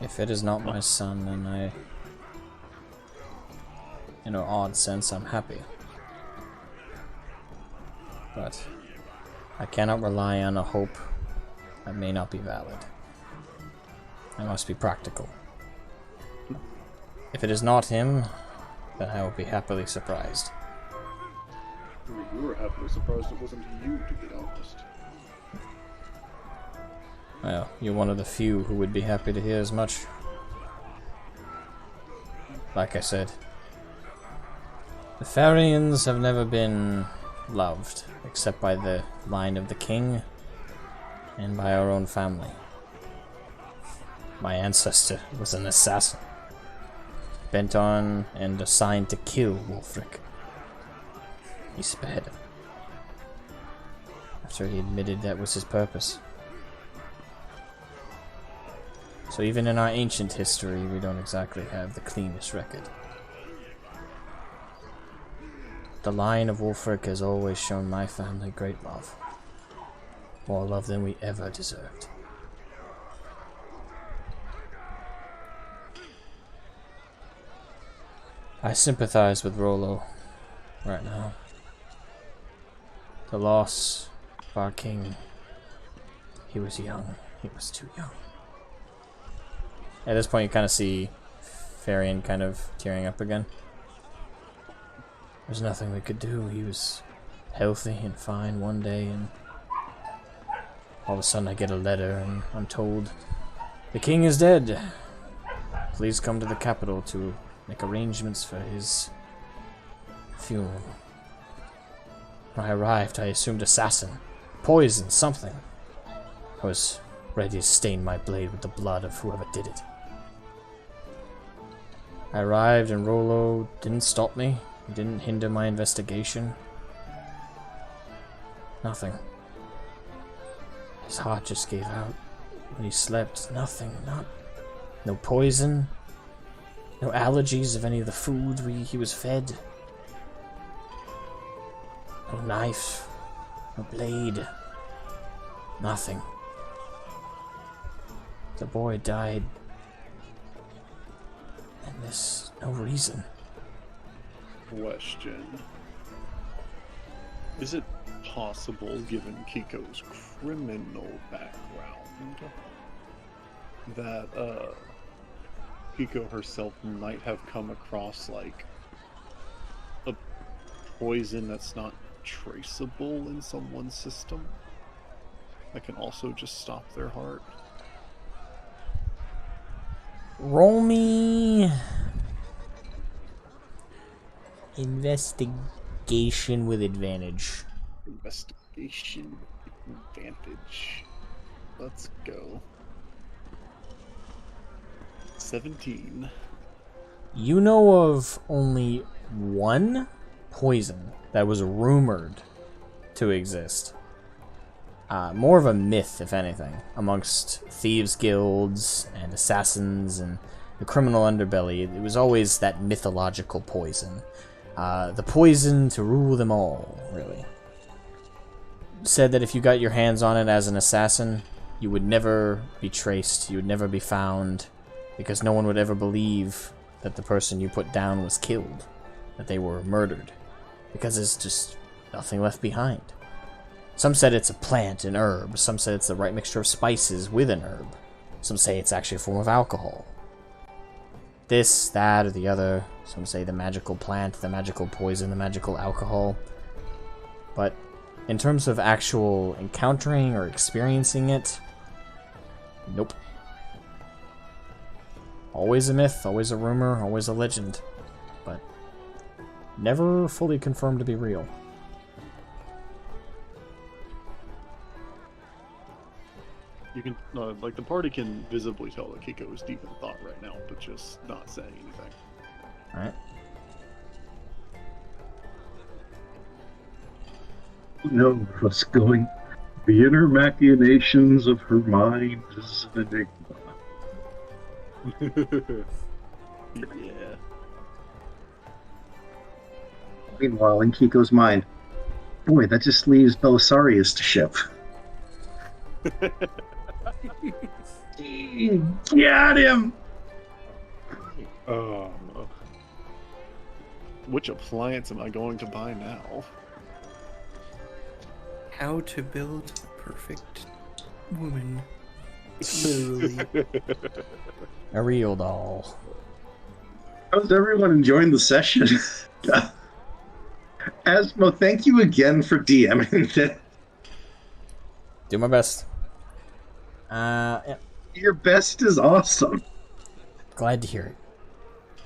If it is not my son, then I, in an odd sense, I'm happy. But I cannot rely on a hope that may not be valid. I must be practical. If it is not him, then I will be happily surprised. We were happily surprised it wasn't you, to be honest. Well, you're one of the few who would be happy to hear as much. Like I said, the Farians have never been loved, except by the line of the king and by our own family. My ancestor was an assassin, bent on and assigned to kill Wulfric. He spared him, after he admitted that was his purpose. So even in our ancient history, we don't exactly have the cleanest record. The line of Wulfric has always shown my family great love. More love than we ever deserved. I sympathize with Rollo right now. The loss of our king. He was young. He was too young. At this point, you kind of see Farian kind of tearing up again. There's nothing we could do. He was healthy and fine one day, and all of a sudden I get a letter, and I'm told, the king is dead. Please come to the capital to make arrangements for his funeral. When I arrived, I assumed assassin, poison, something. I was ready to stain my blade with the blood of whoever did it. I arrived and Rollo didn't stop me. He didn't hinder my investigation. Nothing. His heart just gave out when he slept. Nothing. No poison. No allergies of any of the food he was fed. No knife. No blade. Nothing. The boy died. And there's no reason. Question. Is it possible, given Kiko's criminal background, that Kiko herself might have come across, like, a poison that's not traceable in someone's system? That can also just stop their heart? Roll me investigation with advantage. Investigation advantage. Let's go. 17. You know of only one poison that was rumored to exist. More of a myth, if anything, amongst thieves' guilds and assassins and the criminal underbelly. It was always that mythological poison. The poison to rule them all, really. Said that if you got your hands on it as an assassin, you would never be traced, you would never be found, because no one would ever believe that the person you put down was killed. that they were murdered, because there's just nothing left behind. Some said it's a plant, an herb. Some said it's the right mixture of spices with an herb. Some say it's actually a form of alcohol. This, that, or the other. Some say the magical plant, the magical poison, the magical alcohol. But in terms of actual encountering or experiencing it, nope. Always a myth, always a rumor, always a legend. But never fully confirmed to be real. You can, like, the party can visibly tell that Kiko is deep in thought right now, but just not saying anything. Alright. Who knows what's going? The inner machinations of her mind is an enigma. Yeah. Meanwhile, in Kiko's mind, boy, that just leaves Belisarius to ship. Got him! Which appliance am I going to buy now? How to build the perfect woman. Literally. A real doll. How's everyone enjoying the session? Asmo, thank you again for DMing that. Do my best. Yeah. Your best is awesome. Glad to hear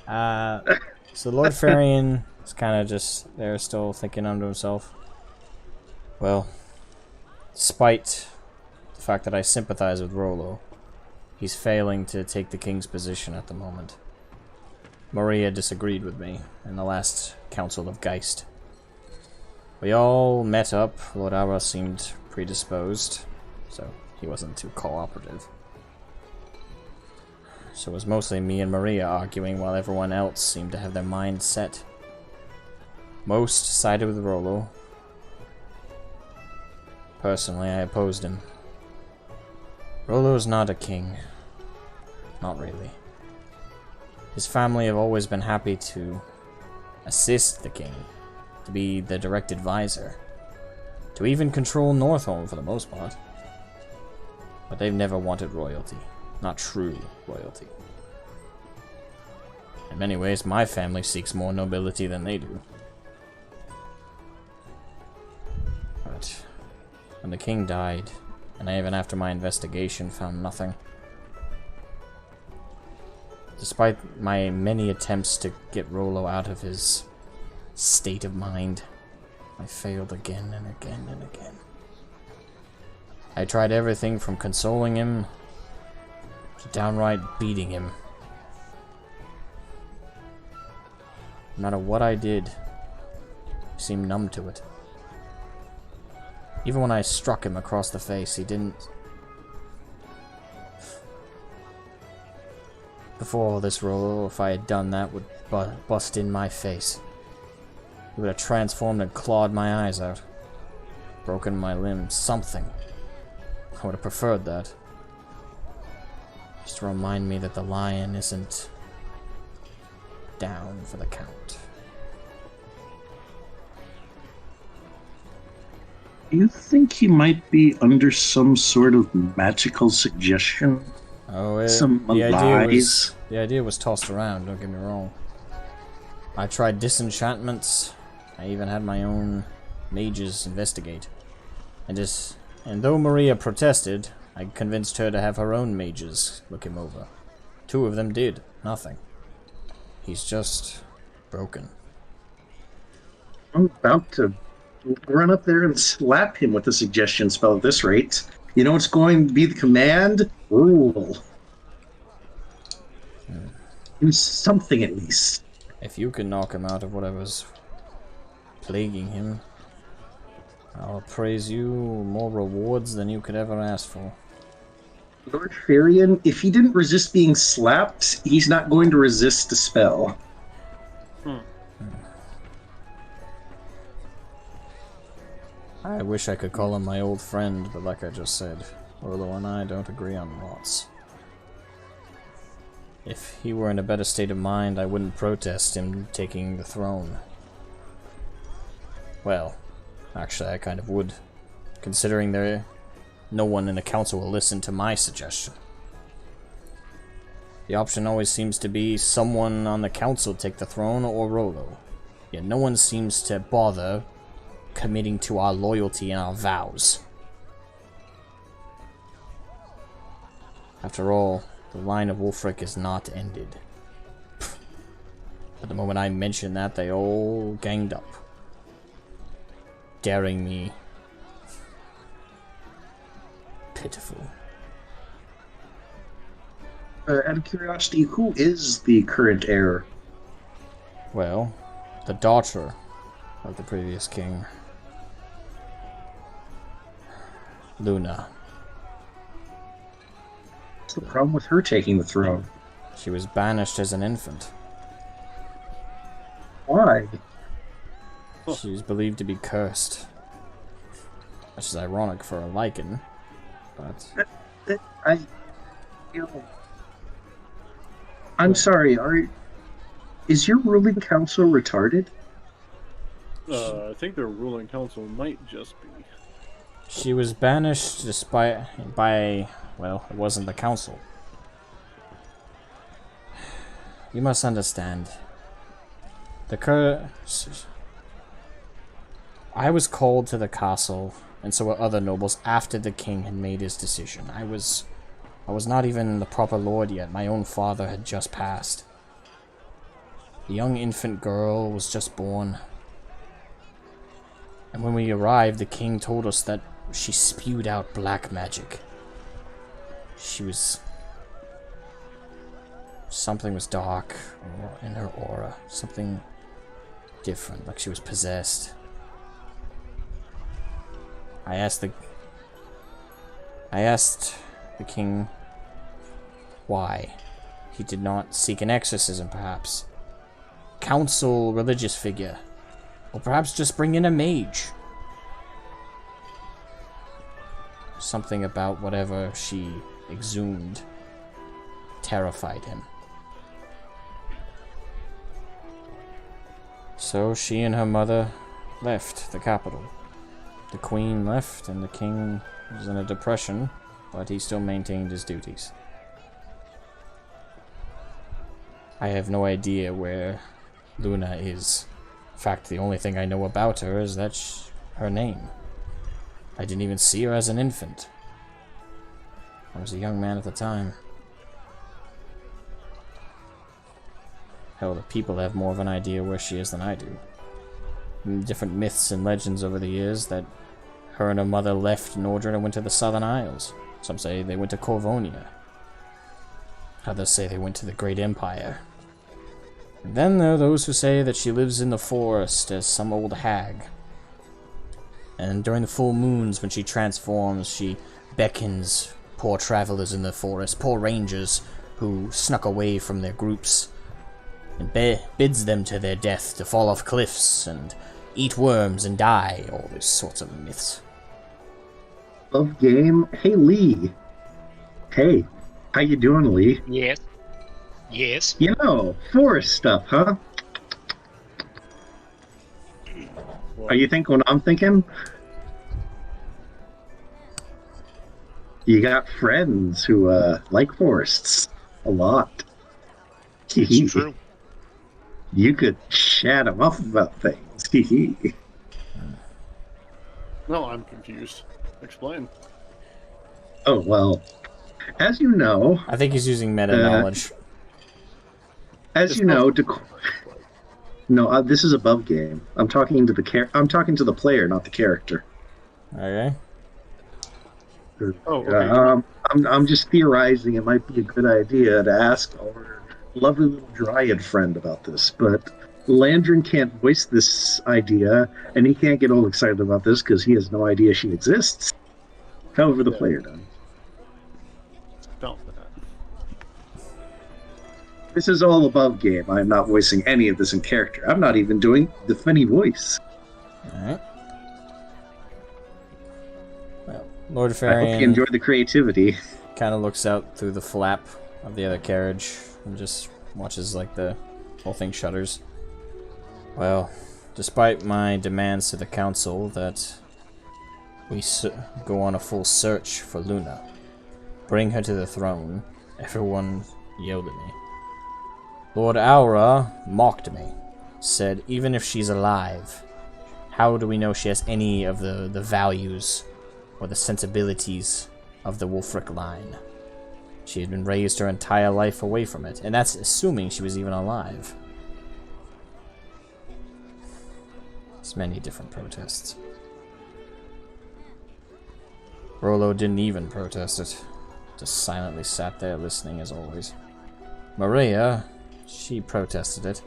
it. So Lord Farian is kind of just there, still thinking unto himself. Well, despite the fact that I sympathize with Rollo, he's failing to take the king's position at the moment. Maria disagreed with me in the last Council of Geist. We all met up. Lord Ara seemed predisposed, so he wasn't too cooperative. So it was mostly me and Maria arguing while everyone else seemed to have their minds set. Most sided with Rollo. Personally, I opposed him. Rollo is not a king. Not really. His family have always been happy to assist the king, to be the direct advisor, to even control Northolm for the most part. But they've never wanted royalty. Not true royalty. In many ways, my family seeks more nobility than they do. But when the king died, and I even after my investigation found nothing, despite my many attempts to get Rollo out of his state of mind, I failed again and again and again. I tried everything from consoling him to downright beating him. No matter what I did, he seemed numb to it. Even when I struck him across the face, he didn't. Before all this, Rollo, if I had done that, would bust in my face. He would have transformed and clawed my eyes out. Broken my limbs, something. I would have preferred that. Just to remind me that the lion isn't down for the count. You think he might be under some sort of magical suggestion? Oh, Some the lies? idea was tossed around, don't get me wrong. I tried disenchantments. I even had my own mages investigate. And though Maria protested, I convinced her to have her own mages look him over. 2 of them did. Nothing. He's just broken. I'm about to run up there and slap him with the suggestion spell at this rate. You know what's going to be the command? Rule. Do something at least. If you can knock him out of whatever's plaguing him, I'll praise you more rewards than you could ever ask for. Lord Farian, if he didn't resist being slapped, he's not going to resist the spell. I wish I could call him my old friend, but like I just said, Orlo and I don't agree on lots. If he were in a better state of mind, I wouldn't protest him taking the throne. Well, actually, I kind of would, considering no one in the council will listen to my suggestion. The option always seems to be someone on the council take the throne or Rolo. Yet no one seems to bother committing to our loyalty and our vows. After all, the line of Wulfric is not ended. But the moment I mentioned that, they all ganged up, daring me. Pitiful. Out of curiosity, who is the current heir? Well, the daughter of the previous king, Luna. What's the problem with her taking the throne? She was banished as an infant. Why? She's believed to be cursed. Which is ironic for a Lycan, but... I'm sorry, is your ruling council retarded? I think their ruling council might just be. She was banished by, well, it wasn't the council. You must understand. I was called to the castle, and so were other nobles after the king had made his decision. I was not even the proper lord yet. My own father had just passed. The young infant girl was just born. And when we arrived, the king told us that she spewed out black magic. Something was dark in her aura. Something different, like she was possessed. I asked the king why. He did not seek an exorcism, perhaps. Council religious figure. Or perhaps just bring in a mage. Something about whatever she exhumed terrified him. So she and her mother left the capital. The queen left and the king was in a depression, but he still maintained his duties. I have no idea where Luna is. In fact, the only thing I know about her is that her name. I didn't even see her as an infant. I was a young man at the time. Hell, the people have more of an idea where she is than I do. Different myths and legends over the years that her and her mother left Nordred and went to the Southern Isles. Some say they went to Corvonia. Others say they went to the Great Empire. And then there are those who say that she lives in the forest as some old hag. And during the full moons when she transforms, she beckons poor travelers in the forest, poor rangers who snuck away from their groups, and bids them to their death to fall off cliffs and eat worms and die, all these sorts of myths. Love game? Hey, Lee. Hey, how you doing, Lee? Yes. Yes. You know, forest stuff, huh? Are you thinking what I'm thinking? You got friends who like forests a lot. It's true. You could chat them up about things. No, I'm confused. Explain. Oh, well, as you know... I think he's using meta knowledge. As you know, no, this is above game. I'm talking to the player, not the character. Okay. Oh, okay. I'm just theorizing it might be a good idea to ask our lovely little dryad friend about this, but Landrin can't voice this idea, and he can't get all excited about this because he has no idea she exists. However, the player does. Don't. This is all above game. I'm not voicing any of this in character. I'm not even doing the funny voice. Alright. Well, Lord I Farian hope you enjoy the creativity. kind of looks out through the flap of the other carriage and just watches like the whole thing shudders. Well, despite my demands to the council that we go on a full search for Luna, bring her to the throne, everyone yelled at me. Lord Aura mocked me, said even if she's alive, how do we know she has any of the values or the sensibilities of the Wulfric line? She had been raised her entire life away from it, and that's assuming she was even alive. There's many different protests. Rollo didn't even protest it. Just silently sat there listening as always. Maria, she protested it.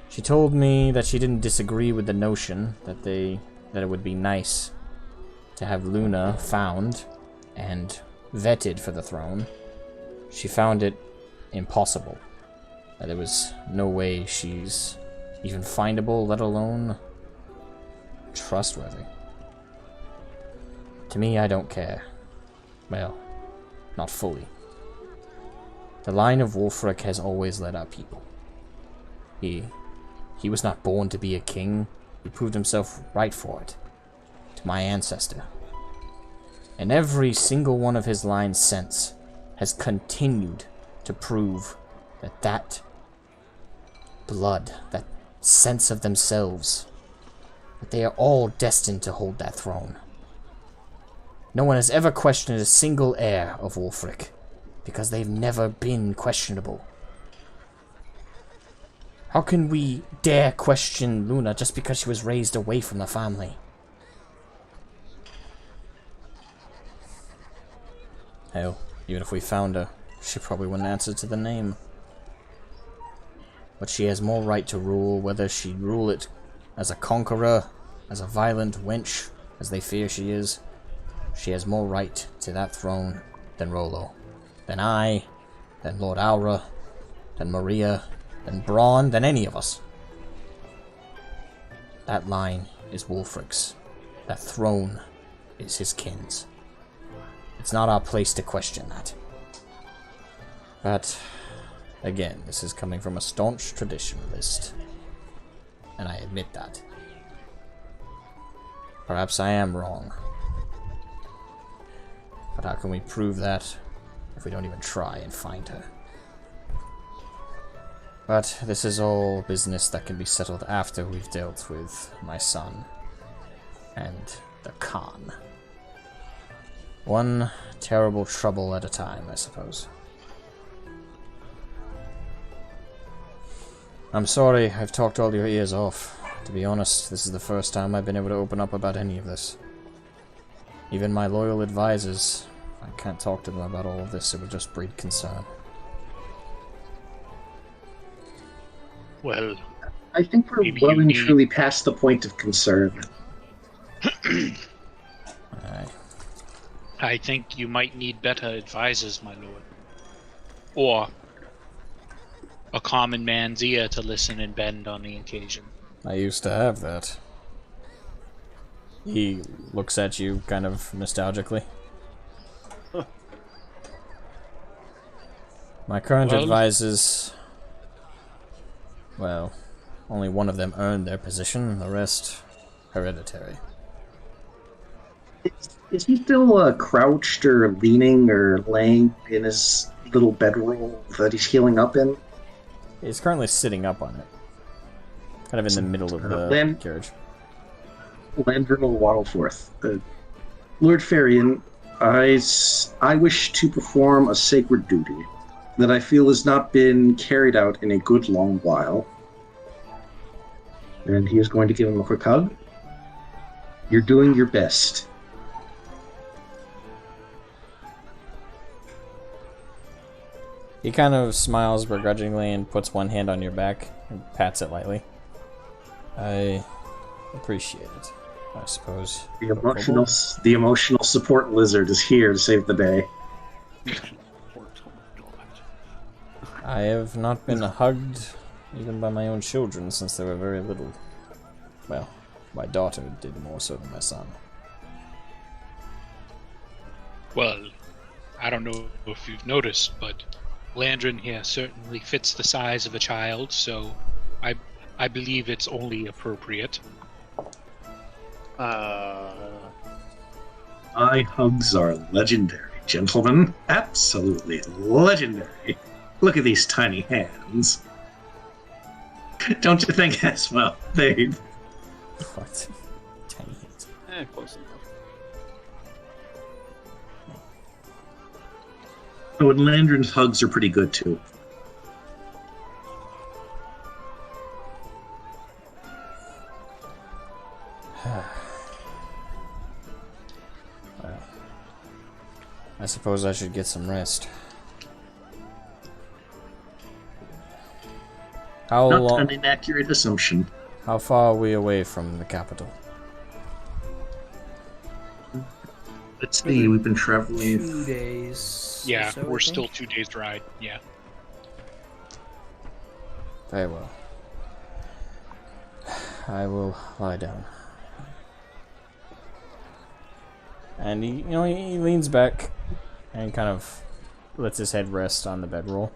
She told me that she didn't disagree with the notion that it would be nice to have Luna found and vetted for the throne. She found it impossible. That there was no way she's even findable, let alone trustworthy. To me, I don't care. Well, not fully. The line of Wulfric has always led our people. He was not born to be a king. He proved himself right for it. To my ancestor. And every single one of his lines since has continued to prove that blood, that sense of themselves, that they are all destined to hold that throne. No one has ever questioned a single heir of Wulfric, because they've never been questionable. How can we dare question Luna just because she was raised away from the family? Hell, even if we found her, she probably wouldn't answer to the name. But she has more right to rule, whether she'd rule it as a conqueror, as a violent wench, as they fear she is. She has more right to that throne than Rollo, than I, than Lord Aura, than Maria, than Braun, than any of us. That line is Wulfric's. That throne is his kin's. It's not our place to question that. But, again, this is coming from a staunch traditionalist, and I admit that. Perhaps I am wrong. But how can we prove that if we don't even try and find her? But this is all business that can be settled after we've dealt with my son and the Khan. One terrible trouble at a time, I suppose. I'm sorry I've talked all your ears off. To be honest, this is the first time I've been able to open up about any of this. Even my loyal advisors, I can't talk to them about all of this, it would just breed concern. Well, I think we're maybe well you and need- truly past the point of concern. Alright. I think you might need better advisors, my lord. Or a common man's ear to listen and bend on the occasion. I used to have that. He looks at you kind of nostalgically. My current Well- advisors... Well, only one of them earned their position, the rest hereditary. Is he still crouched or leaning or laying in his little bedroll that he's healing up in? He's currently sitting up on it. Kind of in the middle of the Then- carriage. Landrin will waddle forth. Lord Farian, I wish to perform a sacred duty that I feel has not been carried out in a good long while. And he is going to give him a quick hug. You're doing your best. He kind of smiles begrudgingly and puts one hand on your back and pats it lightly. I appreciate it, I suppose. The emotional support lizard is here to save the day. I have not been hugged even by my own children since they were very little. Well, my daughter did more so than my son. Well, I don't know if you've noticed, but Landrin here certainly fits the size of a child, so I believe it's only appropriate. My hugs are legendary, gentlemen. Absolutely legendary. Look at these tiny hands. Don't you think as well, babe? What? Tiny hands. Close enough. Oh, and Landrin's hugs are pretty good too. Well, I suppose I should get some rest. How Not long? an inaccurate assumption. How far are we away from the capital? Let's see, we've been traveling. 2 days. Yeah, or so, I we're think. still 2 days ride. Yeah. Very well. I will lie down. And he leans back and kind of lets his head rest on the bedroll.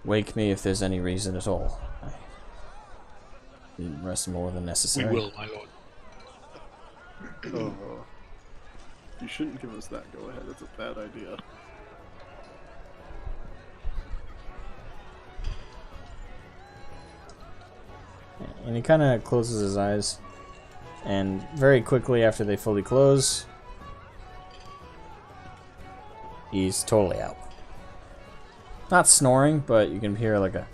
Wake me if there's any reason at all. I need rest more than We necessary. will, my lord. You shouldn't give us that go ahead. It's a bad idea. And he kind of closes his eyes, and very quickly after they fully close, he's totally out. Not snoring, but you can hear like a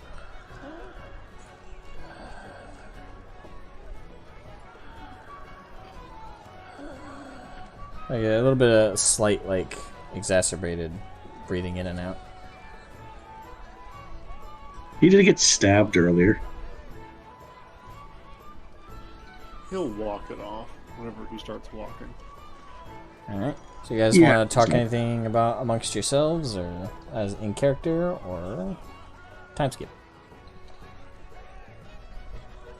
little bit of slight, like, exacerbated breathing in and out. He did get stabbed earlier. He'll walk it off whenever he starts walking. Alright. So you guys Yeah. want to talk anything about amongst yourselves, or as in character, or time skip?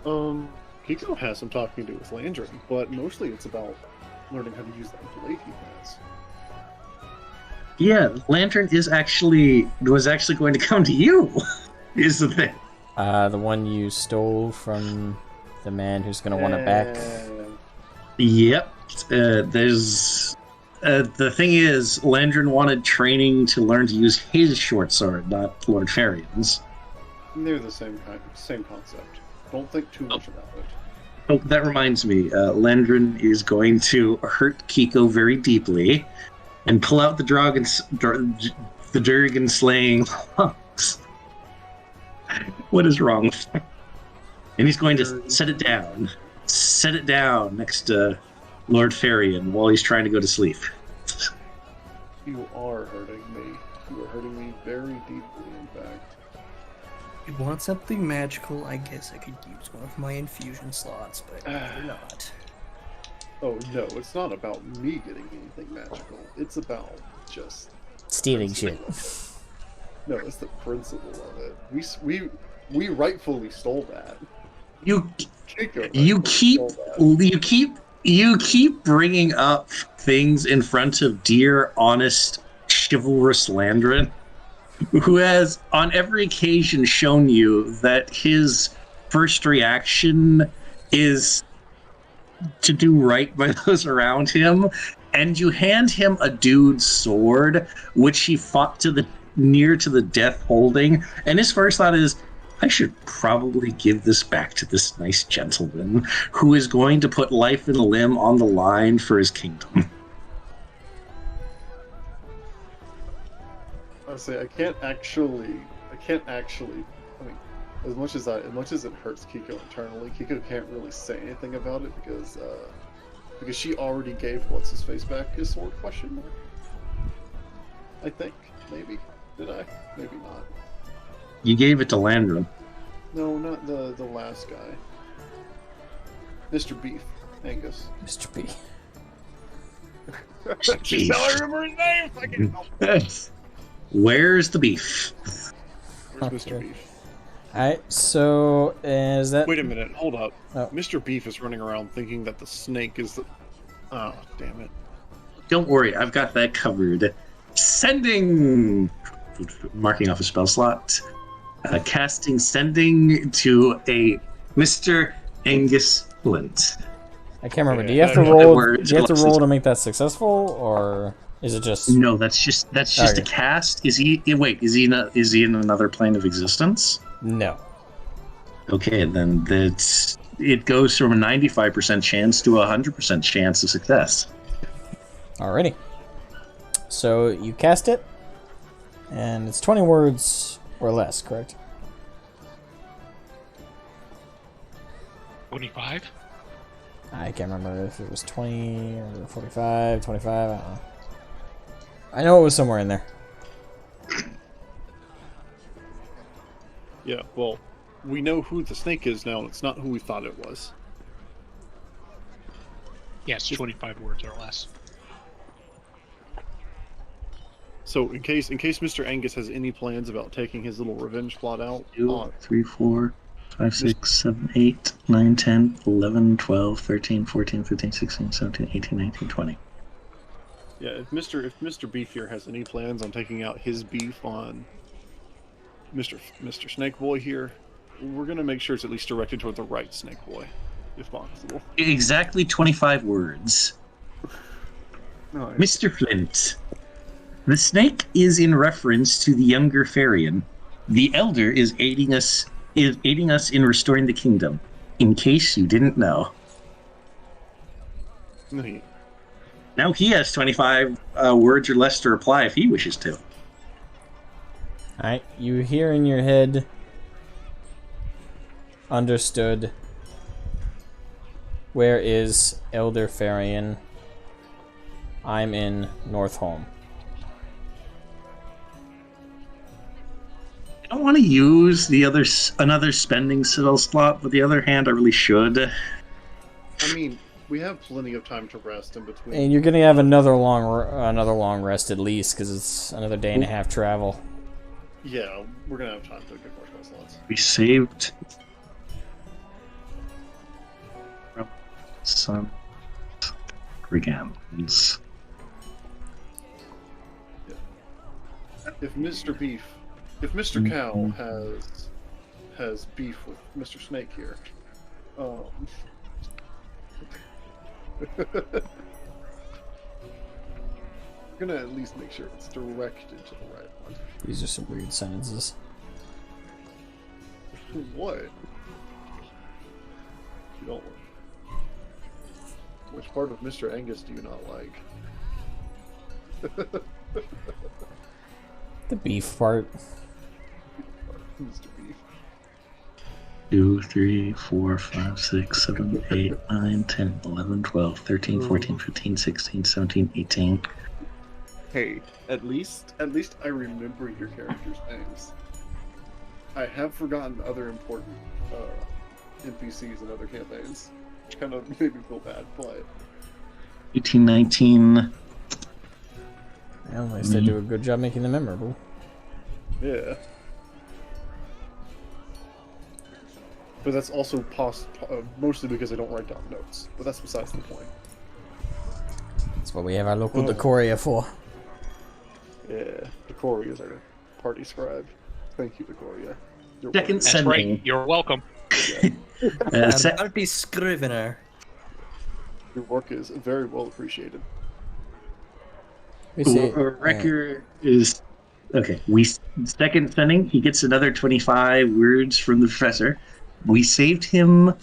Kiko has some talking to do with Landrin, but mostly it's about learning how to use that blade he has. Yeah, Lantern was actually going to come to you. Is the thing. The one you stole from the man who's gonna want it back. Yep. There's the thing is, Landrin wanted training to learn to use his short sword, not Lord Farian's. They're the same concept. Don't think too much about it. Oh, that reminds me. Landrin is going to hurt Kiko very deeply, and pull out the Dragon slaying lungs. What is wrong with him? And he's going to set it down next to Lord Farian while he's trying to go to sleep. You are hurting me. You are hurting me very deeply, in fact. You want something magical? I guess I could use one of my infusion slots, but rather not. Oh no, it's not about me getting anything magical. It's about just Stealing shit. No, it's the principle of it. We rightfully stole that. You Kiko keep bringing up things in front of dear, honest, chivalrous Landrin, who has on every occasion shown you that his first reaction is to do right by those around him, and you hand him a dude's sword, which he fought near to the death holding, and his first thought is, I should probably give this back to this nice gentleman who is going to put life and limb on the line for his kingdom. I say I can't actually. I mean, as much as it hurts Kiko internally, Kiko can't really say anything about it because she already gave what's his face back his sword ? I think maybe did I? Maybe not. You gave it to Landrin. No, not the last guy. Mr. Beef, Angus. Mr. B. Beef. Now I remember his name. I can't help it. Where's the beef? Where's Mr. Okay. Beef? Alright, so is that... Wait a minute, hold up. Oh. Mr. Beef is running around thinking that the snake is the... Oh, damn it. Don't worry, I've got that covered. Sending! Marking off a spell slot. Casting Sending to a Mr. Angus Flint. I can't remember. Yeah, Do you have to that- roll? words, Do you have to glasses. roll to make that successful, or is it just? No, that's just Okay. a cast. Is he in another plane of existence? No. Okay, then it goes from a 95% chance to a 100% chance of success. Alrighty. So you cast it, and it's 20 words or less, correct? 25? I can't remember if it was 20 or 45, 25, I don't know. I know it was somewhere in there. Yeah, well, we know who the snake is now, and it's not who we thought it was. Yes, 25 words or less. So, in case Mr. Angus has any plans about taking his little revenge plot out, 2, 3, 4, 5, 6, 7, 8, 9, 10, 11, 12, 13, 14, 15, 16, 17, 18, 19, 20. yeah, if Mr. Beef here has any plans on taking out his beef on Mr. Snake Boy here, we're gonna make sure it's at least directed toward the right Snake Boy, if possible. Exactly 25 words. No, Mr. Flint. The snake is in reference to the younger Farian. The elder is aiding us in restoring the kingdom. In case you didn't know. no, Now he has 25 words or less to reply if he wishes to. Alright, you hear in your head, understood, where is Elder Farian? I'm in Northholm. I don't want to use another spending slot, but the other hand, I really should. I mean, we have plenty of time to rest in between. And you're gonna have another long rest at least, because it's another day and a half travel. Yeah, we're gonna have time to get more spell slots. We saved some brigands. If Mr. Cow has beef with Mr. Snake here, we're gonna at least make sure it's directed to the right one. These are some weird sentences. What? You don't. Which part of Mr. Angus do you not like? The beef part. Mr. Beef. 2, 3, 4, 5, 6, 7, 8, 9, 10, 11, 12, 13, 14, 15, 16, 17, 18. Hey, at least I remember your characters' names. I have forgotten other important NPCs in other campaigns, which kind of made me feel bad, but 18, 19. Well, at least they do a good job making them memorable. yeah. But that's also mostly because I don't write down notes. But that's besides the point. That's what we have our local Decoria for. Yeah, Decoria is our party scribe. Thank you, Decoria. You're Second welcome. That's sending. right. You're welcome. Party Scrivener. Your work is very well appreciated. We see. Wrecker is okay. Second sending. He gets another 25 words from the professor. We saved him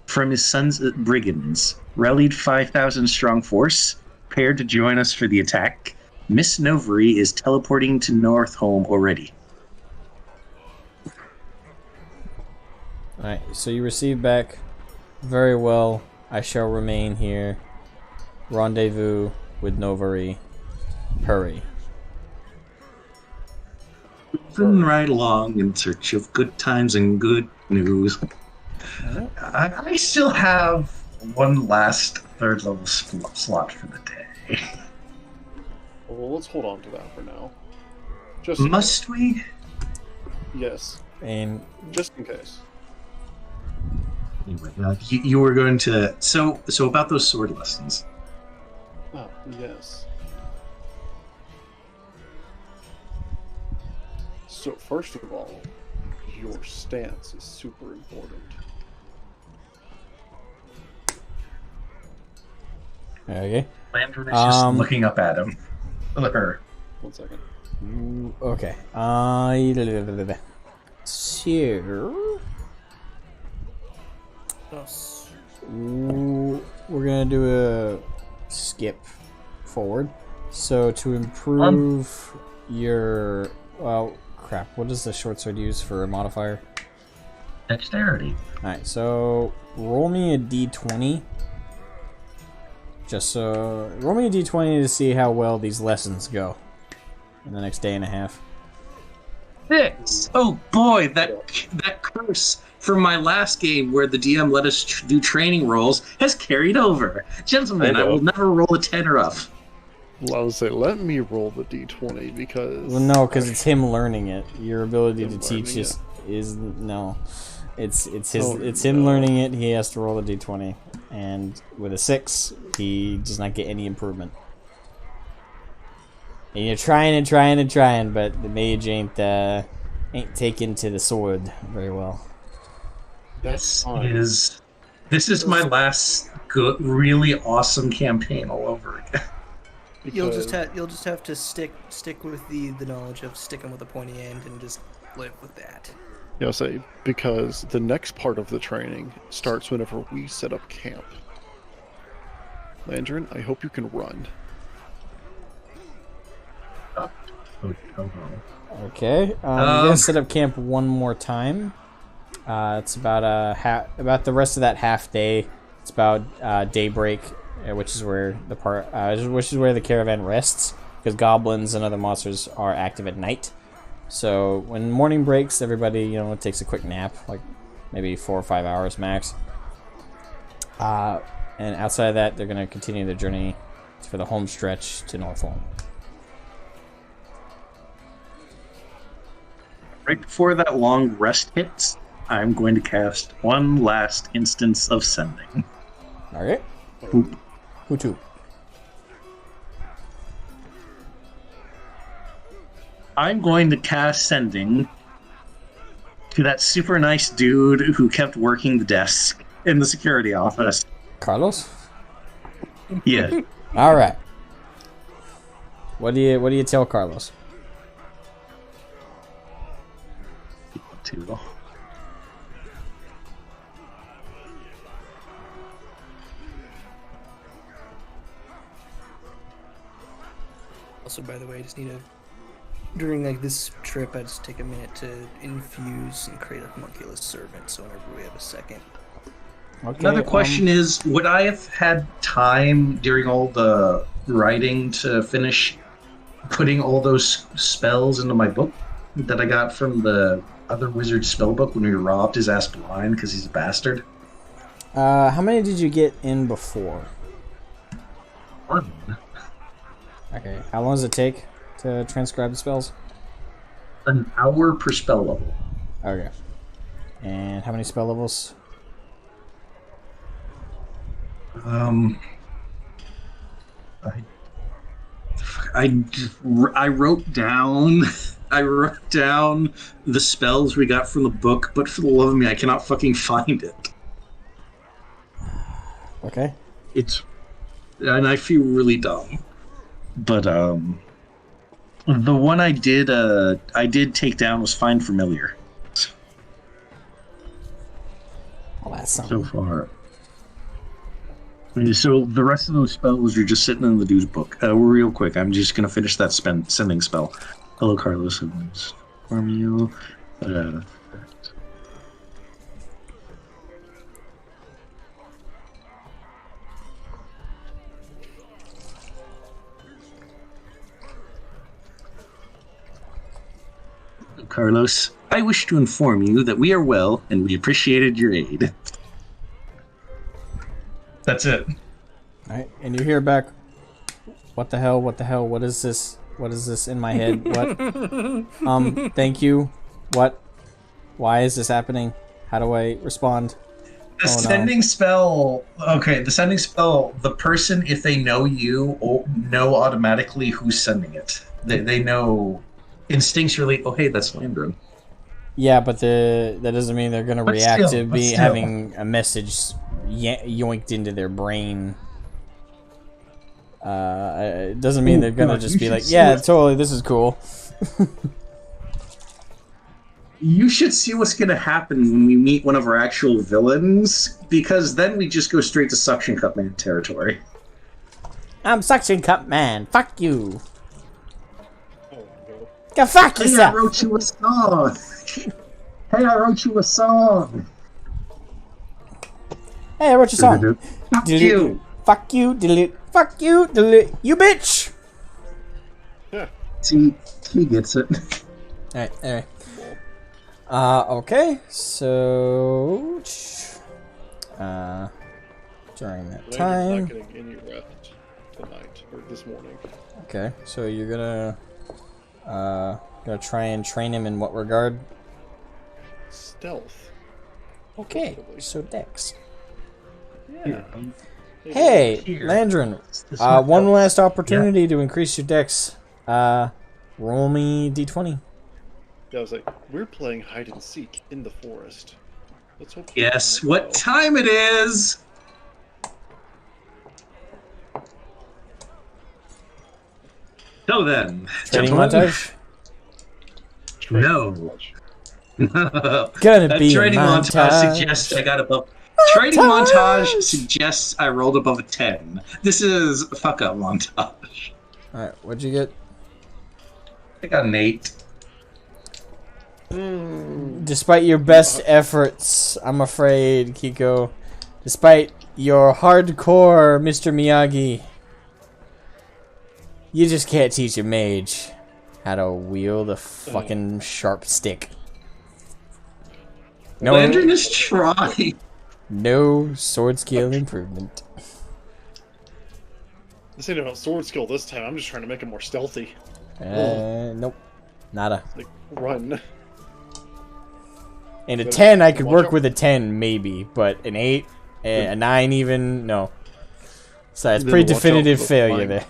from his son's brigands. Rallied 5,000 strong force. Prepared to join us for the attack. Miss Novery is teleporting to Northholm already. Alright, so you receive back. Very well. I shall remain here. Rendezvous with Novery. Hurry. Moving right along in search of good times and good news. I still have one last third level slot for the day. Well, let's hold on to that for now. Just Must we? yes, And just in case. Anyway, you were going to so about those sword lessons. Oh, yes. So first of all, your stance is super important. Okay. Landry is just looking up at him. Her. 1 second. Okay. So we're gonna do a skip forward. So to improve your crap. What does the short sword use for a modifier? Dexterity. All right. So roll me a d20. Roll me a d20 to see how well these lessons go in the next day and a half. 6. Oh boy, that curse from my last game where the DM let us do training rolls has carried over. Gentlemen, I will never roll a 10 or up. Well, I would say, let me roll the d20 because... Well, no, because it's him learning it. Your ability to Him teach learning is no. It's him learning it. He has to roll a d20, and with a 6, he does not get any improvement. And you're trying, but the mage ain't taken to the sword very well. This is my last good, really awesome campaign all over again. You'll just have to stick with the knowledge of sticking with the pointy end and just live with that. Yeah, I'll say, because the next part of the training starts whenever we set up camp. Landrin, I hope you can run. Okay, you're gonna set up camp one more time. It's about the rest of that half day. It's about daybreak, which is where the caravan rests, because goblins and other monsters are active at night. So when morning breaks, everybody takes a quick nap, like maybe 4 or 5 hours max. And outside of that, they're gonna continue their journey for the home stretch to Northolm. Right before that long rest hits, I'm going to cast one last instance of sending. Alright. Boop. Who to? I'm going to cast sending to that super nice dude who kept working the desk in the security office. Carlos? Yeah. Alright. What do you tell Carlos? Two. Also, by the way, I just need during this trip, I just take a minute to infuse and create a homunculus servant, so whenever we have a second. Okay, Another question is, would I have had time during all the writing to finish putting all those spells into my book that I got from the other wizard spell book when we robbed his ass blind because he's a bastard? How many did you get in before? 1. Okay. How long does it take to transcribe the spells? An hour per spell level. Okay. And how many spell levels? I wrote down the spells we got from the book, but for the love of me, I cannot fucking find it. Okay. And I feel really dumb. But the one I did take down was Find Familiar. Well, that's So something. far. So the rest of those spells are just sitting in the dude's book. Real quick, I'm just gonna finish that sending spell. Hello, Carlos. From you. Carlos, I wish to inform you that we are well and we appreciated your aid. That's it. Alright, and you hear back, what the hell, what is this in my head, what? Thank you, what? Why is this happening? How do I respond? The sending spell, the person, if they know you, know automatically who's sending it. They know instinctually, oh hey, that's Landrum. Yeah, but that doesn't mean they're gonna But react still, to but still. having a message yoinked into their brain. It doesn't mean they're gonna God, just you be should like, see yeah, what- totally, this is cool. You should see what's going to happen when we meet one of our actual villains, because then we just go straight to Suction Cup Man territory. I'm Suction Cup Man. Fuck you. Oh, no. Go fuck Hey, I yourself. wrote you a song. Hey, I wrote you a song. Hey, I wrote your song. Fuck you. Fuck you. Delete. Fuck you. Delete. You bitch. See, he gets it. Alright, anyway. Okay, so during that Landon's time. not getting any rest tonight or this morning. Okay, so you're gonna try and train him in what regard? Stealth. Okay, so Dex. Yeah. Hey, Here. Landrin, This one helps. last opportunity to increase your Dex. Roll me d20. Yeah, I was like, we're playing hide and seek in the forest. Let's hope. Guess what time it is? So then, Training gentlemen, montage? no. Gonna A be a training montage montage. suggests I got above. Training montage suggests I rolled above a 10. This is fuck up montage. Alright, what'd you get? I got an 8. Despite your best efforts, I'm afraid, Kiko. Despite your hardcore, Mr. Miyagi, you just can't teach a mage how to wield a fucking sharp stick. No, Landon is trying. no sword skill improvement. This ain't about sword skill this time. I'm just trying to make him more stealthy. Nope. Nada. Like, run. And a But 10, I could watch work out. with a 10, maybe. But an 8, a 9 even, no. So it's Then pretty watch out definitive for the failure flying. there.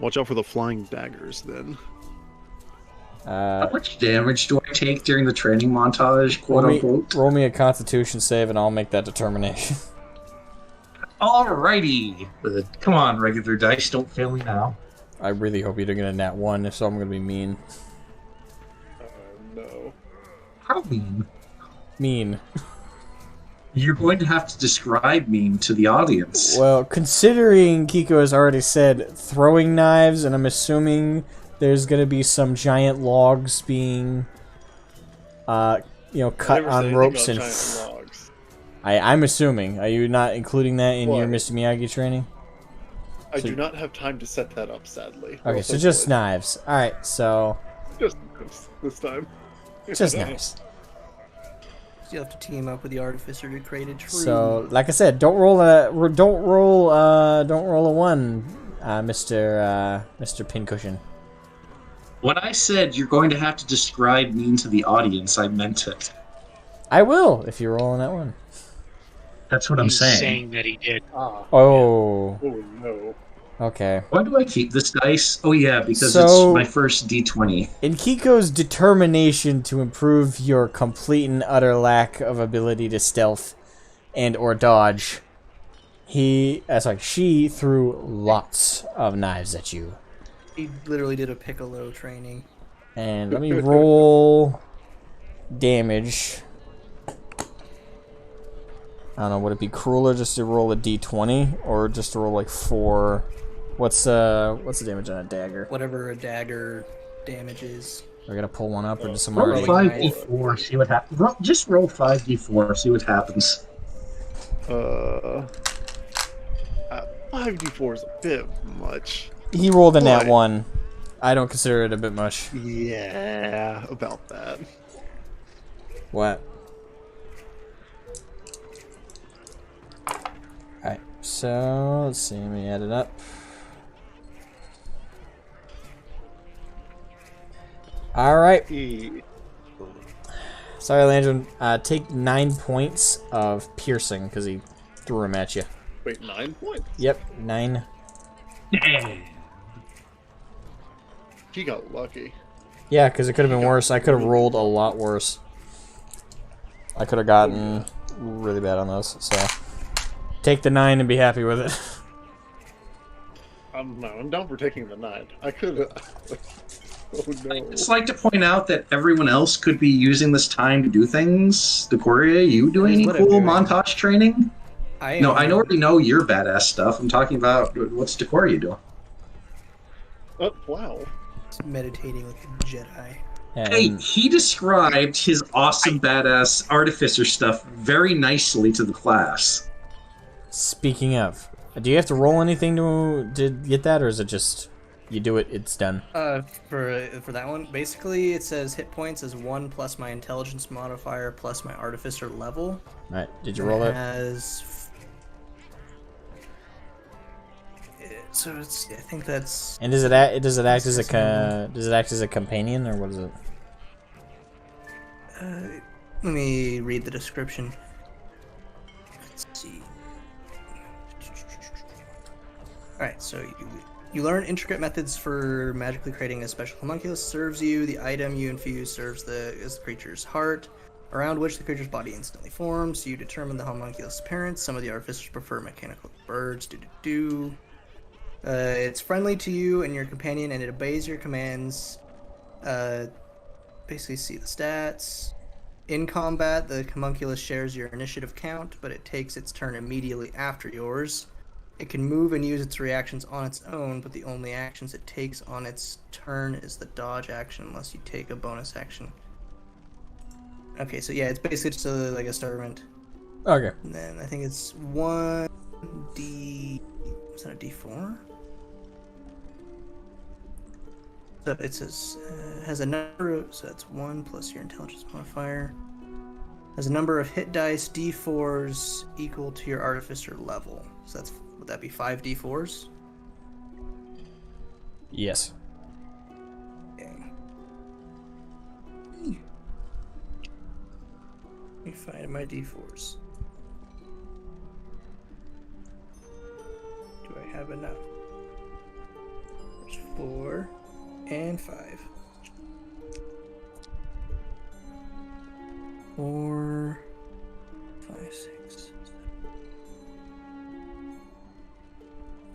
Watch out for the flying daggers, then. How much damage do I take during the training montage, quote unquote? roll me a constitution save and I'll make that determination. Alrighty. Come on, regular dice, don't fail me now. I really hope you don't get a nat 1, if so I'm gonna be mean. No. How mean? Mean. You're going to have to describe mean to the audience. Well, considering Kiko has already said throwing knives, and I'm assuming there's gonna be some giant logs being, cut Never said on anything ropes about and. giant logs. I'm assuming. Are you not including that in your What? Mr. Miyagi training? I So- do not have time to set that up, sadly. Okay, so just knives. Alright, so. Just this time. Just knives. You have to team up with the artificer to create a tree. So, like I said, don't roll a 1, Mr. Pincushion. When I said you're going to have to describe mean to the audience, I meant it. I will if you roll on that one. That's what I'm He's saying. saying that he did. Ah. Oh, Oh no. okay. Why do I keep this dice? Oh yeah, because So- it's my first D20. In Kiko's determination to improve your complete and utter lack of ability to stealth and or dodge, she threw lots of knives at you. He literally did a piccolo training. And let me roll damage. I don't know, would it be crueler just to roll a d20 or just to roll like 4? What's the damage on a dagger? Whatever a dagger damage is. We're gonna pull one up or just some Roll already. 5d4, see what happens. Just roll 5d4, see what happens. 5d4 is a bit much. He rolled a nat Boy. 1. I don't consider it a bit much. Yeah, about that. What? Alright, so let's see, let me add it up. Alright, sorry Landon, take 9 points of piercing because he threw him at you. Wait, 9 points? Yep, 9. He got lucky. Yeah, because it could have been worse. I could have rolled a lot worse. I could have gotten really bad on those. So take the 9 and be happy with it. No, I'm down for taking the 9. I could have. Oh no. I'd just like to point out that everyone else could be using this time to do things. Decoria, you doing any What I'm cool doing. montage training? No, I am- already know your badass stuff. I'm talking about what's Decoria doing. Oh, wow. meditating like a Jedi. And Hey, he described his awesome badass artificer stuff very nicely to the class. speaking of, do you have to roll anything to get that, or is it just you do it, it's done? For that one, basically it says hit points is 1 plus my intelligence modifier plus my artificer level. Alright, did you roll it? So it's, I think that's. And does it act as a companion, or what is it? Let me read the description. Let's see. Alright, so you learn intricate methods for magically creating a special homunculus. Serves you. The item you infuse serves is the creature's heart, around which the creature's body instantly forms. You determine the homunculus' appearance. Some of the artificers prefer mechanical birds. It's friendly to you and your companion, and it obeys your commands. Basically, see the stats. In combat, the homunculus shares your initiative count, but it takes its turn immediately after yours. It can move and use its reactions on its own, but the only actions it takes on its turn is the dodge action, unless you take a bonus action. Okay, so yeah, it's basically just like a starment. Okay. And then I think it's 1d. Is that a d4? So it says has a number of, so that's 1 plus your intelligence modifier. Has a number of hit dice d4s equal to your artificer level. So that's, would that be 5 d4s? Yes. Okay. Let me find my d4s. Do I have enough? There's 4 and 5. 4, 5, 6,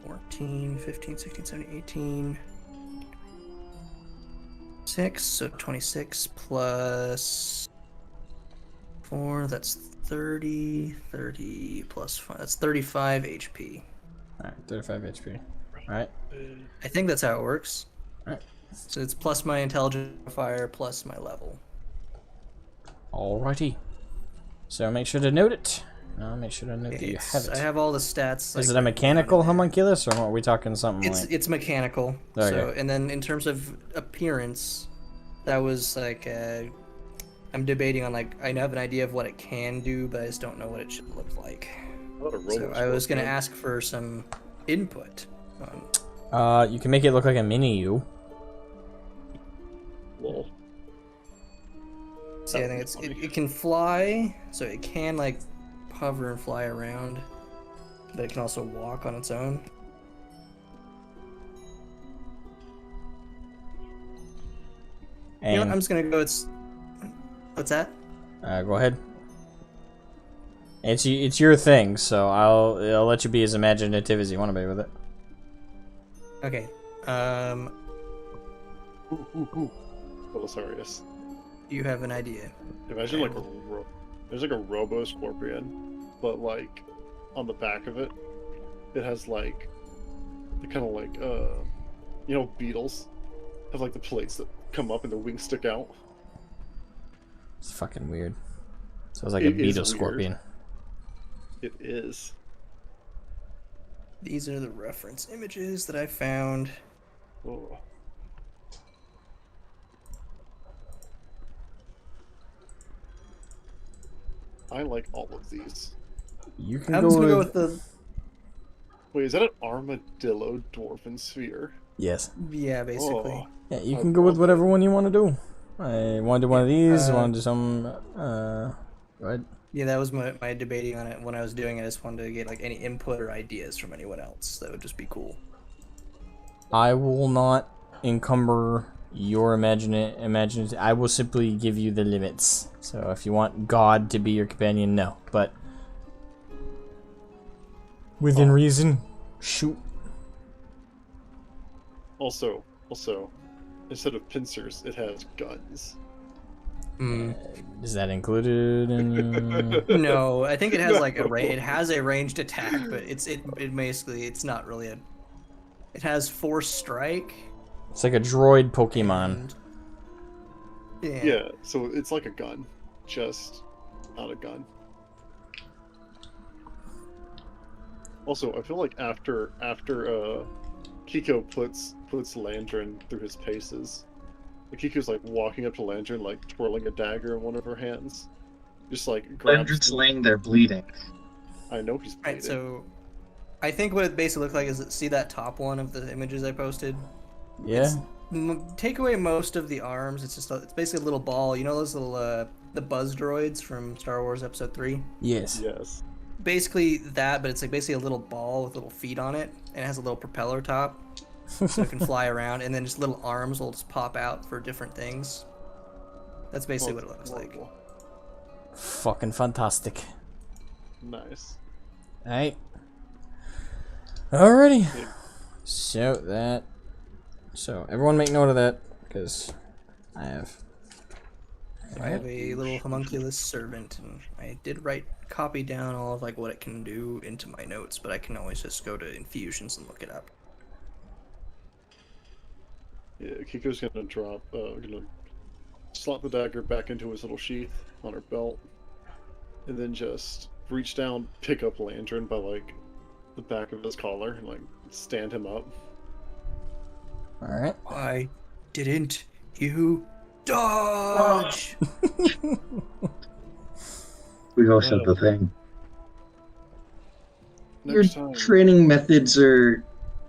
14, 15, 16, 17, 18. 6, so 26 plus 4, that's 30. 30 plus 5, that's 35 HP. Alright, 35 HP. Alright. I think that's how it works. Alright. So it's plus my intelligence modifier plus my level. Alrighty. So make sure to note it. I'll make sure to note that you have it. I have all the stats. Is it a mechanical homunculus, or are we talking something like... It's mechanical. Okay. So, and then in terms of appearance, that was like I'm debating on, like, I have an idea of what it can do, but I just don't know what it should look like. So I was gonna ask for some input on. You can make it look like a mini you. Lol. See, I think it can fly, so it can like hover and fly around, but it can also walk on its own. And You know what, I'm just gonna go. What's that? go ahead. It's your thing, so I'll let you be as imaginative as you want to be with it. Okay. Belisarius. You have an idea. Imagine like there's like a Robo Scorpion, but like on the back of it, it has like the kind of like you know, beetles have like the plates that come up and the wings stick out. It's fucking weird. So it's like It a beetle is scorpion. It is. These are the reference images that I found. Oh. I like all of these. You can I'm go just gonna with... go with the. Wait, is that an armadillo dwarven sphere? Yes. Yeah, basically. Oh. Yeah, you can go with whatever one you want to do. I want to do one of these. I want to do some... Go ahead. Yeah, that was my debating on it when I was doing it. I just wanted to get like any input or ideas from anyone else. That would just be cool. I will not encumber your imaginative. I will simply give you the limits. So if you want God to be your companion, no. But within reason, shoot. Also, instead of pincers, it has guns. Is that included in your... No, I think it has like No. it has a ranged attack, but it basically it's not really a. It has force strike. It's like a droid Pokemon. And, Yeah, so it's like a gun, just not a gun. Also, I feel like after Kiko puts Landrin through his paces, Kiko's like walking up to Landrin, like twirling a dagger in one of her hands, just like grabs. Landrin's laying there bleeding. I know he's bleeding. Right, so I think what it basically looked like is see that top one of the images I posted. Yeah. Take away most of the arms. It's it's basically a little ball. You know those little the buzz droids from Star Wars Episode 3? Yes. Yes. Basically that, but it's like basically a little ball with little feet on it, and it has a little propeller top, so it can fly around, and then just little arms will just pop out for different things. That's basically what it looks like. Horrible. Fucking fantastic. Nice. Alright. Alrighty. So that. So everyone make note of that, because I have a little homunculus servant, and I did copy down all of like what it can do into my notes, but I can always just go to infusions and look it up. Yeah, Kiko's gonna slot the dagger back into his little sheath on her belt, and then just reach down, pick up Landrin by like the back of his collar, and like stand him up. Alright. Why didn't you dodge? We all said the thing. Your Next time, training methods are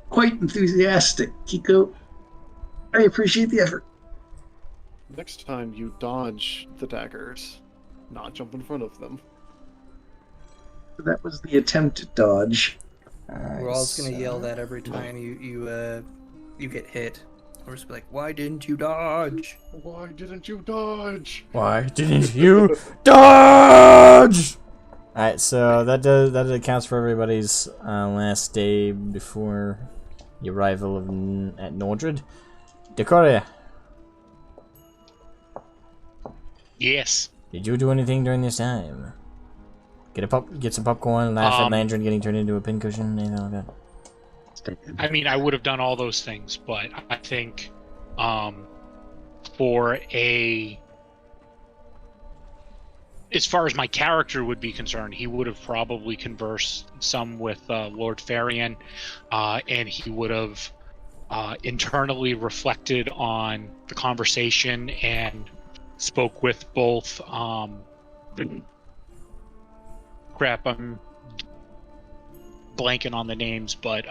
quite enthusiastic, Kiko. I appreciate the effort. next time you dodge the daggers, not jump in front of them. That was the attempted dodge. Alright. We're all just gonna yell that every time you get hit. We're just be like, why didn't you dodge? Why didn't you dodge? Why didn't you dodge? Alright, so that accounts for everybody's last day before the arrival of at Nordred. Decoria, Yes. did you do anything during this time? Get some popcorn, laugh at Landrin getting turned into a pincushion, anything like that? I mean, I would have done all those things, but I think for as far as my character would be concerned, he would have probably conversed some with Lord Farian, and he would have internally reflected on the conversation and spoke with both crap, I'm blanking on the names, but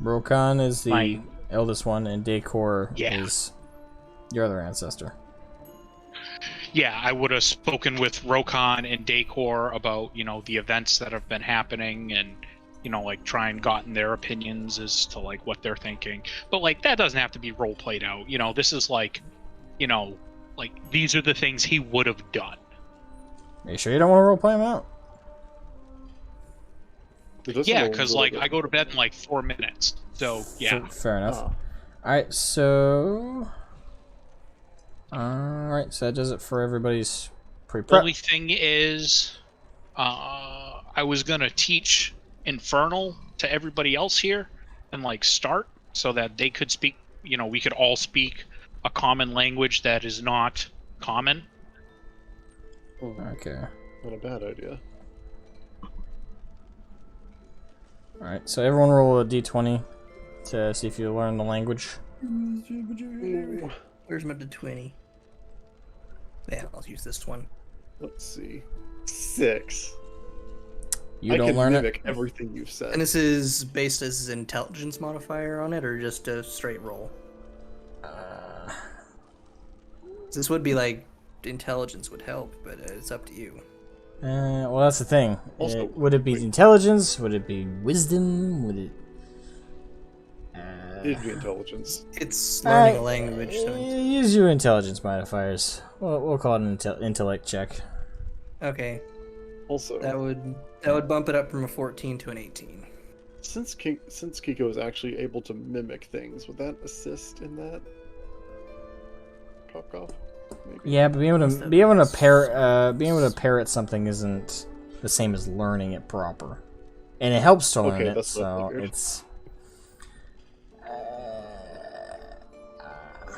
Rokan is the my- eldest one, and Decor Yeah. is your other ancestor. yeah, I would have spoken with Rokan and Decor about, the events that have been happening, and like try and gotten their opinions as to like what they're thinking. But like that doesn't have to be role played out. This is like, like these are the things he would have done. Are you sure you don't want to roleplay him out? It does Yeah, sound a because little like bit- I go to bed in like 4 minutes. So yeah. Fair enough. Ah. Alright, so... Alright, so that does it for everybody's pre-prep. Only thing is, I was gonna teach Infernal to everybody else here, and like start so that they could speak. We could all speak a common language that is not common. Okay. Not a bad idea. Alright, so everyone roll a d20 to see if you learn the language. Where's my d20? Yeah, I'll use this one. Let's see. 6. You I don't can learn mimic it? everything you've said. And this is based as an intelligence modifier on it, or just a straight roll? This would be like intelligence would help, but it's up to you. Well, that's the thing. Also, Would it be wait. intelligence? Would it be wisdom? Would it... It'd be intelligence. It's learning a language, so use your intelligence modifiers. We'll call it an intellect check. okay. Also, That would bump it up from a 14 to an 18. since Kiko is actually able to mimic things, would that assist in that? Cough. Maybe. Yeah, but being able to parrot something isn't the same as learning it proper, and it helps to learn Okay, it. that's what I So figured. it's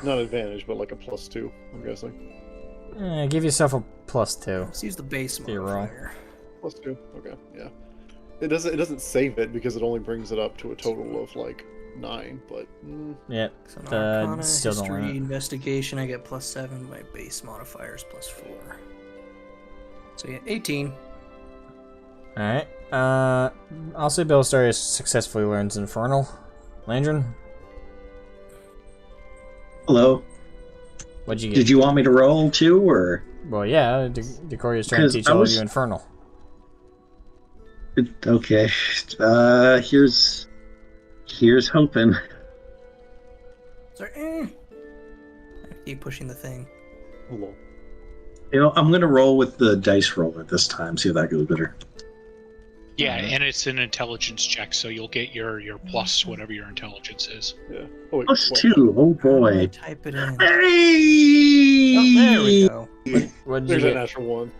Not advantage, but like a +2, I'm guessing. give yourself a +2. Let's use the base Your roll. modifier. +2. Okay, yeah. It doesn't save it because it only brings it up to a total of like 9. But Yep. So an Arcana, Still don't History, learn it. Investigation, I get +7. My base modifier is +4. So yeah, 18. All right. I'll say Belisarius successfully learns Infernal. Landrin, Hello. what'd you get? Did you want me to roll too, or? Well, yeah. Decoria's trying to 'Cause teach I all of was- you Infernal. Okay. Here's hoping. Sorry. I keep pushing the thing. hello. You know, I'm gonna roll with the dice roller this time. See if that goes better. Yeah, and it's an intelligence check, so you'll get your plus whatever your intelligence is. Yeah. Oh wait. Plus wait. 2. Oh How do I boy. type it in. Hey! Oh, there we go. What'd you There's a get? natural 1.